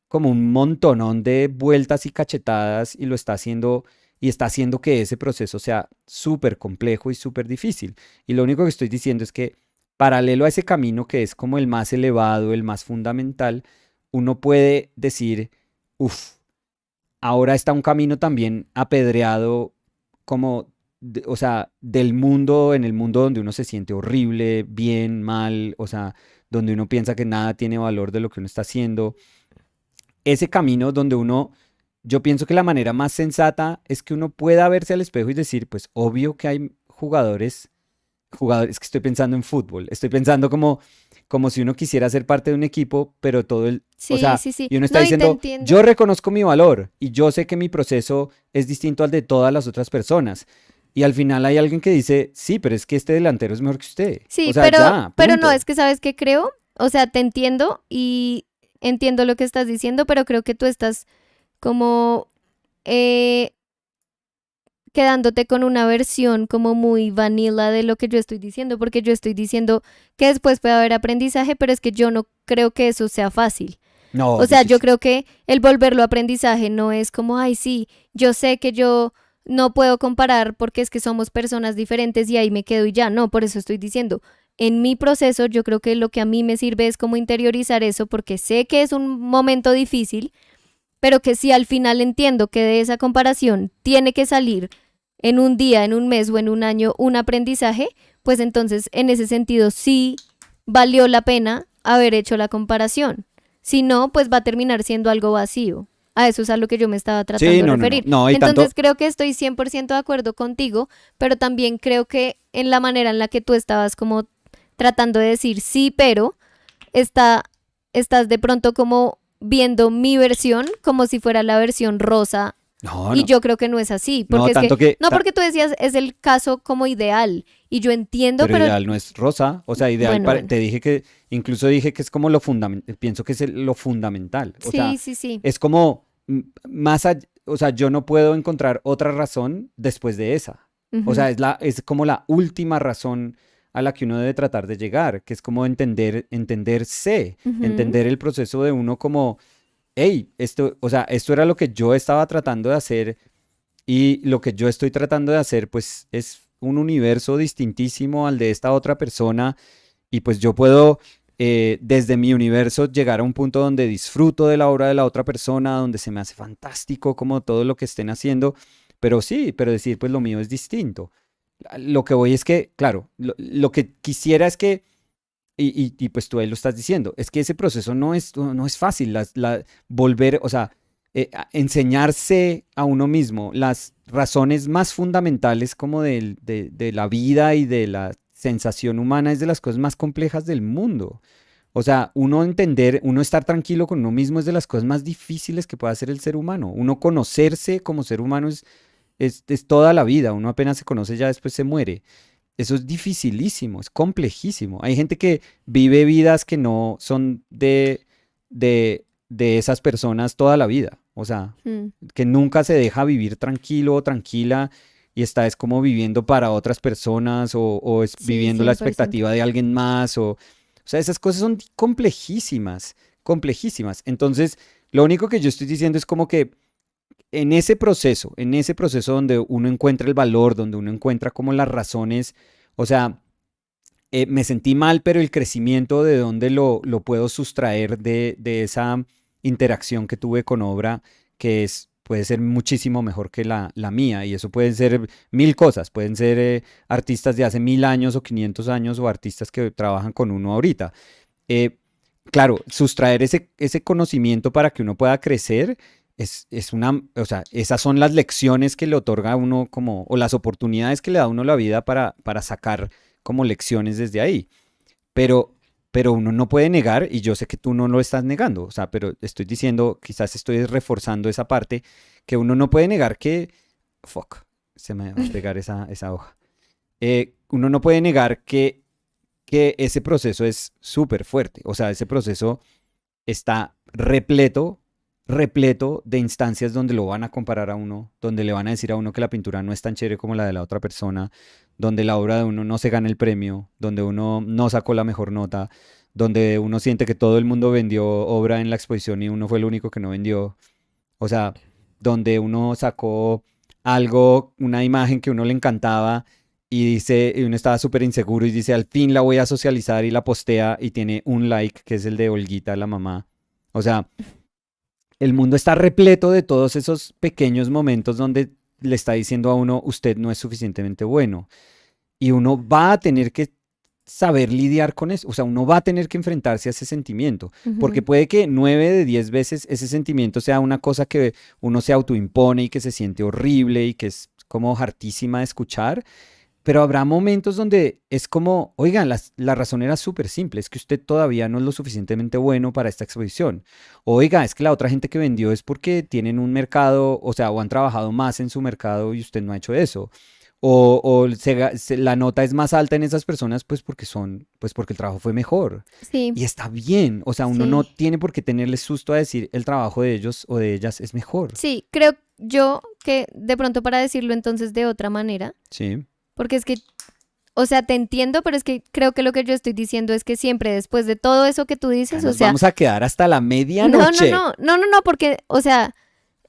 como un montonón de vueltas y cachetadas y lo está haciendo y está haciendo que ese proceso sea súper complejo y súper difícil. Y lo único que estoy diciendo es que paralelo a ese camino que es como el más elevado, el más fundamental, uno puede decir, uff, ahora está un camino también apedreado como, o sea, del mundo, en el mundo donde uno se siente horrible, bien, mal, o sea, donde uno piensa que nada tiene valor de lo que uno está haciendo. Ese camino donde uno, yo pienso que la manera más sensata es que uno pueda verse al espejo y decir, pues obvio que hay jugadores que estoy pensando en fútbol, estoy pensando como si uno quisiera ser parte de un equipo, pero o sí, sea, sí, sí. y uno está No, y te diciendo, entiendo. yo reconozco mi valor y yo sé que mi proceso es distinto al de todas las otras personas. Y al final hay alguien que dice, sí, pero es que este delantero es mejor que usted. O Sí, sea, ya, pero no, es punto. que sabes qué creo. O sea, te entiendo y entiendo lo que estás diciendo, pero creo que tú estás como eh, quedándote con una versión como muy vanilla de lo que yo estoy diciendo, porque yo estoy diciendo que después puede haber aprendizaje, pero es que yo no creo que eso sea fácil. No, O yo sea, sí yo sé. creo que el volverlo aprendizaje no es como, ay, sí, yo sé que yo no puedo comparar porque es que somos personas diferentes y ahí me quedo y ya. No, por eso estoy diciendo, en mi proceso yo creo que lo que a mí me sirve es como interiorizar eso porque sé que es un momento difícil pero que si al final entiendo que de esa comparación tiene que salir en un día, en un mes o en un año un aprendizaje, pues entonces en ese sentido sí valió la pena haber hecho la comparación. Si no, pues va a terminar siendo algo vacío. A eso es a lo que yo me estaba tratando de referir. No, entonces creo que estoy 100% de acuerdo contigo, pero también creo que en la manera en la que tú estabas como tratando de decir sí, pero estás de pronto como viendo mi versión como si fuera la versión rosa. Y yo creo que no es así, porque porque tú decías es el caso como ideal y yo entiendo, pero ideal no es rosa, o sea, ideal bueno. te dije que incluso dije que es como lo fundamental, pienso que es lo fundamental, o sea, sí. Es como más allá, o sea, yo no puedo encontrar otra razón después de esa. O sea, es como la última razón a la que uno debe tratar de llegar, que es como entenderse, entender el proceso de uno como hey, esto era lo que yo estaba tratando de hacer y lo que yo estoy tratando de hacer, pues es un universo distintísimo al de esta otra persona y pues yo puedo desde mi universo llegar a un punto donde disfruto de la obra de la otra persona, donde se me hace fantástico como todo lo que estén haciendo, pero sí, pero decir pues lo mío es distinto. Lo que voy es que, claro, lo que quisiera es que y pues tú ahí lo estás diciendo, es que ese proceso no es fácil, volver, o sea, enseñarse a uno mismo las razones más fundamentales como de la vida y de la sensación humana es de las cosas más complejas del mundo. O sea, uno estar tranquilo con uno mismo es de las cosas más difíciles que puede hacer el ser humano. Uno conocerse como ser humano es toda la vida, uno apenas se conoce ya después se muere. Eso es dificilísimo, es complejísimo. Hay gente que vive vidas que no son de esas personas toda la vida. O sea, que nunca se deja vivir tranquilo o tranquila y es como viviendo para otras personas o es viviendo la 100%. expectativa de alguien más. O sea, esas cosas son complejísimas, complejísimas. Entonces, lo único que yo estoy diciendo es como que en ese proceso donde uno encuentra el valor, donde uno encuentra como las razones, o sea, me sentí mal, pero el crecimiento de dónde lo puedo sustraer de esa interacción que tuve con obra, que puede ser muchísimo mejor que la mía, y eso pueden ser mil cosas, pueden ser artistas de hace 1000 años o 500 años o artistas que trabajan con uno ahorita. Claro, sustraer ese conocimiento para que uno pueda crecer o sea, esas son las lecciones que le otorga a uno como, o las oportunidades que le da a uno la vida para sacar como lecciones desde ahí. Pero uno no puede negar, y yo sé que tú no lo estás negando, o sea, pero estoy diciendo, quizás estoy reforzando esa parte, que uno no puede negar que, se me va a pegar esa hoja. Uno no puede negar que ese proceso es súper fuerte, o sea, ese proceso está repleto de instancias donde lo van a comparar a uno, donde le van a decir a uno que la pintura no es tan chévere como la de la otra persona, donde la obra de uno no se gana el premio, donde uno no sacó la mejor nota, donde uno siente que todo el mundo vendió obra en la exposición y uno fue el único que no vendió. O sea, donde uno sacó algo, una imagen que a uno le encantaba y uno estaba súper inseguro y dice, al fin la voy a socializar y la postea y tiene un like, que es el de Olguita, la mamá. O sea, el mundo está repleto de todos esos pequeños momentos donde le está diciendo a uno, usted no es suficientemente bueno. Y uno va a tener que saber lidiar con eso. O sea, uno va a tener que enfrentarse a ese sentimiento. Porque puede que 9 de 10 veces ese sentimiento sea una cosa que uno se autoimpone y que se siente horrible y que es como hartísima de escuchar. Pero habrá momentos donde es como, oigan, la razón era súper simple, es que usted todavía no es lo suficientemente bueno para esta exposición. Oiga, es que la otra gente que vendió es porque tienen un mercado, o sea, o han trabajado más en su mercado y usted no ha hecho eso. La nota es más alta en esas personas pues porque el trabajo fue mejor. Sí. Y está bien, o sea, uno Sí. no tiene por qué tenerle susto a decir el trabajo de ellos o de ellas es mejor. Sí, creo yo que de pronto para decirlo entonces de otra manera, Sí. porque es que, o sea, te entiendo, pero es que creo que lo que yo estoy diciendo es que siempre después de todo eso que tú dices, Nos o sea, vamos a quedar hasta la medianoche. no, porque, o sea,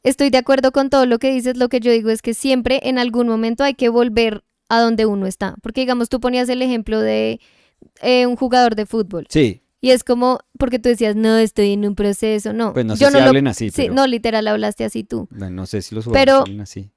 estoy de acuerdo con todo lo que dices, lo que yo digo es que siempre en algún momento hay que volver a donde uno está, porque digamos, tú ponías el ejemplo de un jugador de fútbol. Sí. Y es como, porque tú decías, no, estoy en un proceso, no. Pues no sé si hablen así, sí, pero... no, literal hablaste así tú. No sé si los jugadores Pero hablen así.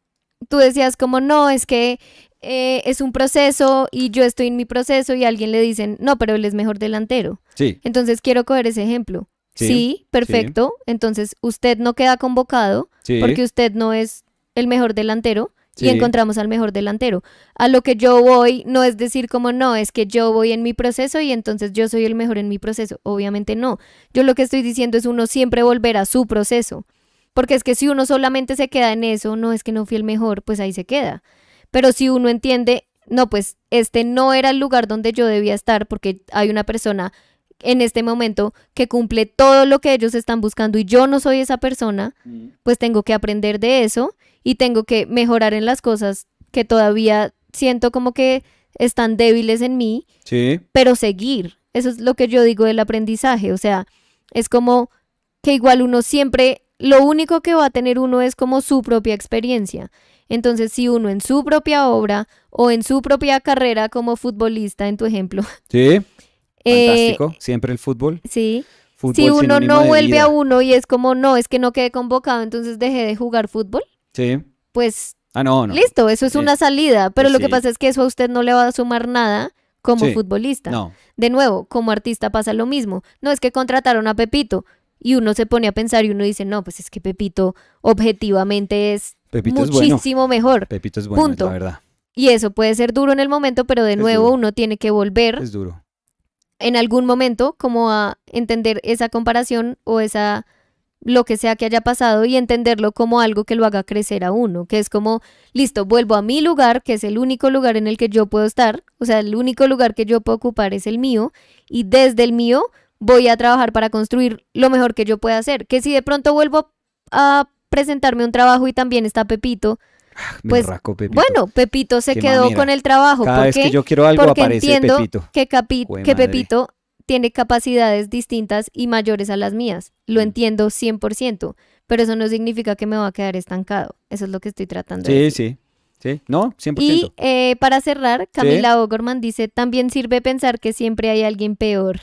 tú decías como, no, es que es un proceso y yo estoy en mi proceso y a alguien le dicen, no, pero él es mejor delantero. Sí, Entonces quiero coger ese ejemplo. sí, Sí, sí, perfecto. Entonces usted no queda convocado sí, porque usted no es el mejor delantero y sí, encontramos al mejor delantero. A lo que yo voy no es decir como no, es que yo voy en mi proceso y entonces yo soy el mejor en mi proceso. Obviamente no. Yo lo que estoy diciendo es uno siempre volver a su proceso. Porque es que si uno solamente se queda en eso, no es que no fui el mejor, pues ahí se queda. Pero si uno entiende, no, pues este no era el lugar donde yo debía estar porque hay una persona en este momento que cumple todo lo que ellos están buscando y yo no soy esa persona, pues tengo que aprender de eso y tengo que mejorar en las cosas que todavía siento como que están débiles en mí, sí, pero seguir. Eso es lo que yo digo del aprendizaje, o sea, es como que igual uno siempre, lo único que va a tener uno es como su propia experiencia. Entonces, si uno en su propia obra o en su propia carrera como futbolista, en tu ejemplo, sí. eh, Fantástico. Siempre el fútbol. sí, si Fútbol uno sinónimo no de vuelve a vida. uno y es como, no, es que no quedé convocado, entonces dejé de jugar fútbol, Sí. pues Ah, no, no, no. listo, eso es una salida, pero Pues lo que sí. pasa es que eso a usted no le va a sumar nada como Sí. futbolista. No. De nuevo, como artista pasa lo mismo. No es que contrataron a Pepito y uno se pone a pensar y uno dice, no, pues es que Pepito objetivamente es Pepito es bueno. muchísimo mejor. Pepito es bueno, es la Punto. verdad. Y eso puede ser duro en el momento, pero de Es nuevo duro. uno tiene que volver Es duro. en algún momento como a entender esa comparación o esa lo que sea que haya pasado y entenderlo como algo que lo haga crecer a uno, que es como, listo, vuelvo a mi lugar, que es el único lugar en el que yo puedo estar, o sea, el único lugar que yo puedo ocupar es el mío y desde el mío voy a trabajar para construir lo mejor que yo pueda hacer, que si de pronto vuelvo a presentarme un trabajo y también está Pepito, pues Berraco Pepito. bueno, Pepito se Qué quedó con mamera. el trabajo. Cada ¿Por vez que qué? yo quiero algo Porque aparece entiendo Pepito. Jue que madre. Pepito tiene capacidades distintas y mayores a las mías. Lo Mm. entiendo 100%, pero eso no significa que me va a quedar estancado. Eso es lo que estoy tratando de Sí, decir. sí. Sí. No, 100%. Y para cerrar, Sí. Camila O'Gorman dice, también sirve pensar que siempre hay alguien peor.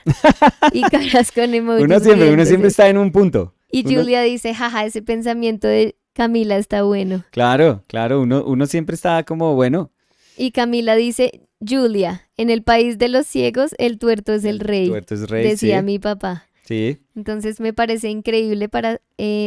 Y caras con emojis Uno siempre riéndose. está en un punto. Y Uno, Julia dice, jaja, ese pensamiento de Camila está bueno. claro, claro, uno siempre está como, bueno, Y Camila dice, Julia, en el país de los ciegos, el tuerto es el rey, tuerto es rey, decía sí, mi papá. sí, Entonces me parece increíble para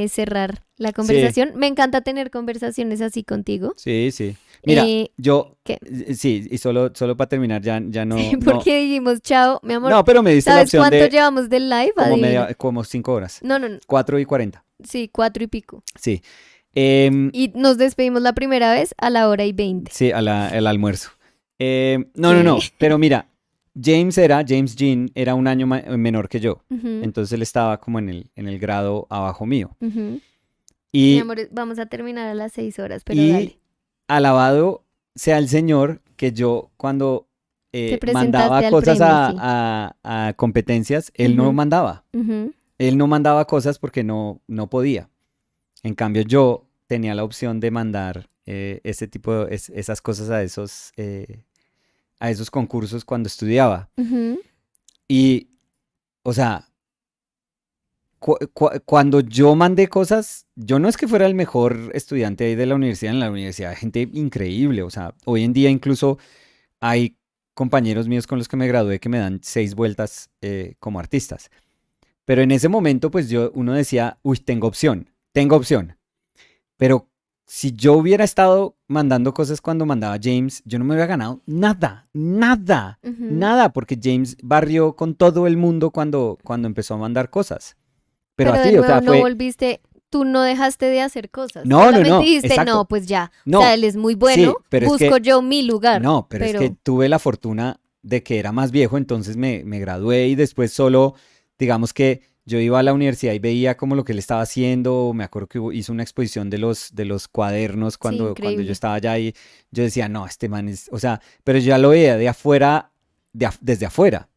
cerrar la sí, conversación. Me encanta tener conversaciones así contigo. sí, sí. Mira, Eh, yo, ¿Qué? sí, y solo para terminar, ya Sí, no, no, porque dijimos, chao, mi amor. no, pero me diste la ¿Sabes opción cuánto de llevamos del live? como Adivina. como 5 horas, No, no, no. 4:40, Sí, 4 y pico. sí. Em, Y nos despedimos la primera vez a la 1:20. sí, al almuerzo. ¿Qué? No, pero mira, James Jean era un año menor que yo, Ujú, entonces él estaba como en el grado abajo mío. ujú. Mi Y, amor, vamos a terminar a las 6 horas, pero y dale. alabado sea el Señor que yo cuando Te mandaba presentaste al cosas premio, sí. a competencias, él no Ujú, mandaba. ujú. Él no mandaba cosas porque no podía. En cambio, yo tenía la opción de mandar ese tipo de, esas cosas a esos concursos cuando estudiaba. Ujú, Y, o sea, cuando yo mandé cosas, yo no es que fuera el mejor estudiante ahí de la universidad. En la universidad hay gente increíble. O sea, hoy en día incluso hay compañeros míos con los que me gradué que me dan 6 vueltas como artistas. Pero en ese momento, pues uno decía, uy, tengo opción. Pero si yo hubiera estado mandando cosas cuando mandaba James, yo no me hubiera ganado nada, nada, ujú. nada, porque James barrió con todo el mundo cuando empezó a mandar cosas. Pero Pero de así, o nuevo sea, no fue, volviste, tú no dejaste de hacer cosas. no, no, Solamente no, dijiste, no, exacto. pues ya. O sea, No, él es muy bueno, sí, pero es busco que, yo mi lugar. no, pero es que Pero, tuve la fortuna de que era más viejo, entonces me gradué y después solo, digamos que yo iba a la universidad y veía como lo que él estaba haciendo. Me acuerdo que hizo una exposición de los cuadernos sí, cuando yo increíble. estaba allá y yo decía, no, este man es, o sea, pero yo ya lo veía de afuera, desde afuera.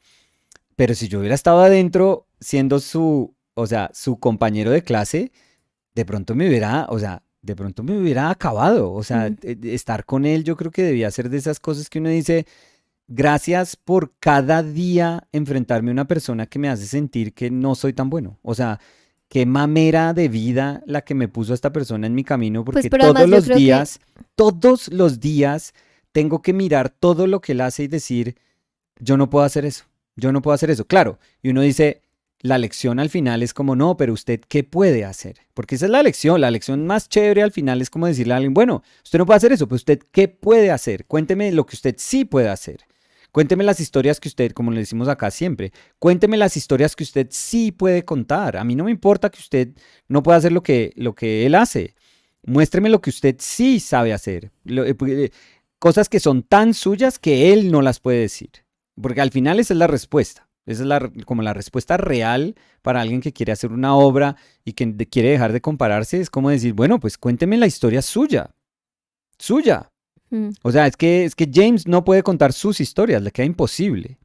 Pero si yo hubiera estado adentro siendo o sea, su compañero de clase, de pronto me hubiera, o sea, de pronto me hubiera acabado. O sea, Ujú. estar con él yo creo que debía ser de esas cosas que uno dice, gracias por cada día enfrentarme a una persona que me hace sentir que no soy tan bueno. O sea, qué mamera de vida la que me puso esta persona en mi camino, Pues, porque pero además yo creo que todos los días tengo que mirar todo lo que él hace y decir, yo no puedo hacer eso, yo no puedo hacer eso. Claro, y uno dice, la lección al final es como, no, pero usted, ¿qué puede hacer? Porque esa es la lección más chévere al final es como decirle a alguien, bueno, usted no puede hacer eso, pero usted, ¿qué puede hacer? Cuénteme lo que usted sí puede hacer. Cuénteme las historias que usted, como le decimos acá siempre, cuénteme las historias que usted sí puede contar. A mí no me importa que usted no pueda hacer lo que él hace. Muéstreme lo que usted sí sabe hacer. Cosas que son tan suyas que él no las puede decir. Porque al final esa es la respuesta. Esa es como la respuesta real para alguien que quiere hacer una obra y que quiere dejar de compararse. Es como decir, bueno, pues cuénteme la historia suya. Suya. O sea, es que James no puede contar sus historias, le queda imposible.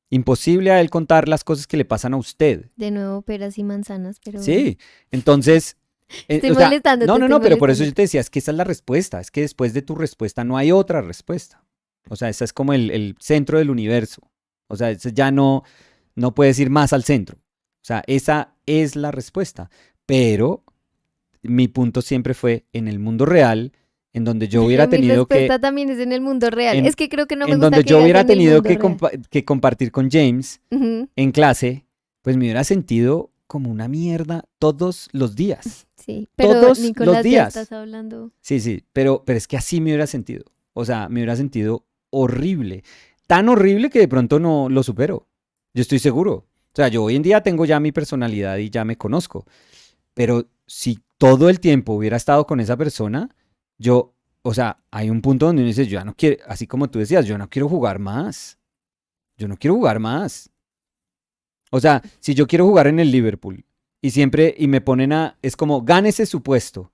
Imposible a él contar las cosas que le pasan a usted. De nuevo peras y manzanas, pero... Sí, entonces... Estoy molestándote. No, pero por eso yo te decía, es que esa es la respuesta, es que después de tu respuesta no hay otra respuesta. O sea, esa es como el centro del universo. O sea, ya no puedes ir más al centro. O sea, esa es la respuesta. Pero mi punto siempre fue en el mundo real, en donde yo hubiera tenido que... Mi respuesta también es en el mundo real. Es que creo que no me gusta en donde que yo hubiera digas en el tenido mundo real. que compartir con James Ujú. en clase, pues me hubiera sentido como una mierda todos los días. Sí, pero Todos Nicolás, los días. ya estás hablando. Sí, pero es que así me hubiera sentido. O sea, me hubiera sentido horrible. Tan horrible que de pronto no lo supero. Yo estoy seguro. O sea, yo hoy en día tengo ya mi personalidad y ya me conozco. Pero si todo el tiempo hubiera estado con esa persona, o sea, hay un punto donde uno dice, yo ya no quiero, así como tú decías, yo no quiero jugar más. Yo no quiero jugar más. O sea, si yo quiero jugar en el Liverpool y me ponen es como, gánese su puesto.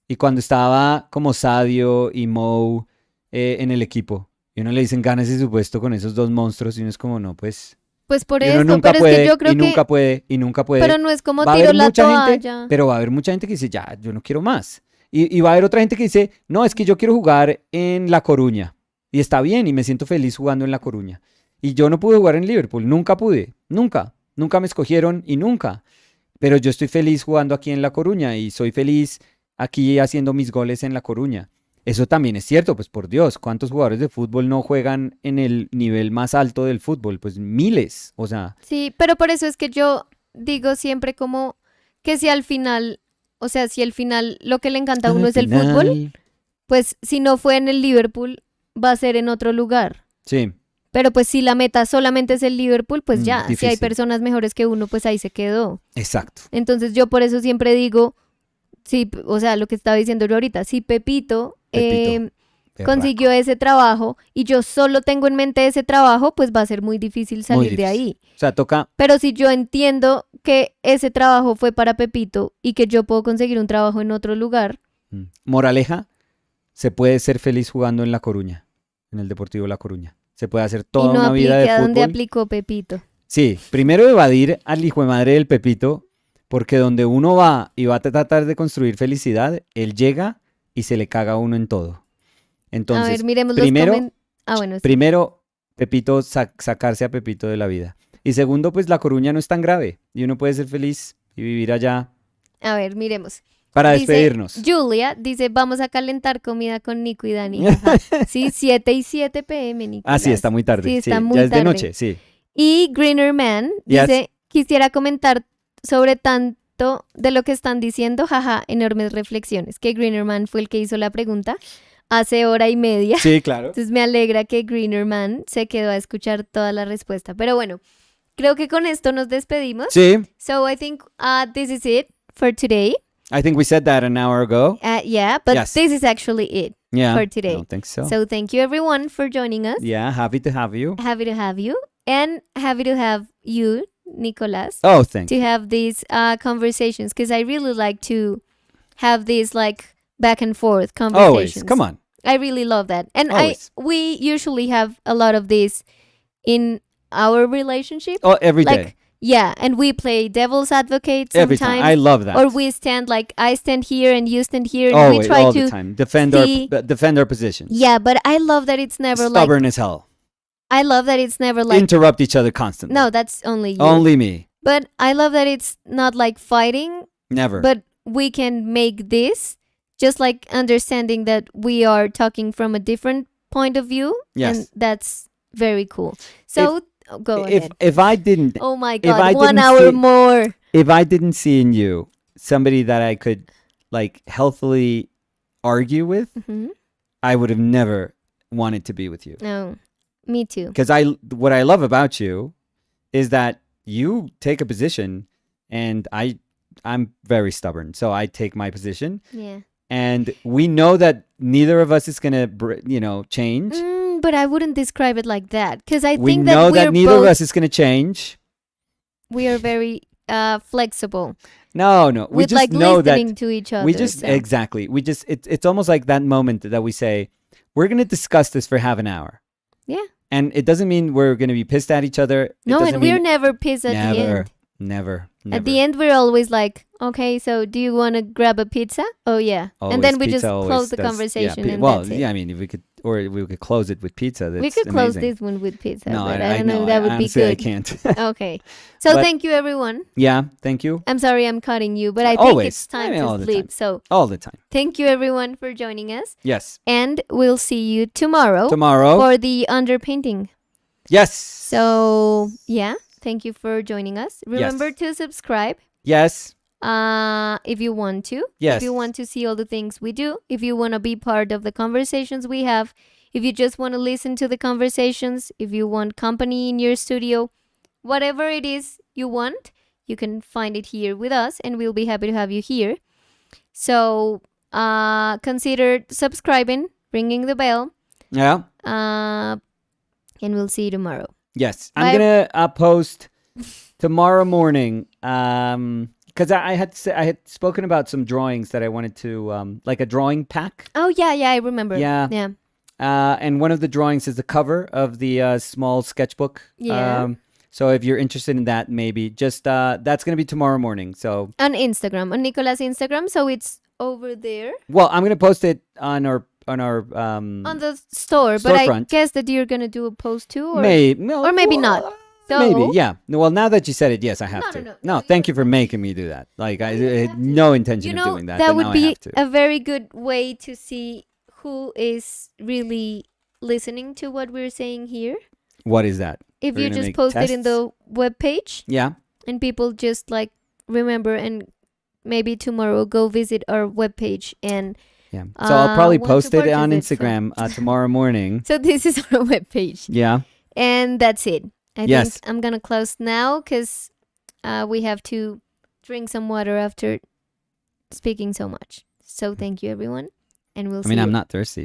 Y cuando estaba como Sadio y Mo en el equipo, y uno le dicen, gánese su puesto con esos dos monstruos, y uno es como, no, pues... Pues por Y uno eso, nunca pero puede, es que yo creo y nunca puede, y nunca puede. Pero no es como Va a tiro haber la mucha gente, toalla. pero va a haber mucha gente que dice, ya, yo no quiero más. Y va a haber otra gente que dice, no, es que yo quiero jugar en La Coruña. Y está bien, y me siento feliz jugando en La Coruña. Y yo no pude jugar en Liverpool, nunca pude, nunca. Nunca me escogieron y nunca. Pero yo estoy feliz jugando aquí en La Coruña y soy feliz aquí haciendo mis goles en La Coruña. Eso también es cierto, pues por Dios, ¿cuántos jugadores de fútbol no juegan en el nivel más alto del fútbol? Pues miles, o sea... Sí, pero por eso es que yo digo siempre como que si al final, o sea, si al final lo que le encanta a uno es el fútbol, pues si no fue en el Liverpool, va a ser en otro lugar. Sí. Pero pues si la meta solamente es el Liverpool, pues ya, difícil. si hay personas mejores que uno, pues ahí se quedó. Exacto. Entonces yo por eso siempre digo, sí, o sea, lo que estaba diciendo yo ahorita, si Pepito consiguió ese trabajo y yo solo tengo en mente ese trabajo, pues va a ser muy difícil salir de ahí. O sea, toca... Pero si yo entiendo que ese trabajo fue para Pepito y que yo puedo conseguir un trabajo en otro lugar. Moraleja, se puede ser feliz jugando en La Coruña, en el Deportivo La Coruña. Se puede hacer toda una vida de fútbol. ¿A dónde aplicó Pepito? Sí, primero evadir al hijo de madre del Pepito, porque donde uno va y va a tratar de construir felicidad, él llega y se le caga a uno en todo. Entonces, a ver, miremos primero, Pepito, sacarse a Pepito de la vida. Y segundo, pues La Coruña no es tan grave y uno puede ser feliz y vivir allá. A ver, miremos. Para despedirnos. Julia dice, vamos a calentar comida con Nico y Dani. Sí, 7:07 p.m, Nicolás. Ah, sí, está muy tarde. Sí, está muy ya es tarde. de noche, sí. Y Greener Man dice, quisiera comentar sobre tanto de lo que están diciendo, jaja, enormes reflexiones. Que Greener Man fue el que hizo la pregunta hace hora y media. Sí, claro. Entonces me alegra que Greener Man se quedó a escuchar toda la respuesta. Pero bueno, creo que con esto nos despedimos. Sí. So I think this is it for today. I think we said that an hour ago. Yeah, but this is actually it for today. I don't think so. So thank you everyone for joining us. Yeah, happy to have you. Happy to have you. And happy to have you, Nicolas. Oh, thanks. To have these conversations, because I really like to have these like back and forth conversations. Always, come on. I really love that. And we usually have a lot of this in our relationship. Oh, every day. Yeah, and we play devil's advocate sometimes. Every time. I love that. Or we stand like I stand here and you stand here. And Always, we try all to the time. Defend our positions. Yeah, but I love that it's never stubborn as hell. I love that it's never like interrupt each other constantly. No, that's only you. Only me. But I love that it's not like fighting. Never. But we can make this just like understanding that we are talking from a different point of view. Yes. And that's very cool. So go ahead. If I didn't, oh my God, 1 hour more. If I didn't see in you somebody that I could like healthily argue with, I would have never wanted to be with you. No, me too. Because what I love about you is that you take a position, and I'm very stubborn, so I take my position. Yeah. And we know that neither of us is gonna, change. But I wouldn't describe it like that, because I we think know that that neither of us is gonna change. We are very flexible. No, we with just like know listening that to each other. we just exactly. We just it's almost like that moment that we say we're gonna discuss this for half an hour. Yeah. And it doesn't mean we're gonna be pissed at each other. No, and we're never pissed at the end. Never. At the end, we're always like, okay, so do you want to grab a pizza? Oh, yeah. Always, and then we pizza just close the conversation. Yeah, and well, that's it. yeah, I mean, if we could close it with pizza. That's we could close amazing. this one with pizza. No, but I don't know. know. That would honestly, be good. I can't. Okay. So thank you, everyone. Yeah, thank you. I'm sorry I'm cutting you, but I think Always. it's time to sleep. So all the time. Thank you, everyone, for joining us. Yes. And we'll see you tomorrow. Tomorrow. For the underpainting. Yes. So, yeah. Thank you for joining us. Remember to subscribe. Yes. If you want to. Yes. If you want to see all the things we do. If you want to be part of the conversations we have. If you just want to listen to the conversations. If you want company in your studio. Whatever it is you want, you can find it here with us. And we'll be happy to have you here. So, consider subscribing. Ringing the bell. Yeah. And we'll see you tomorrow. Yes. I'm going to post tomorrow morning because I had spoken about some drawings that I wanted to like a drawing pack. Oh, yeah, I remember. Yeah. And one of the drawings is the cover of the small sketchbook. Yeah. So if you're interested in that, maybe just that's going to be tomorrow morning. So on Instagram, on Nicola's Instagram. So it's over there. Well, I'm going to post it on our on the store, but I guess that you're gonna do a post too, or maybe not. So, maybe, yeah. Well, now that you said it, yes, I have to. No, thank you for making me do that. Like, I had no intention of doing that. That would be a very good way to see who is really listening to what we're saying here. What is that? If you just post it in the webpage, yeah, and people just like remember and maybe tomorrow go visit our webpage and. Yeah. So I'll probably post it on Instagram tomorrow morning. So this is our webpage. Yeah. And that's it. I think I'm going to close now because we have to drink some water after speaking so much. So thank you, everyone. And we'll see you. I'm not thirsty.